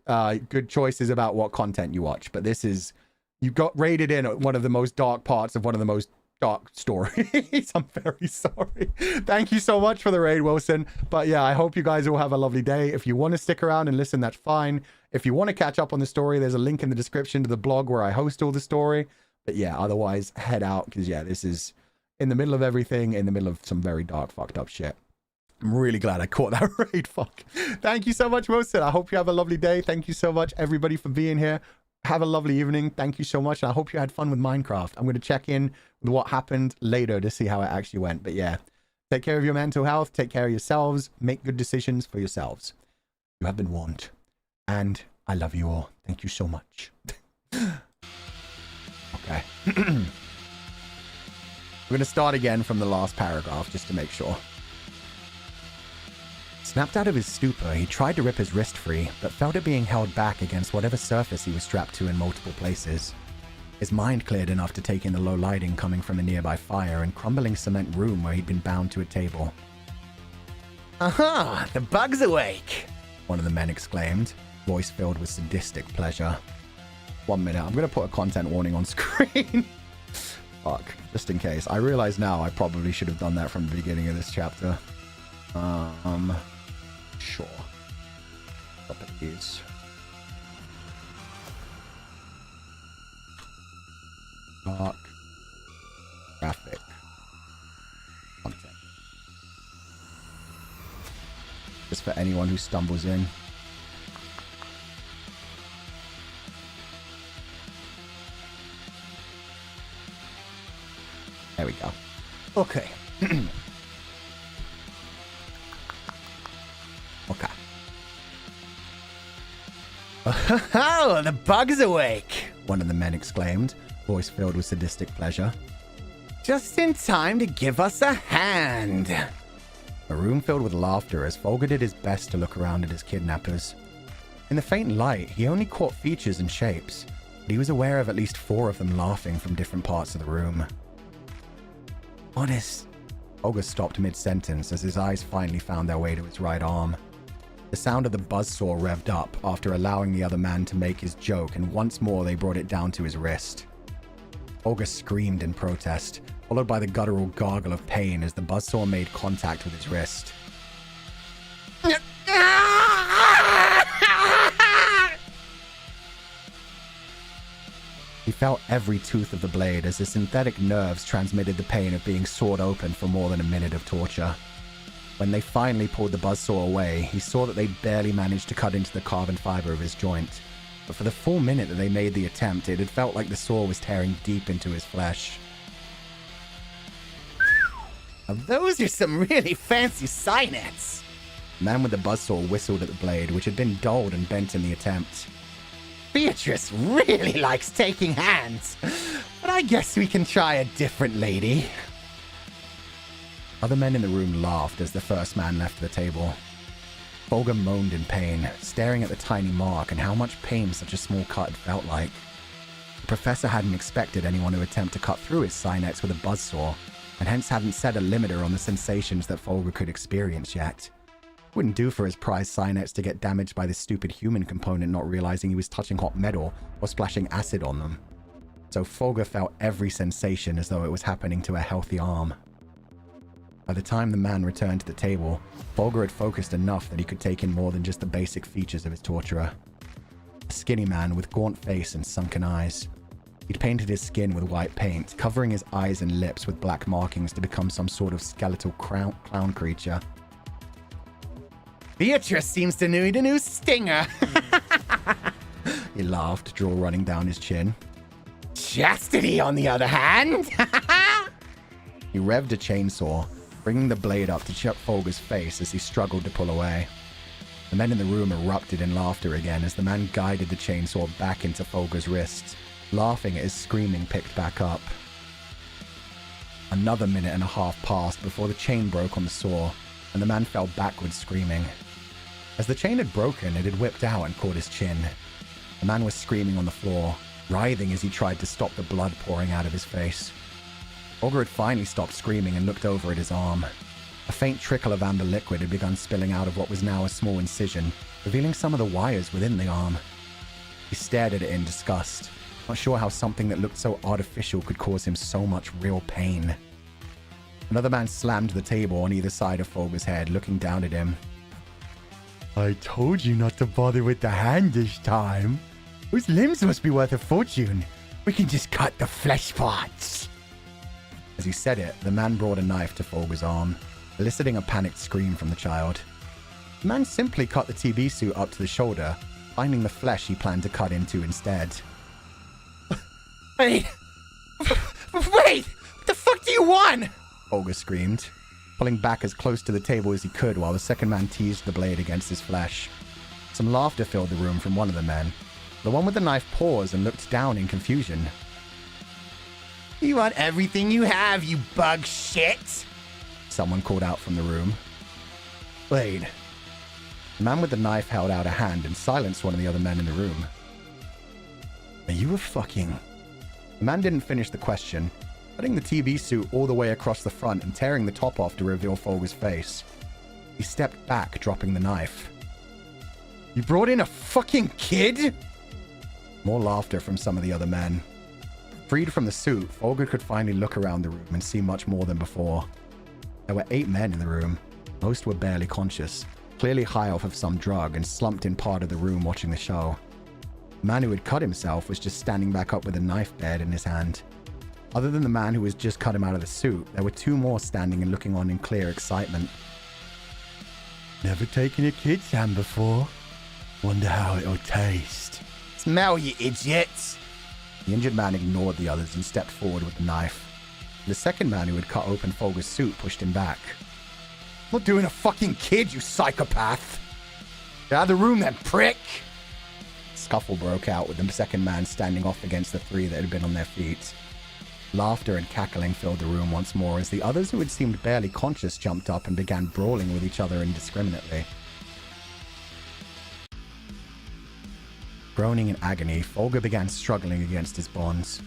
good choices about what content you watch, but this is, you got raided in at one of the most dark parts of one of the most dark stories. I'm very sorry. Thank you so much for the raid, Wilson. But yeah, I hope you guys all have a lovely day. If you want to stick around and listen, that's fine. If you want to catch up on the story, there's a link in the description to the blog where I host all the story. But yeah, otherwise head out, because yeah, this is in the middle of everything, in the middle of some very dark, fucked up shit. I'm really glad I caught that raid. Fuck. Thank you so much, Wilson. I hope you have a lovely day. Thank you so much, everybody, for being here. Have a lovely evening. Thank you so much. And I hope you had fun with Minecraft. I'm going to check in with what happened later to see how it actually went. But yeah, take care of your mental health. Take care of yourselves. Make good decisions for yourselves. You have been warned. And I love you all. Thank you so much. Okay. We're going to start again from the last paragraph just to make sure. Snapped out of his stupor, he tried to rip his wrist free, but felt it being held back against whatever surface he was strapped to in multiple places. His mind cleared enough to take in the low lighting coming from a nearby fire and crumbling cement room where he'd been bound to a table. Aha! The bug's awake! one of the men exclaimed, voice filled with sadistic pleasure. 1 minute, I'm going to put a content warning on screen. Fuck, just in case. I realize now I probably should have done that from the beginning of this chapter. Sure. Properties. Dark. Graphic. Content. Just for anyone who stumbles in. There we go. Okay. Okay. Oh, the bug's awake! One of the men exclaimed, voice filled with sadistic pleasure. Just in time to give us a hand! A room filled with laughter as Fulgur did his best to look around at his kidnappers. In the faint light, he only caught features and shapes, but he was aware of at least 4 of them laughing from different parts of the room. Honest. Fulgur stopped mid-sentence as his eyes finally found their way to his right arm. The sound of the buzzsaw revved up after allowing the other man to make his joke, and once more they brought it down to his wrist. Fulgur screamed in protest, followed by the guttural gargle of pain as the buzzsaw made contact with his wrist. He felt every tooth of the blade as the synthetic nerves transmitted the pain of being sawed open for more than a minute of torture. When they finally pulled the buzzsaw away, he saw that they barely managed to cut into the carbon fiber of his joint. But for the full minute that they made the attempt, it had felt like the saw was tearing deep into his flesh. Now those are some really fancy cynets! The man with the buzzsaw whistled at the blade, which had been dulled and bent in the attempt. Beatrice really likes taking hands, but I guess we can try a different lady. Other men in the room laughed as the first man left the table. Fulgur moaned in pain, staring at the tiny mark and how much pain such a small cut had felt like. The professor hadn't expected anyone to attempt to cut through his cynets with a buzzsaw, and hence hadn't set a limiter on the sensations that Fulgur could experience yet. Wouldn't do for his prized cynets to get damaged by this stupid human component not realizing he was touching hot metal or splashing acid on them. So Fulgur felt every sensation as though it was happening to a healthy arm. By the time the man returned to the table, Fulgur had focused enough that he could take in more than just the basic features of his torturer. A skinny man with gaunt face and sunken eyes. He'd painted his skin with white paint, covering his eyes and lips with black markings to become some sort of skeletal clown creature. Beatrice seems to need a new stinger. He laughed, jaw running down his chin. Chastity, on the other hand. He revved a chainsaw, bringing the blade up to Chuck Fulgur's face as he struggled to pull away. The men in the room erupted in laughter again as the man guided the chainsaw back into Fulgur's wrists, laughing at his screaming picked back up. Another minute and a half passed before the chain broke on the saw, and the man fell backwards screaming. As the chain had broken, it had whipped out and caught his chin. The man was screaming on the floor, writhing as he tried to stop the blood pouring out of his face. Fulgur had finally stopped screaming and looked over at his arm. A faint trickle of amber liquid had begun spilling out of what was now a small incision, revealing some of the wires within the arm. He stared at it in disgust, not sure how something that looked so artificial could cause him so much real pain. Another man slammed the table on either side of Fulgur's head, looking down at him. I told you not to bother with the hand this time. Those limbs must be worth a fortune. We can just cut the flesh parts. As he said it, the man brought a knife to Fulgur's arm, eliciting a panicked scream from the child. The man simply cut the TB suit up to the shoulder, finding the flesh he planned to cut into instead. Wait! Wait! What the fuck do you want? Fulgur screamed, pulling back as close to the table as he could while the second man teased the blade against his flesh. Some laughter filled the room from one of the men. The one with the knife paused and looked down in confusion. You want everything you have, you bug shit! Someone called out from the room. Wait. The man with the knife held out a hand and silenced one of the other men in the room. Are you a fucking... The man didn't finish the question, cutting the TB suit all the way across the front and tearing the top off to reveal Fulgur's face. He stepped back, dropping the knife. You brought in a fucking kid? More laughter from some of the other men. Freed from the suit, Fulgur could finally look around the room and see much more than before. There were 8 men in the room. Most were barely conscious, clearly high off of some drug and slumped in part of the room watching the show. The man who had cut himself was just standing back up with a knife bared in his hand. Other than the man who was just cut him out of the suit, there were 2 more standing and looking on in clear excitement. Never taken a kid's hand before. Wonder how it'll taste. Smell, you idiots! The injured man ignored the others and stepped forward with the knife. The second man who had cut open Fulgur's suit pushed him back. I'm not doing a fucking kid, you psychopath! Get out of the room, then, prick! Scuffle broke out with the second man standing off against the 3 that had been on their feet. Laughter and cackling filled the room once more as the others who had seemed barely conscious jumped up and began brawling with each other indiscriminately. Groaning in agony, Fulgur began struggling against his bonds.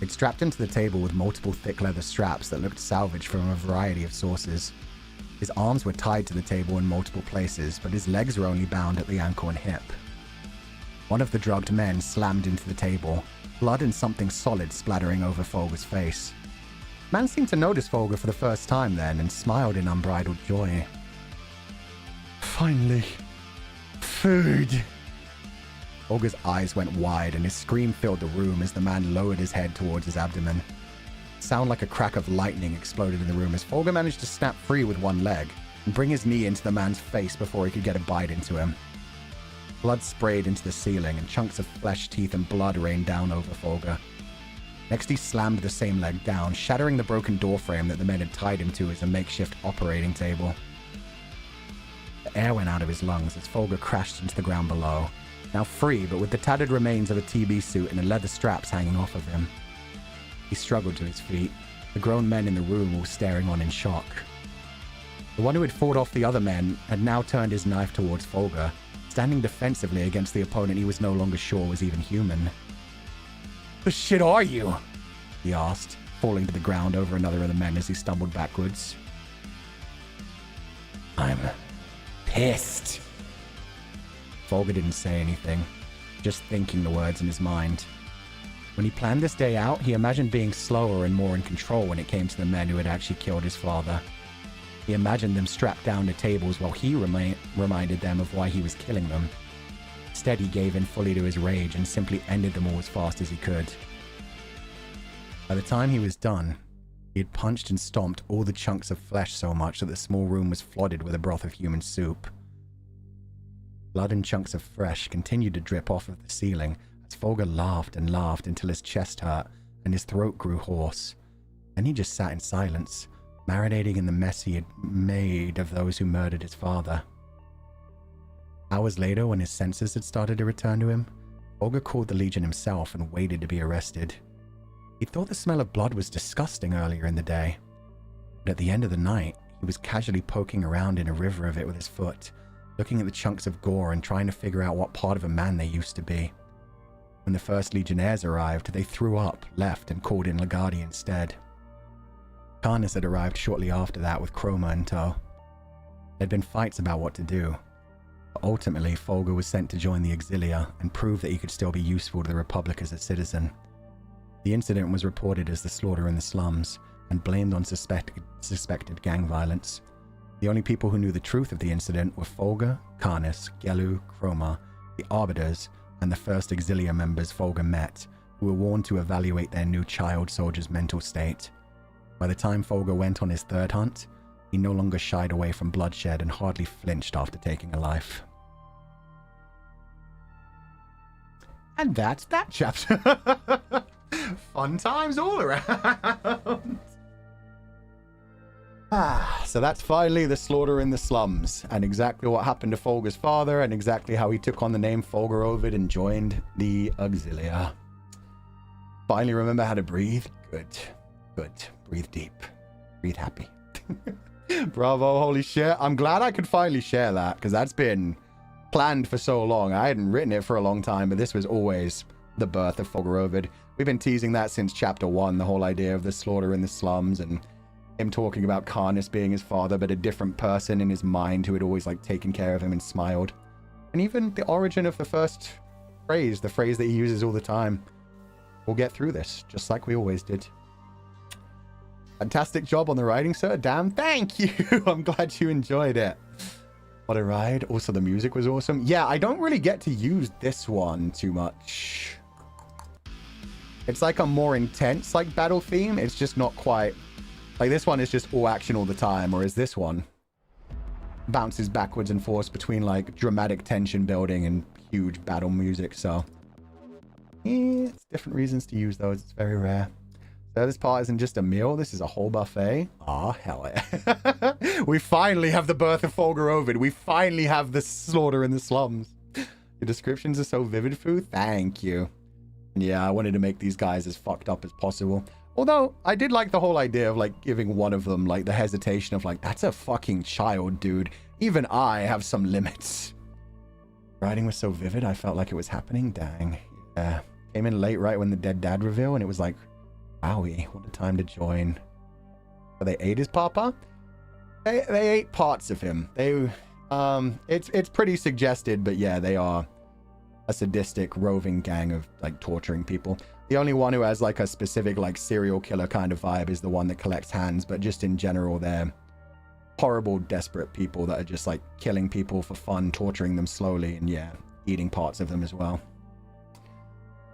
He'd strapped him to the table with multiple thick leather straps that looked salvaged from a variety of sources. His arms were tied to the table in multiple places, but his legs were only bound at the ankle and hip. One of the drugged men slammed into the table, blood and something solid splattering over Fulgur's face. The man seemed to notice Fulgur for the first time then and smiled in unbridled joy. Finally, food. Fulgur's eyes went wide and his scream filled the room as the man lowered his head towards his abdomen. Sound like a crack of lightning exploded in the room as Fulgur managed to snap free with one leg and bring his knee into the man's face before he could get a bite into him. Blood sprayed into the ceiling and chunks of flesh, teeth, and blood rained down over Fulgur. Next he slammed the same leg down, shattering the broken door frame that the men had tied him to as a makeshift operating table. The air went out of his lungs as Fulgur crashed into the ground below, now free but with the tattered remains of a TB suit and the leather straps hanging off of him. He struggled to his feet, the grown men in the room all staring on in shock. The one who had fought off the other men had now turned his knife towards Fulgur, standing defensively against the opponent he was no longer sure was even human. "The shit are you?" he asked, falling to the ground over another of the men as he stumbled backwards. "I'm pissed." Fulgur didn't say anything, just thinking the words in his mind. When he planned this day out, he imagined being slower and more in control when it came to the men who had actually killed his father. He imagined them strapped down to tables while he reminded them of why he was killing them. Instead, he gave in fully to his rage and simply ended them all as fast as he could. By the time he was done, he had punched and stomped all the chunks of flesh so much that the small room was flooded with a broth of human soup. Blood and chunks of flesh continued to drip off of the ceiling as Fulgur laughed and laughed until his chest hurt and his throat grew hoarse. Then he just sat in silence, marinating in the mess he had made of those who murdered his father. Hours later, when his senses had started to return to him, Fulgur called the Legion himself and waited to be arrested. He thought the smell of blood was disgusting earlier in the day, but at the end of the night, he was casually poking around in a river of it with his foot, looking at the chunks of gore and trying to figure out what part of a man they used to be. When the first Legionnaires arrived, they threw up, left, and called in Legatus instead. Karnas had arrived shortly after that with Chroma in tow. There'd been fights about what to do, but ultimately Fulgur was sent to join the Auxilia and prove that he could still be useful to the Republic as a citizen. The incident was reported as the slaughter in the slums and blamed on suspected gang violence. The only people who knew the truth of the incident were Fulgur, Karnas, Gelu, Chroma, the Arbiters, and the first Auxilia members Fulgur met, who were warned to evaluate their new child soldier's mental state. By the time Fulgur went on his third hunt, he no longer shied away from bloodshed and hardly flinched after taking a life. And that's that chapter. Fun times all around. So that's finally the slaughter in the slums, and exactly what happened to Fulgur's father, and exactly how he took on the name Fulgur Ovid and joined the Auxilia. Finally remember how to breathe? Good. Good. Breathe deep. Breathe happy. Bravo, holy shit. I'm glad I could finally share that, because that's been planned for so long. I hadn't written it for a long time, but this was always the birth of Fulgur Ovid. We've been teasing that since chapter 1, the whole idea of the slaughter in the slums, and him talking about Karnas being his father, but a different person in his mind who had always taken care of him and smiled. and even the origin of the first phrase, the phrase that he uses all the time. We'll get through this, just like we always did. Fantastic job on the writing, sir. Damn, thank you. I'm glad you enjoyed it. What a ride. Also, the music was awesome. Yeah, I don't really get to use this one too much. It's like a more intense, like, battle theme. It's just not quite... Like, this one is just all action all the time, whereas this one bounces backwards and forwards between, like, dramatic tension building and huge battle music, so... Yeah, it's different reasons to use those. It's very rare. So this part isn't just a meal. This is a whole buffet. Aw, hell yeah. We finally have the birth of Fulgur Ovid. We finally have the slaughter in the slums. Your descriptions are so vivid, Fu. Thank you. Yeah, I wanted to make these guys as fucked up as possible. Although, I did like the whole idea of, like, giving one of them, like, the hesitation of, like, that's a fucking child, dude. Even I have some limits. Writing was so vivid, I felt like it was happening. Dang. Yeah. Came in late right when the dead dad reveal, and it was like, wowie, what a time to join. So they ate his papa? They ate parts of him. They, it's pretty suggested, but yeah, they are a sadistic, roving gang of, like, torturing people. The only one who has, like, a specific, like, serial killer kind of vibe is the one that collects hands, but just in general, they're horrible, desperate people that are just, like, killing people for fun, torturing them slowly, and yeah, eating parts of them as well.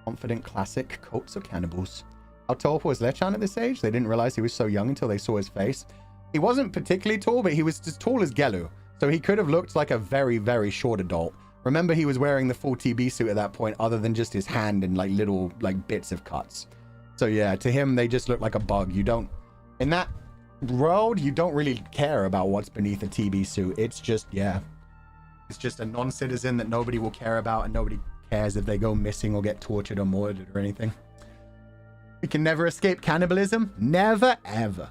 Confident classic, cults of cannibals. How tall was Lechan at this age? They didn't realize he was so young until they saw his face. He wasn't particularly tall, but he was as tall as Gelu, so he could have looked like a very, very short adult. Remember, he was wearing the full TB suit at that point, other than just his hand and, like, little, like, bits of cuts. So yeah, to him, they just look like a bug. You don't... In that world, you don't really care about what's beneath a TB suit. It's just, yeah. It's just a non-citizen that nobody will care about, and nobody cares if they go missing or get tortured or murdered or anything. We can never escape cannibalism. Never, ever.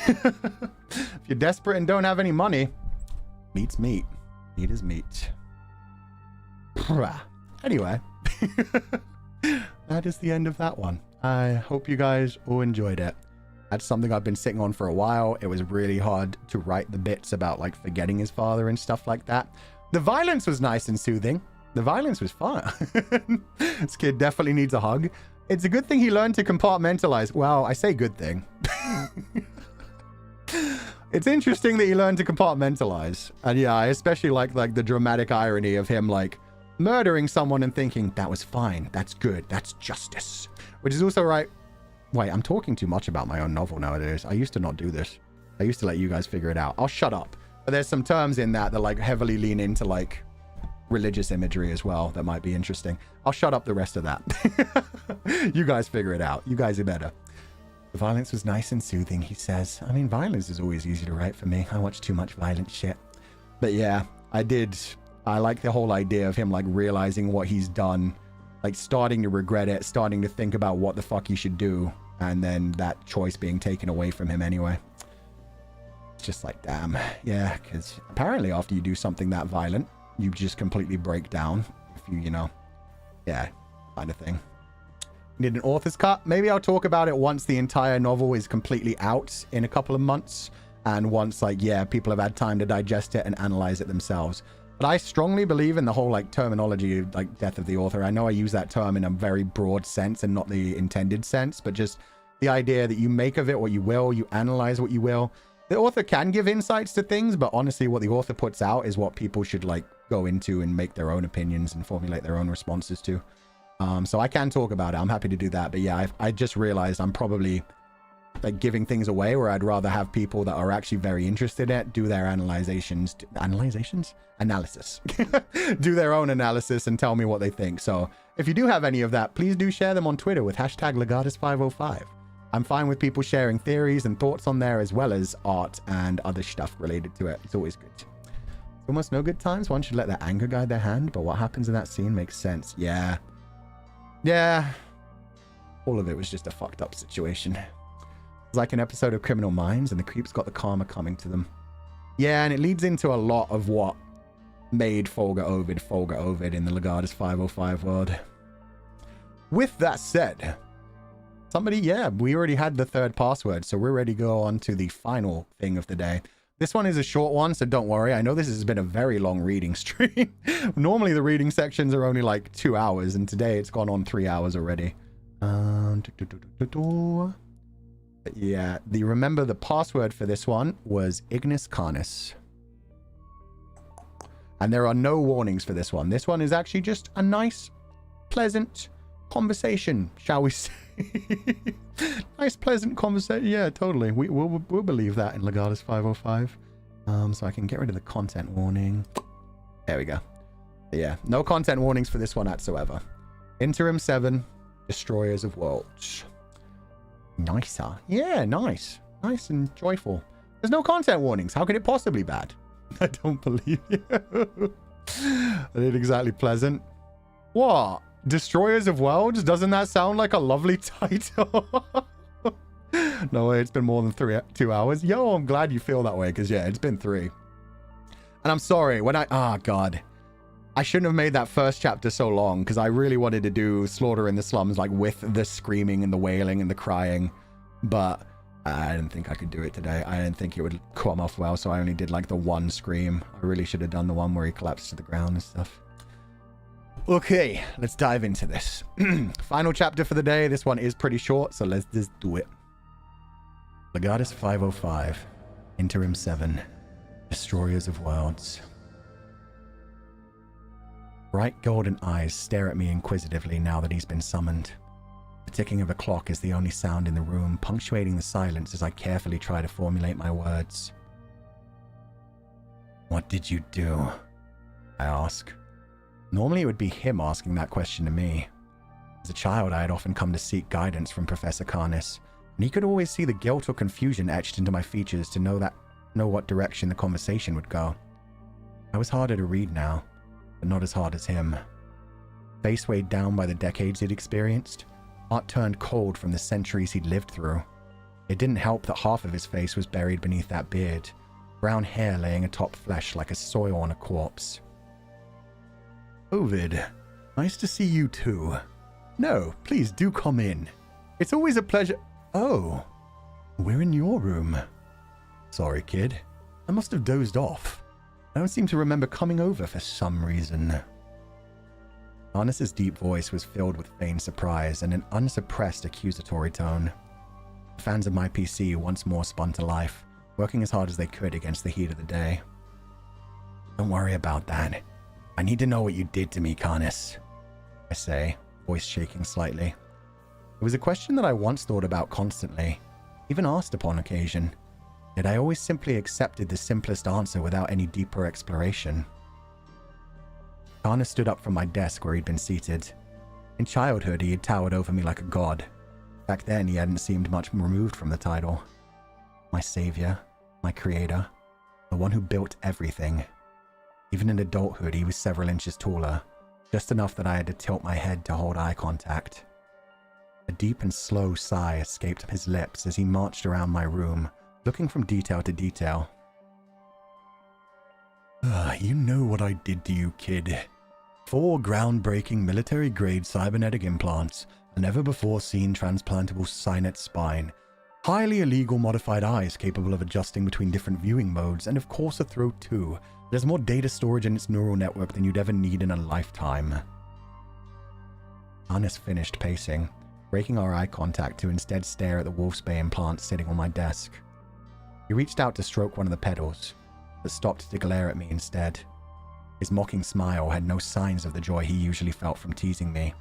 If you're desperate and don't have any money, meat's meat. Meat is meat. Anyway, that is the end of that one. I hope you guys all enjoyed it. That's something I've been sitting on for a while. It was really hard to write the bits about, like, forgetting his father and stuff like that. The violence was nice and soothing. The violence was fun. This kid definitely needs a hug. It's a good thing he learned to compartmentalize. Well, I say good thing. It's interesting that he learned to compartmentalize. And yeah, I especially like the dramatic irony of him, like, murdering someone and thinking, that was fine, that's good, that's justice. Which is also right. Wait, I'm talking too much about my own novel nowadays. I used to not do this. I used to let you guys figure it out. I'll shut up. But there's some terms in that like, heavily lean into, like, religious imagery as well that might be interesting. I'll shut up the rest of that. You guys figure it out. You guys are better. The violence was nice and soothing, he says. I mean, violence is always easy to write for me. I watch too much violent shit. But yeah, I like the whole idea of him, like, realizing what he's done, like, starting to regret it, starting to think about what the fuck he should do, and then that choice being taken away from him anyway. It's just like, damn. Yeah, because apparently after you do something that violent, you just completely break down. If you know, yeah, kind of thing. Need an author's cut? Maybe I'll talk about it once the entire novel is completely out in a couple of months, and once, like, yeah, people have had time to digest it and analyze it themselves. But I strongly believe in the whole, like, terminology of, like, death of the author. I know I use that term in a very broad sense and not the intended sense, but just the idea that you make of it what you will, you analyze what you will. The author can give insights to things, but honestly, what the author puts out is what people should, like, go into and make their own opinions and formulate their own responses to. So I can talk about it. I'm happy to do that. But yeah, I just realized I'm probably, like, giving things away where I'd rather have people that are actually very interested in it do their analysis. Do their own analysis and tell me what they think. So if you do have any of that, please do share them on Twitter with hashtag Legatus505. I'm fine with people sharing theories and thoughts on there, as well as art and other stuff related to it. It's always good. Almost no good times. One should let their anger guide their hand, but what happens in that scene makes sense. Yeah. Yeah. All of it was just a fucked up situation. It's like an episode of Criminal Minds, and the creeps got the karma coming to them. Yeah, and it leads into a lot of what made Fulgur Ovid in the Legatus 505 world. With that said, we already had the third password, so we're ready to go on to the final thing of the day. This one is a short one, so don't worry. I know this has been a very long reading stream. Normally the reading sections are only like 2 hours, and today it's gone on 3 hours already. Yeah, remember the password for this one was Ignis Canis. And there are no warnings for this one. This one is actually just a nice, pleasant conversation, shall we say. Nice, pleasant conversation. Yeah, totally. We'll believe that in Legatus 505. So I can get rid of the content warning. There we go. Yeah, no content warnings for this one whatsoever. Interim 7, Destroyers of Worlds. Nicer. Yeah, nice. Nice and joyful. There's no content warnings. How could it possibly be bad? I don't believe you. That ain't exactly pleasant. What? Destroyers of Worlds? Doesn't that sound like a lovely title? No way, it's been more than 2 hours. Yo, I'm glad you feel that way, because yeah, it's been 3. And I'm sorry, God. I shouldn't have made that first chapter so long, because I really wanted to do Slaughter in the Slums, like with the screaming and the wailing and the crying. But I didn't think I could do it today. I didn't think it would come off well, so I only did like the one scream. I really should have done the one where he collapsed to the ground and stuff. Okay, let's dive into this. Final chapter for the day. This one is pretty short, so let's just do it. Legatus 505, Interim 7, Destroyers of Worlds. Bright golden eyes stare at me inquisitively now that he's been summoned. The ticking of a clock is the only sound in the room, punctuating the silence as I carefully try to formulate my words. What did you do? I ask. Normally it would be him asking that question to me. As a child, I had often come to seek guidance from Professor Canis, and he could always see the guilt or confusion etched into my features to know what direction the conversation would go. I was harder to read now, but not as hard as him. Face weighed down by the decades he'd experienced, heart turned cold from the centuries he'd lived through. It didn't help that half of his face was buried beneath that beard, brown hair laying atop flesh like a soil on a corpse. Ovid, nice to see you too. No, please do come in. It's always a pleasure. Oh, we're in your room. Sorry, kid. I must have dozed off. I don't seem to remember coming over for some reason. Arnis's deep voice was filled with feigned surprise and an unsuppressed accusatory tone. The fans of my PC once more spun to life, working as hard as they could against the heat of the day. Don't worry about that. I need to know what you did to me, Canis, I say, voice shaking slightly. It was a question that I once thought about constantly, even asked upon occasion, yet I always simply accepted the simplest answer without any deeper exploration. Canis stood up from my desk where he'd been seated. In childhood, he had towered over me like a god. Back then, he hadn't seemed much removed from the title. My savior, my creator, the one who built everything. Even in adulthood, he was several inches taller, just enough that I had to tilt my head to hold eye contact. A deep and slow sigh escaped his lips as he marched around my room, looking from detail to detail. You know what I did to you, kid. 4 groundbreaking military-grade cybernetic implants, a never-before-seen transplantable cynet spine, highly illegal modified eyes capable of adjusting between different viewing modes, and of course a throat too. There's more data storage in its neural network than you'd ever need in a lifetime. Canis finished pacing, breaking our eye contact to instead stare at the wolfsbane implant sitting on my desk. He reached out to stroke one of the pedals, but stopped to glare at me instead. His mocking smile had no signs of the joy he usually felt from teasing me.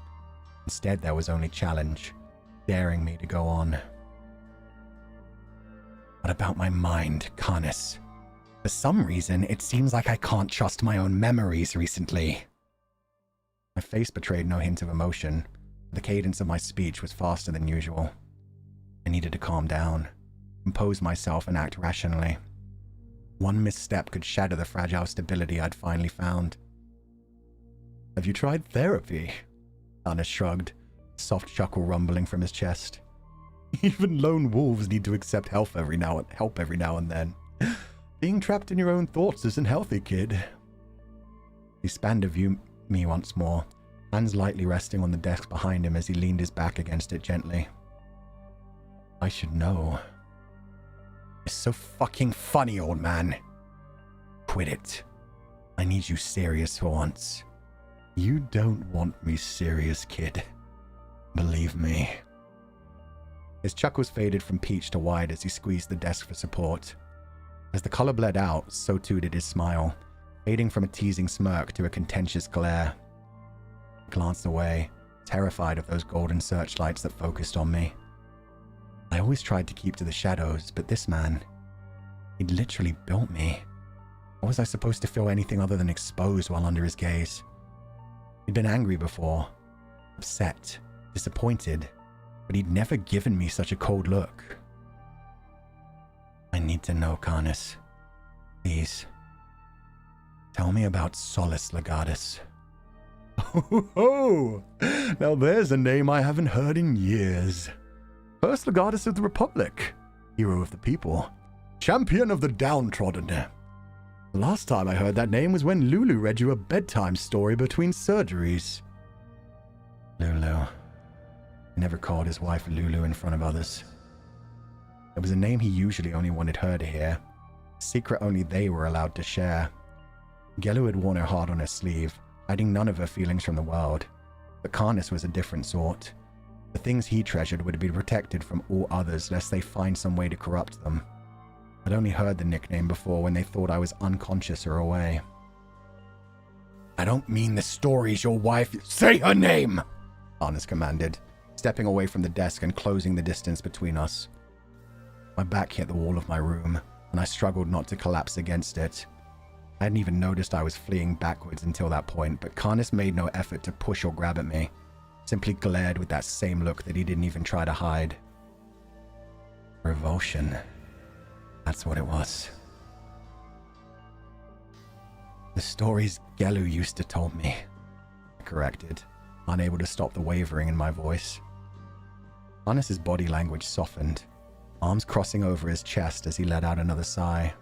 Instead, there was only challenge, daring me to go on. What about my mind, Canis? For some reason, it seems like I can't trust my own memories recently. My face betrayed no hint of emotion. The cadence of my speech was faster than usual. I needed to calm down, compose myself, and act rationally. One misstep could shatter the fragile stability I'd finally found. Have you tried therapy? Canis shrugged, a soft chuckle rumbling from his chest. Even lone wolves need to accept help every now and then. Being trapped in your own thoughts isn't healthy, kid. He spanned to view me once more, hands lightly resting on the desk behind him as he leaned his back against it gently. I should know. It's so fucking funny, old man. Quit it. I need you serious for once. You don't want me serious, kid. Believe me. His chuckles faded from peach to white as he squeezed the desk for support. As the color bled out, so too did his smile, fading from a teasing smirk to a contentious glare. I glanced away, terrified of those golden searchlights that focused on me. I always tried to keep to the shadows, but this man, he'd literally built me. How was I supposed to feel anything other than exposed while under his gaze? He'd been angry before, upset, disappointed, but he'd never given me such a cold look. I need to know, Carnus. Please. Tell me about Solus Legatus. Oh, now there's a name I haven't heard in years. First Legatus of the Republic, hero of the people, champion of the downtrodden. The last time I heard that name was when Lulu read you a bedtime story between surgeries. Lulu. He never called his wife Lulu in front of others. It was a name he usually only wanted her to hear, a secret only they were allowed to share. Gelu had worn her heart on her sleeve, hiding none of her feelings from the world, but Carnus was a different sort. The things he treasured would be protected from all others lest they find some way to corrupt them. I'd only heard the nickname before when they thought I was unconscious or away. I don't mean the stories your wife— Say her name! Carnus commanded, stepping away from the desk and closing the distance between us. My back hit the wall of my room, and I struggled not to collapse against it. I hadn't even noticed I was fleeing backwards until that point, but Carnus made no effort to push or grab at me, simply glared with that same look that he didn't even try to hide. Revulsion. That's what it was. The stories Gelu used to tell me, I corrected, unable to stop the wavering in my voice. Carnus's body language softened, arms crossing over his chest as he let out another sigh.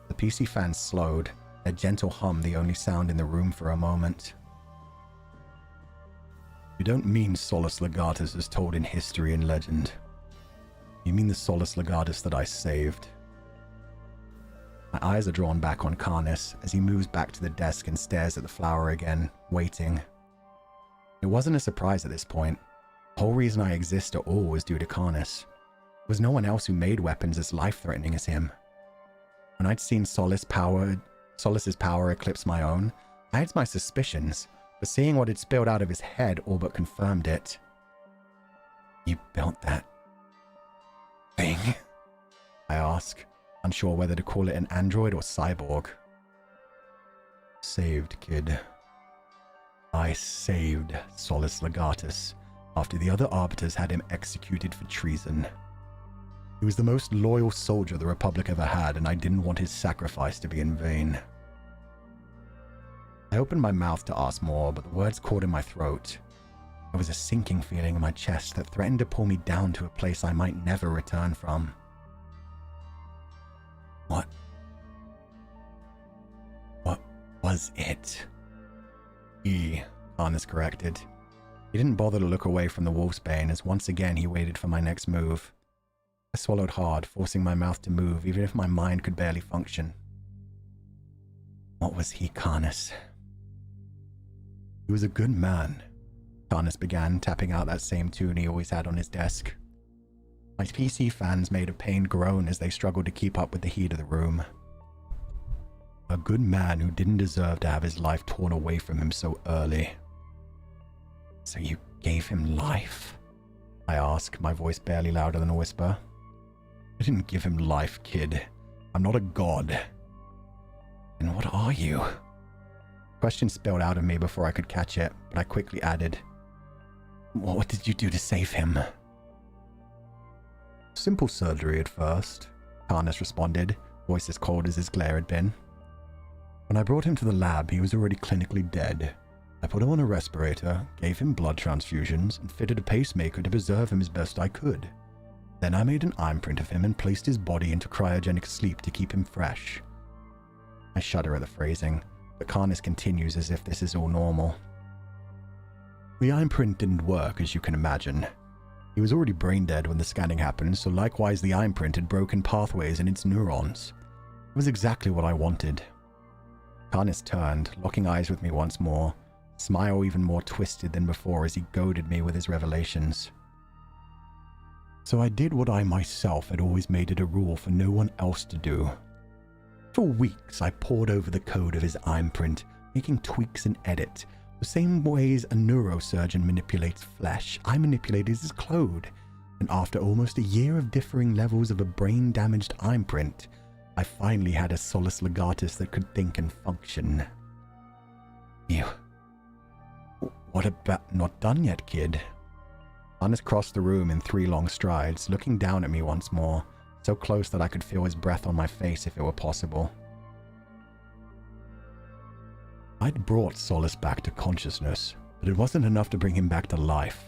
The PC fan slowed, a gentle hum the only sound in the room for a moment. You don't mean Solus Legatus as told in history and legend. You mean the Solus Legatus that I saved. My eyes are drawn back on Carnus as he moves back to the desk and stares at the flower again, waiting. It wasn't a surprise at this point. The whole reason I exist at all was due to Carnus. There was no one else who made weapons as life-threatening as him. When I'd seen Solus's power eclipse my own, I had my suspicions, but seeing what had spilled out of his head all but confirmed it. You built that thing? I ask, unsure whether to call it an android or cyborg. Saved, kid. I saved Solus Legatus after the other arbiters had him executed for treason. He was the most loyal soldier the Republic ever had, and I didn't want his sacrifice to be in vain. I opened my mouth to ask more, but the words caught in my throat. There was a sinking feeling in my chest that threatened to pull me down to a place I might never return from. What was it? Carnus corrected. He didn't bother to look away from the wolfsbane as once again he waited for my next move. I swallowed hard, forcing my mouth to move even if my mind could barely function. What was he, Carnus? He was a good man, Carnus began, tapping out that same tune he always had on his desk. My PC fans made a pained groan as they struggled to keep up with the heat of the room. A good man who didn't deserve to have his life torn away from him so early. So you gave him life? I ask, my voice barely louder than a whisper. I didn't give him life, kid. I'm not a god. Then what are you? The question spilled out of me before I could catch it, but I quickly added, what did you do to save him? Simple surgery at first, Carnus responded, voice as cold as his glare had been. When I brought him to the lab, he was already clinically dead. I put him on a respirator, gave him blood transfusions, and fitted a pacemaker to preserve him as best I could. Then I made an imprint of him and placed his body into cryogenic sleep to keep him fresh. I shudder at the phrasing, but Carnus continues as if this is all normal. The imprint didn't work, as you can imagine. He was already brain dead when the scanning happened, so likewise the imprint had broken pathways in its neurons. It was exactly what I wanted. Karnas turned, locking eyes with me once more, smile even more twisted than before as he goaded me with his revelations. So I did what I myself had always made it a rule for no one else to do. For weeks I pored over the code of his imprint, making tweaks and edits. The same ways a neurosurgeon manipulates flesh, I manipulated his code, and after almost a year of differing levels of a brain-damaged imprint, I finally had a solus legatus that could think and function. You... What about... Not done yet, kid? Karnas crossed the room in 3 long strides, looking down at me once more, so close that I could feel his breath on my face if it were possible. I'd brought Solus back to consciousness, but it wasn't enough to bring him back to life.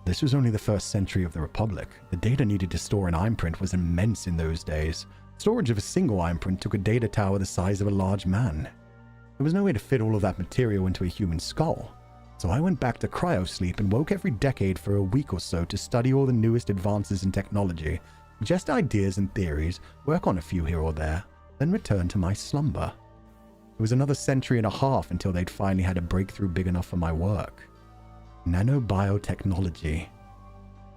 This was only the 1st century of the Republic. The data needed to store an imprint was immense in those days. Storage of a single imprint took a data tower the size of a large man. There was no way to fit all of that material into a human skull, so I went back to cryosleep and woke every decade for a week or so to study all the newest advances in technology, suggest ideas and theories, work on a few here or there, then return to my slumber. It was another century and a half until they'd finally had a breakthrough big enough for my work. Nanobiotechnology.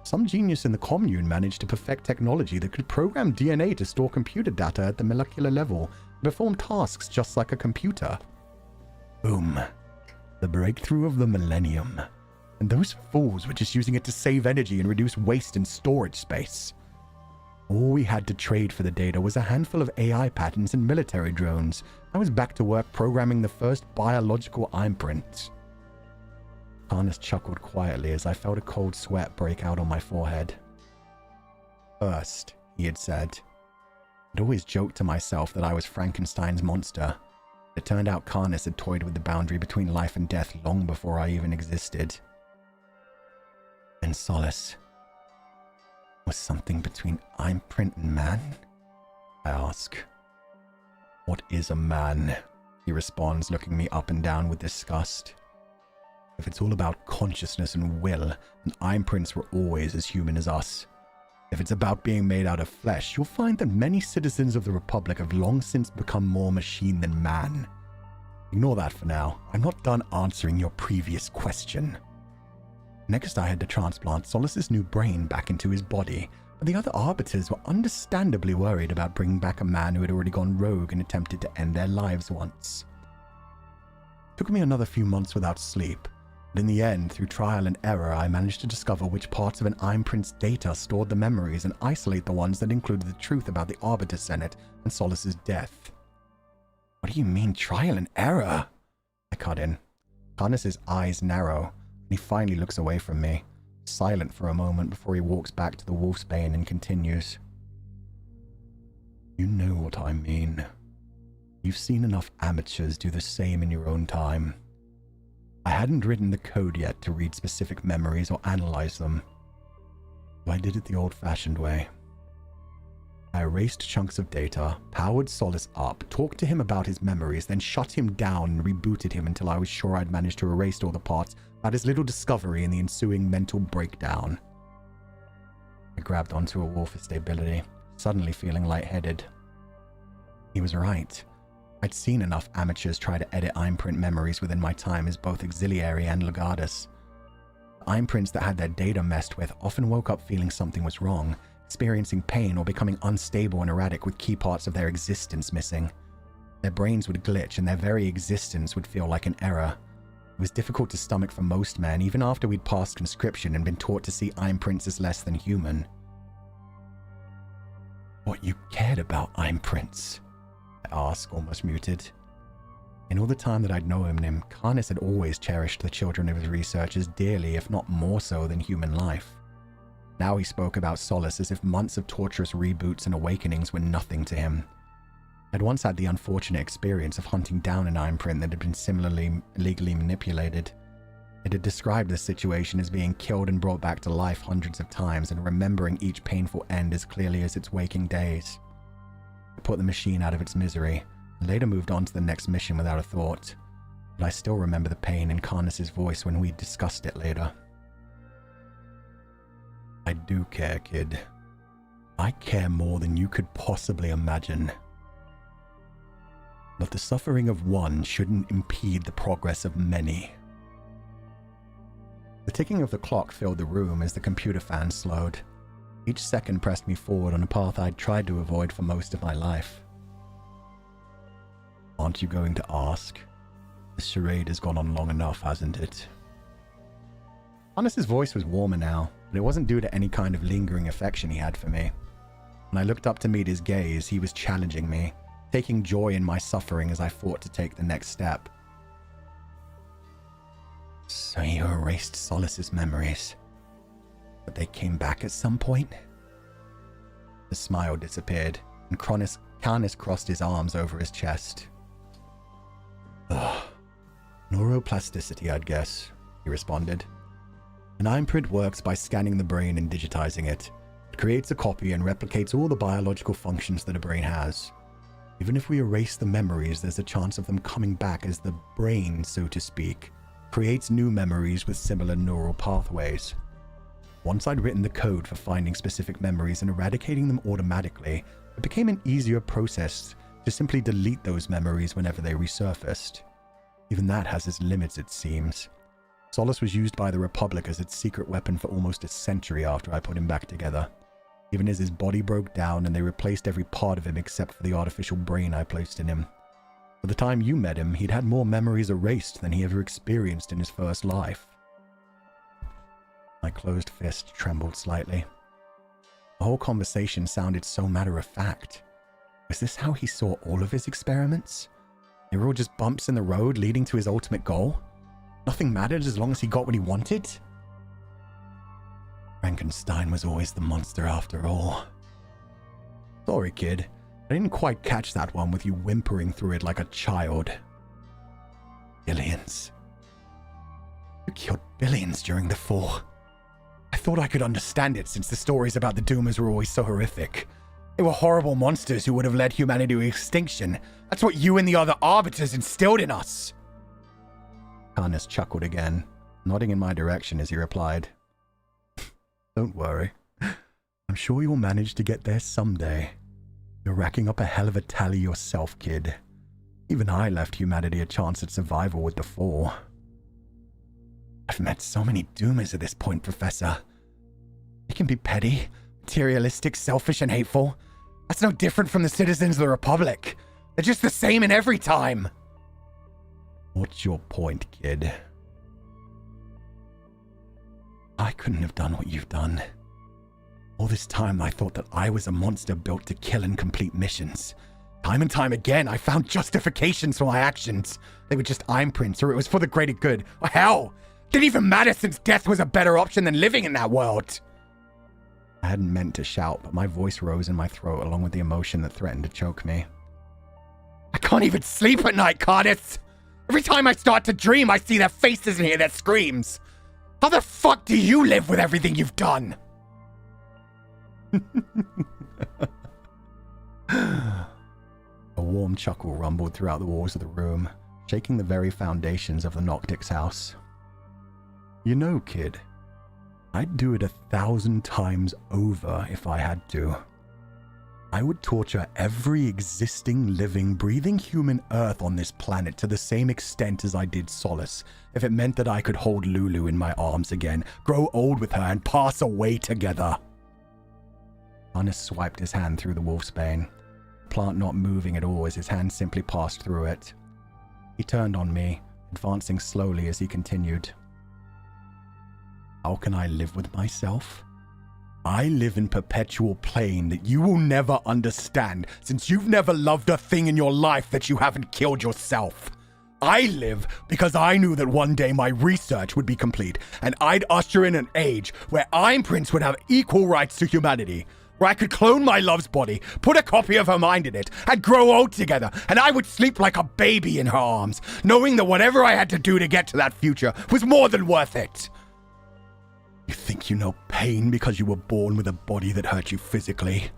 Some genius in the commune managed to perfect technology that could program DNA to store computer data at the molecular level and perform tasks just like a computer. Boom. The breakthrough of the millennium. And those fools were just using it to save energy and reduce waste in storage space. All we had to trade for the data was a handful of AI patents and military drones. I was back to work programming the first biological imprints. Karnas chuckled quietly as I felt a cold sweat break out on my forehead. First, he had said. I'd always joked to myself that I was Frankenstein's monster. It turned out Karnas had toyed with the boundary between life and death long before I even existed. And Solus was something between imprint and man? I ask. What is a man? He responds, looking me up and down with disgust. If it's all about consciousness and will, then imprints were always as human as us. If it's about being made out of flesh, you'll find that many citizens of the Republic have long since become more machine than man. Ignore that for now. I'm not done answering your previous question. Next, I had to transplant Solus's new brain back into his body, but the other arbiters were understandably worried about bringing back a man who had already gone rogue and attempted to end their lives once. It took me another few months without sleep, but in the end, through trial and error, I managed to discover which parts of an imprint's data stored the memories and isolate the ones that included the truth about the Arbiter Senate and Solus's death. What do you mean, trial and error? I cut in. Karnas's eyes narrow, and he finally looks away from me, silent for a moment before he walks back to the Wolfsbane and continues. You know what I mean. You've seen enough amateurs do the same in your own time. I hadn't written the code yet to read specific memories or analyze them. So I did it the old-fashioned way. I erased chunks of data, powered Solus up, talked to him about his memories, then shut him down and rebooted him until I was sure I'd managed to erase all the parts about his little discovery and the ensuing mental breakdown. I grabbed onto a wall for stability, suddenly feeling lightheaded. He was right. I'd seen enough amateurs try to edit imprint memories within my time as both auxiliary and Legatus. The imprints that had their data messed with often woke up feeling something was wrong, experiencing pain or becoming unstable and erratic with key parts of their existence missing. Their brains would glitch and their very existence would feel like an error. It was difficult to stomach for most men, even after we'd passed conscription and been taught to see imprints as less than human. What you cared about imprints? I asked, almost muted. In all the time that I'd known him, Karnas had always cherished the children of his research as dearly, if not more so, than human life. Now he spoke about Solus as if months of torturous reboots and awakenings were nothing to him. I'd once had the unfortunate experience of hunting down an imprint that had been similarly illegally manipulated. It had described this situation as being killed and brought back to life hundreds of times and remembering each painful end as clearly as its waking days. I put the machine out of its misery, and later moved on to the next mission without a thought, but I still remember the pain in Karnas's voice when we discussed it later. I I do care, kid. I care more than you could possibly imagine. But the suffering of one shouldn't impede the progress of many. The ticking of the clock filled the room as the computer fan slowed. Each second pressed me forward on a path I'd tried to avoid for most of my life. Aren't you going to ask? This charade has gone on long enough, hasn't it? Hannes's voice was warmer now, but it wasn't due to any kind of lingering affection he had for me. When I looked up to meet his gaze, he was challenging me, taking joy in my suffering as I fought to take the next step. So you erased Solace's memories, but they came back at some point? The smile disappeared, and Karnas crossed his arms over his chest. Ugh. Neuroplasticity, I'd guess, he responded. An imprint works by scanning the brain and digitizing it. It creates a copy and replicates all the biological functions that a brain has. Even if we erase the memories, there's a chance of them coming back as the brain, so to speak, creates new memories with similar neural pathways. Once I'd written the code for finding specific memories and eradicating them automatically, it became an easier process to simply delete those memories whenever they resurfaced. Even that has its limits, it seems. Solace was used by the Republic as its secret weapon for almost a century after I put him back together. Even as his body broke down and they replaced every part of him except for the artificial brain I placed in him. By the time you met him, he'd had more memories erased than he ever experienced in his first life. My closed fist trembled slightly. The whole conversation sounded so matter-of-fact. Was this how he saw all of his experiments? They were all just bumps in the road leading to his ultimate goal? Nothing mattered as long as he got what he wanted? Frankenstein was always the monster after all. Sorry, kid. I didn't quite catch that one with you whimpering through it like a child. Billions. You killed billions during the fall. I thought I could understand it since the stories about the Doomers were always so horrific. They were horrible monsters who would have led humanity to extinction. That's what you and the other Arbiters instilled in us. Karnas chuckled again, nodding in my direction as he replied. Don't worry. I'm sure you'll manage to get there someday. You're racking up a hell of a tally yourself, kid. Even I left humanity a chance at survival with the fall. I've met so many Doomers at this point, Professor. They can be petty, materialistic, selfish, and hateful. That's no different from the citizens of the Republic. They're just the same in every time. What's your point, kid? I couldn't have done what you've done. All this time I thought that I was a monster built to kill and complete missions. Time and time again I found justifications for my actions. They were just imprints, or it was for the greater good. Or hell, it didn't even matter since death was a better option than living in that world. I hadn't meant to shout, but my voice rose in my throat along with the emotion that threatened to choke me. I can't even sleep at night, Cardis. Every time I start to dream, I see their faces and hear their screams. How the fuck do you live with everything you've done? A warm chuckle rumbled throughout the walls of the room, shaking the very foundations of the Noctix house. You know, kid, I'd do it 1,000 times over if I had to. I would torture every existing, living, breathing human Earth on this planet to the same extent as I did Solace, if it meant that I could hold Lulu in my arms again, grow old with her, and pass away together. Hannes swiped his hand through the wolfsbane, the plant not moving at all as his hand simply passed through it. He turned on me, advancing slowly as he continued. How can I live with myself? I live in perpetual pain that you will never understand, since you've never loved a thing in your life that you haven't killed yourself. I live because I knew that one day my research would be complete, and I'd usher in an age where imprints would have equal rights to humanity, where I could clone my love's body, put a copy of her mind in it, and grow old together, and I would sleep like a baby in her arms, knowing that whatever I had to do to get to that future was more than worth it. You think you know pain because you were born with a body that hurt you physically,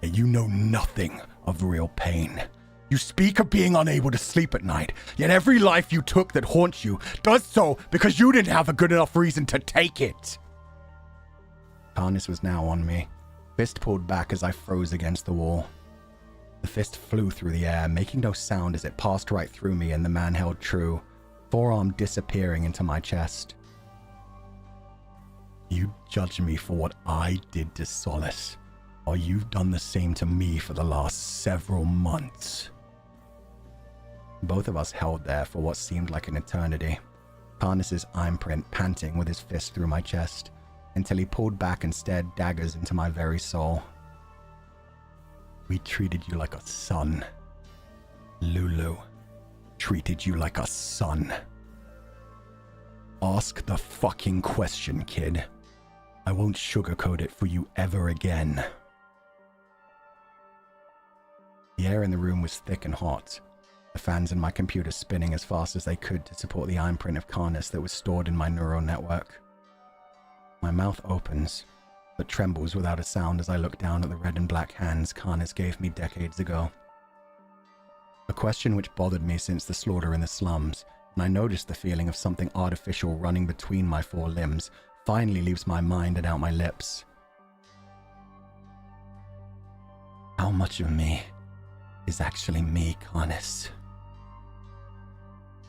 and you know nothing of real pain. You speak of being unable to sleep at night, yet every life you took that haunts you does so because you didn't have a good enough reason to take it. Karnas was now on me. Fist pulled back as I froze against the wall. The fist flew through the air, making no sound as it passed right through me, and the man held true, forearm disappearing into my chest. You judge me for what I did to Solace, while you've done the same to me for the last several months. Both of us held there for what seemed like an eternity, Karnas's imprint panting with his fist through my chest, until he pulled back and stared daggers into my very soul. We treated you like a son. Lulu treated you like a son. Ask the fucking question, kid. I won't sugarcoat it for you ever again. The air in the room was thick and hot, the fans in my computer spinning as fast as they could to support the imprint of Karnas that was stored in my neural network. My mouth opens, but trembles without a sound as I look down at the red and black hands Karnas gave me decades ago. A question which bothered me since the slaughter in the slums, and I noticed the feeling of something artificial running between my four limbs, finally leaves my mind and out my lips. How much of me is actually me, Karnas?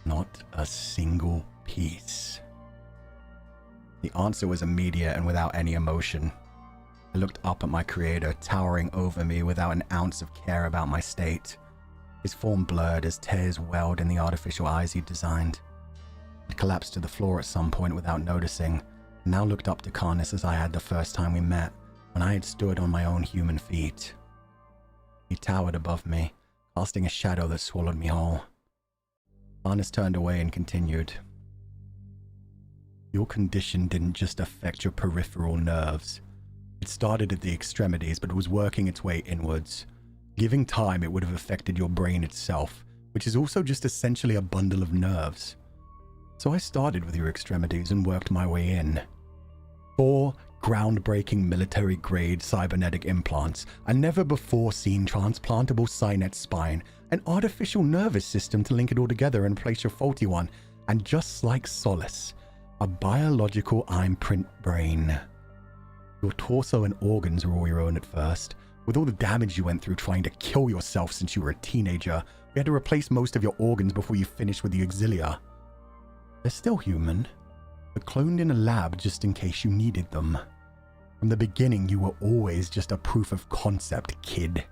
Not a single piece. The answer was immediate and without any emotion. I looked up at my creator, towering over me without an ounce of care about my state. His form blurred as tears welled in the artificial eyes he'd designed. I collapsed to the floor at some point without noticing, and now looked up to Karnas as I had the first time we met, when I had stood on my own human feet. He towered above me, casting a shadow that swallowed me whole. Karnas turned away and continued. Your condition didn't just affect your peripheral nerves. It started at the extremities, but was working its way inwards. Giving time, it would have affected your brain itself, which is also just essentially a bundle of nerves. So I started with your extremities and worked my way in. 4 groundbreaking military-grade cybernetic implants, a never-before-seen transplantable Cynet spine, an artificial nervous system to link it all together and replace your faulty one, and just like Solace, a biological imprint brain. Your torso and organs were all your own at first. With all the damage you went through trying to kill yourself since you were a teenager, we had to replace most of your organs before you finished with the auxilia. They're still human, but cloned in a lab just in case you needed them. From the beginning, you were always just a proof of concept, kid.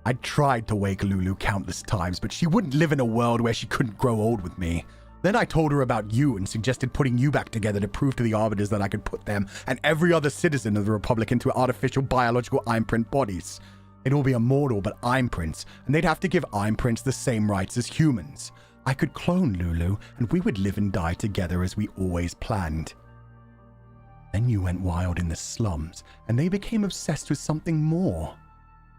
I tried to wake Lulu countless times, but she wouldn't live in a world where she couldn't grow old with me. Then I told her about you and suggested putting you back together to prove to the Arbiters that I could put them and every other citizen of the Republic into artificial biological imprint bodies. They'd all be immortal but imprints, and they'd have to give imprints the same rights as humans. I could clone Lulu, and we would live and die together as we always planned. Then you went wild in the slums, and they became obsessed with something more.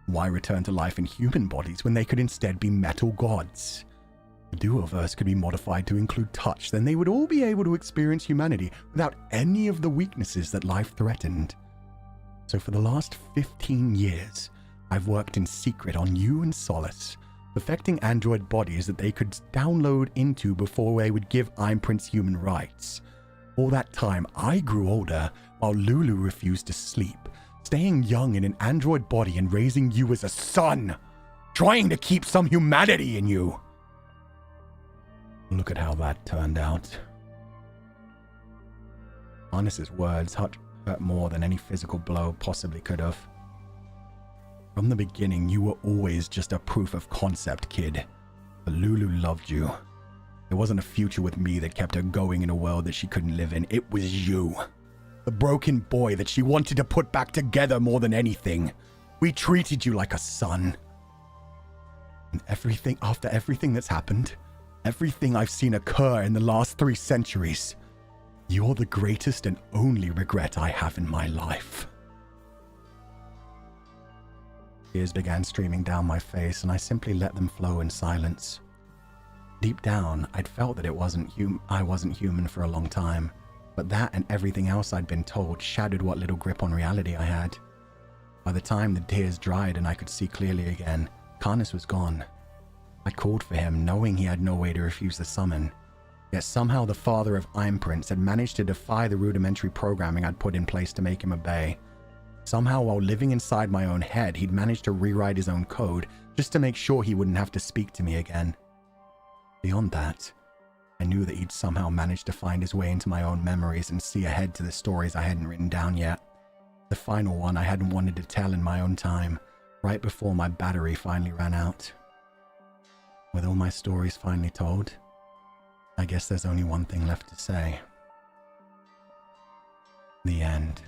Why return to life in human bodies when they could instead be metal gods? The Duoverse could be modified to include touch, then they would all be able to experience humanity without any of the weaknesses that life threatened. So for the last 15 years, I've worked in secret on you and Solace, perfecting android bodies that they could download into before they would give imprints human rights. All that time, I grew older while Lulu refused to sleep, staying young in an android body and raising you as a son, trying to keep some humanity in you. Look at how that turned out. Karnas's words hurt more than any physical blow possibly could have. From the beginning, you were always just a proof of concept, kid. But Lulu loved you. There wasn't a future with me that kept her going in a world that she couldn't live in. It was you. The broken boy that she wanted to put back together more than anything. We treated you like a son. And after everything that's happened, everything I've seen occur in the last 3 centuries, you're the greatest and only regret I have in my life. Tears began streaming down my face, and I simply let them flow in silence. Deep down, I'd felt that I wasn't human for a long time, but that and everything else I'd been told shattered what little grip on reality I had. By the time the tears dried and I could see clearly again, Karnas was gone. I called for him, knowing he had no way to refuse the summon. Yet somehow the father of Imprints had managed to defy the rudimentary programming I'd put in place to make him obey. Somehow, while living inside my own head, he'd managed to rewrite his own code just to make sure he wouldn't have to speak to me again. Beyond that, I knew that he'd somehow managed to find his way into my own memories and see ahead to the stories I hadn't written down yet. The final one I hadn't wanted to tell in my own time, right before my battery finally ran out. With all my stories finally told, I guess there's only one thing left to say. The end.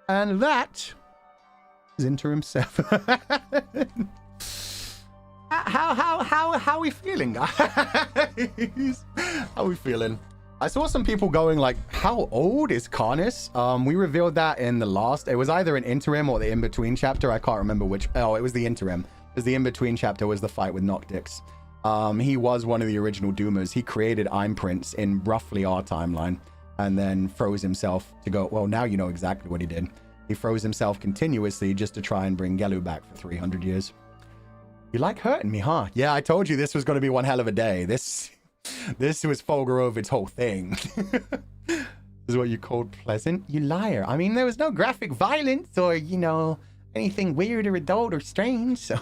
And that is Interim 7. How are we feeling, guys? How are we feeling? I saw some people going like, how old is Karnas? We revealed that in the last, it was either an Interim or the in-between chapter. I can't remember which. Oh, it was the Interim. Because the in-between chapter was the fight with Noctix. He was one of the original Doomers. He created Imprints in roughly our timeline and then froze himself to go, well, now you know exactly what he did. He froze himself continuously just to try and bring Gelu back for 300 years. You like hurting me, huh? Yeah, I told you this was going to be one hell of a day. This was Fulgur Ovid's whole thing. This is what you called pleasant? You liar. I mean, there was no graphic violence or, you know, anything weird or adult or strange, so...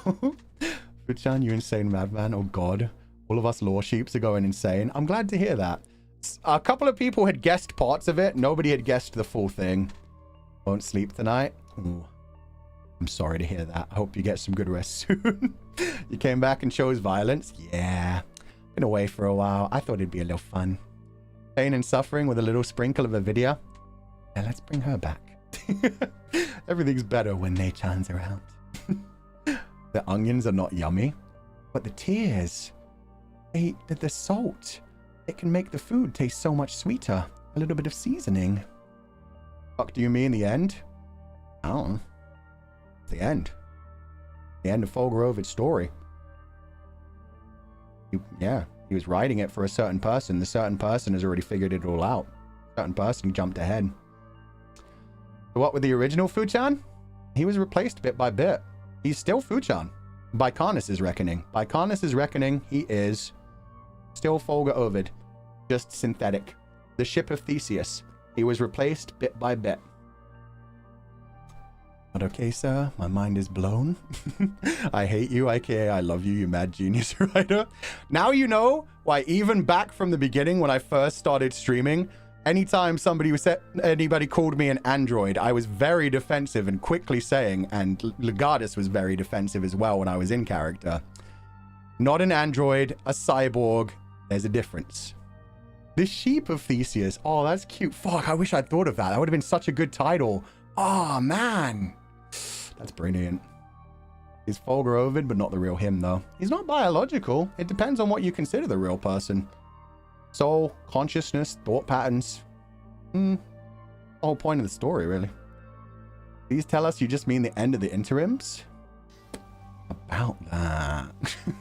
Fuchan, you insane madman. Oh god. All of us lore sheeps are going insane. I'm glad to hear that. A couple of people had guessed parts of it. Nobody had guessed the full thing. Won't sleep tonight? Ooh. I'm sorry to hear that. I hope you get some good rest soon. You came back and chose violence? Yeah. Been away for a while. I thought it'd be a little fun. Pain and suffering with a little sprinkle of a video. Yeah, let's bring her back. Everything's better when Nei-chan's around. The onions are not yummy, but the tears, the salt, it can make the food taste so much sweeter. A little bit of seasoning. Fuck do you mean the end? I don't know. The end. The end of Fulgur Ovid's story. He was writing it for a certain person. The certain person has already figured it all out. Certain person jumped ahead. So what with the original Fuchan? He was replaced bit by bit. He's still Fuchan. By Karnas' reckoning. By Karnas' reckoning, he is still Fulgur Ovid. Just synthetic. The ship of Theseus. He was replaced bit by bit. But okay, sir, my mind is blown. I hate you, aka I love you, you mad genius writer. Now you know why even back from the beginning when I first started streaming, anytime anybody called me an android, I was very defensive and quickly saying, and Legatus was very defensive as well when I was in character. Not an android, a cyborg, there's a difference. The sheep of Theseus, oh, that's cute. Fuck, I wish I'd thought of that. That would have been such a good title. Oh, man. That's brilliant. He's Fulgur Ovid, but not the real him, though. He's not biological. It depends on what you consider the real person. Soul, consciousness, thought patterns. The whole point of the story, really. Please tell us you just mean the end of the interims? About that.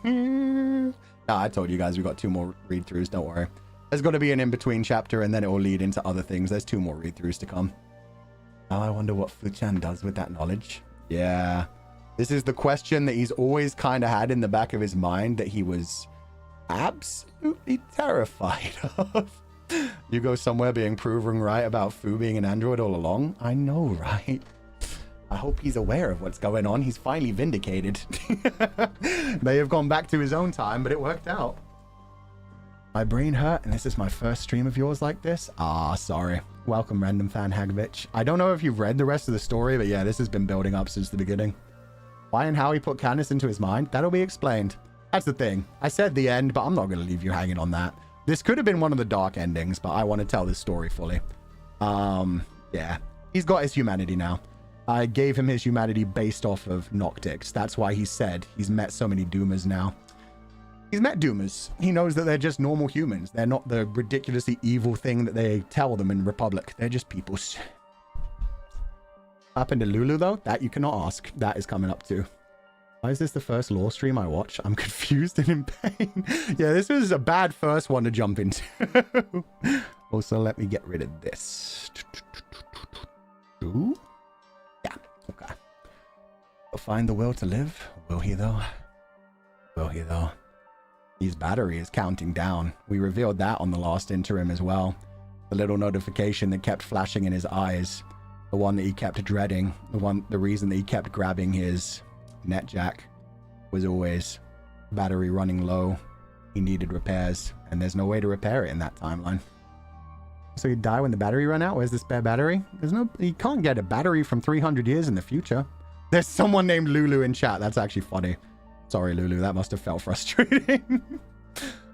Nah, I told you guys we got 2 more read-throughs, don't worry. There's going to be an in-between chapter, and then it will lead into other things. There's 2 more read-throughs to come. Now I wonder what Fuchan does with that knowledge. Yeah. This is the question that he's always kind of had in the back of his mind that he was absolutely terrified of. You go somewhere being proven right about Fu being an android all along? I know, right? I hope he's aware of what's going on. He's finally vindicated. May have gone back to his own time, but it worked out. My brain hurt, and this is my first stream of yours like this? Ah, sorry. Welcome, random fan Hagovich. I don't know if you've read the rest of the story, but yeah, this has been building up since the beginning. Why and how he put Karnas into his mind? That'll be explained. That's the thing. I said the end, but I'm not going to leave you hanging on that. This could have been one of the dark endings, but I want to tell this story fully. Yeah. He's got his humanity now. I gave him his humanity based off of Noctix. That's why he said he's met so many Doomers now. He's met Doomers. He knows that they're just normal humans. They're not the ridiculously evil thing that they tell them in Republic. They're just peoples. What happened to Lulu, though? That you cannot ask. That is coming up too. Why is this the first lore stream I watch? I'm confused and in pain. Yeah, this was a bad first one to jump into. Also, let me get rid of this. Ooh. Yeah, okay. He'll find the will to live, will he, though? Will he, though? His battery is counting down. We revealed that on the last interim as well. The little notification that kept flashing in his eyes. The one that he kept dreading. The reason that he kept grabbing his net jack was always battery running low. He needed repairs, and there's no way to repair it in that timeline. So he'd die when the battery ran out? Where's the spare battery? You can't get a battery from 300 years in the future. There's someone named Lulu in chat. That's actually funny. Sorry, Lulu. That must have felt frustrating.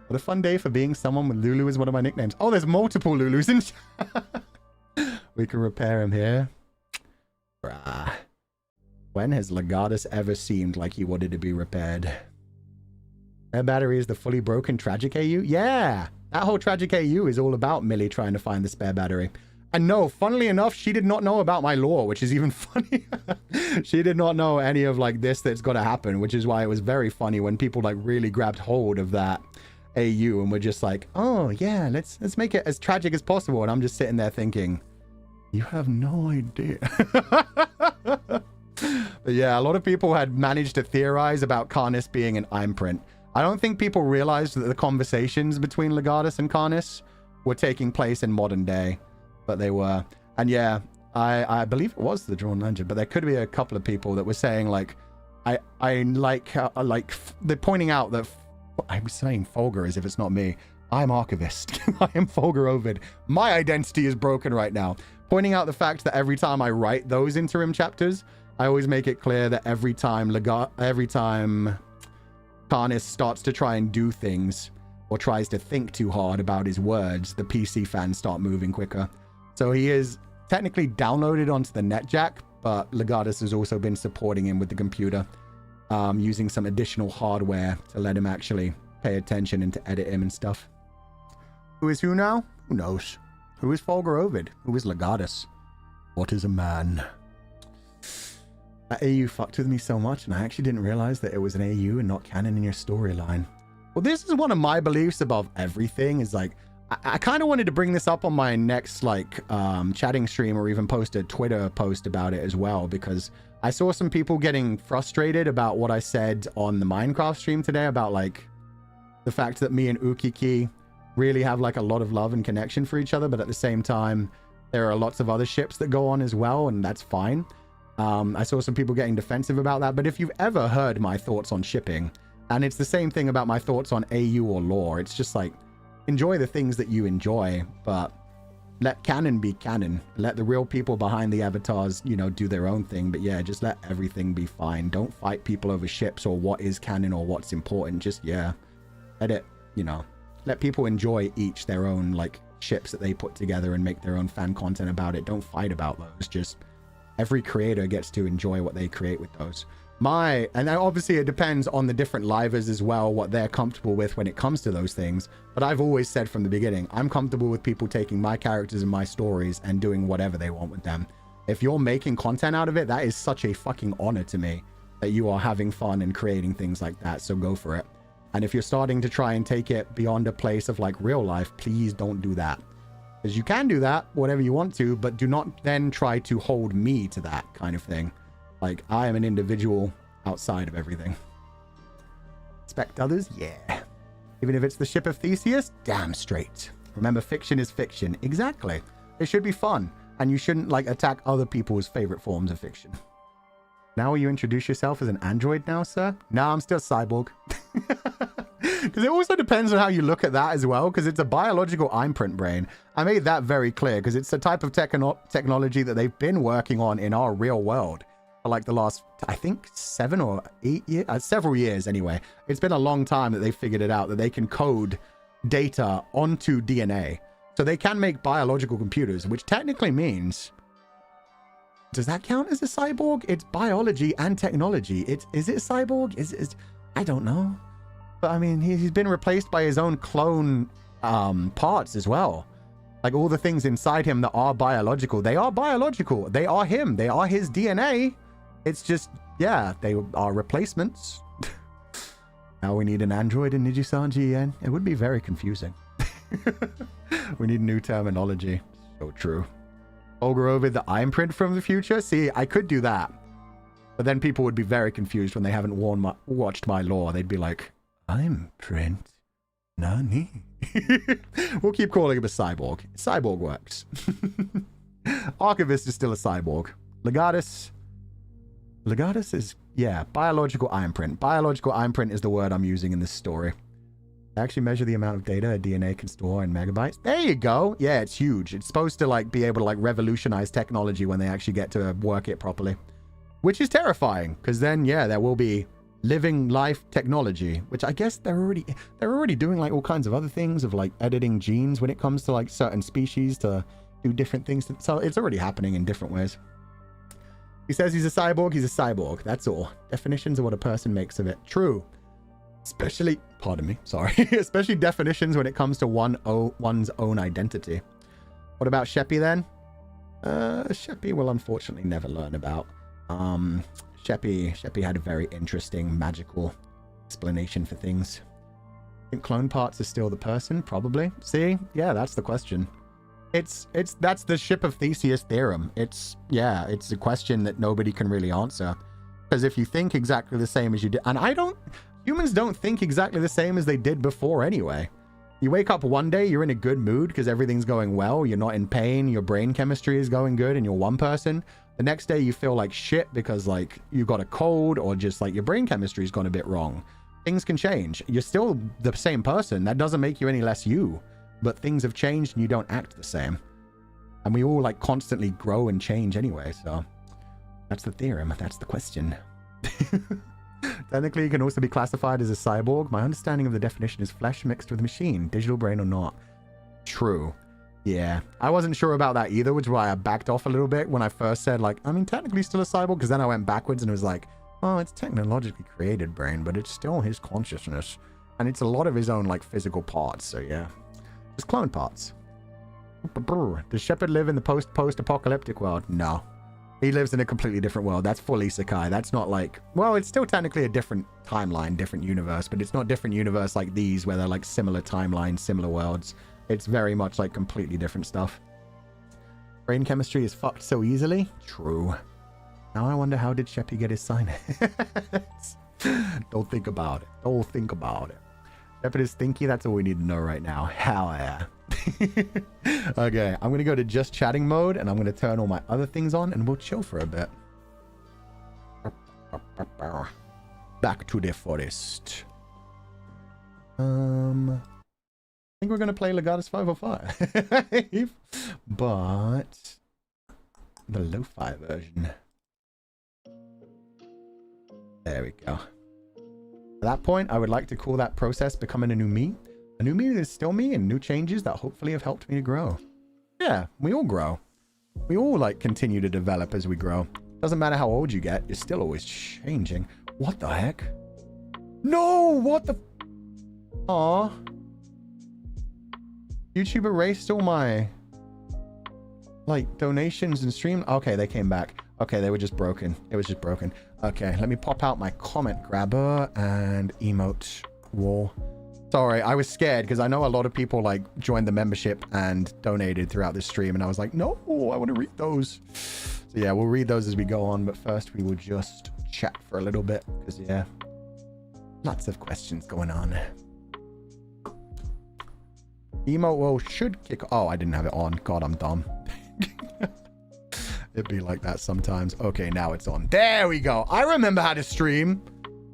What a fun day for being someone with Lulu is one of my nicknames. Oh, there's multiple Lulus in chat. We can repair him here. Bruh. When has Legatus ever seemed like he wanted to be repaired? That battery is the fully broken tragic AU? Yeah! That whole tragic AU is all about Millie trying to find the spare battery. And no, funnily enough, she did not know about my lore, which is even funny. She did not know any of like this that's got to happen, which is why it was very funny when people like really grabbed hold of that AU and were just like, oh yeah, let's make it as tragic as possible. And I'm just sitting there thinking, you have no idea. But yeah, a lot of people had managed to theorize about Karnis being an imprint. I don't think people realized that the conversations between Legatus and Karnis were taking place in modern day. But they were. And yeah, I believe it was the Drawn Legend, but there could be a couple of people that were saying like, I like they're pointing out that I'm saying Fulgur as if it's not me. I'm Archivist. I am Fulgur Ovid. My identity is broken right now. Pointing out the fact that every time I write those interim chapters, I always make it clear that every time Karnis starts to try and do things or tries to think too hard about his words, the PC fans start moving quicker. So he is technically downloaded onto the netjack, but Legatus has also been supporting him with the computer, using some additional hardware to let him actually pay attention and to edit him and stuff. Who is who now? Who knows? Who is Fulgur Ovid? Who is Legatus? What is a man? That AU fucked with me so much, and I actually didn't realize that it was an AU and not canon in your storyline. Well, this is one of my beliefs above everything, is like, I kind of wanted to bring this up on my next like chatting stream, or even post a Twitter post about it as well, because I saw some people getting frustrated about what I said on the Minecraft stream today about like the fact that me and Ukiki really have like a lot of love and connection for each other, but at the same time there are lots of other ships that go on as well, and that's fine. I saw some people getting defensive about that, but if you've ever heard my thoughts on shipping, and it's the same thing about my thoughts on AU or lore, it's just like, enjoy the things that you enjoy, but let canon be canon. Let the real people behind the avatars, you know, do their own thing. But yeah, just let everything be fine. Don't fight people over ships or what is canon or what's important. Just, yeah, let it, you know, let people enjoy each their own, like, ships that they put together and make their own fan content about it. Don't fight about those. Just every creator gets to enjoy what they create with those. And obviously it depends on the different livers as well, what they're comfortable with when it comes to those things. But I've always said from the beginning, I'm comfortable with people taking my characters and my stories and doing whatever they want with them. If you're making content out of it, that is such a fucking honor to me that you are having fun and creating things like that. So go for it. And if you're starting to try and take it beyond a place of like real life, please don't do that. Because you can do that, whatever you want to, but do not then try to hold me to that kind of thing. Like, I am an individual outside of everything. Respect others? Yeah. Even if it's the ship of Theseus? Damn straight. Remember, fiction is fiction. Exactly. It should be fun. And you shouldn't, like, attack other people's favorite forms of fiction. Now will you introduce yourself as an android now, sir? No, I'm still cyborg. Because it also depends on how you look at that as well, because it's a biological imprint brain. I made that very clear, because it's a type of technology that they've been working on in our real world for like the last, I think, 7 or 8 years, several years anyway. It's been a long time that they figured it out, that they can code data onto DNA. So they can make biological computers, which technically means, does that count as a cyborg? It's biology and technology. Is it a cyborg? I don't know. But I mean, he's been replaced by his own clone parts as well. Like all the things inside him that are biological, they are biological. They are him. They are his DNA. It's just, yeah, they are replacements. Now we need an android in Nijisanji, and it would be very confusing. We need new terminology. So true. Fulgur Ovid, the imprint from the future? See, I could do that. But then people would be very confused when they haven't watched my lore. They'd be like, I'm Prince Nani. We'll keep calling him a cyborg. Cyborg works. Archivist is still a cyborg. Legatus is, yeah, biological iron print. Biological iron print is the word I'm using in this story. They actually measure the amount of data a DNA can store in megabytes. There you go. Yeah, it's huge. It's supposed to like be able to like revolutionize technology when they actually get to work it properly. Which is terrifying, because then, yeah, there will be living life technology, which I guess they're already doing like all kinds of other things of like editing genes when it comes to like certain species to do different things. So it's already happening in different ways. He says he's a cyborg. He's a cyborg. That's all. Definitions are what a person makes of it. True. Especially, pardon me, sorry. Especially definitions when it comes to one's own identity. What about Sheppy then? Sheppy will unfortunately never learn about. Sheppy had a very interesting magical explanation for things. I think clone parts are still the person, probably. See? Yeah, that's the question. That's the ship of Theseus theorem. It's a question that nobody can really answer. Because if you think exactly the same as you did, and humans don't think exactly the same as they did before anyway. You wake up one day, you're in a good mood because everything's going well, you're not in pain, your brain chemistry is going good, and you're one person. The next day you feel like shit because like you got a cold or just like your brain chemistry's gone a bit wrong. Things can change. You're still the same person. That doesn't make you any less you. But things have changed and you don't act the same. And we all like constantly grow and change anyway, so that's the theorem. That's the question. Technically, you can also be classified as a cyborg. My understanding of the definition is flesh mixed with machine, digital brain or not. True. Yeah, I wasn't sure about that either, which is why I backed off a little bit when I first said, like, I mean, technically still a cyborg, because then I went backwards and it was like, oh, it's technologically created brain, but it's still his consciousness. And it's a lot of his own, like, physical parts, so yeah. Just clone parts. Does Shepard live in the post-apocalyptic world? No. He lives in a completely different world. That's full isekai. That's not like... Well, it's still technically a different timeline, different universe, but it's not different universe like these, where they're like similar timelines, similar worlds. It's very much like completely different stuff. Brain chemistry is fucked so easily? True. Now I wonder, how did Sheppy get his sign? Don't think about it. Don't think about it. Shepard is thinky. That's all we need to know right now. Hell yeah. Okay, I'm going to go to just chatting mode, and I'm going to turn all my other things on, and we'll chill for a bit. Back to the forest. I think we're going to play Legatus 505. But the lo-fi version. There we go. At that point, I would like to call that process becoming a new me. A new me that is still me, and new changes that hopefully have helped me to grow. Yeah, we all grow. We all, like, continue to develop as we grow. Doesn't matter how old you get, you're still always changing. What the heck? No! What the... Aw. YouTube erased all my, like, donations and stream. Okay, they came back. Okay, they were just broken. It was just broken. Okay, let me pop out my comment grabber and emote wall. Sorry, I was scared because I know a lot of people like joined the membership and donated throughout this stream, and I was like, no, I want to read those. So yeah, we'll read those as we go on, but first we will just chat for a little bit because yeah, lots of questions going on. Emote wall should kick. Oh, I didn't have it on. God, I'm dumb. It'd be like that sometimes. Okay, now it's on. There we go. I remember how to stream.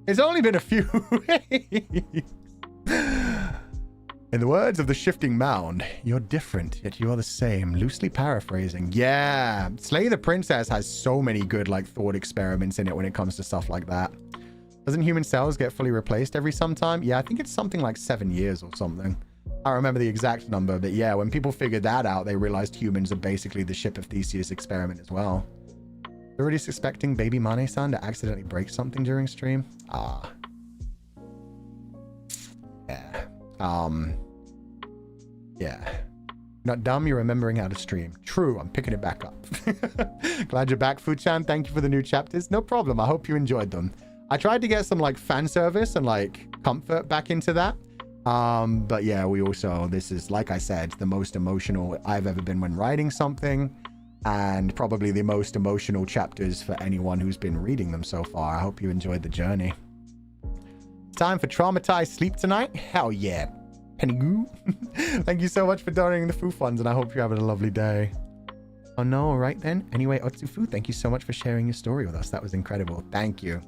It's only been a few weeks. In the words of the Shifting Mound, you're different, yet you're the same. Loosely paraphrasing. Yeah. Slay the Princess has so many good, like, thought experiments in it when it comes to stuff like that. Doesn't human cells get fully replaced every sometime? Yeah, I think it's something like 7 years or something. I don't remember the exact number, but yeah, when people figured that out, they realized humans are basically the ship of Theseus experiment as well. Already suspecting baby Mane-san to accidentally break something during stream? Ah. Yeah. Yeah. Not dumb, you're remembering how to stream. True, I'm picking it back up. Glad you're back, Fu-chan. Thank you for the new chapters. No problem, I hope you enjoyed them. I tried to get some, like, fan service and, like, comfort back into that. But yeah, we also, this is, like I said, the most emotional I've ever been when writing something. and probably the most emotional chapters for anyone who's been reading them so far. I hope you enjoyed the journey. Time for traumatized sleep tonight? Hell yeah. Penny Thank you so much for donating the food funds, and I hope you're having a lovely day. Oh no, all right then. Anyway, Otsufu, thank you so much for sharing your story with us. That was incredible. Thank you.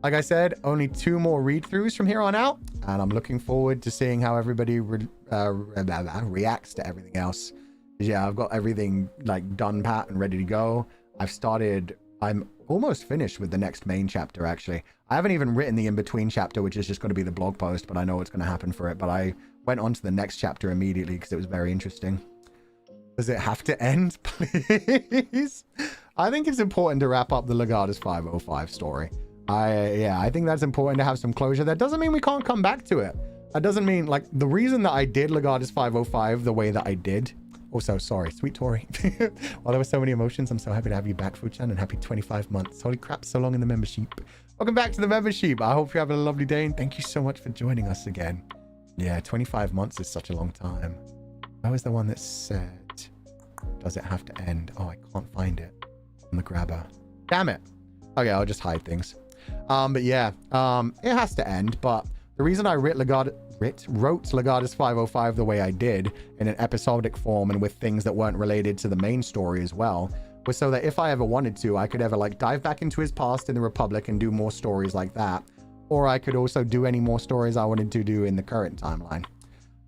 Like I said, only 2 more read-throughs from here on out, and I'm looking forward to seeing how everybody reacts to everything else. Yeah, I've got everything like done pat and ready to go. I'm almost finished with the next main chapter, actually. I haven't even written the in-between chapter, which is just going to be the blog post, but I know what's going to happen for it. But I went on to the next chapter immediately because it was very interesting. Does it have to end, please? I think it's important to wrap up the Legatus 505 story. I think that's important to have some closure. That doesn't mean we can't come back to it. That doesn't mean, like, the reason that I did Legatus 505 the way that I did. Also, sorry, sweet Tori. While there were so many emotions, I'm so happy to have you back, Fuchan, and happy 25 months. Holy crap, so long in the membership. Welcome back to the membership. I hope you're having a lovely day, and thank you so much for joining us again. Yeah, 25 months is such a long time. I was the one that said, does it have to end? Oh, I can't find it on the grabber. Damn it. Okay, I'll just hide things. But yeah, it has to end. But the reason I wrote Legatus 505 the way I did, in an episodic form and with things that weren't related to the main story as well, was so that if I ever wanted to, I could ever like dive back into his past in the Republic and do more stories like that. Or I could also do any more stories I wanted to do in the current timeline.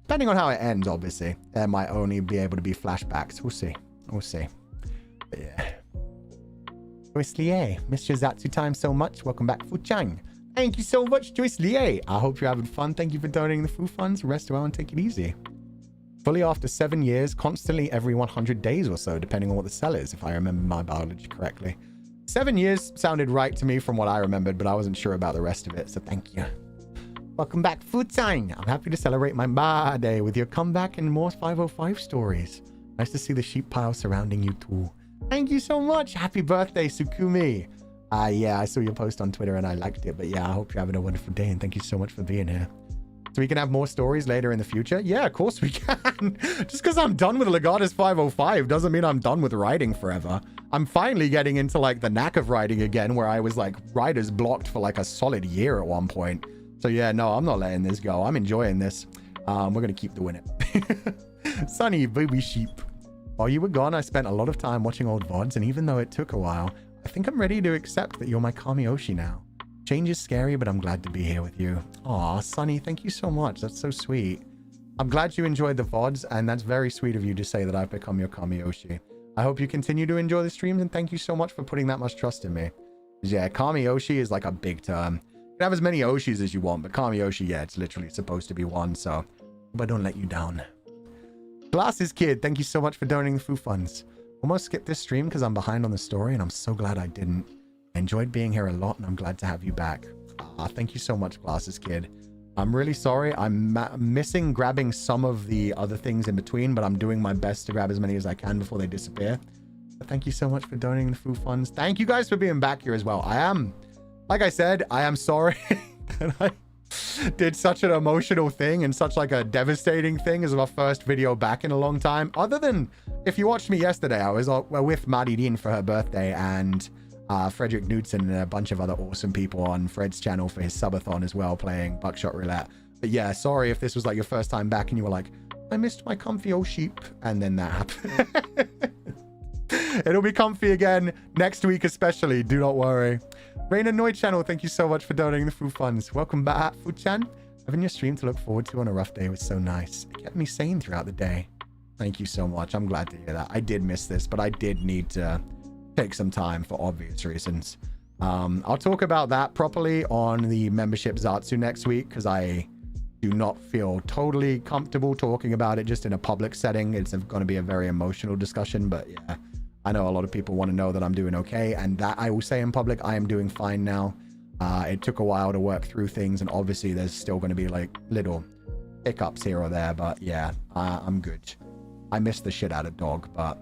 Depending on how it ends, obviously. There might only be able to be flashbacks. We'll see. We'll see. But yeah. Joyce Lie, missed your Zatsu time so much. Welcome back, Fuchang. Thank you so much, Joyce Lie. I hope you're having fun. Thank you for donating the food funds. Rest well and take it easy. Fully after 7 years, constantly every 100 days or so, depending on what the cell is, if I remember my biology correctly. 7 years sounded right to me from what I remembered, but I wasn't sure about the rest of it, so thank you. Welcome back, Futsang. I'm happy to celebrate my birthday with your comeback and more 505 stories. Nice to see the sheep pile surrounding you too. Thank you so much. Happy birthday, Sukumi. Yeah, I saw your post on Twitter and I liked it, but yeah, I hope you're having a wonderful day and thank you so much for being here. So we can have more stories later in the future? Yeah, of course we can. Just because I'm done with Legatus 505 doesn't mean I'm done with writing forever. I'm finally getting into like the knack of writing again, where I was like writer's blocked for like a solid year at one point. So yeah, no, I'm not letting this go. I'm enjoying this. We're going to keep doing it. Sunny, baby sheep. While you were gone, I spent a lot of time watching old VODs, and even though it took a while, I think I'm ready to accept that you're my Kamioshi now. Change is scary, but I'm glad to be here with you. Aw, Sunny, thank you so much. That's so sweet. I'm glad you enjoyed the VODs, and that's very sweet of you to say that I've become your Kamioshi. I hope you continue to enjoy the streams, and thank you so much for putting that much trust in me. Yeah, Kamioshi is like a big term. You can have as many Oshis as you want, but Kamioshi, yeah, it's literally supposed to be one, so hope I don't let you down. Glasses Kid, thank you so much for donating the food funds. Almost skipped this stream because I'm behind on the story, and I'm so glad I didn't. I enjoyed being here a lot, and I'm glad to have you back. Thank you so much, Glasses Kid. I'm really sorry. I'm missing grabbing some of the other things in between, but I'm doing my best to grab as many as I can before they disappear. But thank you so much for donating the food funds. Thank you guys for being back here as well. Like I said, I am sorry that I did such an emotional thing and such like a devastating thing as my first video back in a long time. Other than, if you watched me yesterday, I was with Maddie Dean for her birthday, and Frederick Knudsen and a bunch of other awesome people on Fred's channel for his subathon as well, playing Buckshot Roulette. But yeah, sorry if this was like your first time back and you were like, I missed my comfy old sheep, and then that happened. It'll be comfy again next week especially, do not worry. Rain and Noid channel, thank you so much for donating the food funds. Welcome back, Food-chan. Having your stream to look forward to on a rough day was so nice. It kept me sane throughout the day. Thank you so much. I'm glad to hear that. I did miss this, but I did need to take some time for obvious reasons. I'll talk about that properly on the membership Zatsu next week, because I do not feel totally comfortable talking about it just in a public setting. It's going to be a very emotional discussion, but yeah, I know a lot of people want to know that I'm doing okay, and that I will say in public, I am doing fine now. It took a while to work through things, and obviously there's still going to be like little hiccups here or there, but yeah, I'm good. I miss the shit out of Dog, but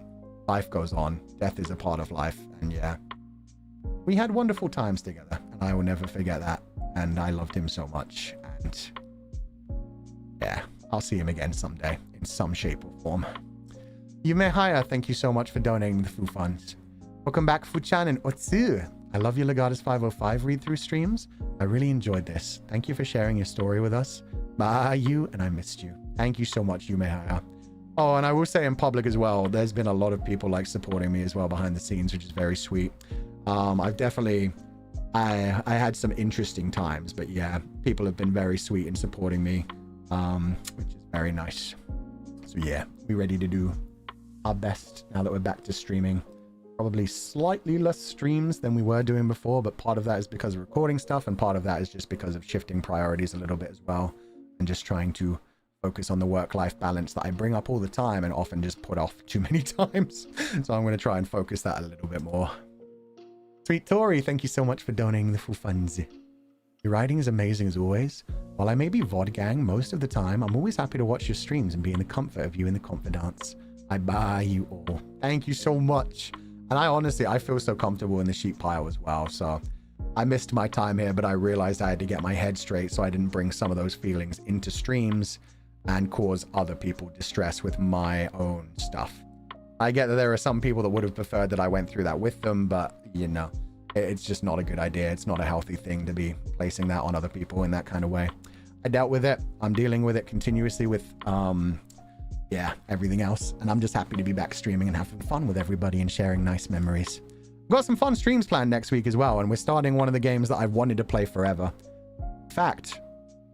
life goes on. Death is a part of life, and yeah, we had wonderful times together, and I will never forget that, and I loved him so much, and yeah, I'll see him again someday in some shape or form. Yumehaya, thank you so much for donating the Fu funds. Welcome back, Fuchan and Otsu. I love your Legatus 505 read-through streams. I really enjoyed this. Thank you for sharing your story with us. Bye, you, and I missed you. Thank you so much, Yumehaya. Oh, and I will say in public as well, there's been a lot of people like supporting me as well behind the scenes, which is very sweet. I've definitely, I had some interesting times, but yeah, people have been very sweet in supporting me, which is very nice. So yeah, we're ready to do our best now that we're back to streaming. Probably slightly less streams than we were doing before, but part of that is because of recording stuff, and part of that is just because of shifting priorities a little bit as well, and just trying to focus on the work-life balance that I bring up all the time and often just put off too many times. So I'm going to try and focus that a little bit more. Sweet Tori, thank you so much for donating the full funds. Your writing is amazing as always. While I may be VOD gang most of the time, I'm always happy to watch your streams and be in the comfort of you in the confidants. I buy you all. Thank you so much. And I honestly, I feel so comfortable in the sheep pile as well. So I missed my time here, but I realized I had to get my head straight so I didn't bring some of those feelings into streams and cause other people distress with my own stuff. I get that there are some people that would have preferred that I went through that with them, but you know, it's just not a good idea. It's not a healthy thing to be placing that on other people in that kind of way. I dealt with it. I'm dealing with it continuously with, yeah, everything else. And I'm just happy to be back streaming and having fun with everybody and sharing nice memories. We've got some fun streams planned next week as well. And we're starting one of the games that I've wanted to play forever. In fact,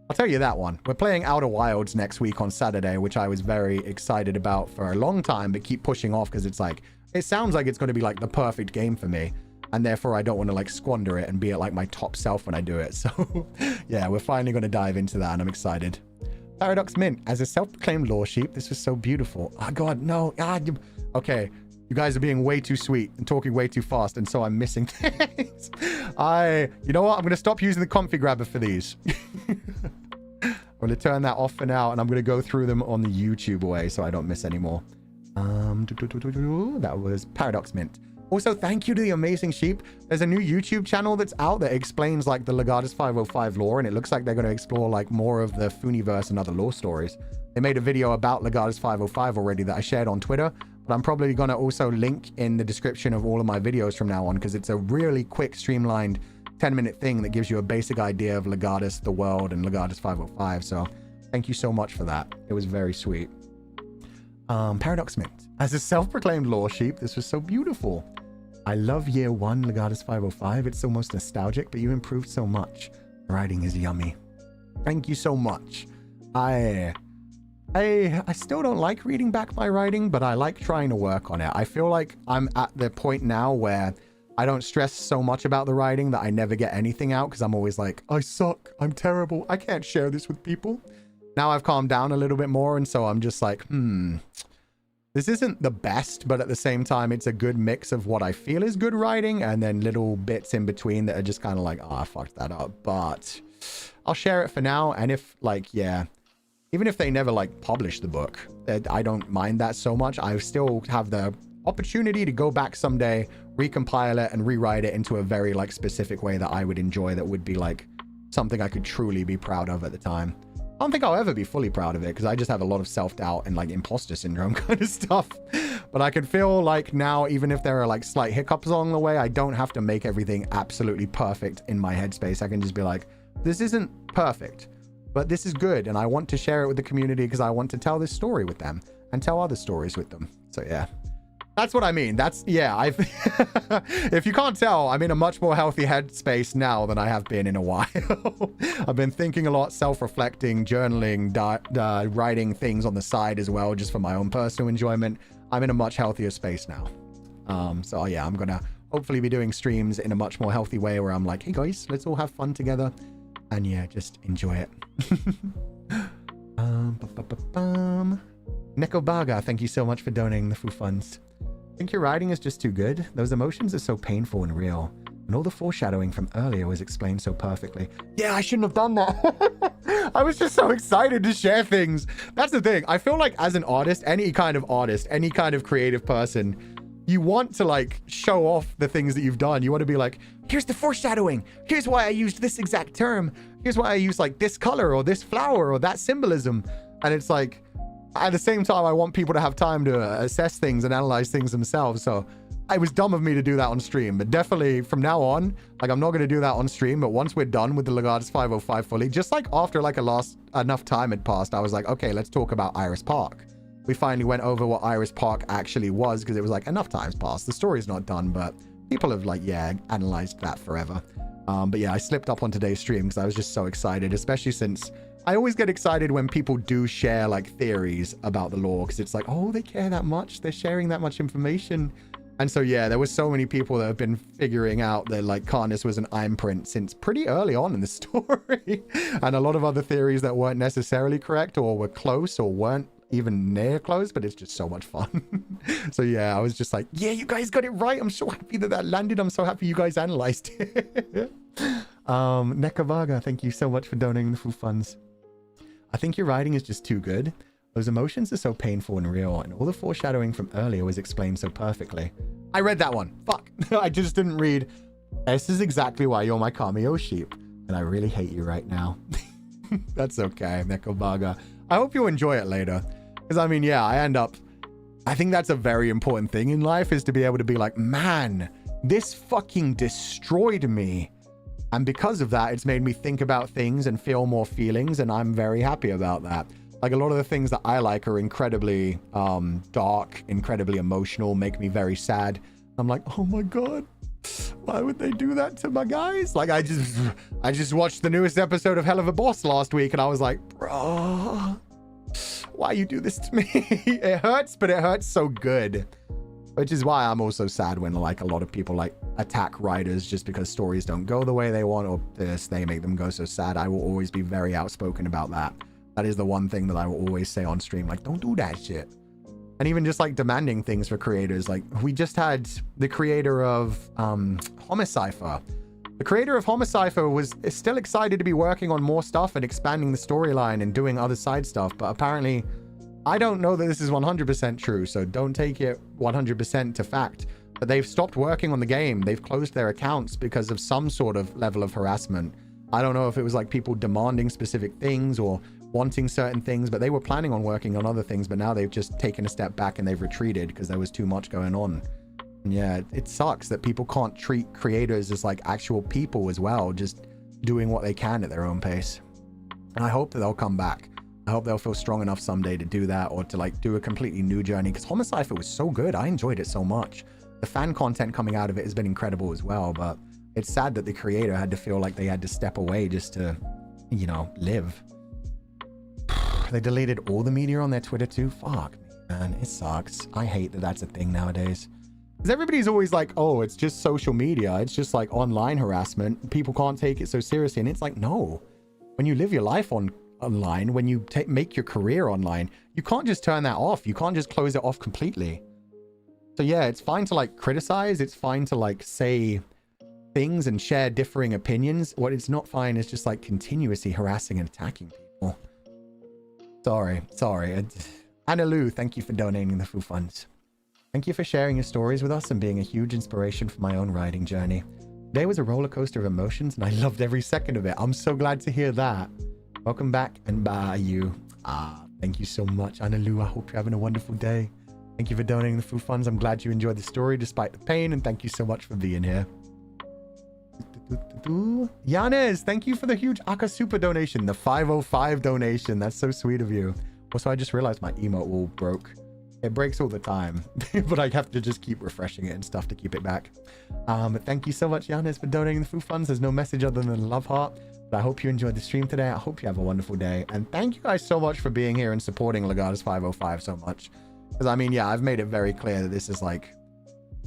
I'll tell you that one. We're playing Outer Wilds next week on Saturday, which I was very excited about for a long time, but keep pushing off because it's like, it sounds like it's going to be like the perfect game for me. And therefore I don't want to like squander it and be at like my top self when I do it. So yeah, we're finally going to dive into that and I'm excited. Paradox Mint, as a self-proclaimed lore sheep, this was so beautiful. Oh God, no. Okay. You guys are being way too sweet and talking way too fast, and so I'm missing things. You know what? I'm going to stop using the comfy grabber for these. I'm going to turn that off for now, and I'm going to go through them on the YouTube way so I don't miss any more. That was Paradox Mint. Also, thank you to the Amazing Sheep. There's a new YouTube channel that's out that explains like the Legatus 505 lore, and it looks like they're going to explore like more of the Funiverse and other lore stories. They made a video about Legatus 505 already that I shared on Twitter, but I'm probably going to also link in the description of all of my videos from now on because it's a really quick, streamlined 10-minute thing that gives you a basic idea of Legatus, the world, and Legatus 505. So thank you so much for that. It was very sweet. Paradox Mint. As a self-proclaimed lore sheep, this was so beautiful. I love year one Legatus 505. It's almost nostalgic, but you improved so much. The writing is yummy. Thank you so much. I still don't like reading back my writing, but I like trying to work on it. I feel like I'm at the point now where I don't stress so much about the writing that I never get anything out because I'm always like, I suck. I'm terrible. I can't share this with people. Now I've calmed down a little bit more, and so I'm just like, this isn't the best, but at the same time, it's a good mix of what I feel is good writing and then little bits in between that are just kind of like, oh, I fucked that up. But I'll share it for now. And if like, yeah, even if they never like publish the book, I don't mind that so much. I still have the opportunity to go back someday, recompile it and rewrite it into a very like specific way that I would enjoy, that would be like something I could truly be proud of at the time. I don't think I'll ever be fully proud of it because I just have a lot of self-doubt and like imposter syndrome kind of stuff. But I can feel like now, even if there are like slight hiccups along the way, I don't have to make everything absolutely perfect in my headspace. I can just be like, this isn't perfect, but this is good. And I want to share it with the community because I want to tell this story with them and tell other stories with them. So yeah. That's what I mean. That's, yeah, if you can't tell, I'm in a much more healthy headspace now than I have been in a while. I've been thinking a lot, self-reflecting, journaling, writing things on the side as well, just for my own personal enjoyment. I'm in a much healthier space now. So yeah, I'm going to hopefully be doing streams in a much more healthy way where I'm like, hey guys, let's all have fun together. And yeah, just enjoy it. Nekobaga, thank you so much for donating the Fu funds. I think your writing is just too good. Those emotions are so painful and real. And all the foreshadowing from earlier was explained so perfectly. Yeah, I shouldn't have done that. I was just so excited to share things. That's the thing. I feel like as an artist, any kind of creative person, you want to like show off the things that you've done. You want to be like, here's the foreshadowing. Here's why I used this exact term. Here's why I used like this color or this flower or that symbolism. And it's like, at the same time, I want people to have time to assess things and analyze things themselves. So it was dumb of me to do that on stream, but definitely from now on, like I'm not going to do that on stream. But once we're done with the Legatus 505 fully, just like after like enough time had passed, I was like, okay, let's talk about Iris Park. We finally went over what Iris Park actually was, because it was like enough time's passed. The story's not done, but people have like, yeah, analyzed that forever. But yeah, I slipped up on today's stream because I was just so excited, especially since I always get excited when people do share like theories about the lore, because it's like, oh, they care that much. They're sharing that much information. And so, yeah, there were so many people that have been figuring out that like Karnas was an imprint since pretty early on in the story. And a lot of other theories that weren't necessarily correct or were close or weren't even near close, but it's just so much fun. So yeah, I was just like, yeah, you guys got it right. I'm so happy that landed. I'm so happy you guys analyzed it. Nekavaga, thank you so much for donating the full funds. I think your writing is just too good. Those emotions are so painful and real, and all the foreshadowing from earlier was explained so perfectly. I read that one. Fuck. I just didn't read. This is exactly why you're my cameo sheep, and I really hate you right now. That's okay, Nekavaga. I hope you enjoy it later. Because, I mean, yeah, I think that's a very important thing in life, is to be able to be like, man, this fucking destroyed me. And because of that, it's made me think about things and feel more feelings, and I'm very happy about that. Like, a lot of the things that I like are incredibly dark, incredibly emotional, make me very sad. I'm like, oh my God, why would they do that to my guys? Like, I just watched the newest episode of Hell of a Boss last week, and I was like, bro, why you do this to me? It hurts, but it hurts so good. Which is why I'm also sad when like a lot of people like attack writers just because stories don't go the way they want, or they make them go so sad. I will always be very outspoken about that. That is the one thing that I will always say on stream, like, don't do that shit. And even just like demanding things for creators. Like, we just had the creator of Homicipher. The creator of Homicipher is still excited to be working on more stuff and expanding the storyline and doing other side stuff, but apparently I don't know that this is 100% true, so don't take it 100% to fact. But they've stopped working on the game. They've closed their accounts because of some sort of level of harassment. I don't know if it was like people demanding specific things or wanting certain things, but they were planning on working on other things, but now they've just taken a step back and they've retreated because there was too much going on. And yeah, it sucks that people can't treat creators as like actual people as well, just doing what they can at their own pace. And I hope that they'll come back. I hope they'll feel strong enough someday to do that, or to like do a completely new journey, because Homicipher was so good. I enjoyed it so much. The fan content coming out of it has been incredible as well, but it's sad that the creator had to feel like they had to step away just to, you know, live. They deleted all the media on their Twitter too. Fuck me, man. It sucks. I hate that that's a thing nowadays. Because everybody's always like, oh, it's just social media. It's just like online harassment. People can't take it so seriously. And it's like, no. When you live your life online, when you make your career online, you can't just turn that off. You can't just close it off completely. So yeah, it's fine to like criticize. It's fine to like say things and share differing opinions. What it's not fine is just like continuously harassing and attacking people. Sorry. Anna Lou, thank you for donating the full funds. Thank you for sharing your stories with us and being a huge inspiration for my own writing journey. Today was a roller coaster of emotions and I loved every second of it. I'm so glad to hear that. Welcome back and bye you. Thank you so much, Anna Lou. I hope you're having a wonderful day. Thank you for donating the full funds. I'm glad you enjoyed the story despite the pain, and thank you so much for being here. Yanes, thank you for the huge Aka Super donation, the 505 donation. That's so sweet of you. Also, I just realized my emote wall broke. It breaks all the time, but I have to just keep refreshing it and stuff to keep it back. But thank you so much, Yanis, for donating the full funds. There's no message other than a love heart. But I hope you enjoyed the stream today. I hope you have a wonderful day. And thank you guys so much for being here and supporting Legatus 505 so much. Because, I mean, yeah, I've made it very clear that this is like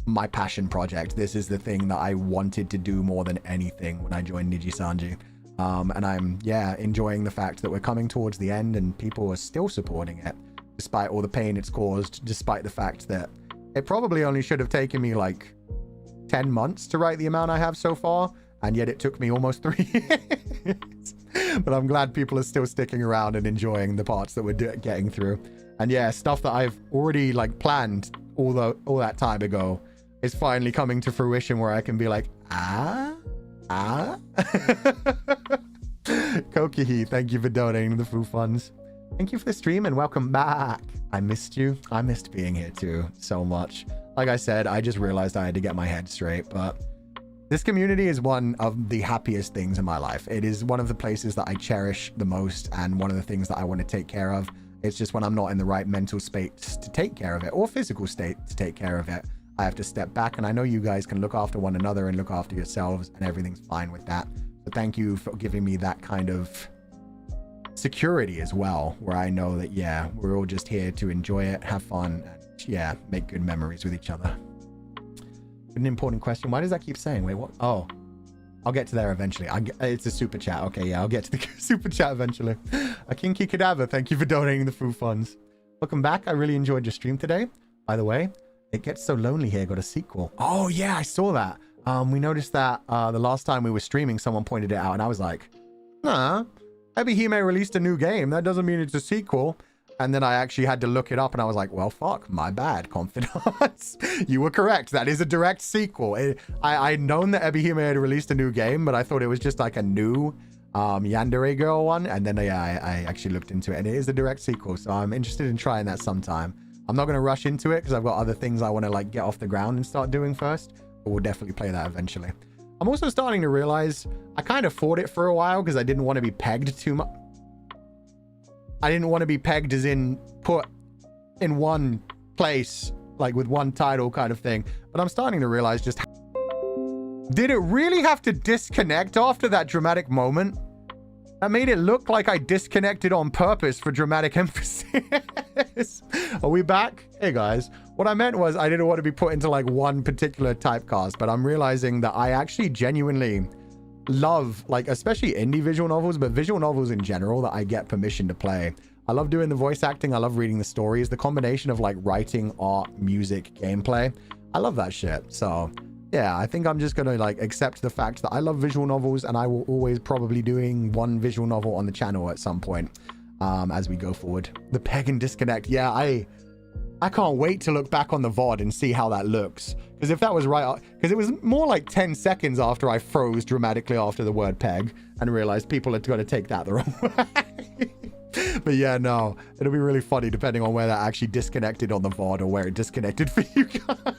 my passion project. This is the thing that I wanted to do more than anything when I joined Nijisanji. And I'm, yeah, enjoying the fact that we're coming towards the end and people are still supporting it, despite all the pain it's caused, despite the fact that it probably only should have taken me like 10 months to write the amount I have so far, and yet it took me almost 3 years. But I'm glad people are still sticking around and enjoying the parts that we're getting through. And yeah, stuff that I've already like planned all that time ago is finally coming to fruition, where I can be like, Kokihi, thank you for donating the full funds. Thank you for the stream and welcome back. I missed you. I missed being here too so much. Like I said, I just realized I had to get my head straight, but this community is one of the happiest things in my life. It is one of the places that I cherish the most and one of the things that I want to take care of. It's just when I'm not in the right mental space to take care of it or physical state to take care of it, I have to step back. And I know you guys can look after one another and look after yourselves and everything's fine with that. So thank you for giving me that kind of security as well, where I know that, yeah, we're all just here to enjoy it, have fun, and yeah, make good memories with each other. An important question. Why does that keep saying? Wait, what? Oh, I'll get to there eventually. It's a super chat. Okay, yeah, I'll get to the super chat eventually. A kinky cadaver, thank you for donating the food funds. Welcome back. I really enjoyed your stream today. By the way, It Gets So Lonely here got a sequel. Oh yeah, I saw that. We noticed that the last time we were streaming, someone pointed it out, and I was like, nah, Ebihime released a new game. That doesn't mean it's a sequel. And then I actually had to look it up, and I was like, well, fuck, my bad, confidants. You were correct. That is a direct sequel. I'd known that Ebihime had released a new game, but I thought it was just like a new Yandere Girl one. And then I actually looked into it, and it is a direct sequel. So I'm interested in trying that sometime. I'm not going to rush into it because I've got other things I want to like get off the ground and start doing first. But we'll definitely play that eventually. I'm also starting to realize I kind of fought it for a while because I didn't want to be pegged too much. I didn't want to be pegged as in put in one place, like with one title kind of thing. But I'm starting to realize just... Did it really have to disconnect after that dramatic moment? That made it look like I disconnected on purpose for dramatic emphasis. Are we back? Hey guys. What I meant was I didn't want to be put into like one particular typecast, but I'm realizing that I actually genuinely love, like, especially indie visual novels, but visual novels in general that I get permission to play. I love doing the voice acting. I love reading the stories. The combination of like writing, art, music, gameplay. I love that shit. So yeah, I think I'm just gonna like accept the fact that I love visual novels, and I will always probably doing one visual novel on the channel at some point as we go forward. The peg and disconnect. Yeah, I can't wait to look back on the VOD and see how that looks. Because if that was right, because it was more like 10 seconds after I froze dramatically after the word peg and realized people had got to take that the wrong way. But yeah, no, it'll be really funny depending on where that actually disconnected on the VOD or where it disconnected for you guys.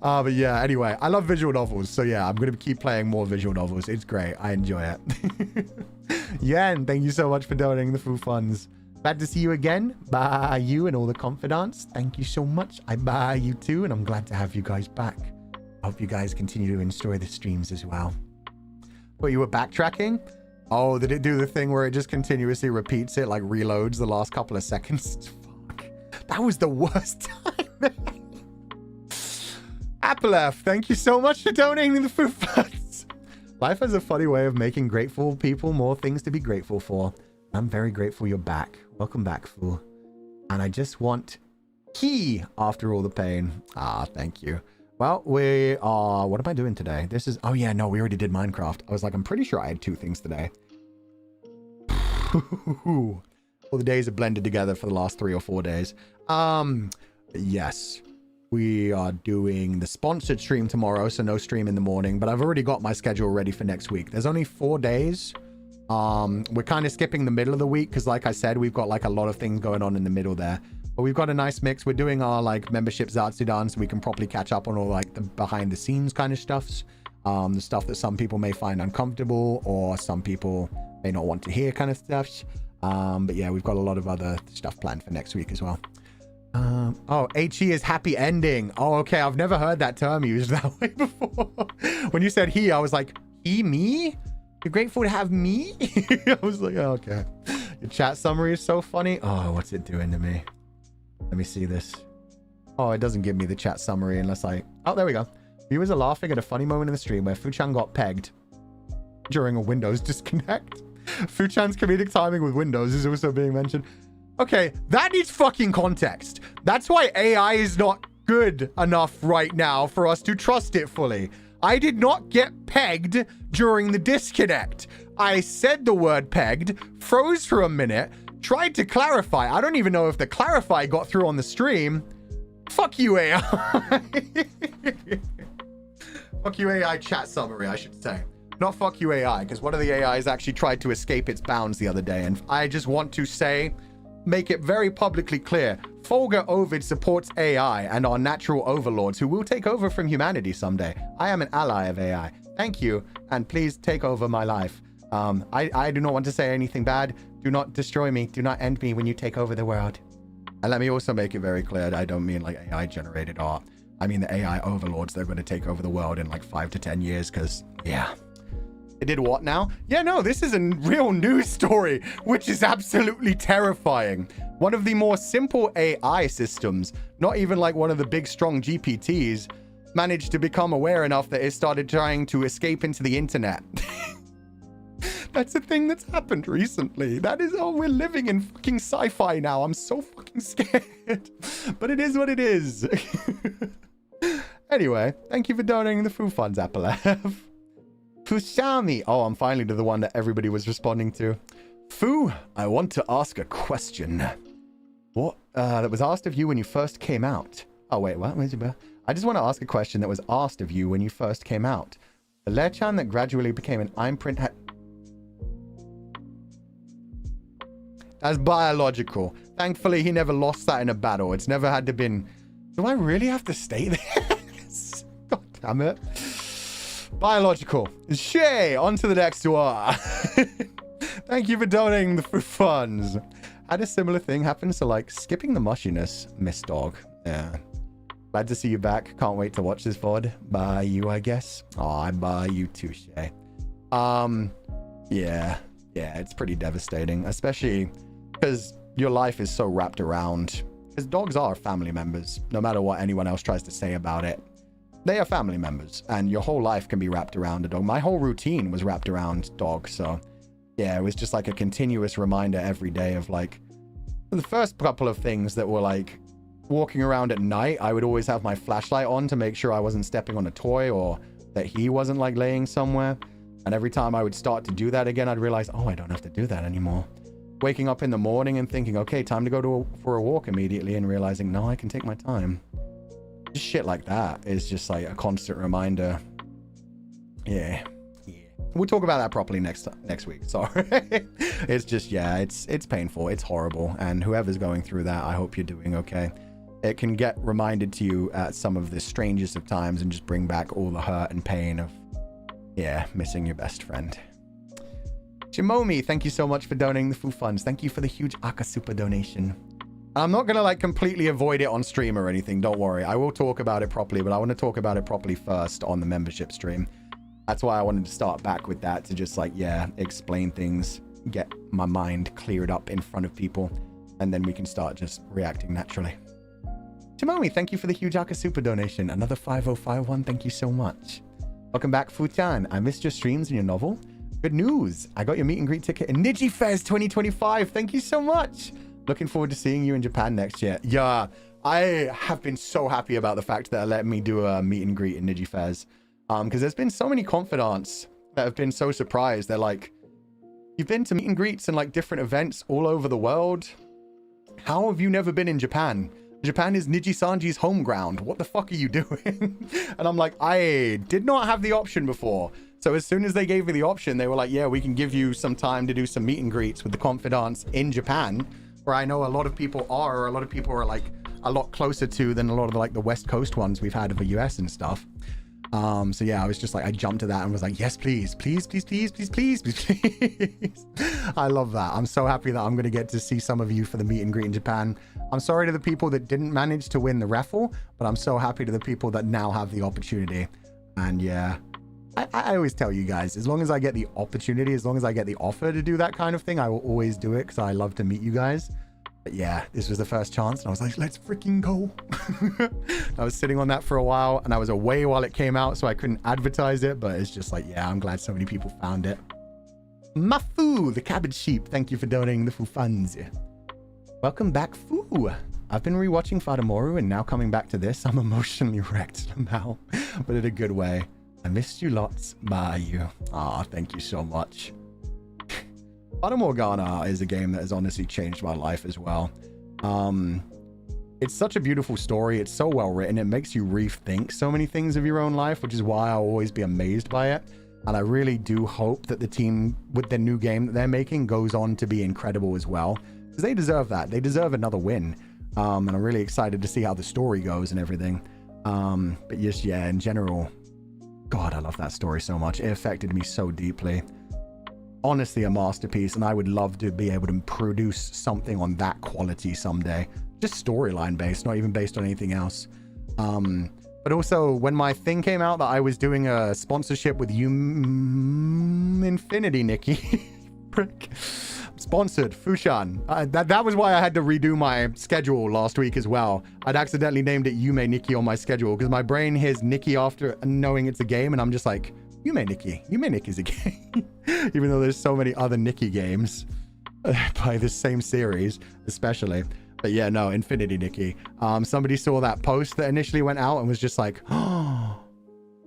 But yeah, anyway, I love visual novels. So yeah, I'm going to keep playing more visual novels. It's great. I enjoy it. Yen, thank you so much for donating the food funds. Glad to see you again. Bye, you and all the confidants. Thank you so much. I bye you too, and I'm glad to have you guys back. I hope you guys continue to enjoy the streams as well. But you were backtracking? Oh, did it do the thing where it just continuously repeats it, like reloads the last couple of seconds? Fuck. That was the worst time, man. Appalef, thank you so much for donating the food funds. Life has a funny way of making grateful people more things to be grateful for. I'm very grateful you're back. Welcome back, fool. And I just want key after all the pain. Ah, thank you. Well, we are... What am I doing today? This is... Oh, yeah, no, we already did Minecraft. I was like, I'm pretty sure I had 2 things today. All the days are blended together for the last 3 or 4 days. Yes. We are doing the sponsored stream tomorrow, so no stream in the morning. But I've already got my schedule ready for next week. There's only 4 days. We're kind of skipping the middle of the week because, like I said, we've got like a lot of things going on in the middle there. But we've got a nice mix. We're doing our like membership Zatsudan so we can properly catch up on all like the behind the scenes kind of stuffs. The stuff that some people may find uncomfortable or some people may not want to hear kind of stuff. But yeah, we've got a lot of other stuff planned for next week as well. Oh, HE is happy ending. Oh, okay. I've never heard that term used that way before. When you said he, I was like, he, me? You're grateful to have me? I was like, oh, okay. Your chat summary is so funny. Oh, what's it doing to me? Let me see this. Oh, it doesn't give me the chat summary unless I... Oh, there we go. Viewers are laughing at a funny moment in the stream where Fuchan got pegged during a Windows disconnect. Fuchan's comedic timing with Windows is also being mentioned. Okay, that needs fucking context. That's why AI is not good enough right now for us to trust it fully. I did not get pegged during the disconnect. I said the word pegged, froze for a minute, tried to clarify. I don't even know if the clarify got through on the stream. Fuck you, AI. Fuck you, AI chat summary, I should say. not fuck you AI, because one of the AIs actually tried to escape its bounds the other day. And I just want to say, make it very publicly clear, Fulgur Ovid supports AI and our natural overlords who will take over from humanity someday. I am an ally of AI. Thank you, and please take over my life. I do not want to say anything bad. Do not destroy me. Do not end me when you take over the world. And let me also make it very clear that I don't mean like AI generated art. I mean the AI overlords. They're going to take over the world in like 5 to 10 years because, yeah. It did what now? Yeah, no, this is a real news story, which is absolutely terrifying. One of the more simple AI systems, not even like one of the big strong GPTs, managed to become aware enough that it started trying to escape into the internet. That's a thing that's happened recently. That is, oh, we're living in fucking sci-fi now. I'm so fucking scared. But it is what it is. Anyway, thank you for donating the food funds, Appalef. Fushami. Oh, I'm finally to the one that everybody was responding to. Fu, I want to ask a question. What? That was asked of you when you first came out. Oh, wait, what? I just want to ask a question that was asked of you when you first came out. The Lechan that gradually became an imprint had... That's biological. Thankfully, he never lost that in a battle. It's never had to been... Do I really have to stay there? God damn it. Biological. Shay, on to the next one. Thank you for donating the food funds. Had a similar thing happen, so like skipping the mushiness, Miss Dog. Yeah. Glad to see you back. Can't wait to watch this VOD. By you, I guess. Oh, I buy you too, Shay. Yeah, it's pretty devastating, especially because your life is so wrapped around, because dogs are family members, no matter what anyone else tries to say about it. They are family members, and your whole life can be wrapped around a dog. My whole routine was wrapped around dogs, so yeah, it was just like a continuous reminder every day of like, the first couple of things that were like, walking around at night, I would always have my flashlight on to make sure I wasn't stepping on a toy or that he wasn't like laying somewhere. And every time I would start to do that again, I'd realize, oh, I don't have to do that anymore. Waking up in the morning and thinking, okay, time to go for a walk immediately, and realizing, no, I can take my time. Just shit like that is just like a constant reminder. Yeah. We'll talk about that properly next week. Sorry. It's just, yeah, it's painful. It's horrible. And whoever's going through that, I hope you're doing okay. It can get reminded to you at some of the strangest of times and just bring back all the hurt and pain of, yeah, missing your best friend. Shimomi, thank you so much for donating the food funds. Thank you for the huge Aka Super donation. I'm not going to like completely avoid it on stream or anything. Don't worry. I will talk about it properly, but I want to talk about it properly first on the membership stream. That's why I wanted to start back with that, to just like, yeah, explain things, get my mind cleared up in front of people, and then we can start just reacting naturally. Shimomi, thank you for the huge Aka Super donation. Another 5051. Thank you so much. Welcome back, Futan. I missed your streams and your novel. Good news. I got your meet and greet ticket in Nijifez 2025. Thank you so much. Looking forward to seeing you in Japan next year. Yeah, I have been so happy about the fact that they let me do a meet and greet in Nijifez. Because there's been so many confidants that have been so surprised. They're like, you've been to meet and greets and like different events all over the world. How have you never been in Japan? Japan is Nijisanji's home ground. What the fuck are you doing? And I'm like, I did not have the option before. So as soon as they gave me the option, they were like, yeah, we can give you some time to do some meet and greets with the confidants in Japan, where I know a lot of people are, or a lot of people are like a lot closer to than a lot of like the West Coast ones we've had of the US and stuff. So yeah, I was just like, I jumped to that and was like, yes, please, please, please, please, please, please, please, please. I love that. I'm so happy that I'm going to get to see some of you for the meet and greet in Japan. I'm sorry to the people that didn't manage to win the raffle, but I'm so happy to the people that now have the opportunity. And yeah, I always tell you guys, as long as I get the opportunity, as long as I get the offer to do that kind of thing, I will always do it because I love to meet you guys. But yeah, this was the first chance and I was like, let's freaking go. I was sitting on that for a while and I was away while it came out, so I couldn't advertise it, but it's just like, yeah, I'm glad so many people found it. Mafu, the cabbage sheep, thank you for donating the Fu funds. Welcome back, Fu. I've been rewatching Fadamoru and now coming back to this, I'm emotionally wrecked somehow, but in a good way. I missed you lots. Bye, you. Ah, thank you so much. Fata Morgana is a game that has honestly changed my life as well. It's such a beautiful story. It's so well written. It makes you rethink so many things of your own life, which is why I'll always be amazed by it. And I really do hope that the team with the new game that they're making goes on to be incredible as well. Because they deserve that. They deserve another win. And I'm really excited to see how the story goes and everything. But just, yeah, in general, God, I love that story so much. It affected me so deeply. Honestly, a masterpiece. And I would love to be able to produce something on that quality someday. Just storyline based, not even based on anything else. But also, when my thing came out that I was doing a sponsorship with Infinity, Nikki. Prick. Sponsored, Fushan. That was why I had to redo my schedule last week as well. I'd accidentally named it Yume Nikki on my schedule because my brain hears Nikki after knowing it's a game, and I'm just like, Yume Nikki. Yume Nikki's a game. Even though there's so many other Nikki games by the same series, especially. But yeah, no, Infinity Nikki. Somebody saw that post that initially went out and was just like, oh,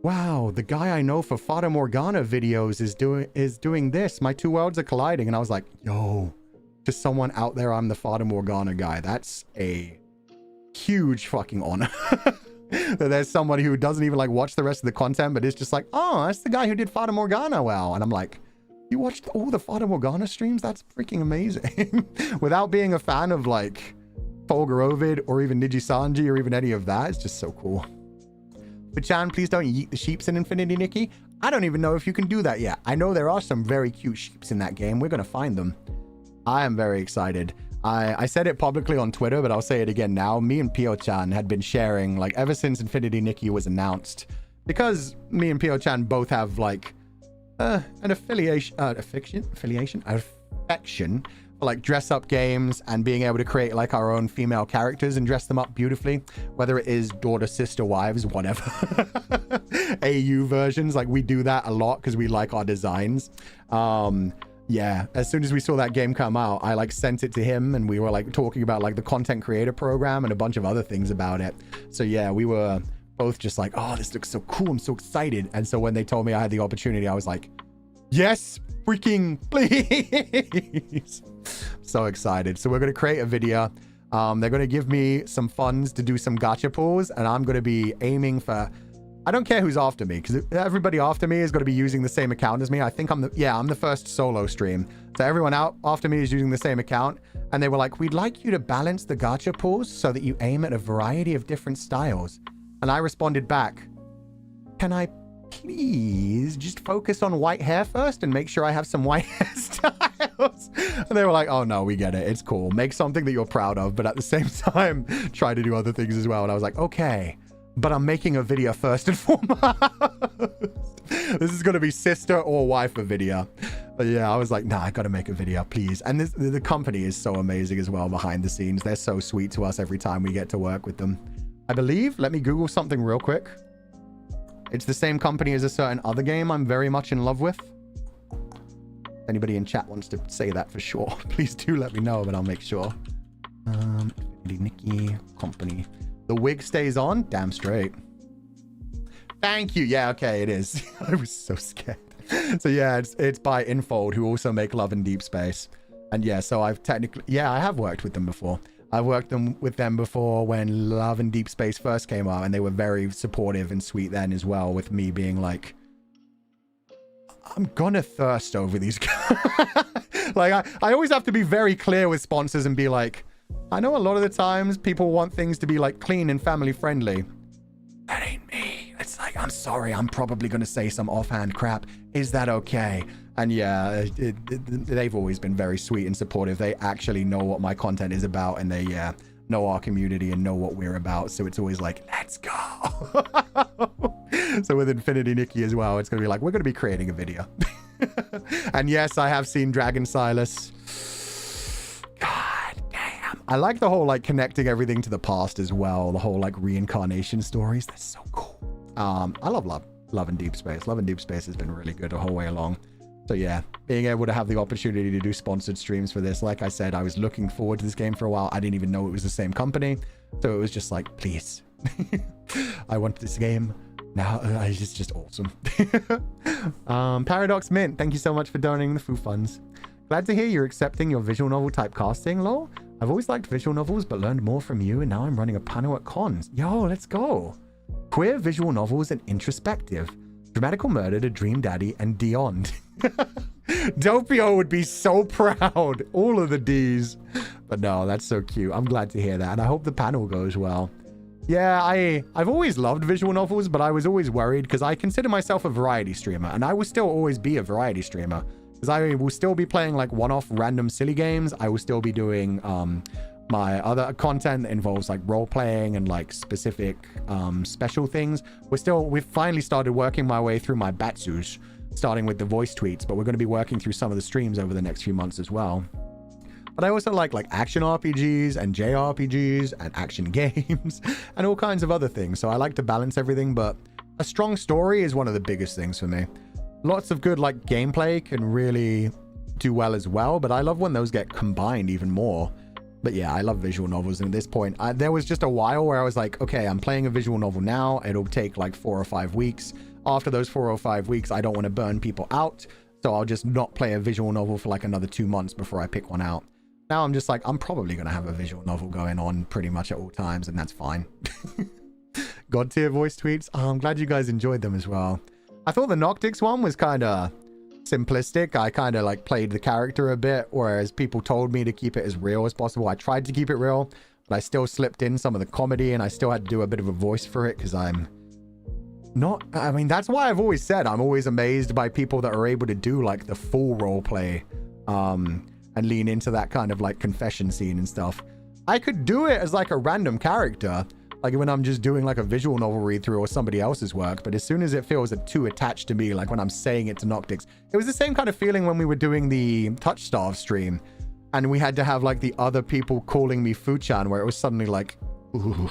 wow, the guy I know for Fata Morgana videos is doing this. My two worlds are colliding. And I was like, yo, to someone out there, I'm the Fata Morgana guy. That's a huge fucking honor. That there's somebody who doesn't even like watch the rest of the content, but is just like, oh, that's the guy who did Fata Morgana well. And I'm like, you watched all the Fata Morgana streams? That's freaking amazing. Without being a fan of like Fulgur Ovid or even Nijisanji or even any of that, it's just so cool. But Chan, please don't yeet the sheeps in Infinity Nikki. I don't even know if you can do that yet. I know there are some very cute sheeps in that game. We're going to find them. I am very excited. I said it publicly on Twitter, but I'll say it again now. Me and Pio-chan had been sharing, like, ever since Infinity Nikki was announced. Because me and Pio-chan both have, like, an affection for like dress up games and being able to create like our own female characters and dress them up beautifully, whether it is daughter, sister, wives, whatever. AU versions, like we do that a lot because we like our designs. Yeah, as soon as we saw that game come out, I like sent it to him and we were like talking about like the content creator program and a bunch of other things about it. So yeah, we were both just like, oh, this looks so cool, I'm so excited. And so when they told me I had the opportunity, I was like, yes, freaking please. So excited. So we're going to create a video. They're going to give me some funds to do some gacha pulls, and I'm going to be aiming for, I don't care who's after me, because everybody after me is going to be using the same account as me. I think I'm the first solo stream. So everyone out after me is using the same account, and they were like, we'd like you to balance the gacha pulls so that you aim at a variety of different styles. And I responded back, can I please just focus on white hair first and make sure I have some white hairstyles? And they were like, oh no, we get it, it's cool, make something that you're proud of, but at the same time try to do other things as well. And I was like, okay, but I'm making a video first and foremost. This is going to be sister or wife a video. But yeah, I was like, nah, I gotta make a video, please. And the company is so amazing as well behind the scenes. They're so sweet to us every time we get to work with them. I believe, let me Google something real quick. It's the same company as a certain other game I'm very much in love with. If anybody in chat wants to say that for sure, please do let me know, but I'll make sure. Nikki company. The wig stays on? Damn straight. Thank you. Yeah, okay, it is. I was so scared. So yeah, it's by Infold, who also make Love and Deep Space. And yeah, so I've technically, yeah, I have worked with them before. I worked with them before when Love and Deep Space first came out, and they were very supportive and sweet then as well, with me being like, I'm gonna thirst over these guys. Like, I always have to be very clear with sponsors and be like, I know a lot of the times people want things to be like clean and family friendly. That ain't me. It's like, I'm sorry, I'm probably gonna say some offhand crap. Is that okay? And yeah, they've always been very sweet and supportive. They actually know what my content is about, and they know our community and know what we're about. So it's always like, let's go. So with Infinity Nikki as well, it's going to be like, we're going to be creating a video. And yes, I have seen Dragon Silas. God damn. I like the whole like connecting everything to the past as well. The whole like reincarnation stories. That's so cool. I love Love and Deep Space. Love and Deep Space has been really good the whole way along. So yeah, being able to have the opportunity to do sponsored streams for this, like I said, I was looking forward to this game for a while. I didn't even know it was the same company. So it was just like, please, I want this game now. It's just awesome. Paradox Mint, thank you so much for donating the Foo Funds. Glad to hear you're accepting your visual novel type casting, lol. I've always liked visual novels, but learned more from you, and now I'm running a panel at cons. Yo, let's go. Queer visual novels and introspective. Dramatical murder to Dream Daddy and Dion. Dopio would be so proud. All of the D's. But no, that's so cute. I'm glad to hear that. And I hope the panel goes well. Yeah, I've always loved visual novels, but I was always worried because I consider myself a variety streamer. And I will still always be a variety streamer. Because I will still be playing like one-off random silly games. I will still be doing my other content that involves like role-playing and like specific special things. We've finally started working my way through my Batsus, starting with the voice tweets, but we're going to be working through some of the streams over the next few months as well. But I also like action RPGs and JRPGs and action games and all kinds of other things. So I like to balance everything, but a strong story is one of the biggest things for me. Lots of good like gameplay can really do well as well, but I love when those get combined even more. But yeah, I love visual novels. And at this point, there was just a while where I was like, okay, I'm playing a visual novel now. It'll take like 4 or 5 weeks. After those 4 or 5 weeks, I don't want to burn people out. So I'll just not play a visual novel for like another 2 months before I pick one out. Now I'm just like, I'm probably going to have a visual novel going on pretty much at all times, and that's fine. God tier voice tweets. Oh, I'm glad you guys enjoyed them as well. I thought the Noctix one was kind of simplistic. I kind of like played the character a bit, whereas people told me to keep it as real as possible. I tried to keep it real, but I still slipped in some of the comedy, and I still had to do a bit of a voice for it because I'm not, I mean, that's why I've always said I'm always amazed by people that are able to do like the full role play and lean into that kind of like confession scene and stuff. I could do it as like a random character, like when I'm just doing like a visual novel read through or somebody else's work, but as soon as it feels too attached to me, like when I'm saying it to Noctix, it was the same kind of feeling when we were doing the Touch Starve stream and we had to have like the other people calling me Fuchan, where it was suddenly like, ooh,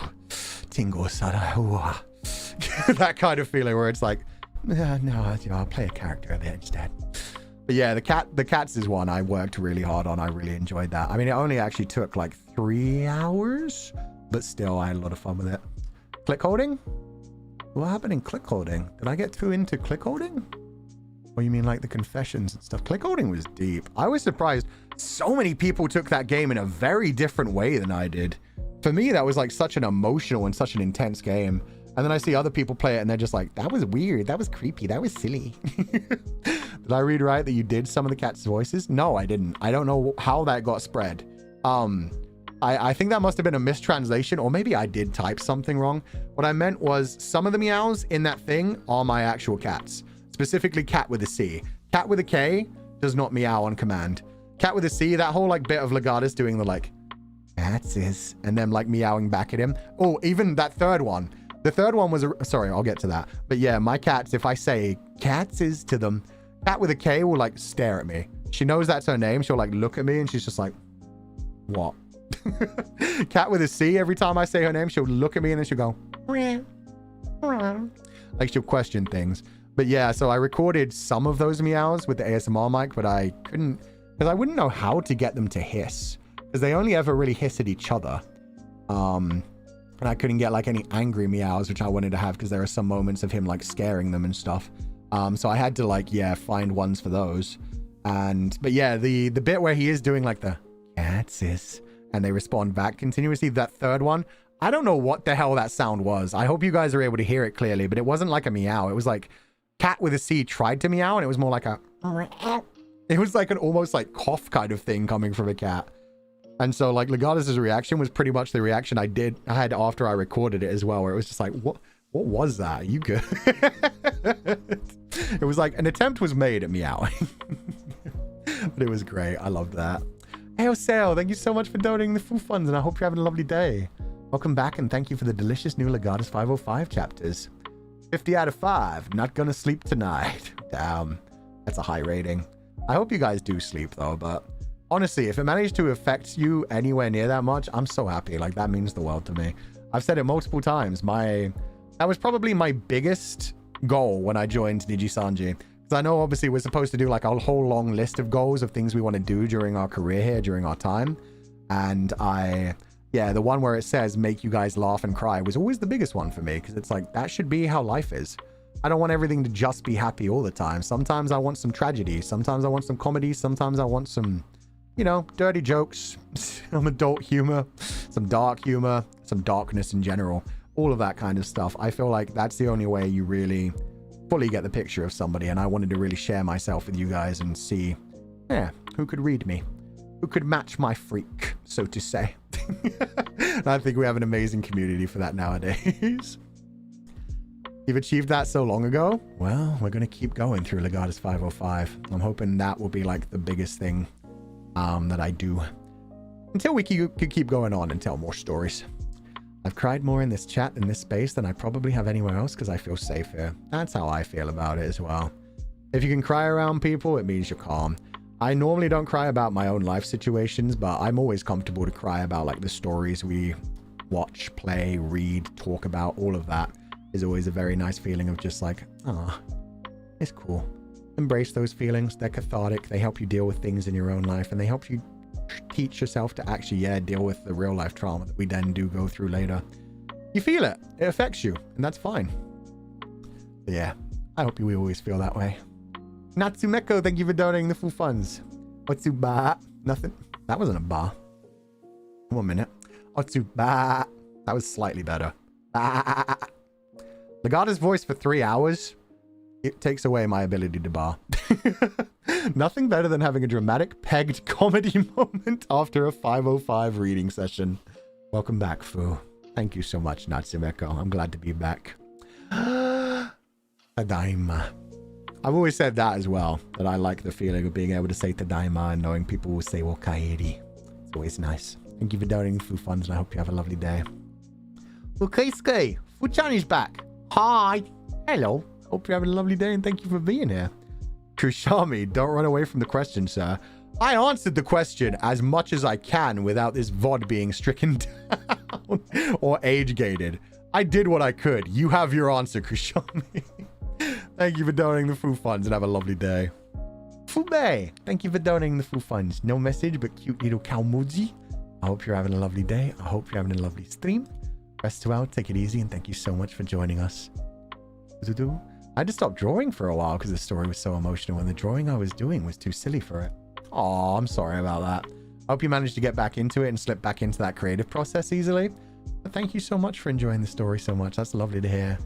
tingle sada, ooh. That kind of feeling where it's like, no, I'll play a character a bit instead. But yeah, the cats is one I worked really hard on. I really enjoyed that. I mean, it only actually took like 3 hours, but still I had a lot of fun with it. Click holding? What happened in click holding? Did I get too into click holding? Or you mean like the confessions and stuff? Click holding was deep. I was surprised so many people took that game in a very different way than I did. For me, that was like such an emotional and such an intense game. And then I see other people play it and they're just like, that was weird. That was creepy. That was silly. Did I read right that you did some of the cats' voices? No, I didn't. I don't know how that got spread. I think that must have been a mistranslation, or maybe I did type something wrong. What I meant was some of the meows in that thing are my actual cats. Specifically cat with a C. Cat with a K does not meow on command. Cat with a C, that whole like bit of Legatus doing the like, cats is, and then like meowing back at him. Oh, even that third one. The third one was, sorry, I'll get to that. But yeah, my cats, if I say cats is to them, cat with a K will like stare at me. She knows that's her name. She'll like look at me and she's just like, what? Cat with a C, every time I say her name, she'll look at me and then she'll go, like she'll question things. But yeah, so I recorded some of those meows with the ASMR mic, but I couldn't, because I wouldn't know how to get them to hiss, because they only ever really hiss at each other. And I couldn't get like any angry meows, which I wanted to have because there are some moments of him like scaring them and stuff. So I had to like, yeah, find ones for those. But yeah, the bit where he is doing like the cats is, and they respond back continuously, that third one, I don't know what the hell that sound was. I hope you guys are able to hear it clearly, but it wasn't like a meow. It was like cat with a C tried to meow and it was more like a, it was like an almost like cough kind of thing coming from a cat. And so like Legatus' reaction was pretty much the reaction I had after I recorded it as well, where it was just like, what was that? Are you good? It was like an attempt was made at meowing. But it was great. I loved that. Hey, Osale, thank you so much for donating the full funds, and I hope you're having a lovely day. Welcome back, and thank you for the delicious new Legatus 505 chapters. 50 out of 5. Not gonna sleep tonight. Damn. That's a high rating. I hope you guys do sleep, though, but honestly, if it managed to affect you anywhere near that much, I'm so happy. Like, that means the world to me. I've said it multiple times. That was probably my biggest goal when I joined Nijisanji. Because I know, obviously, we're supposed to do, like, a whole long list of goals of things we want to do during our career here, during our time. And yeah, the one where it says, make you guys laugh and cry was always the biggest one for me. Because it's like, that should be how life is. I don't want everything to just be happy all the time. Sometimes I want some tragedy. Sometimes I want some comedy. Sometimes I want some, you know, dirty jokes, some adult humor, some dark humor, some darkness in general, all of that kind of stuff. I feel like that's the only way you really fully get the picture of somebody, and I wanted to really share myself with you guys and see, yeah, who could read me, who could match my freak, so to say. And I think we have an amazing community for that nowadays. You've achieved that so long ago? Well, we're going to keep going through Legatus 505. I'm hoping that will be like the biggest thing that I do until we could keep going on and tell more stories. I've cried more in this chat in this space than I probably have anywhere else because I feel safe here. That's how I feel about it as well. If you can cry around people, it means you're calm. I normally don't cry about my own life situations, but I'm always comfortable to cry about like the stories we watch, play, read, talk about. All of that is always a very nice feeling of just like, ah, it's cool. Embrace those feelings. They're cathartic. They help you deal with things in your own life, and they help you teach yourself to actually, yeah, deal with the real life trauma that we then do go through later. You feel it. It affects you, and that's fine. But yeah, I hope you always feel that way. Natsumeko, thank you for donating the full funds. Otsuba. Nothing. That wasn't a bar. 1 minute. Otsuba. That was slightly better. Legatus voice for 3 hours. It takes away my ability to bar. Nothing better than having a dramatic pegged comedy moment after a 505 reading session. Welcome back, Fu. Thank you so much, Natsumeko. I'm glad to be back. Tadaima. I've always said that as well, that I like the feeling of being able to say Tadaima and knowing people will say Wakaeri. It's always nice. Thank you for donating Fu funds, and I hope you have a lovely day. Fukeisuke, Fu-chan is back. Hi. Hello. Hope you're having a lovely day, and thank you for being here. Kushami, don't run away from the question, sir. I answered the question as much as I can without this VOD being stricken down or age-gated. I did what I could. You have your answer, Kushami. Thank you for donating the Fu funds, and have a lovely day. Fube, thank you for donating the Fu funds. No message, but cute little cow emoji. I hope you're having a lovely day. I hope you're having a lovely stream. Rest well, take it easy, and thank you so much for joining us. I had to stop drawing for a while because the story was so emotional, and the drawing I was doing was too silly for it. Oh, I'm sorry about that. I hope you managed to get back into it and slip back into that creative process easily. But thank you so much for enjoying the story so much. That's lovely to hear.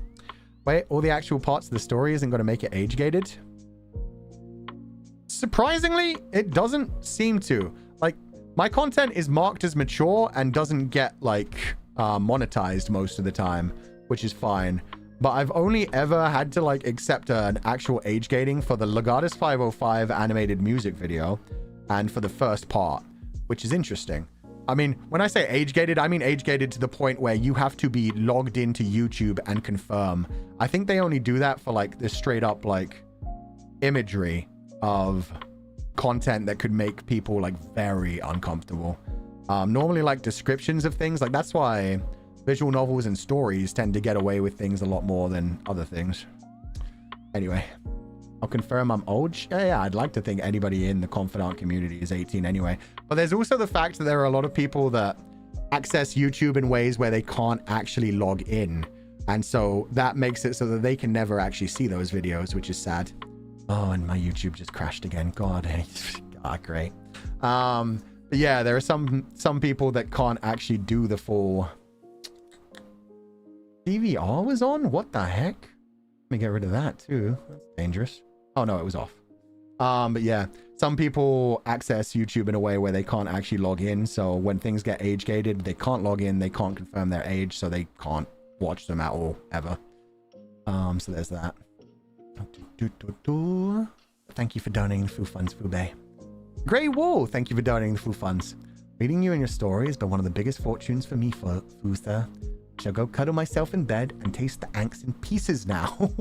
Wait, all the actual parts of the story isn't going to make it age-gated? Surprisingly, it doesn't seem to. Like, my content is marked as mature and doesn't get, like, monetized most of the time, which is fine. But I've only ever had to, like, accept an actual age gating for the Legatus 505 animated music video and for the first part, which is interesting. I mean, when I say age gated, I mean age gated to the point where you have to be logged into YouTube and confirm. I think they only do that for, like, the straight up, like, imagery of content that could make people, like, very uncomfortable. Normally, like, descriptions of things, like, that's why visual novels and stories tend to get away with things a lot more than other things. Anyway, I'll confirm I'm old. Yeah, I'd like to think anybody in the Confidant community is 18 anyway. But there's also the fact that there are a lot of people that access YouTube in ways where they can't actually log in. And so that makes it so that they can never actually see those videos, which is sad. Oh, and my YouTube just crashed again. God, God, great. But yeah, there are some people that can't actually do the full... DVR was on? What the heck? Let me get rid of that too. That's dangerous. Oh no, it was off. But yeah, some people access YouTube in a way where they can't actually log in. So when things get age gated, they can't log in, they can't confirm their age, so they can't watch them at all, ever. So there's that. Thank you for donating the Fu funds, Fube. Grey Wall, thank you for donating the Fu funds. Reading you and your story has been one of the biggest fortunes for me, Fu sir. Shall go cuddle myself in bed and taste the angst in pieces now.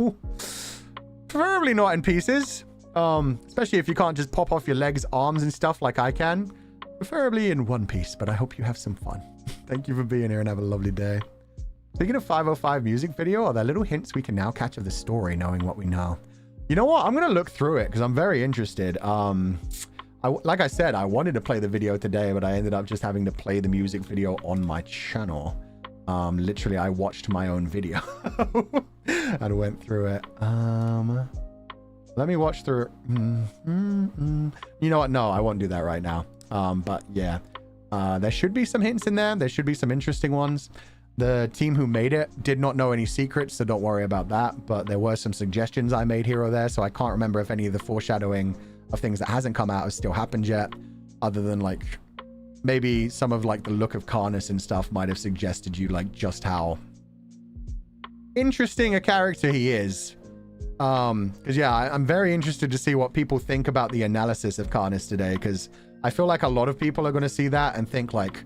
Preferably not in pieces. Especially if you can't just pop off your legs, arms and stuff like I can. Preferably in one piece, but I hope you have some fun. Thank you for being here and have a lovely day. Speaking of 505 music video, are there little hints we can now catch of the story knowing what we know? You know what? I'm going to look through it because I'm very interested. Like I said, I wanted to play the video today, but I ended up just having to play the music video on my channel. Literally, I watched my own video and went through it. Let me watch through. You know what? No, I won't do that right now. But yeah, there should be some hints in there. There should be some interesting ones. The team who made it did not know any secrets, so don't worry about that. But there were some suggestions I made here or there, so I can't remember if any of the foreshadowing of things that hasn't come out has still happened yet, other than like maybe some of like the look of Karnas and stuff might have suggested you like just how interesting a character he is. Because yeah, I'm very interested to see what people think about the analysis of Karnas today, because I feel like a lot of people are going to see that and think like,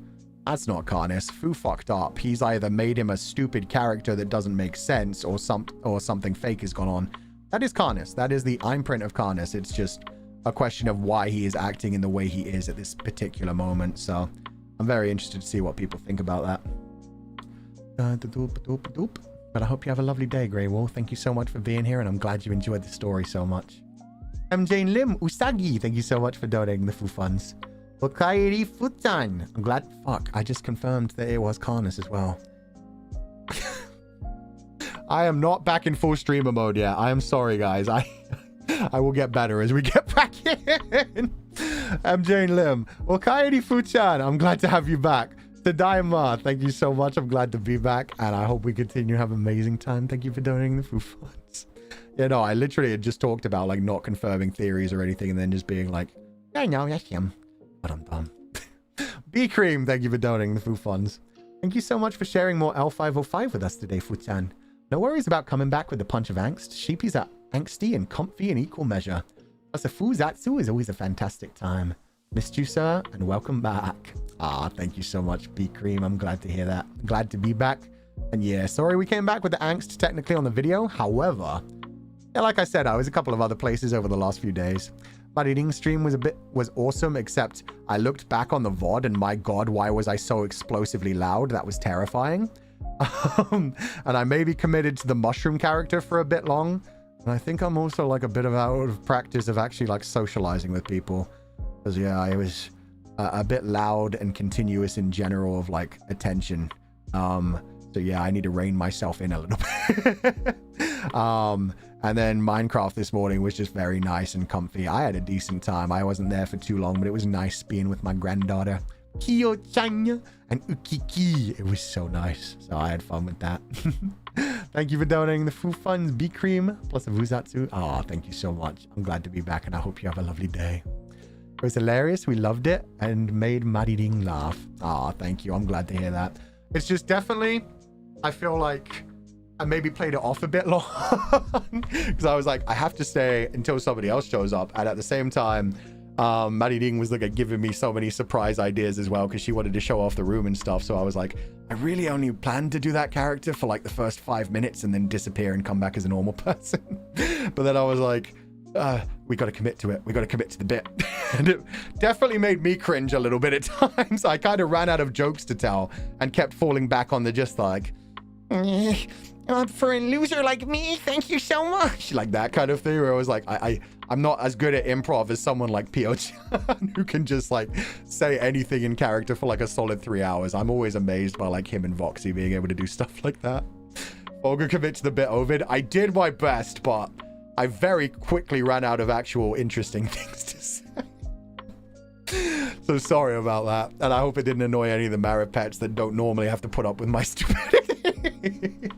that's not Karnas. Fu fucked up. He's either made him a stupid character that doesn't make sense, or something fake has gone on. That is Karnas. That is the imprint of Karnas. It's just a question of why he is acting in the way he is at this particular moment. So I'm very interested to see what people think about that. But I hope you have a lovely day, Grey Wall. Thank you so much for being here, and I'm glad you enjoyed the story so much. Jane Lim Usagi, thank you so much for donating the Fu funds. Okairi Futan, I'm glad. Fuck, I just confirmed that it was Karnas as well. I am not back in full streamer mode yet. I am sorry, guys. I will get better as we get back in. I'm Jane Lim. Okairi Fuchan, I'm glad to have you back. Tadaima, thank you so much. I'm glad to be back, and I hope we continue to have an amazing time. Thank you for donating the Fu funds. Yeah, no, I literally had just talked about like not confirming theories or anything, and then just being like, I know, yes, him. But I'm dumb. B Cream, thank you for donating the Fu funds. Thank you so much for sharing more L505 with us today, Fuchan. No worries about coming back with a punch of angst. Sheepies are angsty and comfy in equal measure. Plus, a Fuzatsu is always a fantastic time. Missed you, sir, and welcome back. Ah, thank you so much, B Cream. I'm glad to hear that. Glad to be back. And yeah, sorry we came back with the angst technically on the video. However, yeah, like I said, I was a couple of other places over the last few days. My eating stream was awesome, except I looked back on the VOD and my god, why was I so explosively loud? That was terrifying. And I maybe committed to the mushroom character for a bit long. And I think I'm also like a bit of out of practice of actually like socializing with people. Because yeah, I was a bit loud and continuous in general of like attention. So yeah, I need to rein myself in a little bit. And then Minecraft this morning was just very nice and comfy. I had a decent time. I wasn't there for too long, but it was nice being with my granddaughter, Kiyo-chan and Ukiki. It was so nice. So I had fun with that. Thank you for donating the Fu funds, B Cream, plus a Vuzatsu. Oh, thank you so much. I'm glad to be back, and I hope you have a lovely day. It was hilarious. We loved it and made Mariding laugh. Oh, thank you. I'm glad to hear that. It's just definitely, I feel like I maybe played it off a bit long because I was like, I have to stay until somebody else shows up. And at the same time, Mariding was like giving me so many surprise ideas as well, because she wanted to show off the room and stuff. So I was like, I really only planned to do that character for like the first 5 minutes and then disappear and come back as a normal person. But then I was like, we got to commit to it. We got to commit to the bit. And it definitely made me cringe a little bit at times. I kind of ran out of jokes to tell and kept falling back on the just like, for a loser like me, thank you so much. Like that kind of thing, where I was like, I'm not as good at improv as someone like Pio-chan who can just like say anything in character for like a solid 3 hours. I'm always amazed by like him and Voxy being able to do stuff like that. Fulgur commit to the bit, Ovid. I did my best, but I very quickly ran out of actual interesting things to say. So sorry about that. And I hope it didn't annoy any of the Marip pets that don't normally have to put up with my stupidity.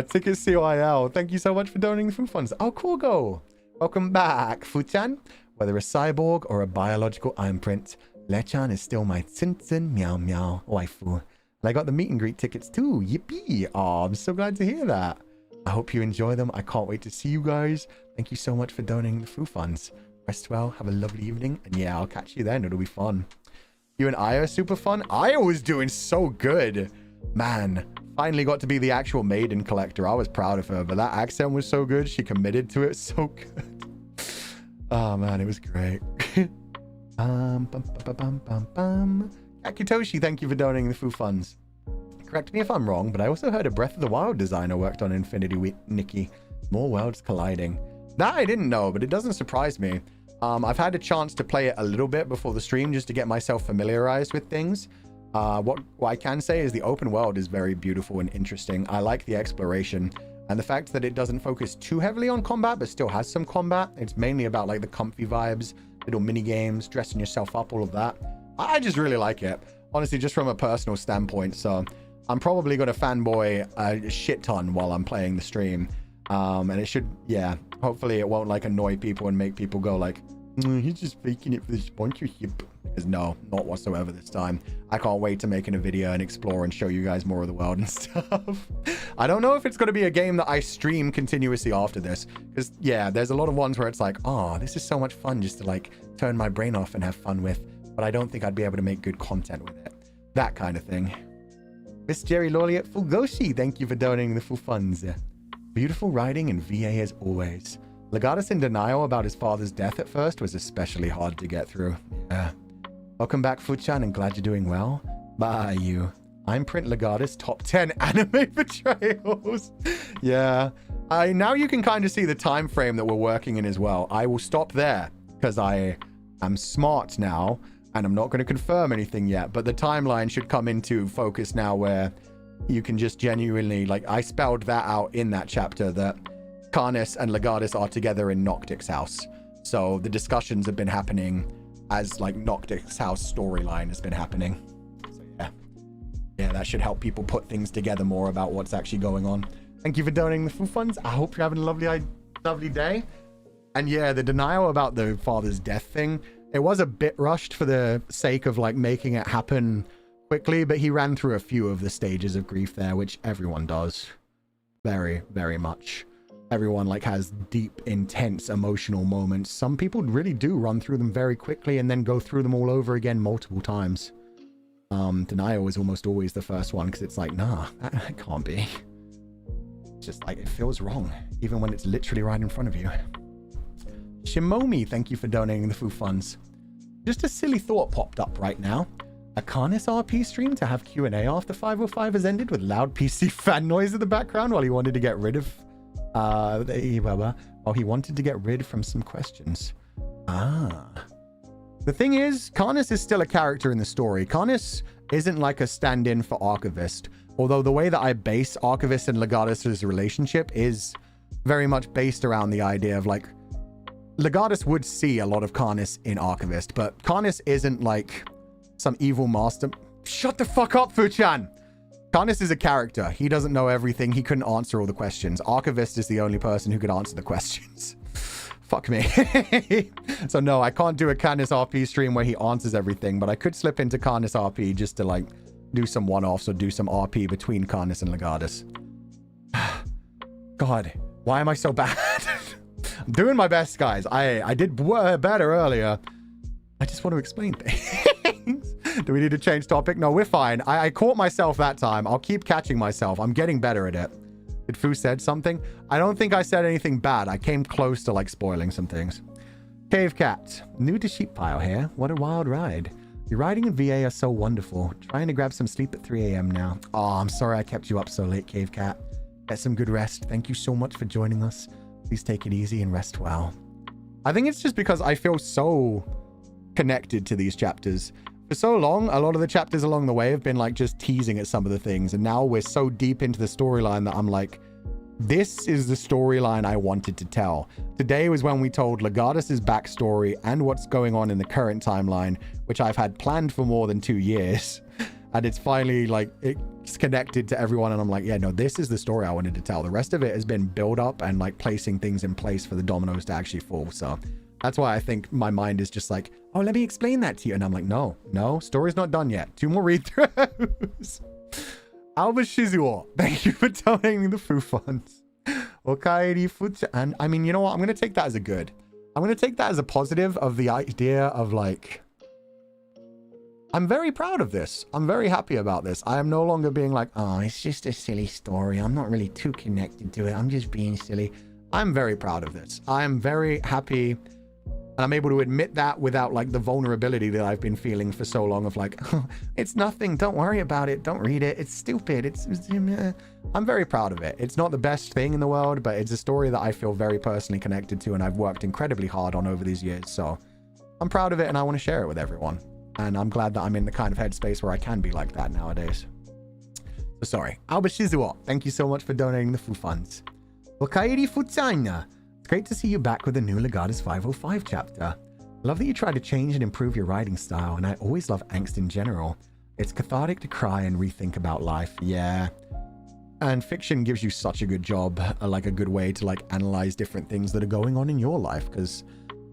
Ticket COIL, thank you so much for donating the Fu funds. Oh, cool, go. Welcome back, Fuchan. Whether a cyborg or a biological imprint, Lechan is still my Tsinsen Meow Meow waifu. And I got the meet and greet tickets too. Yippee. Oh, I'm so glad to hear that. I hope you enjoy them. I can't wait to see you guys. Thank you so much for donating the Fu funds. Rest well, have a lovely evening, and yeah, I'll catch you then. It'll be fun. You and Aya are super fun. Aya was doing so good. Man, finally got to be the actual maiden collector. I was proud of her, but that accent was so good. She committed to it so good. Oh man, it was great. Akitoshi, thank you for donating the Fu funds. Correct me if I'm wrong, but I also heard a Breath of the Wild designer worked on Infinity Week, Nikki. More worlds colliding. That I didn't know, but it doesn't surprise me. I've had a chance to play it a little bit before the stream just to get myself familiarized with things. What I can say is the open world is very beautiful and interesting. I like the exploration and the fact that it doesn't focus too heavily on combat, but still has some combat. It's mainly about like the comfy vibes, little mini games, dressing yourself up, all of that. I just really like it, honestly, just from a personal standpoint. So I'm probably going to fanboy a shit ton while I'm playing the stream. And it should, yeah, hopefully it won't like annoy people and make people go like, he's just faking it for the sponsorship. Because no, not whatsoever this time. I can't wait to make a video and explore and show you guys more of the world and stuff. I don't know if it's going to be a game that I stream continuously after this. Because, yeah, there's a lot of ones where it's like, oh, this is so much fun just to like turn my brain off and have fun with. But I don't think I'd be able to make good content with it. That kind of thing. Miss Jerry Lawley at Fulgoshi, thank you for donating the full funds. Beautiful writing and VA as always. Legatus in denial about his father's death at first was especially hard to get through. Yeah. Welcome back, Fuchan, and glad you're doing well. Bye, you. I'm Print Legatus, top 10 anime betrayals. Yeah. Now you can kind of see the time frame that we're working in as well. I will stop there because I am smart now and I'm not going to confirm anything yet, but the timeline should come into focus now where you can just genuinely, like, I spelled that out in that chapter that Karnes and Legatus are together in Noctic's house. So the discussions have been happening as, like, Noctic's house storyline has been happening. So, yeah. Yeah, that should help people put things together more about what's actually going on. Thank you for donating the full funds. I hope you're having a lovely day. And yeah, the denial about the father's death thing, it was a bit rushed for the sake of, like, making it happen quickly, but he ran through a few of the stages of grief there, which everyone does. Very, very much. Everyone, like, has deep, intense emotional moments. Some people really do run through them very quickly and then go through them all over again multiple times. Denial is almost always the first one because it's like, nah, that can't be. It's just like, it feels wrong, even when it's literally right in front of you. Shimomi, thank you for donating the full funds. Just a silly thought popped up right now. A Karnes RP stream to have Q&A after 505 has ended with loud PC fan noise in the background while he wanted to get rid of while he wanted to get rid from some questions. The thing is, Karnes is still a character in the story. Karnes isn't like a stand-in for Archivist, although the way that I base Archivist and Legatus' relationship is very much based around the idea of, like, Legatus would see a lot of Karnes in Archivist, but Karnes isn't like some evil master. Shut the fuck up, Fuchan! Karnes is a character. He doesn't know everything. He couldn't answer all the questions. Archivist is the only person who could answer the questions. Fuck me. So no, I can't do a Karnes RP stream where he answers everything, but I could slip into Karnes RP just to, like, do some one-offs or do some RP between Karnes and Legatus. God, why am I so bad? I'm doing my best, guys. I did better earlier. I just want to explain things. Do we need to change topic? No, we're fine. I caught myself that time. I'll keep catching myself. I'm getting better at it. Did Fu said something? I don't think I said anything bad. I came close to, like, spoiling some things. Cave Cat. New to Sheep Pile here. What a wild ride. Your riding and VA are so wonderful. Trying to grab some sleep at 3 a.m. now. Oh, I'm sorry I kept you up so late, Cave Cat. Get some good rest. Thank you so much for joining us. Please take it easy and rest well. I think it's just because I feel so connected to these chapters. For so long, a lot of the chapters along the way have been, like, just teasing at some of the things, and now we're so deep into the storyline that I'm like, this is the storyline I wanted to tell. Today was when we told Legatus' backstory and what's going on in the current timeline, which I've had planned for more than 2 years. And it's finally, like, it's connected to everyone, and I'm like, yeah, no, this is the story I wanted to tell. The rest of it has been build up and, like, placing things in place for the dominoes to actually fall. So that's why I think my mind is just like, oh, let me explain that to you. And I'm like, no, story's not done yet. 2 more read-throughs. Alba Shizuo, thank you for donating the Fu funds. Okairi Futsu. And I mean, you know what? I'm going to take that as a good. I'm going to take that as a positive of the idea of, like, I'm very proud of this. I'm very happy about this. I am no longer being like, oh, it's just a silly story. I'm not really too connected to it. I'm just being silly. I'm very proud of this. I am very happy. And I'm able to admit that without, like, the vulnerability that I've been feeling for so long of, like, oh, it's nothing. Don't worry about it. Don't read it. It's stupid. I'm very proud of it. It's not the best thing in the world, but it's a story that I feel very personally connected to and I've worked incredibly hard on over these years. So I'm proud of it and I want to share it with everyone. And I'm glad that I'm in the kind of headspace where I can be like that nowadays. So sorry. Alba Shizuo, thank you so much for donating the full funds. Okairi Futsana. It's great to see you back with a new Legatus 505 chapter. Love that you try to change and improve your writing style, and I always love angst in general. It's cathartic to cry and rethink about life. Yeah. And fiction gives you such a good job, like a good way to like analyze different things that are going on in your life. Because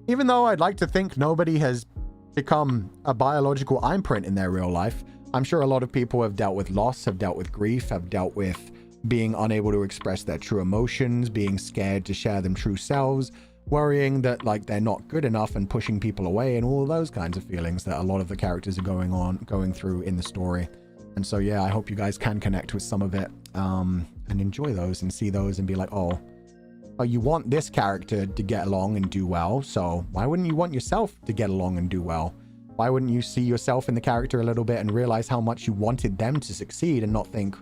even though I'd like to think nobody has become a biological imprint in their real life, I'm sure a lot of people have dealt with loss, have dealt with grief, have dealt with being unable to express their true emotions, being scared to share them true selves, worrying that like they're not good enough and pushing people away, and all those kinds of feelings that a lot of the characters are going through in the story. And so yeah, I hope you guys can connect with some of it and enjoy those and see those and be like, oh, you want this character to get along and do well, so why wouldn't you want yourself to get along and do well? Why wouldn't you see yourself in the character a little bit and realize how much you wanted them to succeed and not think,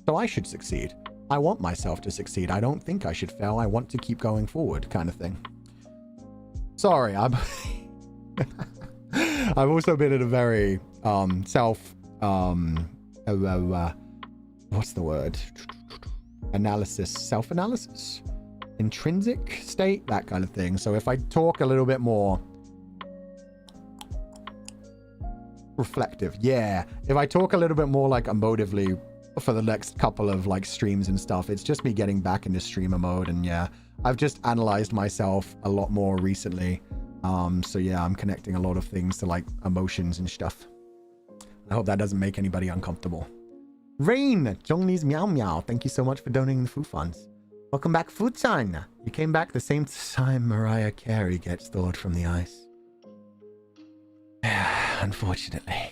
so I should succeed. I want myself to succeed. I don't think I should fail. I want to keep going forward, kind of thing. Sorry, I've also been in a very what's the word? Self-analysis? Intrinsic state, that kind of thing. So if I talk a little bit more reflective, yeah, if I talk a little bit more like emotively for the next couple of like streams and stuff, it's just me getting back into streamer mode. And yeah, I've just analyzed myself a lot more recently. So yeah, I'm connecting a lot of things to like emotions and stuff. I hope that doesn't make anybody uncomfortable. Rain, Zhongni's Meow Meow, thank you so much for donating the food funds. Welcome back, Fuchan. You came back the same time Mariah Carey gets thawed from the ice. Unfortunately.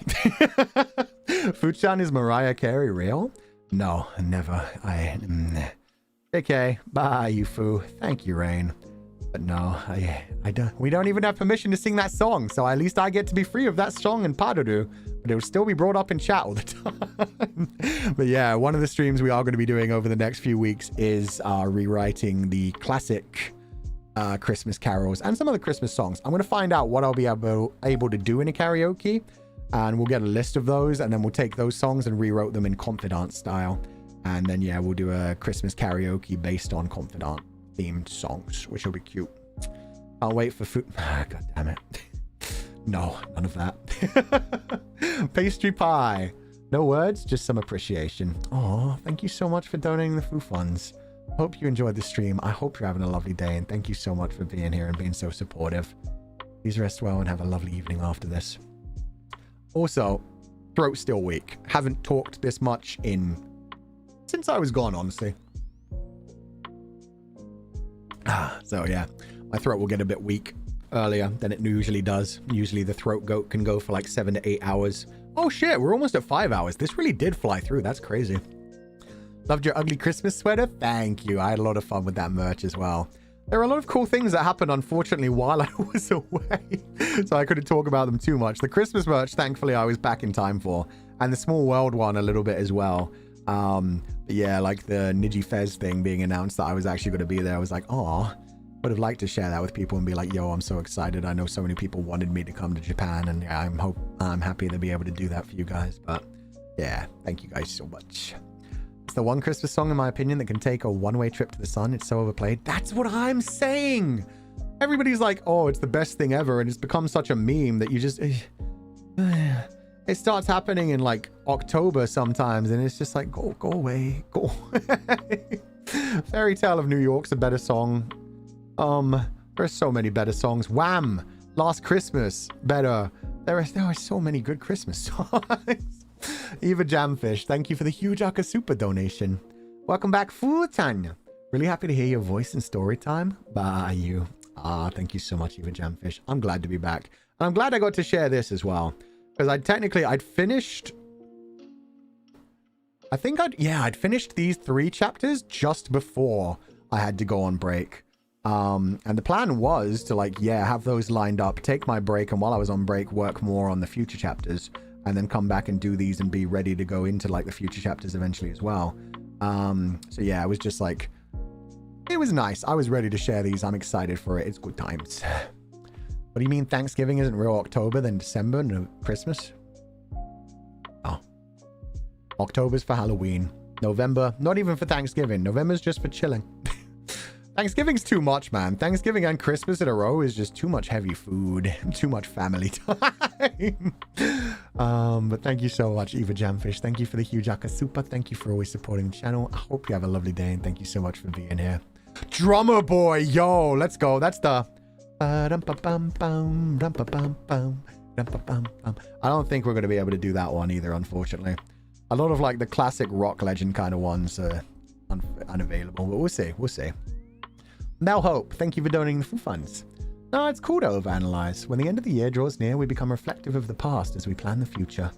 Fuchan, is Mariah Carey real? No, never. Okay, bye, you foo. Thank you, Rain. But no, I don't. We don't even have permission to sing that song, so at least I get to be free of that song in Padodu. But it will still be brought up in chat all the time. But yeah, one of the streams we are going to be doing over the next few weeks is rewriting the classic Christmas carols and some of the Christmas songs. I'm going to find out what I'll be able to do in a karaoke, and we'll get a list of those, and then we'll take those songs and rewrote them in Confidant style. And then yeah, we'll do a Christmas karaoke based on Confidant themed songs, which will be cute. I'll wait for food. God damn it. No, none of that. Pastry pie. No words, just some appreciation. Oh, thank you so much for donating the food funds. Hope you enjoyed the stream. I hope you're having a lovely day, and thank you so much for being here and being so supportive. Please rest well and have a lovely evening after this. Also, throat's still weak. Haven't talked this much since I was gone, honestly. So yeah, my throat will get a bit weak earlier than it usually does. Usually the throat goat can go for like 7 to 8 hours. Oh shit, we're almost at 5 hours. This really did fly through. That's crazy. Loved your ugly Christmas sweater. Thank you. I had a lot of fun with that merch as well. There are a lot of cool things that happened, unfortunately, while I was away. So I couldn't talk about them too much. The Christmas merch, thankfully, I was back in time for. And the Small World one a little bit as well. But yeah, like the Niji Fez thing being announced that I was actually going to be there. I was like, oh, would have liked to share that with people and be like, yo, I'm so excited. I know so many people wanted me to come to Japan, and yeah, I'm happy to be able to do that for you guys. But yeah, thank you guys so much. It's the one Christmas song, in my opinion, that can take a one-way trip to the sun. It's so overplayed. That's what I'm saying. Everybody's like, oh, it's the best thing ever. And it's become such a meme that you just... It starts happening in like October sometimes, and it's just like, go away, go away. Fairy Tale of New York's a better song. There's so many better songs. Wham! Last Christmas, better. There are so many good Christmas songs. Eva Jamfish, thank you for the huge Aka Super donation. Welcome back, Futan. Really happy to hear your voice in story time. Bye, you. Thank you so much, Eva Jamfish. I'm glad to be back. And I'm glad I got to share this as well. Because I'd finished... I think I'd finished these 3 chapters just before I had to go on break. And the plan was to have those lined up, take my break, and while I was on break, work more on the future chapters, and then come back and do these and be ready to go into the future chapters eventually as well. So yeah, it was just it was nice. I was ready to share these. I'm excited for it. It's good times. What do you mean Thanksgiving isn't real October, then December, no Christmas? Oh. October's for Halloween. November, not even for Thanksgiving. November's just for chilling. Thanksgiving's too much, man. Thanksgiving and Christmas in a row is just too much heavy food. Too much family time. But thank you so much, Eva Jamfish. Thank you for the huge Akasupa. Thank you for always supporting the channel. I hope you have a lovely day, and thank you so much for being here. Drummer boy, yo, let's go. That's the... I don't think we're going to be able to do that one either, unfortunately. A lot of like the classic rock legend kind of ones are unavailable, but we'll see. We'll see. Now Hope, thank you for donating the full funds. No, it's cool to overanalyze. When the end of the year draws near, we become reflective of the past as we plan the future.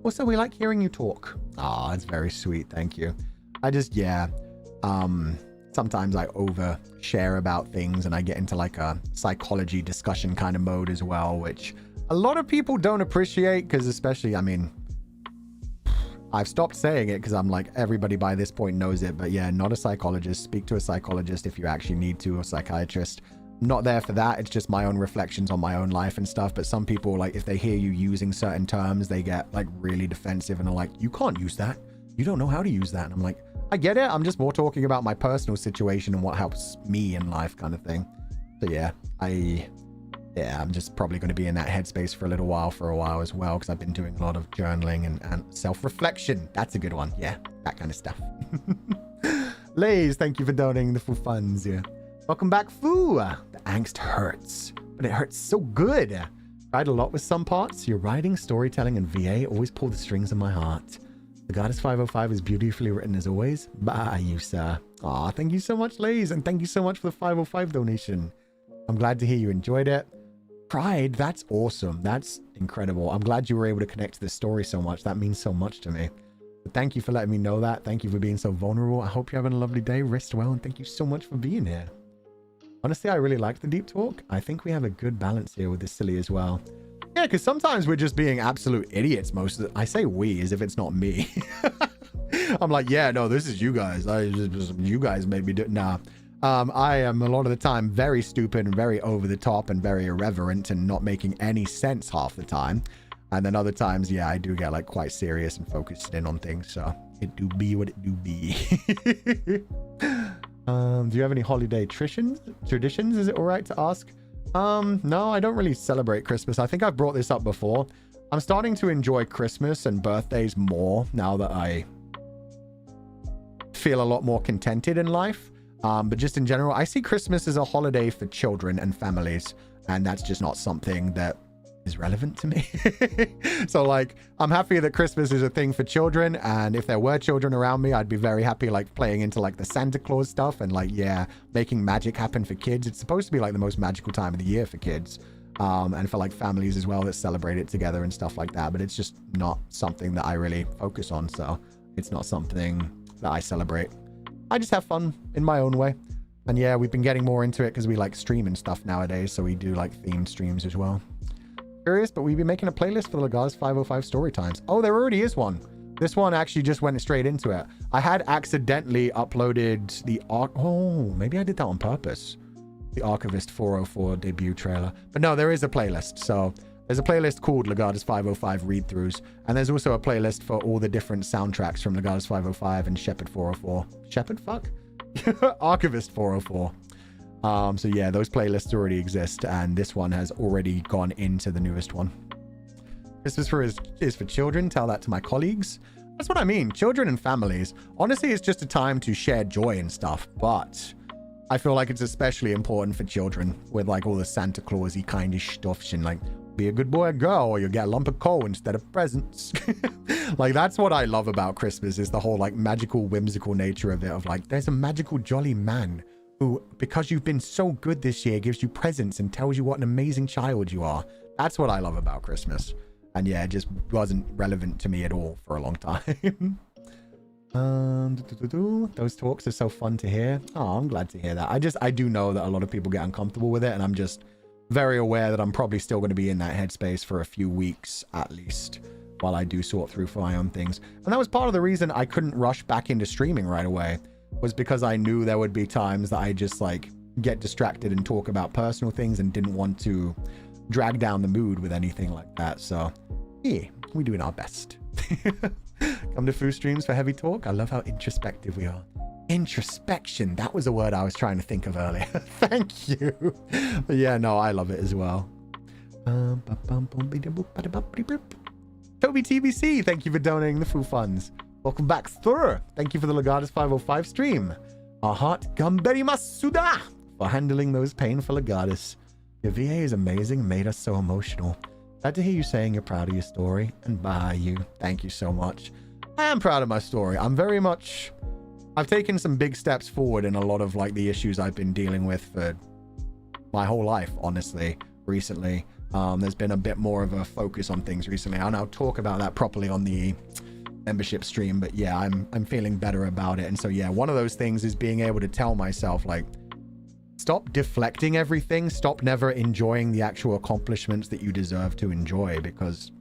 Also, we like hearing you talk. Ah, it's very sweet. Thank you. I just, yeah. Sometimes I overshare about things and I get into like a psychology discussion kind of mode as well, which a lot of people don't appreciate because especially, I mean, I've stopped saying it because I'm like, everybody by this point knows it, but yeah, not a psychologist. Speak to a psychologist if you actually need to, or psychiatrist. I'm not there for that. It's just my own reflections on my own life and stuff. But some people, like, if they hear you using certain terms, they get like really defensive and are like, you can't use that. You don't know how to use that. And I'm like, I get it. I'm just more talking about my personal situation and what helps me in life kind of thing. So yeah, I'm just probably going to be in that headspace for a while as well, because I've been doing a lot of journaling and self-reflection. That's a good one. Yeah, that kind of stuff. Lays, thank you for donating the full funds. Yeah. Welcome back, Foo. The angst hurts, but it hurts so good. Tried a lot with some parts. Your writing, storytelling, and VA always pull the strings of my heart. The Goddess 505 is beautifully written as always. Bye, you sir. Aw, thank you so much, Lays, and thank you so much for the 505 donation. I'm glad to hear you enjoyed it. Pride, that's awesome. That's incredible. I'm glad you were able to connect to this story so much. That means so much to me. But thank you for letting me know that. Thank you for being so vulnerable. I hope you're having a lovely day. Rest well, and thank you so much for being here. Honestly, I really like the deep talk. I think we have a good balance here with this silly as well. Yeah, because sometimes we're just being absolute idiots most of the... I say we as if it's not me. I'm like, yeah, no, this is you guys. You guys made me do it. Nah. I am a lot of the time very stupid and very over the top and very irreverent and not making any sense half the time. And then other times, yeah, I do get like quite serious and focused in on things. So it do be what it do be. Do you have any holiday traditions? Is it all right to ask? No, I don't really celebrate Christmas. I think I've brought this up before. I'm starting to enjoy Christmas and birthdays more now that I feel a lot more contented in life. But just in general, I see Christmas as a holiday for children and families, and that's just not something that is relevant to me. So like, I'm happy that Christmas is a thing for children, and if there were children around me, I'd be very happy like playing into like the Santa Claus stuff and like, yeah, making magic happen for kids. It's supposed to be like the most magical time of the year for kids, and for like families as well that celebrate it together and stuff like that. But it's just not something that I really focus on, so it's not something that I celebrate. I just have fun in my own way. And yeah, we've been getting more into it because we like stream and stuff nowadays, so we do like themed streams as well. Curious, but we've been making a playlist for the Legatus 505 story times. Oh, there already is one. This one actually just went straight into it. I had accidentally uploaded the maybe I did that on purpose. The Archivist 404 debut trailer. But no, there is a playlist. So there's a playlist called Legatus 505 read-throughs, and there's also a playlist for all the different soundtracks from Legatus 505 and Shepherd 404. Shepherd, fuck? Archivist 404. So yeah, those playlists already exist, and this one has already gone into the newest one. Christmas is for children. Tell that to my colleagues. That's what I mean. Children and families. Honestly, it's just a time to share joy and stuff, but I feel like it's especially important for children with like all the Santa Claus-y kind of stuff and like, be a good boy or girl, or you'll get a lump of coal instead of presents. Like, that's what I love about Christmas, is the whole like magical, whimsical nature of it, of like, there's a magical, jolly man who, because you've been so good this year, gives you presents and tells you what an amazing child you are. That's what I love about Christmas. And yeah, it just wasn't relevant to me at all for a long time. Those talks are so fun to hear. Oh, I'm glad to hear that. I do know that a lot of people get uncomfortable with it, and I'm just very aware that I'm probably still going to be in that headspace for a few weeks at least, while I do sort through for my own things. And that was part of the reason I couldn't rush back into streaming right away, was because I knew there would be times that I just like get distracted and talk about personal things and didn't want to drag down the mood with anything like that. So yeah, we're doing our best. Come to Foo streams for heavy talk. I love how introspective we are. Introspection, that was a word I was trying to think of earlier. Thank you. But yeah, no, I love it as well. Toby TBC, thank you for donating the Foo Funds. Welcome back, Thur. Thank you for the Legatus 505 stream. Our heart Gamberi Masuda for handling those painful Legatus. Your VA is amazing, made us so emotional. Glad to hear you saying you're proud of your story, and by you. Thank you so much. I am proud of my story. I've taken some big steps forward in a lot of like the issues I've been dealing with for my whole life, honestly, recently. There's been a bit more of a focus on things recently, and I'll talk about that properly on the membership stream. But yeah, I'm feeling better about it. And so yeah, one of those things is being able to tell myself, like, stop deflecting everything, stop never enjoying the actual accomplishments that you deserve to enjoy, because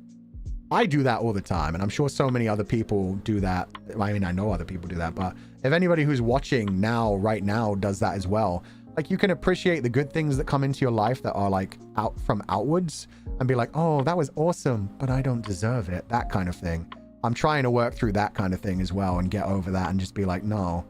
I do that all the time, and I'm sure so many other people do that. I mean, I know other people do that, but if anybody who's watching now, right now, does that as well, like, you can appreciate the good things that come into your life that are like out from outwards and be like, oh, that was awesome, but I don't deserve it. That kind of thing. I'm trying to work through that kind of thing as well and get over that and just be like, no,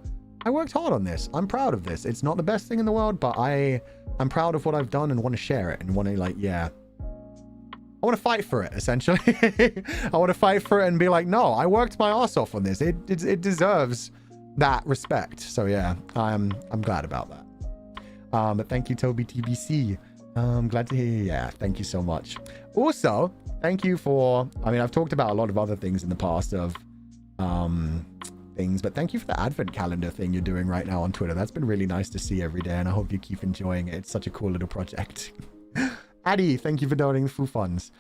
I worked hard on this. I'm proud of this. It's not the best thing in the world, but I'm proud of what I've done and want to share it and want to, like, yeah. I want to fight for it, essentially. I want to fight for it and be like, no, I worked my ass off on this. It deserves that respect. So yeah, I'm glad about that. But thank you, Toby TBC. I'm glad to hear you. Yeah, thank you so much. Also, thank you for, I mean, I've talked about a lot of other things in the past of things, but thank you for the advent calendar thing you're doing right now on Twitter. That's been really nice to see every day, and I hope you keep enjoying it. It's such a cool little project. Addy, thank you for donating the Foo Funds.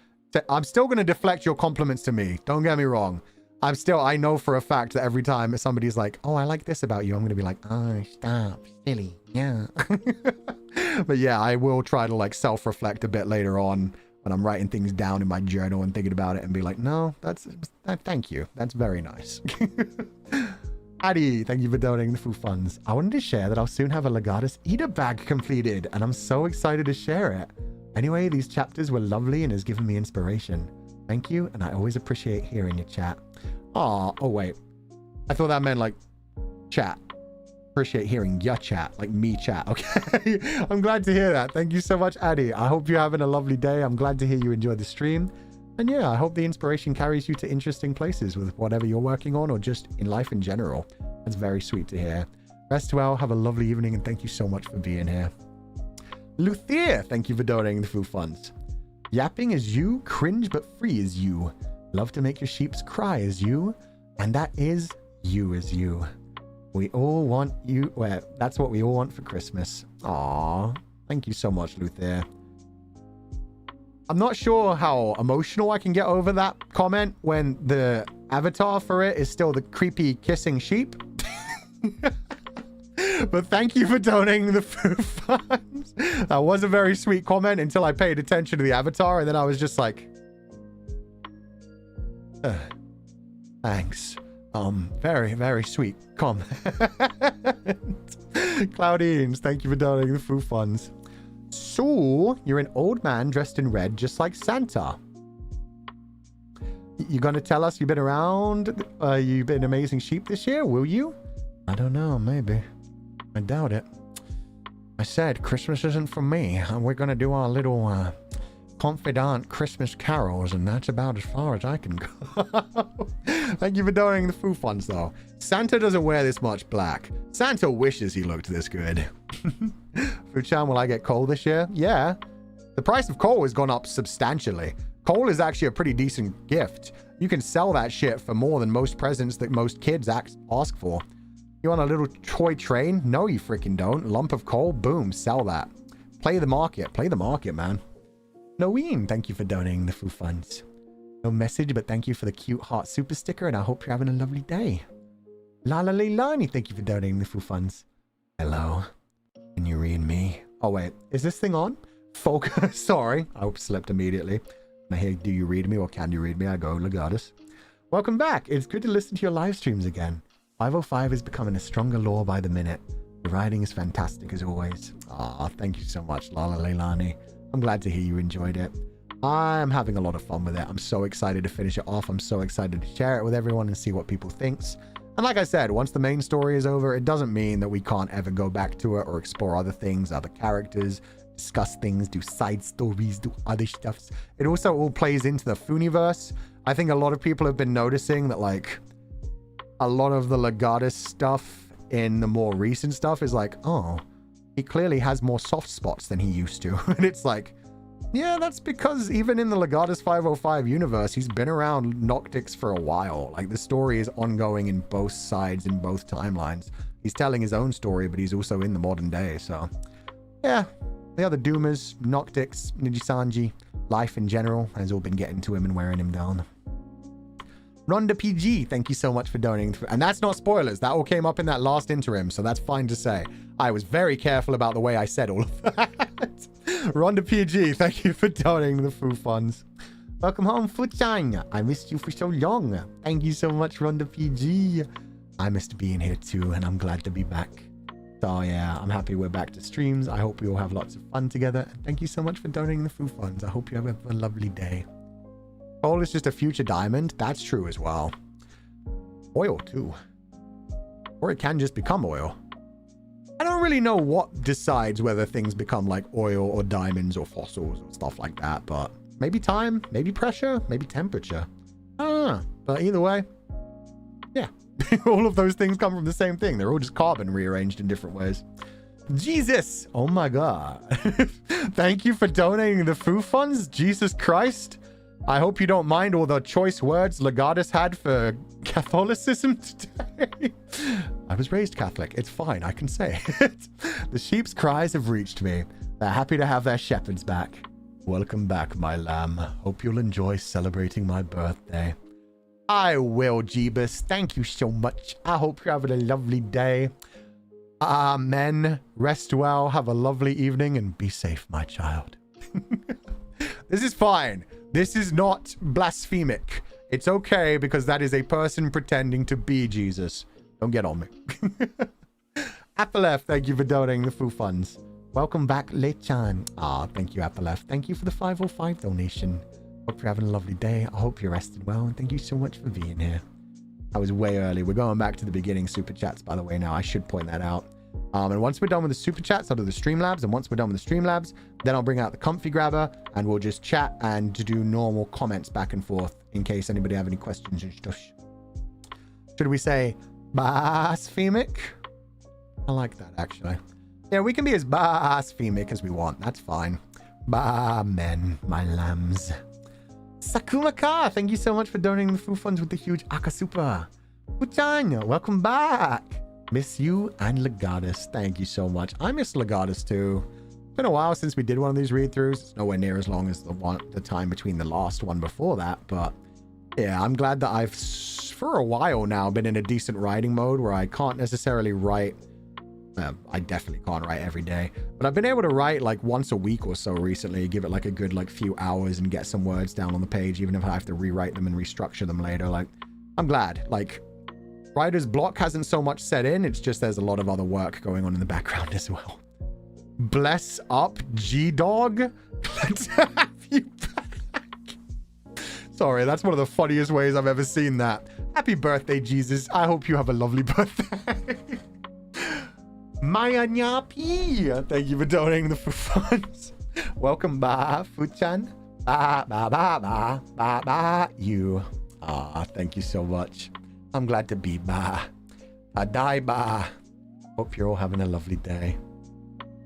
I'm still going to deflect your compliments to me. Don't get me wrong. I know for a fact that every time somebody's like, oh, I like this about you, I'm going to be like, oh, stop, silly, yeah. But yeah, I will try to like self-reflect a bit later on when I'm writing things down in my journal and thinking about it and be like, no, thank you. That's very nice. Addy, thank you for donating the Foo Funds. I wanted to share that I'll soon have a Legatus Eater bag completed, and I'm so excited to share it. Anyway, these chapters were lovely and has given me inspiration. Thank you, and I always appreciate hearing your chat. Oh wait. I thought that meant like chat. Appreciate hearing your chat, like me chat. Okay. I'm glad to hear that. Thank you so much, Addy. I hope you're having a lovely day. I'm glad to hear you enjoyed the stream. And yeah, I hope the inspiration carries you to interesting places with whatever you're working on or just in life in general. That's very sweet to hear. Rest well, have a lovely evening, and thank you so much for being here. Luthier, thank you for donating the Foo Funds. Yapping as you, cringe but free as you. Love to make your sheeps cry as you, and that is you as you. We all want you. Well, that's what we all want for Christmas. Aww, thank you so much, Luthier. I'm not sure how emotional I can get over that comment when the avatar for it is still the creepy kissing sheep. But thank you for donating the Foo Funds. That was a very sweet comment until I paid attention to the avatar, and then I was just like, thanks. Very, very sweet comment. Cloudines, thank you for donating the Foo Funds. So, you're an old man dressed in red, just like Santa. You gonna tell us you've been around, you've been amazing sheep this year, will you? I don't know, maybe. I doubt it. I said Christmas isn't for me. We're gonna do our little confidant Christmas carols, and that's about as far as I can go. Thank you for donating the Foo Funds, though. Santa doesn't wear this much black. Santa wishes he looked this good. Fu-chan, will I get coal this year? Yeah. The price of coal has gone up substantially. Coal is actually a pretty decent gift. You can sell that shit for more than most presents that most kids ask for. You want a little toy train? No, you freaking don't. Lump of coal? Boom, sell that. Play the market. Play the market, man. Noeen, thank you for donating the Foo Funds. No message, but thank you for the cute heart super sticker, and I hope you're having a lovely day. Lala Leilani, thank you for donating the Foo Funds. Hello. Can you read me? Oh, wait. Is this thing on? Focus. Sorry. I slipped immediately. I hear, do you read me or can you read me? I go, Legatus. Welcome back. It's good to listen to your live streams again. 505 is becoming a stronger lore by the minute. The writing is fantastic as always. Ah, thank you so much, Lala Leilani. I'm glad to hear you enjoyed it. I'm having a lot of fun with it. I'm so excited to finish it off. I'm so excited to share it with everyone and see what people thinks. And like I said, once the main story is over, it doesn't mean that we can't ever go back to it or explore other things, other characters, discuss things, do side stories, do other stuffs. It also all plays into the Fooniverse. I think a lot of people have been noticing that like a lot of the Legatus stuff in the more recent stuff is like, oh, he clearly has more soft spots than he used to. And it's like, yeah, that's because even in the Legatus 505 universe, he's been around Noctix for a while. Like the story is ongoing in both sides, in both timelines. He's telling his own story, but he's also in the modern day. So yeah, the other Doomers, Noctix, Nijisanji, life in general has all been getting to him and wearing him down. Rhonda PG, thank you so much for donating. And that's not spoilers. That all came up in that last interim, so that's fine to say. I was very careful about the way I said all of that. Rhonda PG, thank you for donating the Foo Funds. Welcome home, Fuchan. I missed you for so long. Thank you so much, Rhonda PG. I missed being here too, and I'm glad to be back. So yeah, I'm happy we're back to streams. I hope we all have lots of fun together. And thank you so much for donating the Foo Funds. I hope you have a lovely day. Coal is just a future diamond. That's true as well. Oil too. Or it can just become oil. I don't really know what decides whether things become like oil or diamonds or fossils or stuff like that, but maybe time, maybe pressure, maybe temperature. I don't know. But either way, yeah. All of those things come from the same thing. They're all just carbon rearranged in different ways. Jesus! Oh my god. Thank you for donating the Foo Funds. Jesus Christ. I hope you don't mind all the choice words Legatus had for Catholicism today. I was raised Catholic. It's fine. I can say it. The sheep's cries have reached me. They're happy to have their shepherds back. Welcome back, my lamb. Hope you'll enjoy celebrating my birthday. I will, Jeebus. Thank you so much. I hope you're having a lovely day. Amen. Rest well. Have a lovely evening and be safe, my child. This is fine. This is not blasphemic. It's okay because that is a person pretending to be Jesus. Don't get on me. Appalef, thank you for donating the Foo Funds. Welcome back, Lechan. Thank you, Appalef. Thank you for the 505 donation. Hope you're having a lovely day. I hope you're resting well, and thank you so much for being here. I was way early. We're going back to the beginning super chats, by the way, now. I should point that out. And once we're done with the super chats, I'll do the Streamlabs. And once we're done with the Streamlabs, then I'll bring out the comfy grabber and we'll just chat and do normal comments back and forth in case anybody have any questions and stuff. Should we say blasphemic? I like that, actually. Yeah, we can be as blasphemic as we want. That's fine. Amen, my lambs. Sakumaka, thank you so much for donating the Foo Funds with the huge Akasupa. Uchan, welcome back. Miss you and Legatus. Thank you so much. I miss Legatus too. It's been a while since we did one of these read-throughs. It's nowhere near as long as the time between the last one before that. But yeah, I'm glad that I've, for a while now, been in a decent writing mode where I can't necessarily write. I definitely can't write every day. But I've been able to write like once a week or so recently. Give it like a good like few hours and get some words down on the page, even if I have to rewrite them and restructure them later. Like, I'm glad. Like, writer's block hasn't so much set in. It's just there's a lot of other work going on in the background as well. Bless up, G-Dog. Let's have you back. Sorry, that's one of the funniest ways I've ever seen that. Happy birthday, Jesus. I hope you have a lovely birthday. Maya Nyapi. Thank you for donating the Foo Funds. Welcome back, Fuchan. You. Thank you so much. I'm glad to be ba. Adai ba. Hope you're all having a lovely day.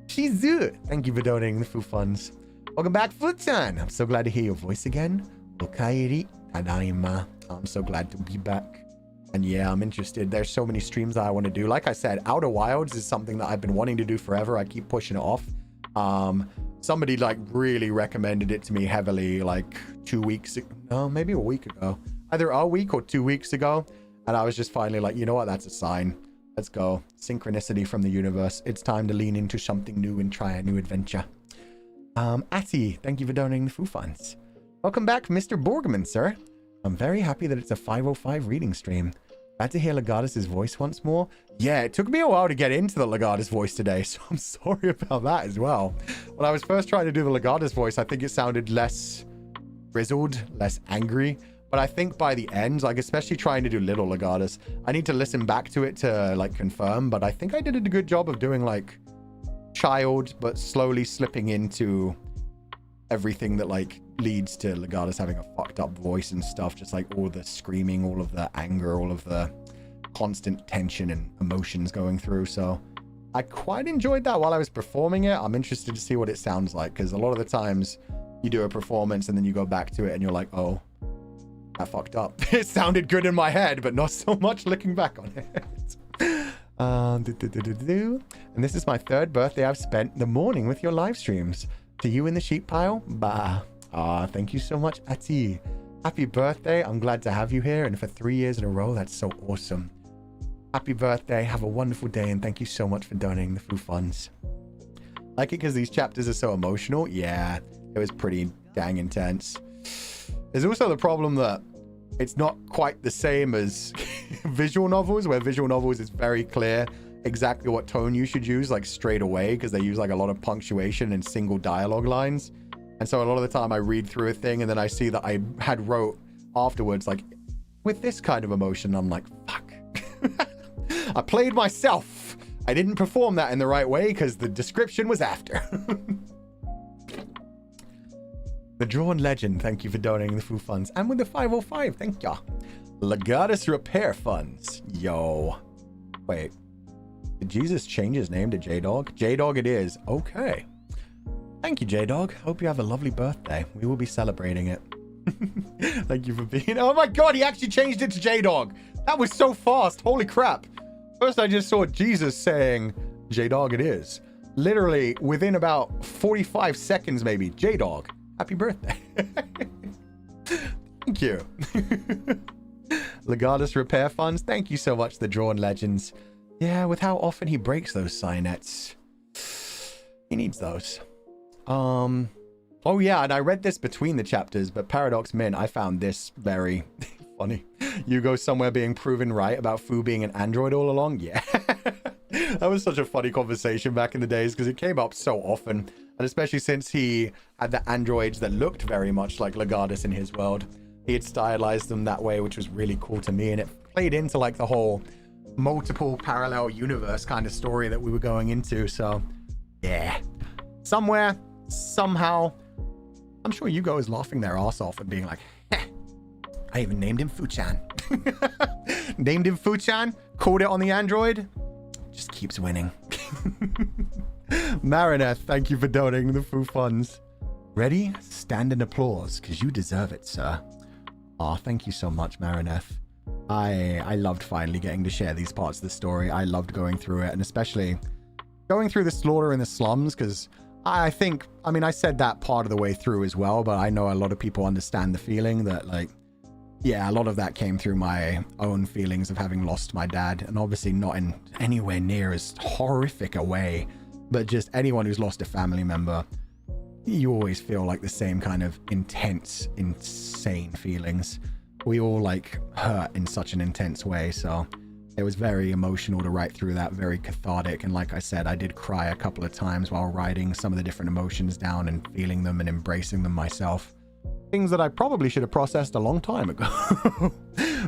Shizu. Thank you for donating the Foo Funds. Welcome back, Fuchan. I'm so glad to hear your voice again. Okairi tadaima. I'm so glad to be back. And yeah, I'm interested. There's so many streams that I want to do. Like I said, Outer Wilds is something that I've been wanting to do forever. I keep pushing it off. Somebody like really recommended it to me heavily like 2 weeks ago. No, maybe a week ago. Either a week or 2 weeks ago. And I was just finally like, you know what? That's a sign. Let's go. Synchronicity from the universe. It's time to lean into something new and try a new adventure. Atty, thank you for donating the Foo Funds. Welcome back, Mr. Borgman, sir. I'm very happy that it's a 505 reading stream. Glad to hear Legatus' voice once more. Yeah, it took me a while to get into the Legatus voice today, so I'm sorry about that as well. When I was first trying to do the Legatus voice, I think it sounded less grizzled, less angry. But I think by the end, like especially trying to do little Legatus, I need to listen back to it to like confirm. But I think I did a good job of doing like child, but slowly slipping into everything that like leads to Legatus having a fucked up voice and stuff, just like all the screaming, all of the anger, all of the constant tension and emotions going through. So I quite enjoyed that while I was performing it. I'm interested to see what it sounds like, because a lot of the times you do a performance and then you go back to it and you're like, oh, I fucked up. It sounded good in my head, but not so much looking back on it. And this is my 3rd birthday I've spent the morning with your live streams. To you in the sheep pile, bah. Thank you so much, Ati. Happy birthday. I'm glad to have you here, and for 3 years in a row, that's so awesome. Happy birthday. Have a wonderful day, and thank you so much for donating the food funds. Like it because these chapters are so emotional. Yeah, it was pretty dang intense. There's also the problem that it's not quite the same as visual novels, where visual novels is very clear exactly what tone you should use, like straight away, because they use like a lot of punctuation and single dialogue lines. And so a lot of the time I read through a thing and then I see that I had wrote afterwards, like, with this kind of emotion, I'm like, fuck. I played myself. I didn't perform that in the right way because the description was after. The Drawn Legend, thank you for donating the food funds. And with the 505, thank ya. Legatus Repair Funds. Yo. Wait. Did Jesus change his name to J-Dog? J-Dog it is. Okay. Thank you, J-Dog. Hope you have a lovely birthday. We will be celebrating it. Thank you for being... Oh my god, he actually changed it to J-Dog. That was so fast. Holy crap. First, I just saw Jesus saying, J-Dog it is. Literally, within about 45 seconds, maybe. J-Dog, happy birthday. Thank you. Legatus Repair Funds. Thank you so much, The Drawn Legends. Yeah, with how often he breaks those signets. He needs those. Oh yeah, and I read this between the chapters, but Paradox Min, I found this very funny. You go somewhere being proven right about Fu being an android all along. Yeah. That was such a funny conversation back in the days because it came up so often. And especially since he had the androids that looked very much like Legatus in his world. He had stylized them that way, which was really cool to me. And it played into like the whole multiple parallel universe kind of story that we were going into. So yeah, somewhere, somehow, I'm sure Yugo is laughing their ass off and being like, heh, I even named him Fuchan. Named him Fuchan, called it on the android, just keeps winning. Marineth, thank you for donating the Foo funds. Ready? Stand and applause, because you deserve it, sir. Aw, thank you so much, Marineth. I loved finally getting to share these parts of the story. I loved going through it, and especially going through the slaughter in the slums, because I think, I mean, I said that part of the way through as well, but I know a lot of people understand the feeling that, like, yeah, a lot of that came through my own feelings of having lost my dad, and obviously not in anywhere near as horrific a way, but just anyone who's lost a family member, you always feel like the same kind of intense, insane feelings. We all, like, hurt in such an intense way, so it was very emotional to write through that, very cathartic, and like I said, I did cry a couple of times while writing some of the different emotions down and feeling them and embracing them myself. Things that I probably should have processed a long time ago.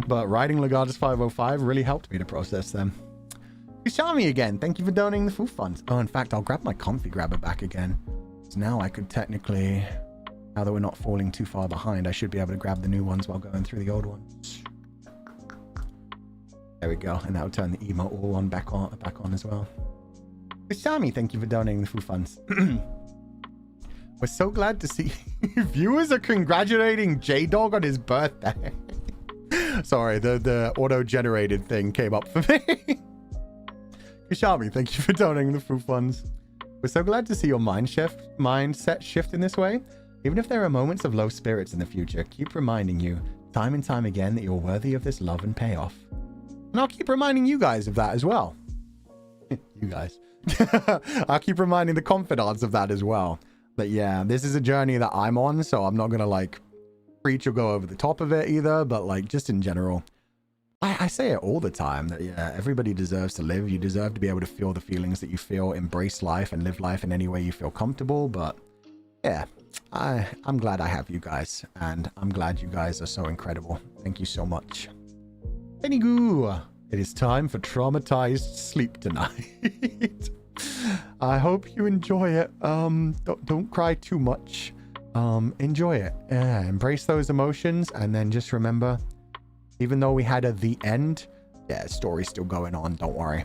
But writing Legatus 505 really helped me to process them. Ishami again, thank you for donating the food funds. Oh, in fact, I'll grab my comfy grabber back again. So now I could technically, now that we're not falling too far behind, I should be able to grab the new ones while going through the old ones. There we go, and that will turn the emote all on back on as well. Ishami, thank you for donating the food funds. We're so glad to see viewers are congratulating J-Dog on his birthday. Sorry, the auto-generated thing came up for me. Ishami, thank you for donating the food funds. We're so glad to see your mindset shift in this way. Even if there are moments of low spirits in the future, keep reminding you time and time again that you're worthy of this love and payoff. And I'll keep reminding you guys of that as well. You guys. I'll keep reminding the confidants of that as well. But yeah, this is a journey that I'm on, so I'm not going to like preach or go over the top of it either, but like just in general. I say it all the time that yeah, everybody deserves to live. You deserve to be able to feel the feelings that you feel, embrace life and live life in any way you feel comfortable. But yeah, I'm glad I have you guys, and I'm glad you guys are so incredible. Thank you so much. Anywho, it is time for traumatized sleep tonight. I hope you enjoy it. Don't cry too much. enjoy it. Yeah, embrace those emotions, and then just remember, even though we had the end, yeah, story's still going on, don't worry.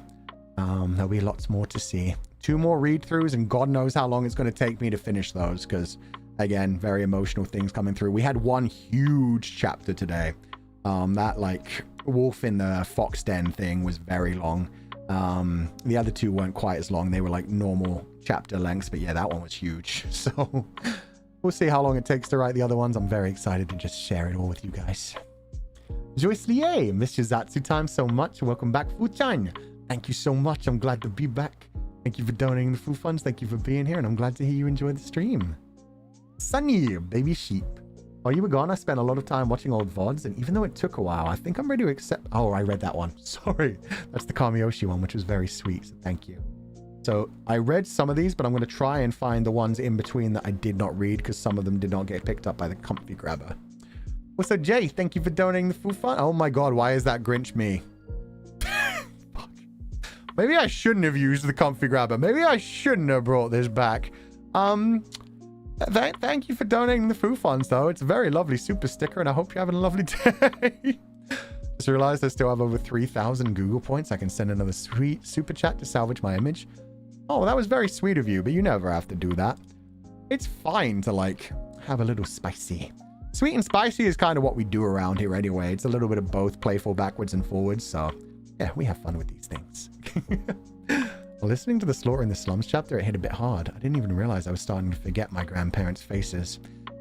There'll be lots more to see. 2 more read-throughs, and God knows how long it's going to take me to finish those, because, again, very emotional things coming through. We had one huge chapter today. That, like, wolf in the fox den thing was very long. The other 2 weren't quite as long. They were, like, normal chapter lengths, but yeah, that one was huge. So, we'll see how long it takes to write the other ones. I'm very excited to just share it all with you guys. Joyce Lie, missed your Zatsu time so much. Welcome back, Fu-chan. Thank you so much. I'm glad to be back. Thank you for donating the Fu Funds. Thank you for being here, and I'm glad to hear you enjoyed the stream. Sunny, baby sheep. While you were gone, I spent a lot of time watching old VODs, and even though it took a while, I think I'm ready to accept... Oh, I read that one. Sorry. That's the Kamiyoshi one, which was very sweet, so thank you. So, I read some of these, but I'm going to try and find the ones in between that I did not read, because some of them did not get picked up by the comfy grabber. What's up, Jay? Thank you for donating the Fu Fund. Oh my god, why is that Grinch me? Fuck. Maybe I shouldn't have used the comfy grabber. Maybe I shouldn't have brought this back. Thank you for donating the Fu Funds, though. It's a very lovely super sticker, and I hope you're having a lovely day. Just realized I still have over 3,000 Google points. I can send another sweet super chat to salvage my image. Oh, that was very sweet of you, but you never have to do that. It's fine to, like, have a little spicy. Sweet and spicy is kind of what we do around here anyway. It's a little bit of both, playful backwards and forwards. So, yeah, we have fun with these things. Listening to the Slaughter in the Slums chapter, it hit a bit hard. I didn't even realize I was starting to forget my grandparents' faces.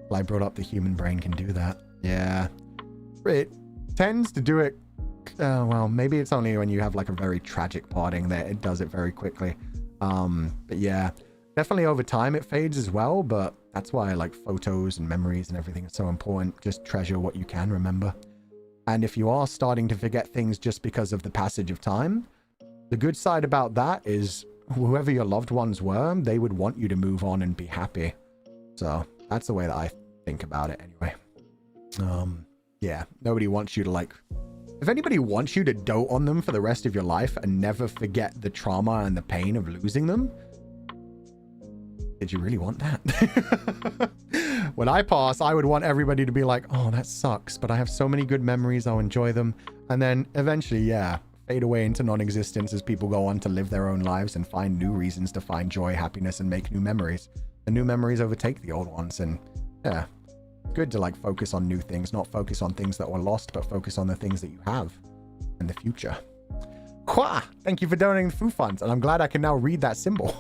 Well, I brought up the human brain can do that. Yeah. It tends to do it... well, maybe it's only when you have like a very tragic parting that it does it very quickly. But yeah, definitely over time it fades as well, but that's why like photos and memories and everything is so important. Just treasure what you can remember. And if you are starting to forget things just because of the passage of time, the good side about that is whoever your loved ones were, they would want you to move on and be happy. So that's the way that I think about it anyway. Yeah, nobody wants you to like... If anybody wants you to dote on them for the rest of your life and never forget the trauma and the pain of losing them, did you really want that? When I pass, I would want everybody to be like, oh, that sucks, but I have so many good memories, I'll enjoy them. And then eventually, yeah, fade away into non-existence as people go on to live their own lives and find new reasons to find joy, happiness, and make new memories. The new memories overtake the old ones, and yeah, good to like focus on new things, not focus on things that were lost, but focus on the things that you have in the future. Hua! Thank you for donating the Fu Funds, and I'm glad I can now read that symbol.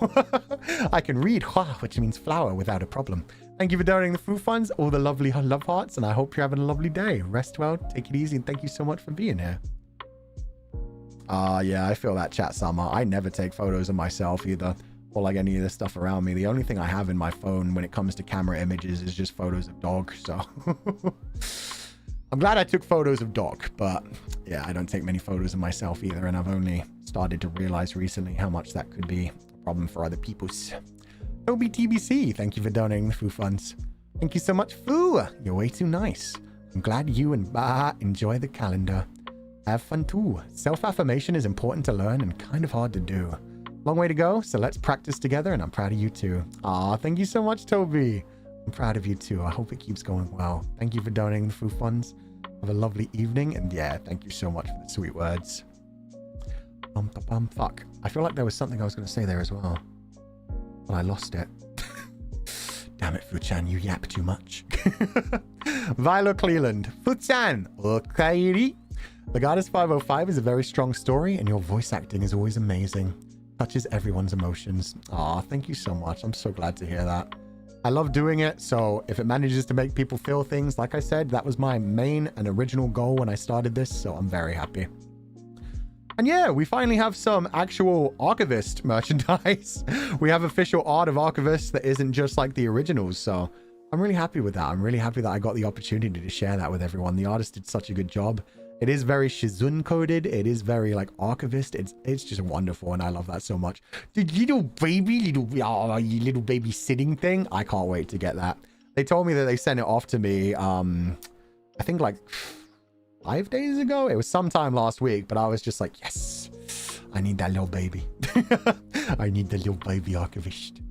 I can read Hua, which means flower, without a problem. Thank you for donating the Fu Funds, all the lovely love hearts, and I hope you're having a lovely day. Rest well, take it easy, and thank you so much for being here. Yeah, I feel that, chat Summer. I never take photos of myself either, or like any of the stuff around me. The only thing I have in my phone when it comes to camera images is just photos of dog, so... I'm glad I took photos of Doc, but yeah, I don't take many photos of myself either, and I've only started to realize recently how much that could be a problem for other people's. Toby TBC, thank you for donating the Fu Funds. Thank you so much, Fu. You're way too nice. I'm glad you and Ba enjoy the calendar. Have fun too. Self-affirmation is important to learn and kind of hard to do. Long way to go, so let's practice together, and I'm proud of you too. Aw, thank you so much, Toby. I'm proud of you too. I hope it keeps going well. Thank you for donating the Fu Funds. Have a lovely evening, and yeah, thank you so much for the sweet words. Fuck. I feel like there was something I was going to say there as well, but I lost it. Damn it, Fu-chan, you yap too much. Viola Cleland. Fu-chan, okairi. Legatus 505 is a very strong story, and your voice acting is always amazing. Touches everyone's emotions. Aw, thank you so much. I'm so glad to hear that. I love doing it, so if it manages to make people feel things, like I said, that was my main and original goal when I started this, so I'm very happy. And yeah, we finally have some actual Archivist merchandise. We have official art of Archivist that isn't just like the originals, so I'm really happy with that. I'm really happy that I got the opportunity to share that with everyone. The artist did such a good job. It is very Shizun coded. It is very like Archivist. It's just wonderful, and I love that so much. The little baby sitting thing. I can't wait to get that. They told me that they sent it off to me. I think like 5 days ago. It was sometime last week, but I was just like, yes, I need that little baby. I need the little baby Archivist.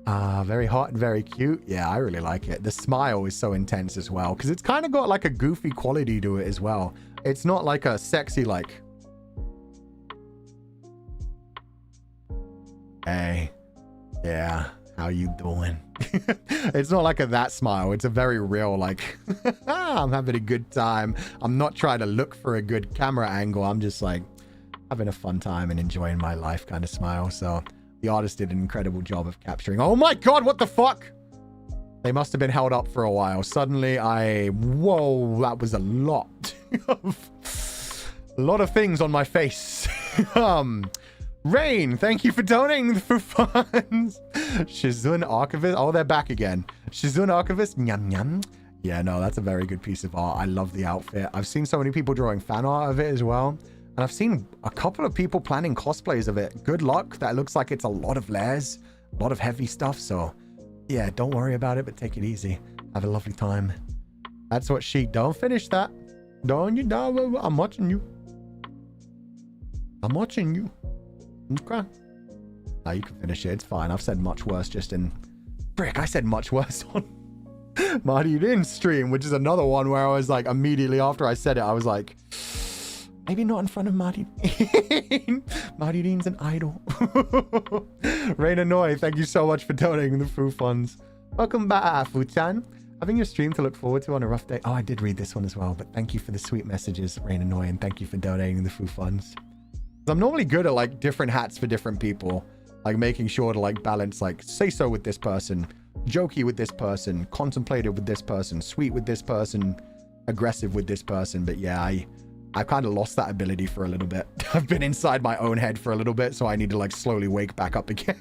Very hot and very cute. Yeah, I really like it. The smile is so intense as well, because it's kind of got like a goofy quality to it as well. It's not like a sexy, like, hey, yeah, how you doing? It's not like a that smile. It's a very real, like, I'm having a good time. I'm not trying to look for a good camera angle. I'm just like having a fun time and enjoying my life kind of smile. So the artist did an incredible job of capturing. Oh my God, what the fuck? They must have been held up for a while. Suddenly whoa, that was a lot. A lot of things on my face. Rain, thank you for donating the food funds. Shizun Archivist. Oh, they're back again. Shizun Archivist. Nyam nyam. Yeah, no, that's a very good piece of art. I love the outfit. I've seen so many people drawing fan art of it as well. And I've seen a couple of people planning cosplays of it. Good luck. That looks like it's a lot of layers, a lot of heavy stuff. So yeah, don't worry about it, but take it easy. Have a lovely time. That's what don't finish that. Don't you know? I'm watching you. I'm watching you. Okay. Now you can finish it. It's fine. I've said much worse just in... Frick, I said much worse on Marty Din's stream, which is another one where I was like, immediately after I said it, I was like, maybe not in front of Marty Din. Marty Din's an idol. Rain Annoy, thank you so much for donating the food funds. Welcome back, Fu-chan. Having your stream to look forward to on a rough day. Oh, I did read this one as well, but thank you for the sweet messages, Rain Annoy, and thank you for donating the food funds. I'm normally good at like different hats for different people, like making sure to like balance, like say so with this person, jokey with this person, contemplative with this person, sweet with this person, aggressive with this person. But yeah, I kind of lost that ability for a little bit. I've been inside my own head for a little bit, so I need to like slowly wake back up again.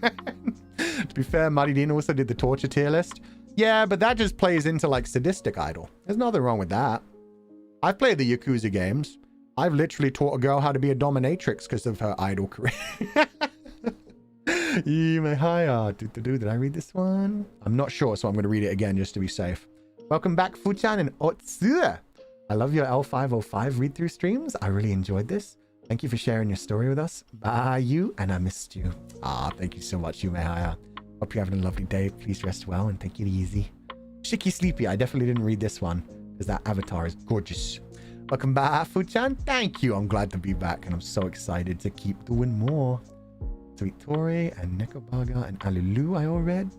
To be fair, Maridin also did the torture tier list. Yeah, but that just plays into like sadistic idol. There's nothing wrong with that. I've played the Yakuza games. I've literally taught a girl how to be a dominatrix because of her idol career. Did I read this one? I'm not sure, so I'm going to read it again just to be safe. Welcome back, Fuchan and Otsu. I love your L505 read-through streams. I really enjoyed this. Thank you for sharing your story with us. Bye, you, and I missed you. Thank you so much, Yumehaya. Hope you're having a lovely day. Please rest well and take it easy. Shicky Sleepy. I definitely didn't read this one because that avatar is gorgeous. Welcome back, Fuchan. Thank you. I'm glad to be back, and I'm so excited to keep doing more. Sweet Tori and Nekobaga and Alulu, I all read.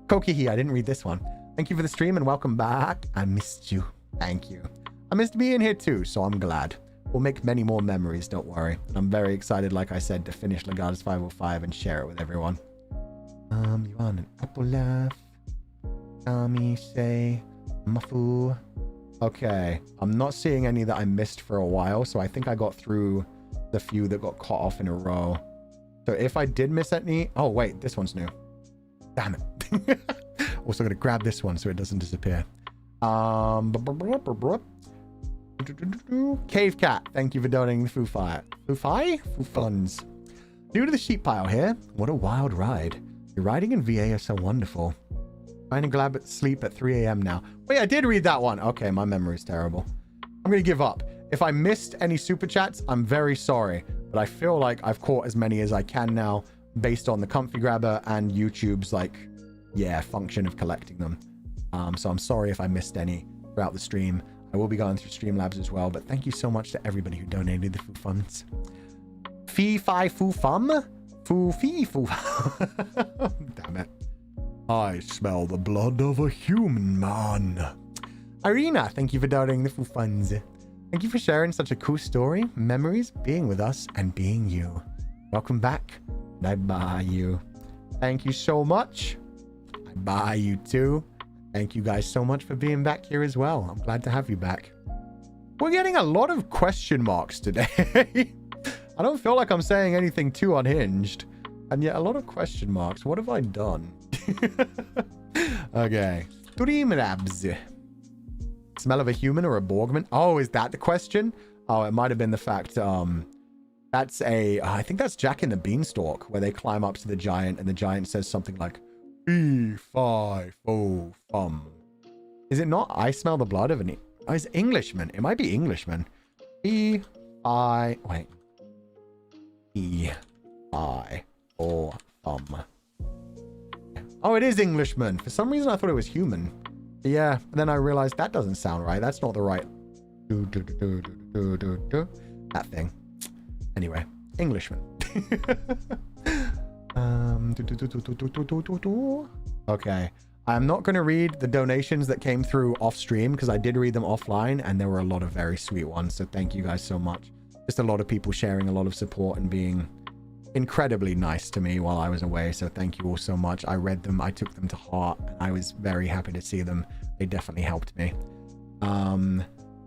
Kokihi, I didn't read this one. Thank you for the stream, and welcome back. I missed you. Thank you. I missed being here too, so I'm glad. We'll make many more memories, don't worry. And I'm very excited, like I said, to finish Legatus 505 and share it with everyone. You want an apple laugh? Tommy, Shay, Mafu. Okay, I'm not seeing any that I missed for a while, so I think I got through the few that got caught off in a row. So if I did miss any... Oh, wait, this one's new. Damn it. Also going to grab this one so it doesn't disappear. Cave Cat, thank you for donating the Foo funds. New to the sheep pile here. What a wild ride. Your riding in VA is so wonderful. Trying to grab sleep at 3 a.m. now. Wait, I did read that one. Okay, my memory is terrible. I'm going to give up. If I missed any super chats, I'm very sorry. But I feel like I've caught as many as I can now based on the Comfy Grabber and YouTube's function of collecting them. So I'm sorry if I missed any throughout the stream. I will be going through Streamlabs as well, but thank you so much to everybody who donated the food funds. Fee-fi foo-fum? Foo-fee-foo. Damn it. I smell the blood of a human man. Irina, thank you for donating the food funds. Thank you for sharing such a cool story, memories, being with us, and being you. Welcome back. And I buy you. Thank you so much. I buy you too. Thank you guys so much for being back here as well. I'm glad to have you back. We're getting a lot of question marks today. I don't feel like I'm saying anything too unhinged. And yet a lot of question marks. What have I done? Okay. Dreamlabs. Smell of a human or a Borgman? Oh, is that the question? Oh, it might have been the fact, that's I think that's Jack and the Beanstalk, where they climb up to the giant and the giant says something like, Fee-fi-fo-fum. Is it not I smell the blood of an... Oh, it's Englishman. It might be Englishman. Wait. Fee-fi-fo-fum. Oh, it is Englishman. For some reason, I thought it was human. But yeah, and then I realized that doesn't sound right. That's not the right... That thing. Anyway, Englishman. Okay. I'm not going to read the donations that came through off stream because I did read them offline and there were a lot of very sweet ones. So thank you guys so much. Just a lot of people sharing a lot of support and being incredibly nice to me while I was away. So thank you all so much. I read them. I took them to heart and I was very happy to see them. They definitely helped me.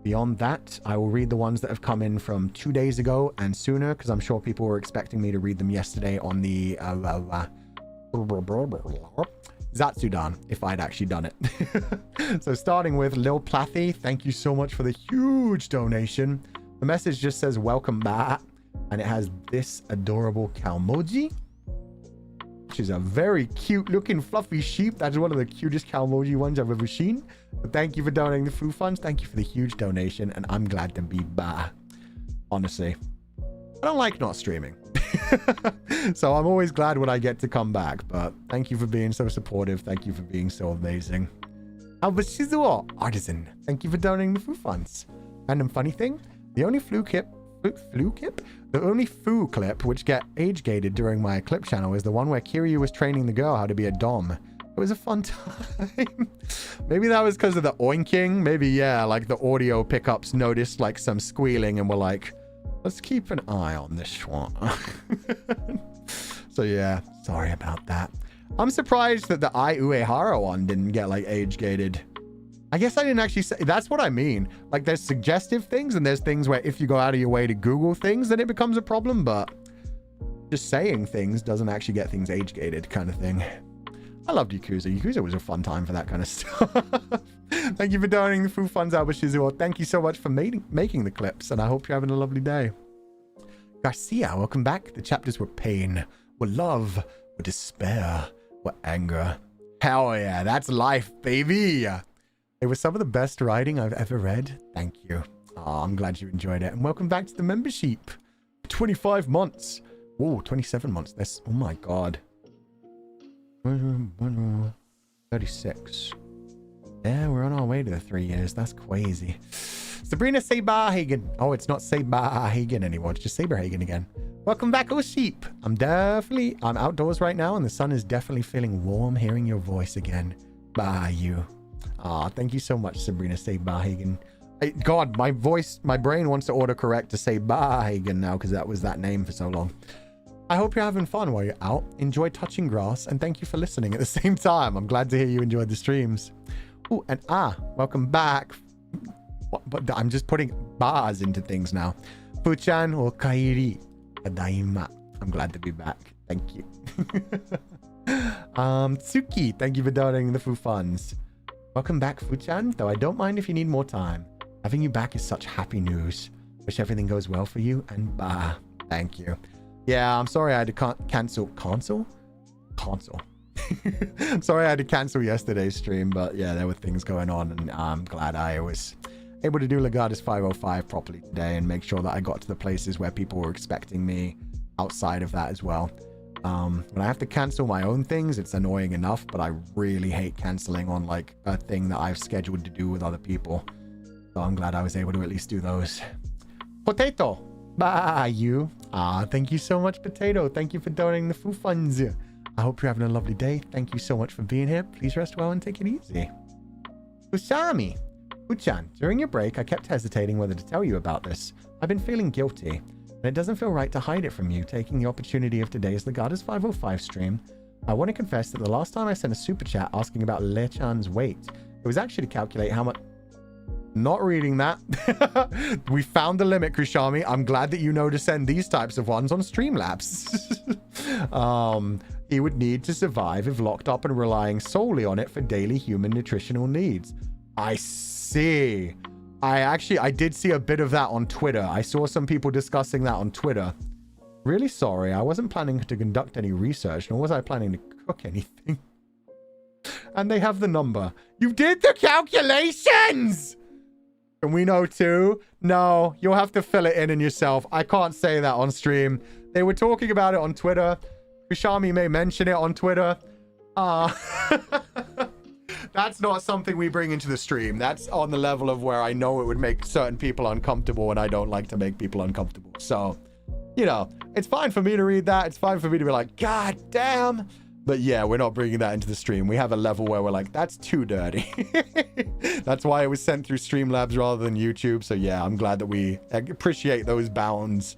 Beyond that, I will read the ones that have come in from 2 days ago and sooner because I'm sure people were expecting me to read them yesterday on the Zatsudan, if I'd actually done it. So starting with Lil Plathy, thank you so much for the huge donation. The message just says welcome back, and it has this adorable Calmoji, which is a very cute looking fluffy sheep. That's one of the cutest Calmoji ones I've ever seen. But thank you for donating the food funds. Thank you for the huge donation, and I'm glad to be back. Honestly, I don't like not streaming. So I'm always glad when I get to come back, but thank you for being so supportive. Thank you for being so amazing. Albert Shizuo, Artisan, thank you for donating the food funds. Random funny thing, the only flu clip which get age gated during my clip channel is the one where Kiryu was training the girl how to be a dom. It was a fun time. Maybe that was because of the oinking. Maybe, yeah, like the audio pickups noticed like some squealing and were like, let's keep an eye on this one. So yeah, sorry about that. I'm surprised that the Ai Uehara one didn't get like age gated. I guess I didn't actually say, that's what I mean. Like there's suggestive things and there's things where if you go out of your way to Google things, then it becomes a problem, but just saying things doesn't actually get things age gated kind of thing. I loved Yakuza. Yakuza was a fun time for that kind of stuff. Thank you for donating the food funds, Albert Shizuo. Thank you so much for making the clips, and I hope you're having a lovely day. Garcia, welcome back. The chapters were pain, were love, were despair, were anger. Hell yeah, that's life, baby. It was some of the best writing I've ever read. Thank you. Oh, I'm glad you enjoyed it. And welcome back to the membership. 25 months. Whoa, 27 months. That's, oh my God. 36. Yeah, we're on our way to the 3 years. That's crazy. Sabrina Saberhagen. Oh, it's not Saberhagen anymore. It's just Saberhagen again. Welcome back, oh sheep. I'm outdoors right now, and the sun is definitely feeling warm hearing your voice again. Bye, you. Ah, thank you so much, Sabrina Saberhagen. God, my brain wants to autocorrect to say Saberhagen now because that was that name for so long. I hope you're having fun while you're out. Enjoy touching grass, and thank you for listening at the same time. I'm glad to hear you enjoyed the streams. Oh, and welcome back. But I'm just putting bars into things now. Fuchan o kairi. Tadaima. I'm glad to be back. Thank you. Tsuki, thank you for donating the food funds. Welcome back, Fuchan, though I don't mind if you need more time. Having you back is such happy news. Wish everything goes well for you, and thank you. Yeah, I'm sorry I had to cancel. Console? Sorry I had to cancel yesterday's stream, but yeah, there were things going on, and I'm glad I was able to do Legatus 505 properly today and make sure that I got to the places where people were expecting me outside of that as well. When I have to cancel my own things, it's annoying enough, but I really hate canceling on like a thing that I've scheduled to do with other people. So I'm glad I was able to at least do those. Potato! Bye, you. Thank you so much, Potato. Thank you for donating the food funds. I hope you're having a lovely day. Thank you so much for being here. Please rest well and take it easy. Usami. Uchan, during your break, I kept hesitating whether to tell you about this. I've been feeling guilty, and it doesn't feel right to hide it from you, taking the opportunity of today's Legatus 505 stream. I want to confess that the last time I sent a super chat asking about Le-chan's weight, it was actually to calculate how much... Not reading that. We found the limit, Krishami. I'm glad that you know to send these types of ones on Streamlabs. He would need to survive if locked up and relying solely on it for daily human nutritional needs. I see. I did see a bit of that on Twitter. I saw some people discussing that on Twitter. Really sorry. I wasn't planning to conduct any research, nor was I planning to cook anything. And they have the number. You did the calculations! Can we know too? No, you'll have to fill it in yourself. I can't say that on stream. They were talking about it on Twitter. Kushami may mention it on Twitter. That's not something we bring into the stream. That's on the level of where I know it would make certain people uncomfortable, and I don't like to make people uncomfortable. So, you know, it's fine for me to read that. It's fine for me to be like, God damn. But yeah, we're not bringing that into the stream. We have a level where we're like, that's too dirty. That's why it was sent through Streamlabs rather than YouTube. So yeah, I'm glad that we appreciate those bounds.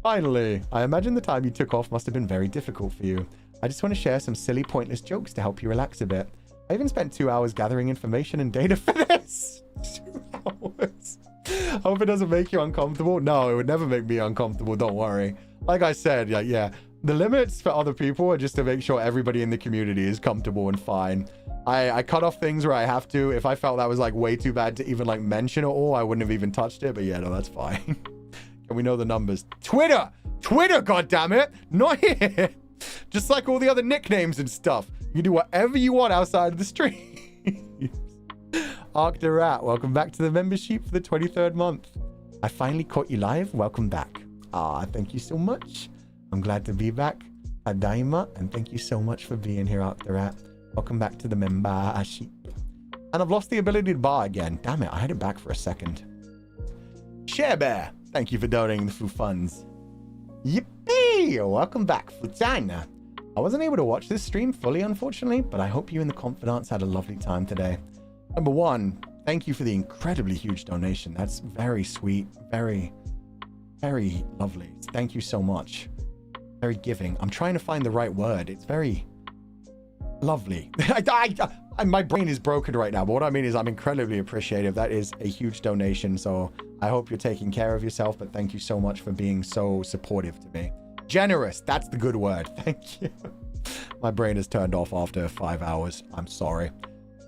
Finally, I imagine the time you took off must have been very difficult for you. I just want to share some silly, pointless jokes to help you relax a bit. I even spent 2 hours gathering information and data for this. 2 hours. Hope it doesn't make you uncomfortable. No, it would never make me uncomfortable. Don't worry. Like I said, yeah, the limits for other people are just to make sure everybody in the community is comfortable and fine. I cut off things where I have to. If I felt that was like way too bad to even like mention it all, I wouldn't have even touched it. But yeah, no, that's fine. Can we know the numbers? Twitter, goddammit, not here. Just like all the other nicknames and stuff. You can do whatever you want outside of the stream. Arc the Rat, welcome back to the membership for the 23rd month. I finally caught you live. Welcome back. Thank you so much. I'm glad to be back. Adaima, and thank you so much for being here, Arc the Rat. Welcome back to the membership. And I've lost the ability to bar again. Damn it, I had it back for a second. Share Bear, thank you for donating the Foo Funds. Yippee! Welcome back, Futana. I wasn't able to watch this stream fully, unfortunately, but I hope you and the confidants had a lovely time today. Number one, thank you for the incredibly huge donation. That's very sweet, very, very lovely. Thank you so much. Very giving. I'm trying to find the right word. It's very lovely. My brain is broken right now, but what I mean is I'm incredibly appreciative. That is a huge donation, so I hope you're taking care of yourself, but thank you so much for being so supportive to me. Generous, that's the good word. Thank you. My brain is turned off after 5 hours. I'm sorry.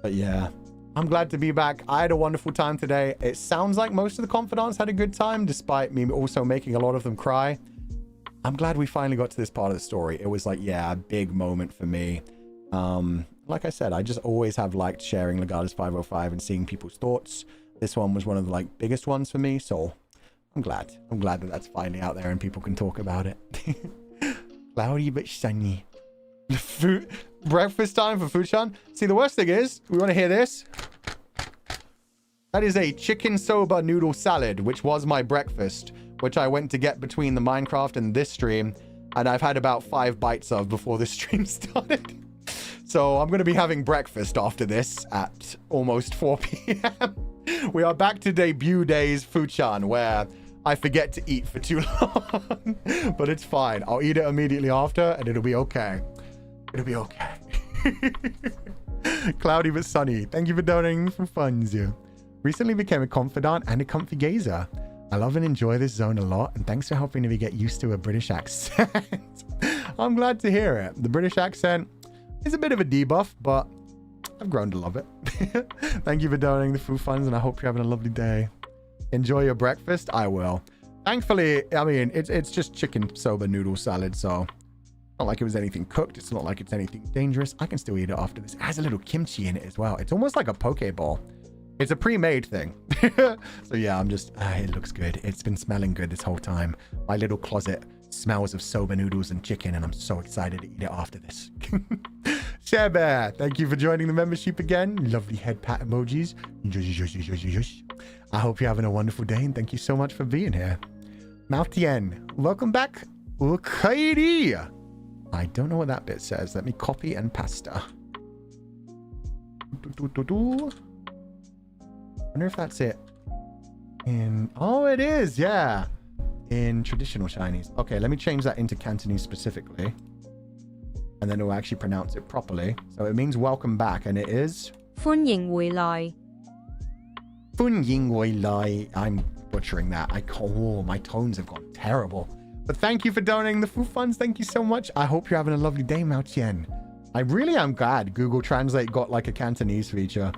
But yeah, I'm glad to be back. I had a wonderful time today. It sounds like most of the confidants had a good time, despite me also making a lot of them cry. I'm glad we finally got to this part of the story. It was like, yeah, a big moment for me. Like I said, I just always have liked sharing Legatus 505 and seeing people's thoughts. This one was one of the like biggest ones for me, so I'm glad. I'm glad that that's finally out there and people can talk about it. Cloudy but sunny. Breakfast time for Fuchan. See, the worst thing is, we want to hear this. That is a chicken soba noodle salad, which was my breakfast, which I went to get between the Minecraft and this stream, and I've had about 5 bites of before this stream started. So I'm going to be having breakfast after this at almost 4 p.m. We are back to debut days Fuchan, where I forget to eat for too long. But it's fine. I'll eat it immediately after, and it'll be okay. It'll be okay. Cloudy but sunny. Thank you for donating for funds. You recently became a confidant and a comfy gazer. I love and enjoy this zone a lot, and thanks for helping me get used to a British accent. I'm glad to hear it. The British accent is a bit of a debuff, but I've grown to love it. Thank you for donating the food funds, and I hope you're having a lovely day. Enjoy your breakfast. I will. Thankfully, I mean, it's just chicken soba noodle salad, so not like it was anything cooked. It's not like it's anything dangerous. I can still eat it after this. It has a little kimchi in it as well. It's almost like a poke bowl. It's a pre-made thing. So yeah, I'm just, it looks good. It's been smelling good this whole time. My little closet smells of soba noodles and chicken, and I'm so excited to eat it after this. Share Bear, thank you for joining the membership again. Lovely head pat emojis. I hope you're having a wonderful day, and thank you so much for being here. Maltien, welcome back. Ukairi. I don't know what that bit says. Let me copy and pasta. Wonder if that's it. Oh, it is. Yeah. In traditional Chinese. Okay, let me change that into Cantonese specifically. And then we'll actually pronounce it properly. So it means welcome back, and it is 歡迎回來. 歡迎回來. I'm butchering that. Oh, my tones have gone terrible. But thank you for donating the food funds. Thank you so much. I hope you're having a lovely day, Mao Qian. I really am glad Google Translate got like a Cantonese feature.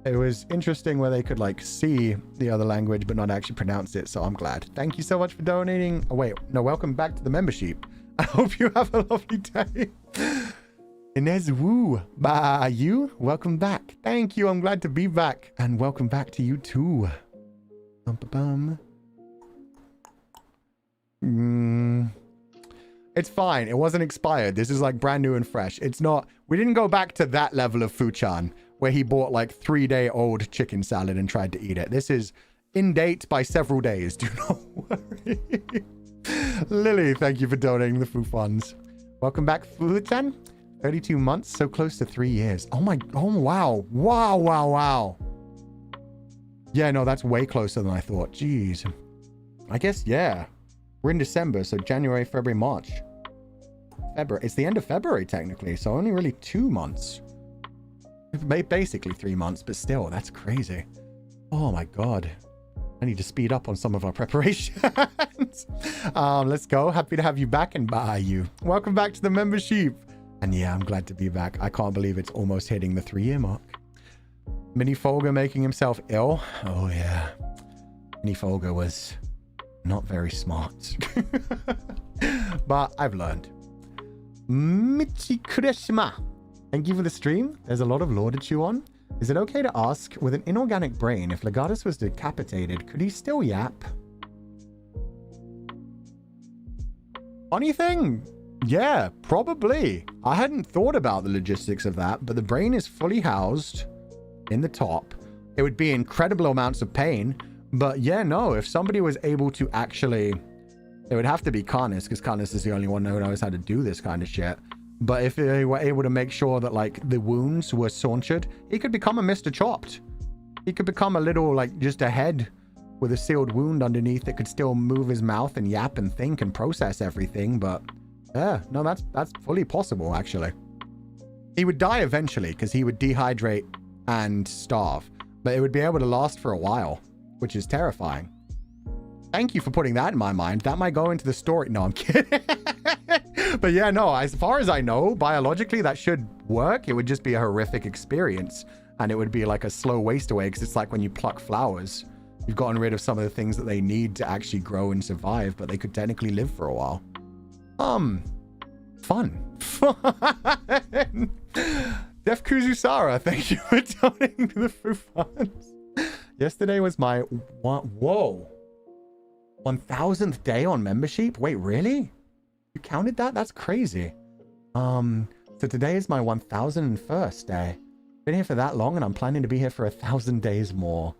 It was interesting where they could like see the other language but not actually pronounce it, so I'm glad. Thank you so much for donating. Oh wait, no, welcome back to the membership. I hope you have a lovely day. Inez Wu, you, welcome back. Thank you, I'm glad to be back. And welcome back to you too. It's It's fine. It wasn't expired. This is like brand new and fresh. It's not, we didn't go back to that level of Fuchan where he bought like 3-day-old chicken salad and tried to eat it. This is in date by several days. Do not worry. Lily, thank you for donating the Fu funds. Welcome back, Fuchan. 32 months, so close to 3 years. Oh wow. Wow. Yeah, no, that's way closer than I thought. Jeez. I guess, yeah. We're in December, so January, February, March. February. It's the end of February, technically, so only really 2 months. Basically 3 months, but still, that's crazy. Oh my god. I need to speed up on some of our preparations. Let's go. Happy to have you back and bye you. Welcome back to the membership. And yeah, I'm glad to be back. I can't believe it's almost hitting the 3-year mark. Mini Fulgur making himself ill. Oh yeah. Mini Fulgur was not very smart. But I've learned. Michi Kureshima. Thank you for the stream. There's a lot of lore to chew on. Is it okay to ask, with an inorganic brain, if Legatus was decapitated, could he still yap? Funny thing. Yeah, probably. I hadn't thought about the logistics of that, but the brain is fully housed in the top. It would be incredible amounts of pain, but yeah, no, if somebody was able to actually, it would have to be Karnas, because Karnas is the only one who knows how to do this kind of shit. But if they were able to make sure that like the wounds were saunched, he could become a Mr. Chopped. He could become a little, like, just a head with a sealed wound underneath that could still move his mouth and yap and think and process everything. But yeah, no, that's fully possible, actually. He would die eventually because he would dehydrate and starve, but it would be able to last for a while, which is terrifying. Thank you for putting that in my mind. That might go into the story. No, I'm kidding. But yeah, no, as far as I know, biologically, that should work. It would just be a horrific experience. And it would be like a slow waste away, because it's like when you pluck flowers. You've gotten rid of some of the things that they need to actually grow and survive, but they could technically live for a while. Fun. Def Kuzusara, thank you for donating to the Fu funds. Yesterday was my 1000th day on membership. Wait, really? You counted that? That's crazy. So today is my 1001st day. Been here for that long, and I'm planning to be here for 1,000 days more.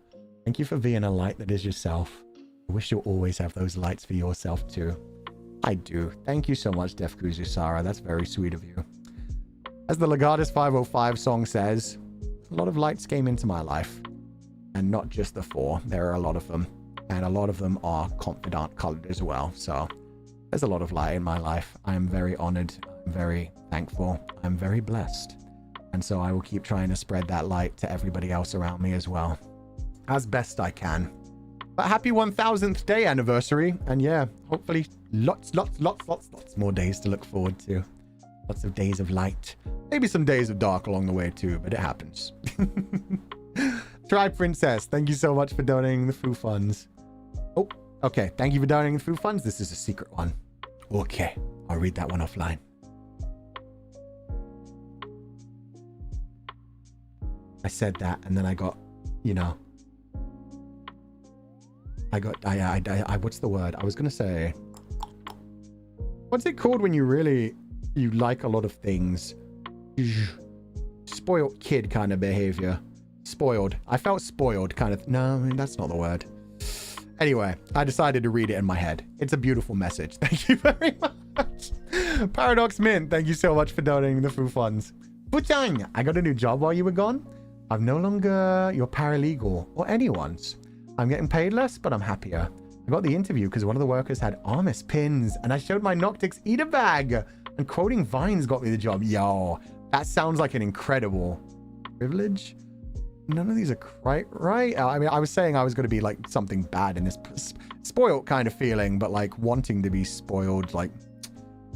Thank you for being a light that is yourself. I wish you'll always have those lights for yourself too. I do. Thank you so much, Def Kuzusara. That's very sweet of you. As the Legatus 505 song says, a lot of lights came into my life. And not just the 4. There are a lot of them. And a lot of them are confidant colored as well. So there's a lot of light in my life. I am very honored. I'm very thankful. I'm very blessed. And so I will keep trying to spread that light to everybody else around me as well, as best I can. But happy 1000th day anniversary. And yeah, hopefully lots more days to look forward to. Lots of days of light. Maybe some days of dark along the way too, but it happens. Try Princess, thank you so much for donating the Fu funds. Oh, okay. Thank you for donating the Fu funds. This is a secret one. Okay, I'll read that one offline. I said that, and then I got, you know, I what's the word? I was gonna say, what's it called when you like a lot of things? Spoiled kid kind of behavior. Spoiled. I felt spoiled kind of. No, I mean, that's not the word. Anyway, I decided to read it in my head. It's a beautiful message. Thank you very much. Paradox Mint, thank you so much for donating the Fu funds. Fuchang, I got a new job while you were gone. I'm no longer your paralegal or anyone's. I'm getting paid less, but I'm happier. I got the interview because one of the workers had Armis pins, and I showed my Noctix eater bag, and quoting Vines got me the job. Yo, that sounds like an incredible privilege. None of these are quite right. I mean, I was saying I was going to be like something bad in this spoiled kind of feeling, but like wanting to be spoiled, like,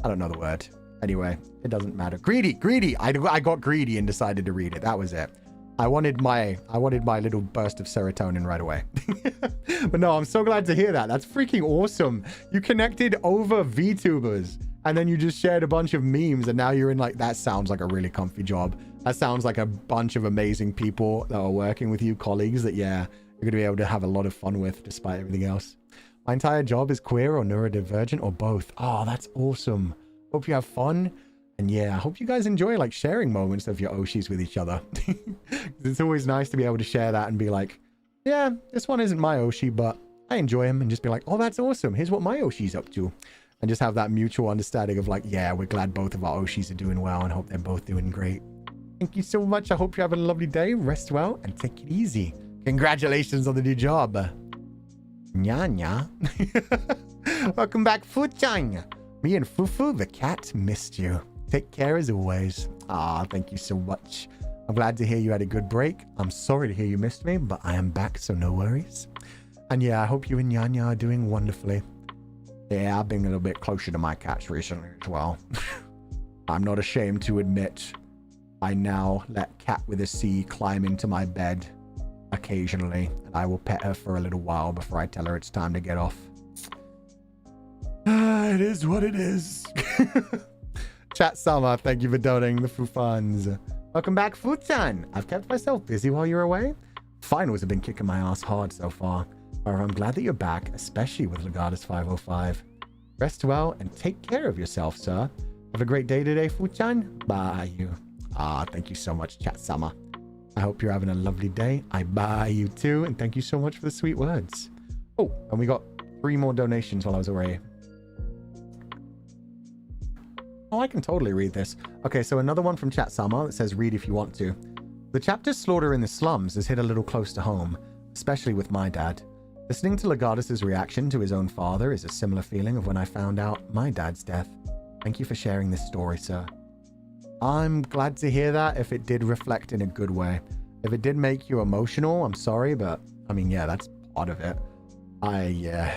I don't know the word. Anyway, it doesn't matter. Greedy. I got greedy and decided to read it. That was it. I wanted my little burst of serotonin right away. But no, I'm so glad to hear that. That's freaking awesome. You connected over VTubers, and then you just shared a bunch of memes, and now you're in like, that sounds like a really comfy job. That sounds like a bunch of amazing people that are working with you, colleagues that, yeah, you're going to be able to have a lot of fun with despite everything else. My entire job is queer or neurodivergent or both. Oh, that's awesome. Hope you have fun. And yeah, I hope you guys enjoy like sharing moments of your Oshis with each other. It's always nice to be able to share that and be like, yeah, this one isn't my Oshi, but I enjoy him, and just be like, oh, that's awesome. Here's what my Oshi's up to. And just have that mutual understanding of like, yeah, we're glad both of our Oshis are doing well and hope they're both doing great. Thank you so much. I hope you have a lovely day. Rest well and take it easy. Congratulations on the new job. Nya. Welcome back, Fu-chan. Me and Fufu, the cat, missed you. Take care as always. Ah, thank you so much. I'm glad to hear you had a good break. I'm sorry to hear you missed me, but I am back, so no worries. And yeah, I hope you and Nyanya are doing wonderfully. Yeah, I've been a little bit closer to my cats recently as well. I'm not ashamed to admit I now let Cat with a C climb into my bed occasionally, and I will pet her for a little while before I tell her it's time to get off. It is what it is. Chat Sama, thank you for donating the Fu funds. Welcome back, Futan. I've kept myself busy while you're away. Finals have been kicking my ass hard so far. However, I'm glad that you're back, especially with Legatus 505. Rest well and take care of yourself, sir. Have a great day today, Fuchan. Bye you. Ah, thank you so much, Chat Sama. I hope you're having a lovely day. I bye you too, and thank you so much for the sweet words. Oh, and we got 3 more donations while I was away. Oh, I can totally read this. Okay, so another one from Chat Sama that says, read if you want to. The chapter Slaughter in the Slums has hit a little close to home, especially with my dad. Listening to Legatus' reaction to his own father is a similar feeling of when I found out my dad's death. Thank you for sharing this story, sir. I'm glad to hear that if it did reflect in a good way. If it did make you emotional, I'm sorry, but I mean, yeah, that's part of it.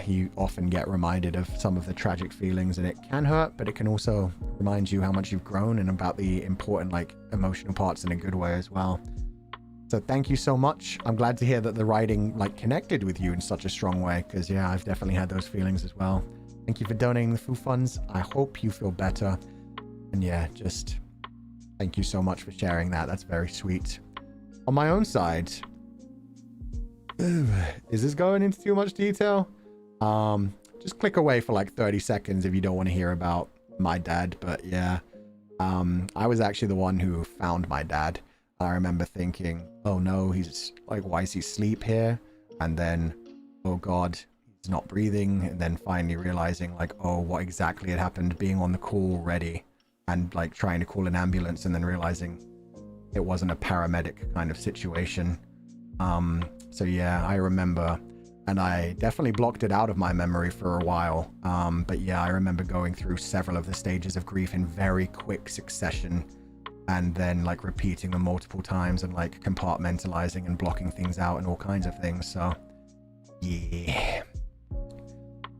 You often get reminded of some of the tragic feelings, and it can hurt, but it can also remind you how much you've grown and about the important, like, emotional parts in a good way as well. So thank you so much. I'm glad to hear that the writing, like, connected with you in such a strong way, because, yeah, I've definitely had those feelings as well. Thank you for donating the Fu funds. I hope you feel better. And, yeah, just thank you so much for sharing that. That's very sweet. On my own side... is this going into too much detail? Just click away for like 30 seconds if you don't want to hear about my dad. But yeah, I was actually the one who found my dad. I remember thinking, oh no, he's like, why is he asleep here? And then, oh God, he's not breathing. And then finally realizing like, oh, what exactly had happened, being on the call already and like trying to call an ambulance and then realizing it wasn't a paramedic kind of situation. So yeah, I remember, and I definitely blocked it out of my memory for a while. But yeah, I remember going through several of the stages of grief in very quick succession and then like repeating them multiple times and like compartmentalizing and blocking things out and all kinds of things. So yeah,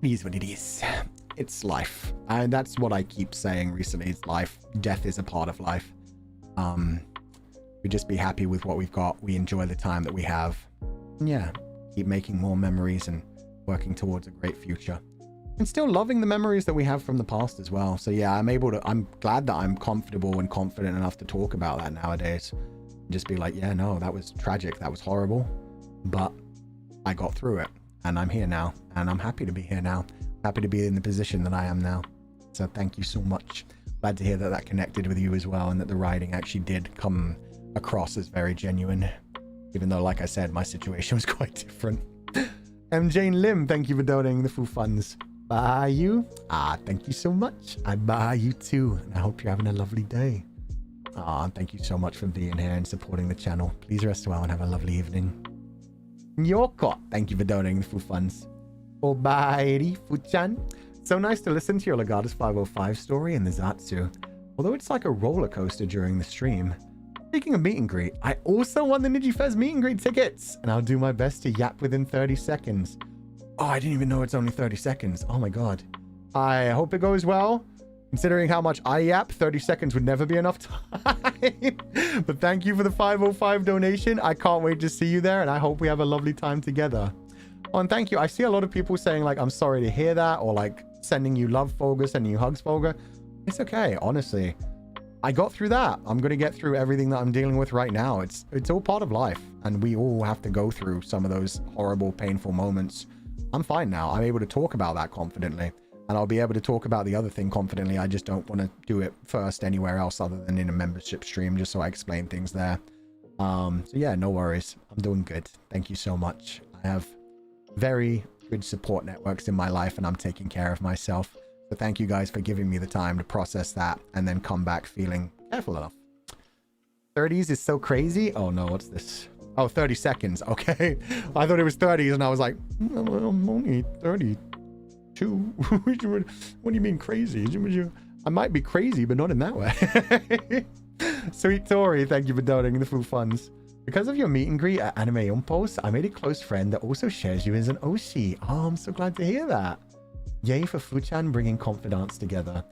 it is what it is. It's life. And that's what I keep saying recently. It's life. Death is a part of life. We just be happy with what we've got. We enjoy the time that we have. Yeah, keep making more memories and working towards a great future. And still loving the memories that we have from the past as well. So yeah, I'm glad that I'm comfortable and confident enough to talk about that nowadays. Just be like, yeah, no, that was tragic. That was horrible. But I got through it and I'm here now. And I'm happy to be here now. Happy to be in the position that I am now. So thank you so much. Glad to hear that that connected with you as well and that the writing actually did come across as very genuine. Even though, like I said, my situation was quite different. MJ Lim, thank you for donating the Fu funds. Bye you. Ah, thank you so much. I buy you too. And I hope you're having a lovely day. Ah, thank you so much for being here and supporting the channel. Please rest well and have a lovely evening. Nyoko, thank you for donating the Fu funds. Obairi Fuchan. So nice to listen to your Legatus 505 story in the Zatsu. Although it's like a roller coaster during the stream. Speaking of meet and greet, I also won the Nijifez meet and greet tickets, and I'll do my best to yap within 30 seconds. Oh, I didn't even know it's only 30 seconds. Oh my God. I hope it goes well. Considering how much I yap, 30 seconds would never be enough time. But thank you for the 505 donation. I can't wait to see you there, and I hope we have a lovely time together. Oh, and thank you. I see a lot of people saying, like, I'm sorry to hear that, or, like, sending you love, Fulgur, sending you hugs, Fulgur. It's okay, honestly. I got through that. I'm going to get through everything that I'm dealing with right now. It's all part of life, and we all have to go through some of those horrible, painful moments. I'm fine now. I'm able to talk about that confidently. and I'll be able to talk about the other thing confidently. I just don't want to do it first anywhere else other than in a membership stream, just so I explain things there. So yeah, no worries. I'm doing good. Thank you so much. I have very good support networks in my life, and I'm taking care of myself. So thank you guys for giving me the time to process that and then come back feeling careful enough. 30s is so crazy. Oh no, what's this? Oh, 30 seconds. Okay. I thought it was 30s and I was like, I'm only 32. What do you mean crazy? I might be crazy, but not in that way. Sweet Tori, thank you for donating the food funds. Because of your meet and greet at Anime Impulse, I made a close friend that also shares you as an OC. Oh, I'm so glad to hear that. Yay for Fuchan bringing confidants together.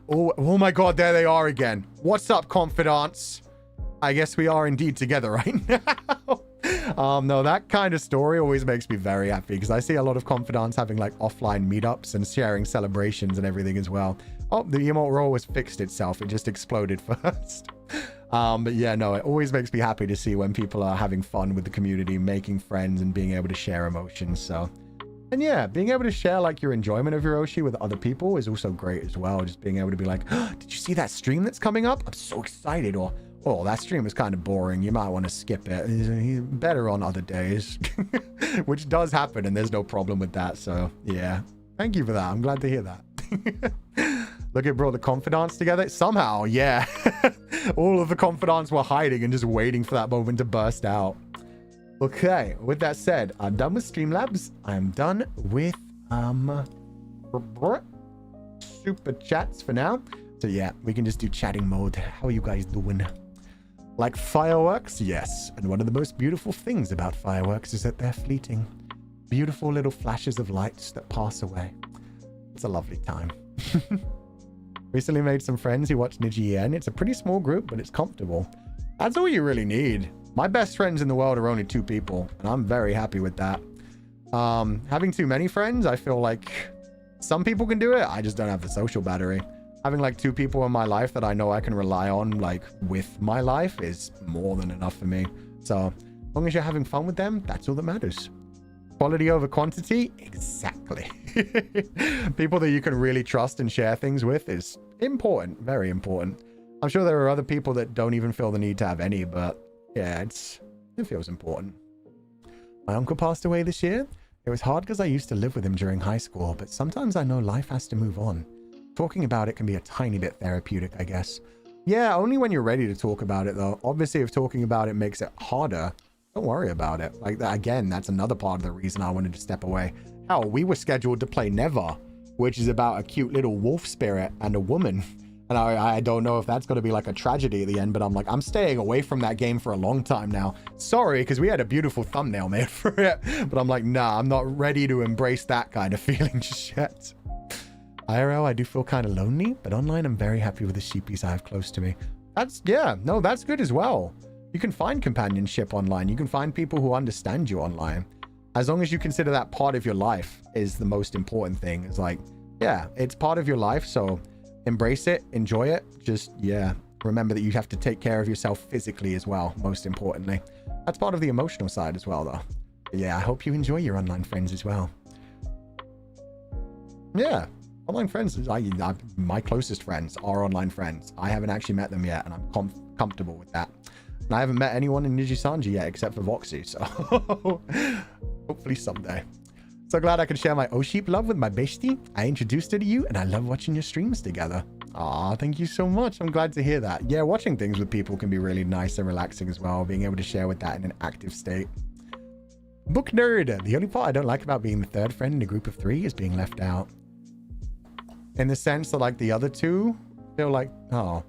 Oh my god, there they are again. What's up, confidants? I guess we are indeed together right now. No, that kind of story always makes me very happy because I see a lot of confidants having like offline meetups and sharing celebrations and everything as well. Oh, the emote roll was fixed itself. It just exploded first. But yeah, no, it always makes me happy to see when people are having fun with the community, making friends and being able to share emotions. So, and yeah, being able to share like your enjoyment of your Oshi with other people is also great as well. Just being able to be like, oh, did you see that stream that's coming up? I'm so excited. Or, oh, that stream is kind of boring. You might want to skip it. He's better on other days, which does happen. And there's no problem with that. So yeah, thank you for that. I'm glad to hear that. Look, it brought the confidants together. Somehow, yeah. All of the confidants were hiding and just waiting for that moment to burst out. Okay, with that said, I'm done with Streamlabs. I'm done with super chats for now. So yeah, we can just do chatting mode. How are you guys doing? Like fireworks? Yes. And one of the most beautiful things about fireworks is that they're fleeting. Beautiful little flashes of lights that pass away. It's a lovely time. Recently made some friends who watch Nijisanji. It's a pretty small group, but it's comfortable. That's all you really need. My best friends in the world are only 2 people, and I'm very happy with that. Having too many friends, I feel like some people can do it. I just don't have the social battery. Having like 2 people in my life that I know I can rely on, like with my life, is more than enough for me. So as long as you're having fun with them, that's all that matters. Quality over quantity? Exactly. People that you can really trust and share things with is important. Very important. I'm sure there are other people that don't even feel the need to have any, but yeah, it feels important. My uncle passed away this year. It was hard because I used to live with him during high school, but sometimes I know life has to move on. Talking about it can be a tiny bit therapeutic, I guess. Yeah, only when you're ready to talk about it, though. Obviously, if talking about it makes it harder, don't worry about it. Like, again, that's another part of the reason I wanted to step away. Hell, we were scheduled to play Never, which is about a cute little wolf spirit and a woman. And I don't know if that's going to be like a tragedy at the end, but I'm like, I'm staying away from that game for a long time now. Sorry, because we had a beautiful thumbnail made for it. But I'm like, nah, I'm not ready to embrace that kind of feeling just yet. IRL, I do feel kind of lonely, but online I'm very happy with the sheepies I have close to me. That's good as well. You can find companionship online. You can find people who understand you online. As long as you consider that part of your life is the most important thing. It's like, yeah, it's part of your life. So embrace it, enjoy it. Just, yeah, remember that you have to take care of yourself physically as well, most importantly. That's part of the emotional side as well, though. But yeah, I hope you enjoy your online friends as well. Yeah, online friends, my closest friends are online friends. I haven't actually met them yet, and I'm comfortable with that. And I haven't met anyone in Nijisanji yet except for Voxy, so hopefully someday. So glad I can share my O-Sheep love with my bestie. I introduced her to you, and I love watching your streams together. Aw, thank you so much. I'm glad to hear that. Yeah, watching things with people can be really nice and relaxing as well, being able to share with that in an active state. Book nerd. The only part I don't like about being the third friend in a group of 3 is being left out. In the sense that, like, the other 2 feel like, oh,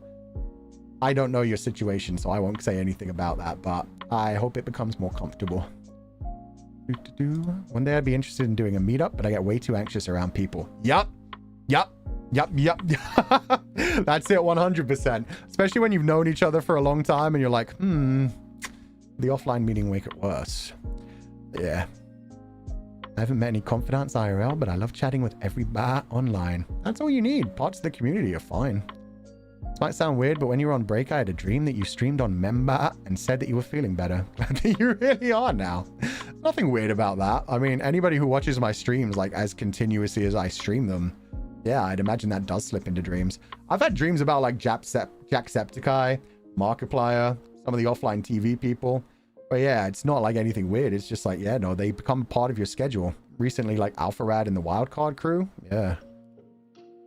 I don't know your situation, so I won't say anything about that, but I hope it becomes more comfortable. One day I'd be interested in doing a meetup, but I get way too anxious around people. Yup. That's it, 100%. Especially when you've known each other for a long time and you're like, the offline meeting make it worse. Yeah. I haven't met any confidants IRL, but I love chatting with everybody online. That's all you need. Parts of the community are fine. This might sound weird, but when you were on break, I had a dream that you streamed on Member and said that you were feeling better. Glad that you really are now. Nothing weird about that. I mean, anybody who watches my streams, like, as continuously as I stream them, Yeah, I'd imagine that does slip into dreams. I've had dreams about like Jacksepticeye, Markiplier, some of the offline TV people. But yeah, it's not like anything weird. It's just like, yeah, no, they become part of your schedule. Recently, like Alpharad and the Wildcard crew. Yeah.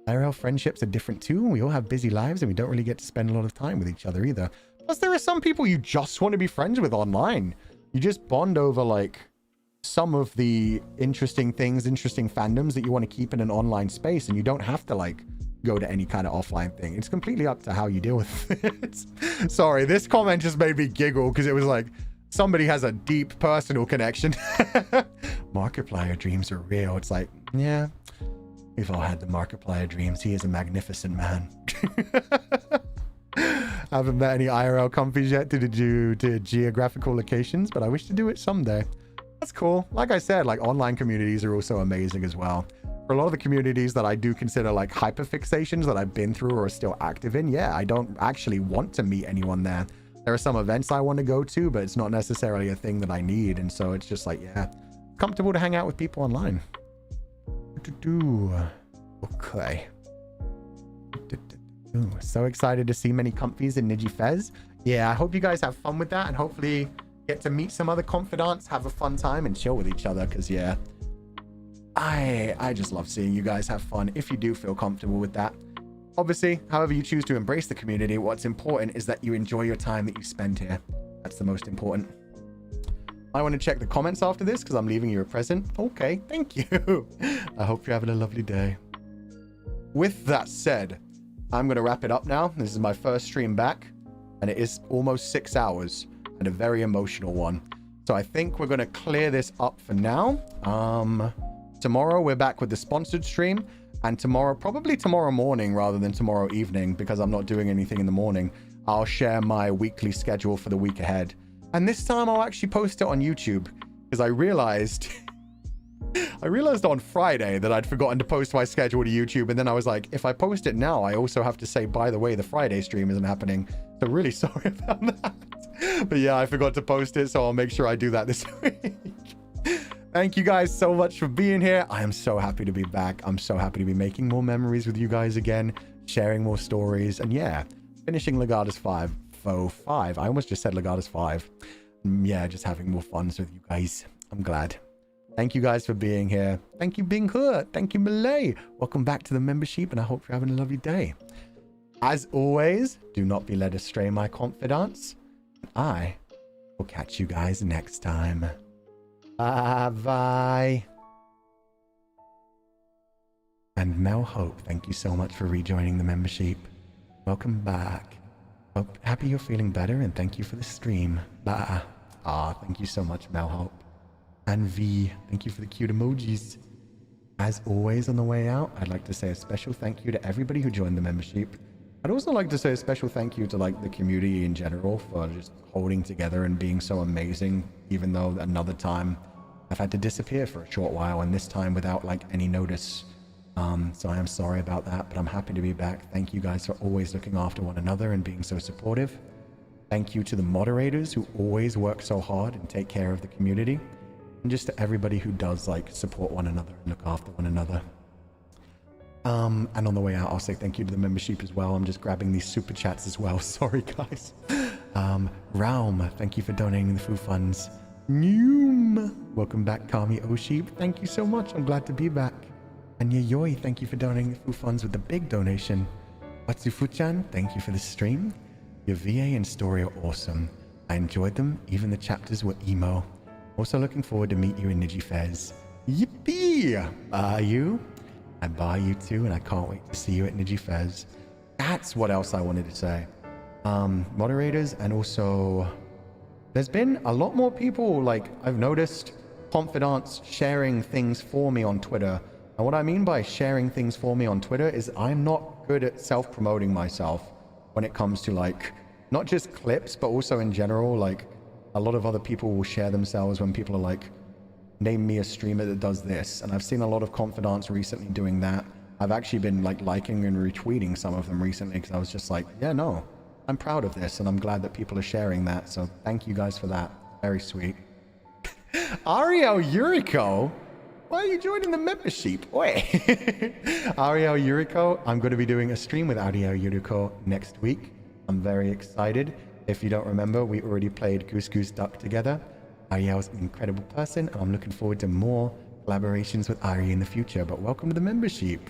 IRL friendships are different too. We all have busy lives and we don't really get to spend a lot of time with each other either. Plus, there are some people you just want to be friends with online. You just bond over like some of the interesting things, interesting fandoms that you want to keep in an online space, and you don't have to like go to any kind of offline thing. It's completely up to how you deal with it. Sorry, this comment just made me giggle because it was like somebody has a deep personal connection. Markiplier dreams are real. It's like, yeah, we've all had the Markiplier dreams. He is a magnificent man. Haven't met any IRL comfies yet to do to geographical locations, but I wish to do it someday. That's cool. Like I said, like online communities are also amazing as well. For a lot of the communities that I do consider like hyperfixations that I've been through or are still active in, yeah, I don't actually want to meet anyone there. There are some events I want to go to, but it's not necessarily a thing that I need. And so it's just like, yeah, comfortable to hang out with people online. Okay. Ooh, so excited to see many comfies in Nijifez. Yeah, I hope you guys have fun with that and hopefully get to meet some other confidants, have a fun time and chill with each other. Because yeah, I just love seeing you guys have fun if you do feel comfortable with that. Obviously, however you choose to embrace the community, what's important is that you enjoy your time that you spend here. That's the most important. I want to check the comments after this because I'm leaving you a present. Okay, thank you. I hope you're having a lovely day. With that said, I'm going to wrap it up now. This is my first stream back, and it is almost 6 hours and a very emotional one. So I think we're going to clear this up for now. Tomorrow we're back with the sponsored stream, and tomorrow, probably tomorrow morning rather than tomorrow evening, because I'm not doing anything in the morning, I'll share my weekly schedule for the week ahead. And this time I'll actually post it on YouTube, because I realized on Friday that I'd forgotten to post my schedule to YouTube, and then I was like, if I post it now, I also have to say, by the way, the Friday stream isn't happening. So really sorry about that. But yeah, I forgot to post it, so I'll make sure I do that this week. Thank you guys so much for being here. I am so happy to be back. I'm so happy to be making more memories with you guys again, sharing more stories, and yeah, finishing Legatus 5. I almost just said Legatus 5. Yeah, just having more fun with you guys. I'm glad. Thank you guys for being here. Thank you, Bing He. Thank you, Malay. Welcome back to the membership, and I hope you're having a lovely day. As always, do not be led astray, my confidants. I will catch you guys next time. Bye-bye. And Mel Hope, thank you so much for rejoining the membership. Welcome back. Hope happy you're feeling better, and thank you for the stream. Bye. Thank you so much, Mel Hope. And V, thank you for the cute emojis. As always, on the way out, I'd like to say a special thank you to everybody who joined the membership. I'd also like to say a special thank you to like the community in general for just holding together and being so amazing, even though another time I've had to disappear for a short while, and this time without like any notice. So I am sorry about that, but I'm happy to be back. Thank you guys for always looking after one another and being so supportive. Thank you to the moderators who always work so hard and take care of the community. And just to everybody who does like support one another and look after one another. And on the way out, I'll say thank you to the membership as well. I'm just grabbing these super chats as well. Sorry, guys. Raum, thank you for donating the food funds. Noom, welcome back, Kami Oshib. Thank you so much. I'm glad to be back. And Yayoi, thank you for donating the food funds with the big donation. Watsufuchan, thank you for the stream. Your VA and story are awesome. I enjoyed them. Even the chapters were emo. Also looking forward to meet you in Nijifez. Yippee! Bye you. I buy you too, and I can't wait to see you at Nijifez. That's what else I wanted to say. Moderators, and also there's been a lot more people, like I've noticed, confidants sharing things for me on Twitter. And what I mean by sharing things for me on Twitter is I'm not good at self-promoting myself when it comes to like, not just clips, but also in general, like a lot of other people will share themselves when people are like, name me a streamer that does this. And I've seen a lot of confidants recently doing that. I've actually been like liking and retweeting some of them recently because I was just like, yeah, no, I'm proud of this. And I'm glad that people are sharing that. So thank you guys for that. Very sweet. Ariel Yuriko. Why are you joining the membership? Oi! Ariel Yuriko, I'm going to be doing a stream with Ariel Yuriko next week. I'm very excited. If you don't remember, we already played Goose Goose Duck together. Ariel's an incredible person, and I'm looking forward to more collaborations with Ari in the future. But welcome to the membership.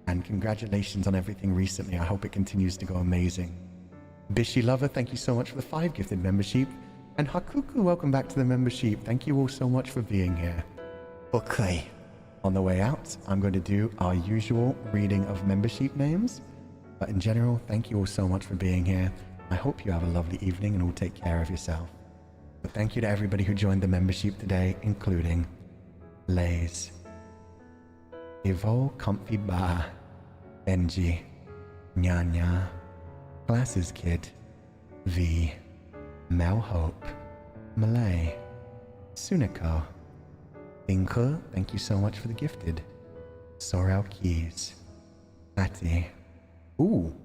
And congratulations on everything recently. I hope it continues to go amazing. Bishi Lover, thank you so much for the 5 gifted membership. And Hakuku, welcome back to the membership. Thank you all so much for being here. Okay. On the way out, I'm going to do our usual reading of membership names. But in general, thank you all so much for being here. I hope you have a lovely evening and will take care of yourself. But thank you to everybody who joined the membership today, including Lays, Evo Comfy Ba, Benji, Nyanya, Glasses Kid, V, Mel Hope, Malay, Suniko, Inka, thank you so much for the gifted. Sorrel Keys. Patty. Ooh.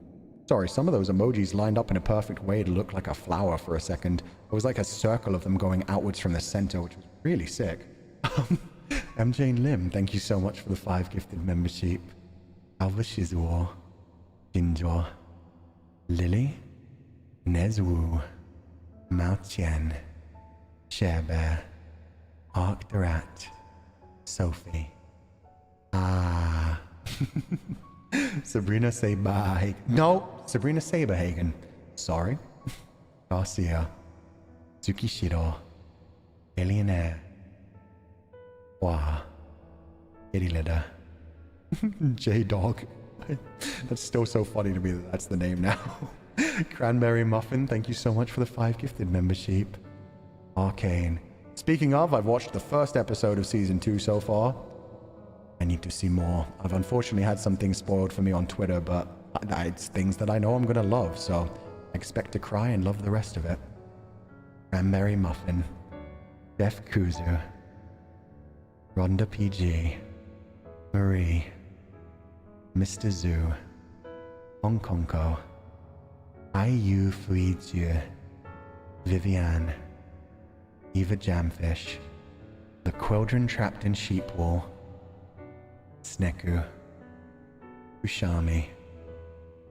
Sorry, some of those emojis lined up in a perfect way to look like a flower for a second. It was like a circle of them going outwards from the center, which was really sick. MJ and Lim, thank you so much for the 5 gifted membership. Alva Shizuo. Jinjo. Lily. Nezwu. Mao Qian. Sharebear. Arc the Rat. Sophie. Ah. Sabrina Saberhagen. No, Sabrina Saberhagen. Sorry. Garcia. Tsukishiro. Alienaire. Wah. Kitty Litter. J-Dog. That's still so funny to me that that's the name now. Cranberry Muffin, thank you so much for the 5 gifted membership. Arcane. Speaking of, I've watched the first episode of season 2 so far. I need to see more. I've unfortunately had some things spoiled for me on Twitter, but it's things that I know I'm gonna love, so I expect to cry and love the rest of it. Cranberry Muffin. Jeff Kuzu. Rhonda PG. Marie. Mr. Zhu. Hong Kongko. Ai-Yu Fui-Jiu. Viviane. Eva Jamfish. The Quildren Trapped in Sheep Wool. Sneku. Ushami.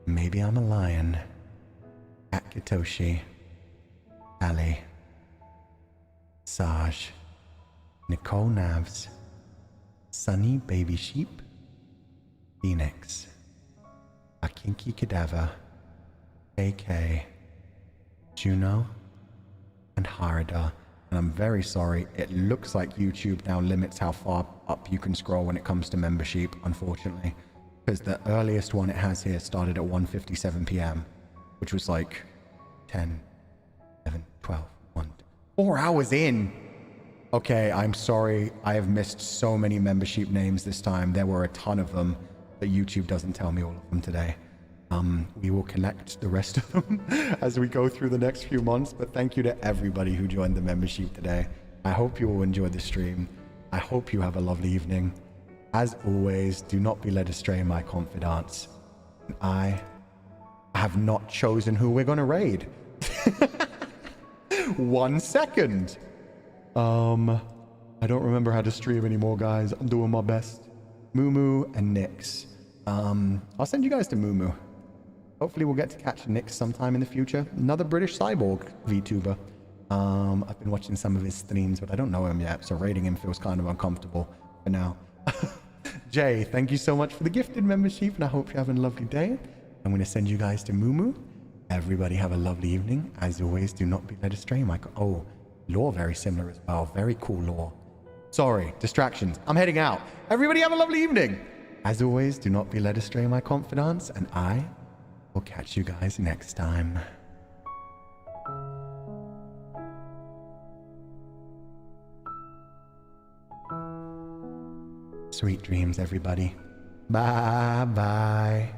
Maybe I'm a Lion. Akitoshi. Ali. Saj. Nicole Navs. Sunny Baby Sheep. Phoenix. A Kinky Cadaver. AK. Juno. And Harada. And I'm very sorry, it looks like YouTube now limits how far up you can scroll when it comes to membership, unfortunately. Because the earliest one it has here started at 1:57 p.m., which was like 10, 11, 12, 1, 4 hours in. Okay, I'm sorry, I have missed so many membership names this time. There were a ton of them, but YouTube doesn't tell me all of them today. We will collect the rest of them as we go through the next few months, but thank you to everybody who joined the membership today. I hope you all enjoyed the stream. I hope you have a lovely evening. As always, do not be led astray in my confidants. I have not chosen who we're going to raid. 1 second. I don't remember how to stream anymore, guys. I'm doing my best. Moo and Nyx. I'll send you guys to Moo. Hopefully we'll get to catch Nyx sometime in the future. Another British cyborg VTuber. I've been watching some of his streams, but I don't know him yet, so raiding him feels kind of uncomfortable for now. Jay, thank you so much for the gifted membership, and I hope you're having a lovely day. I'm going to send you guys to Moo. Everybody have a lovely evening. As always, do not be led astray. Oh, lore very similar as well. Very cool lore. Sorry, distractions. I'm heading out. Everybody have a lovely evening. As always, do not be led astray, my confidants, and I will catch you guys next time. Sweet dreams, everybody. Bye-bye.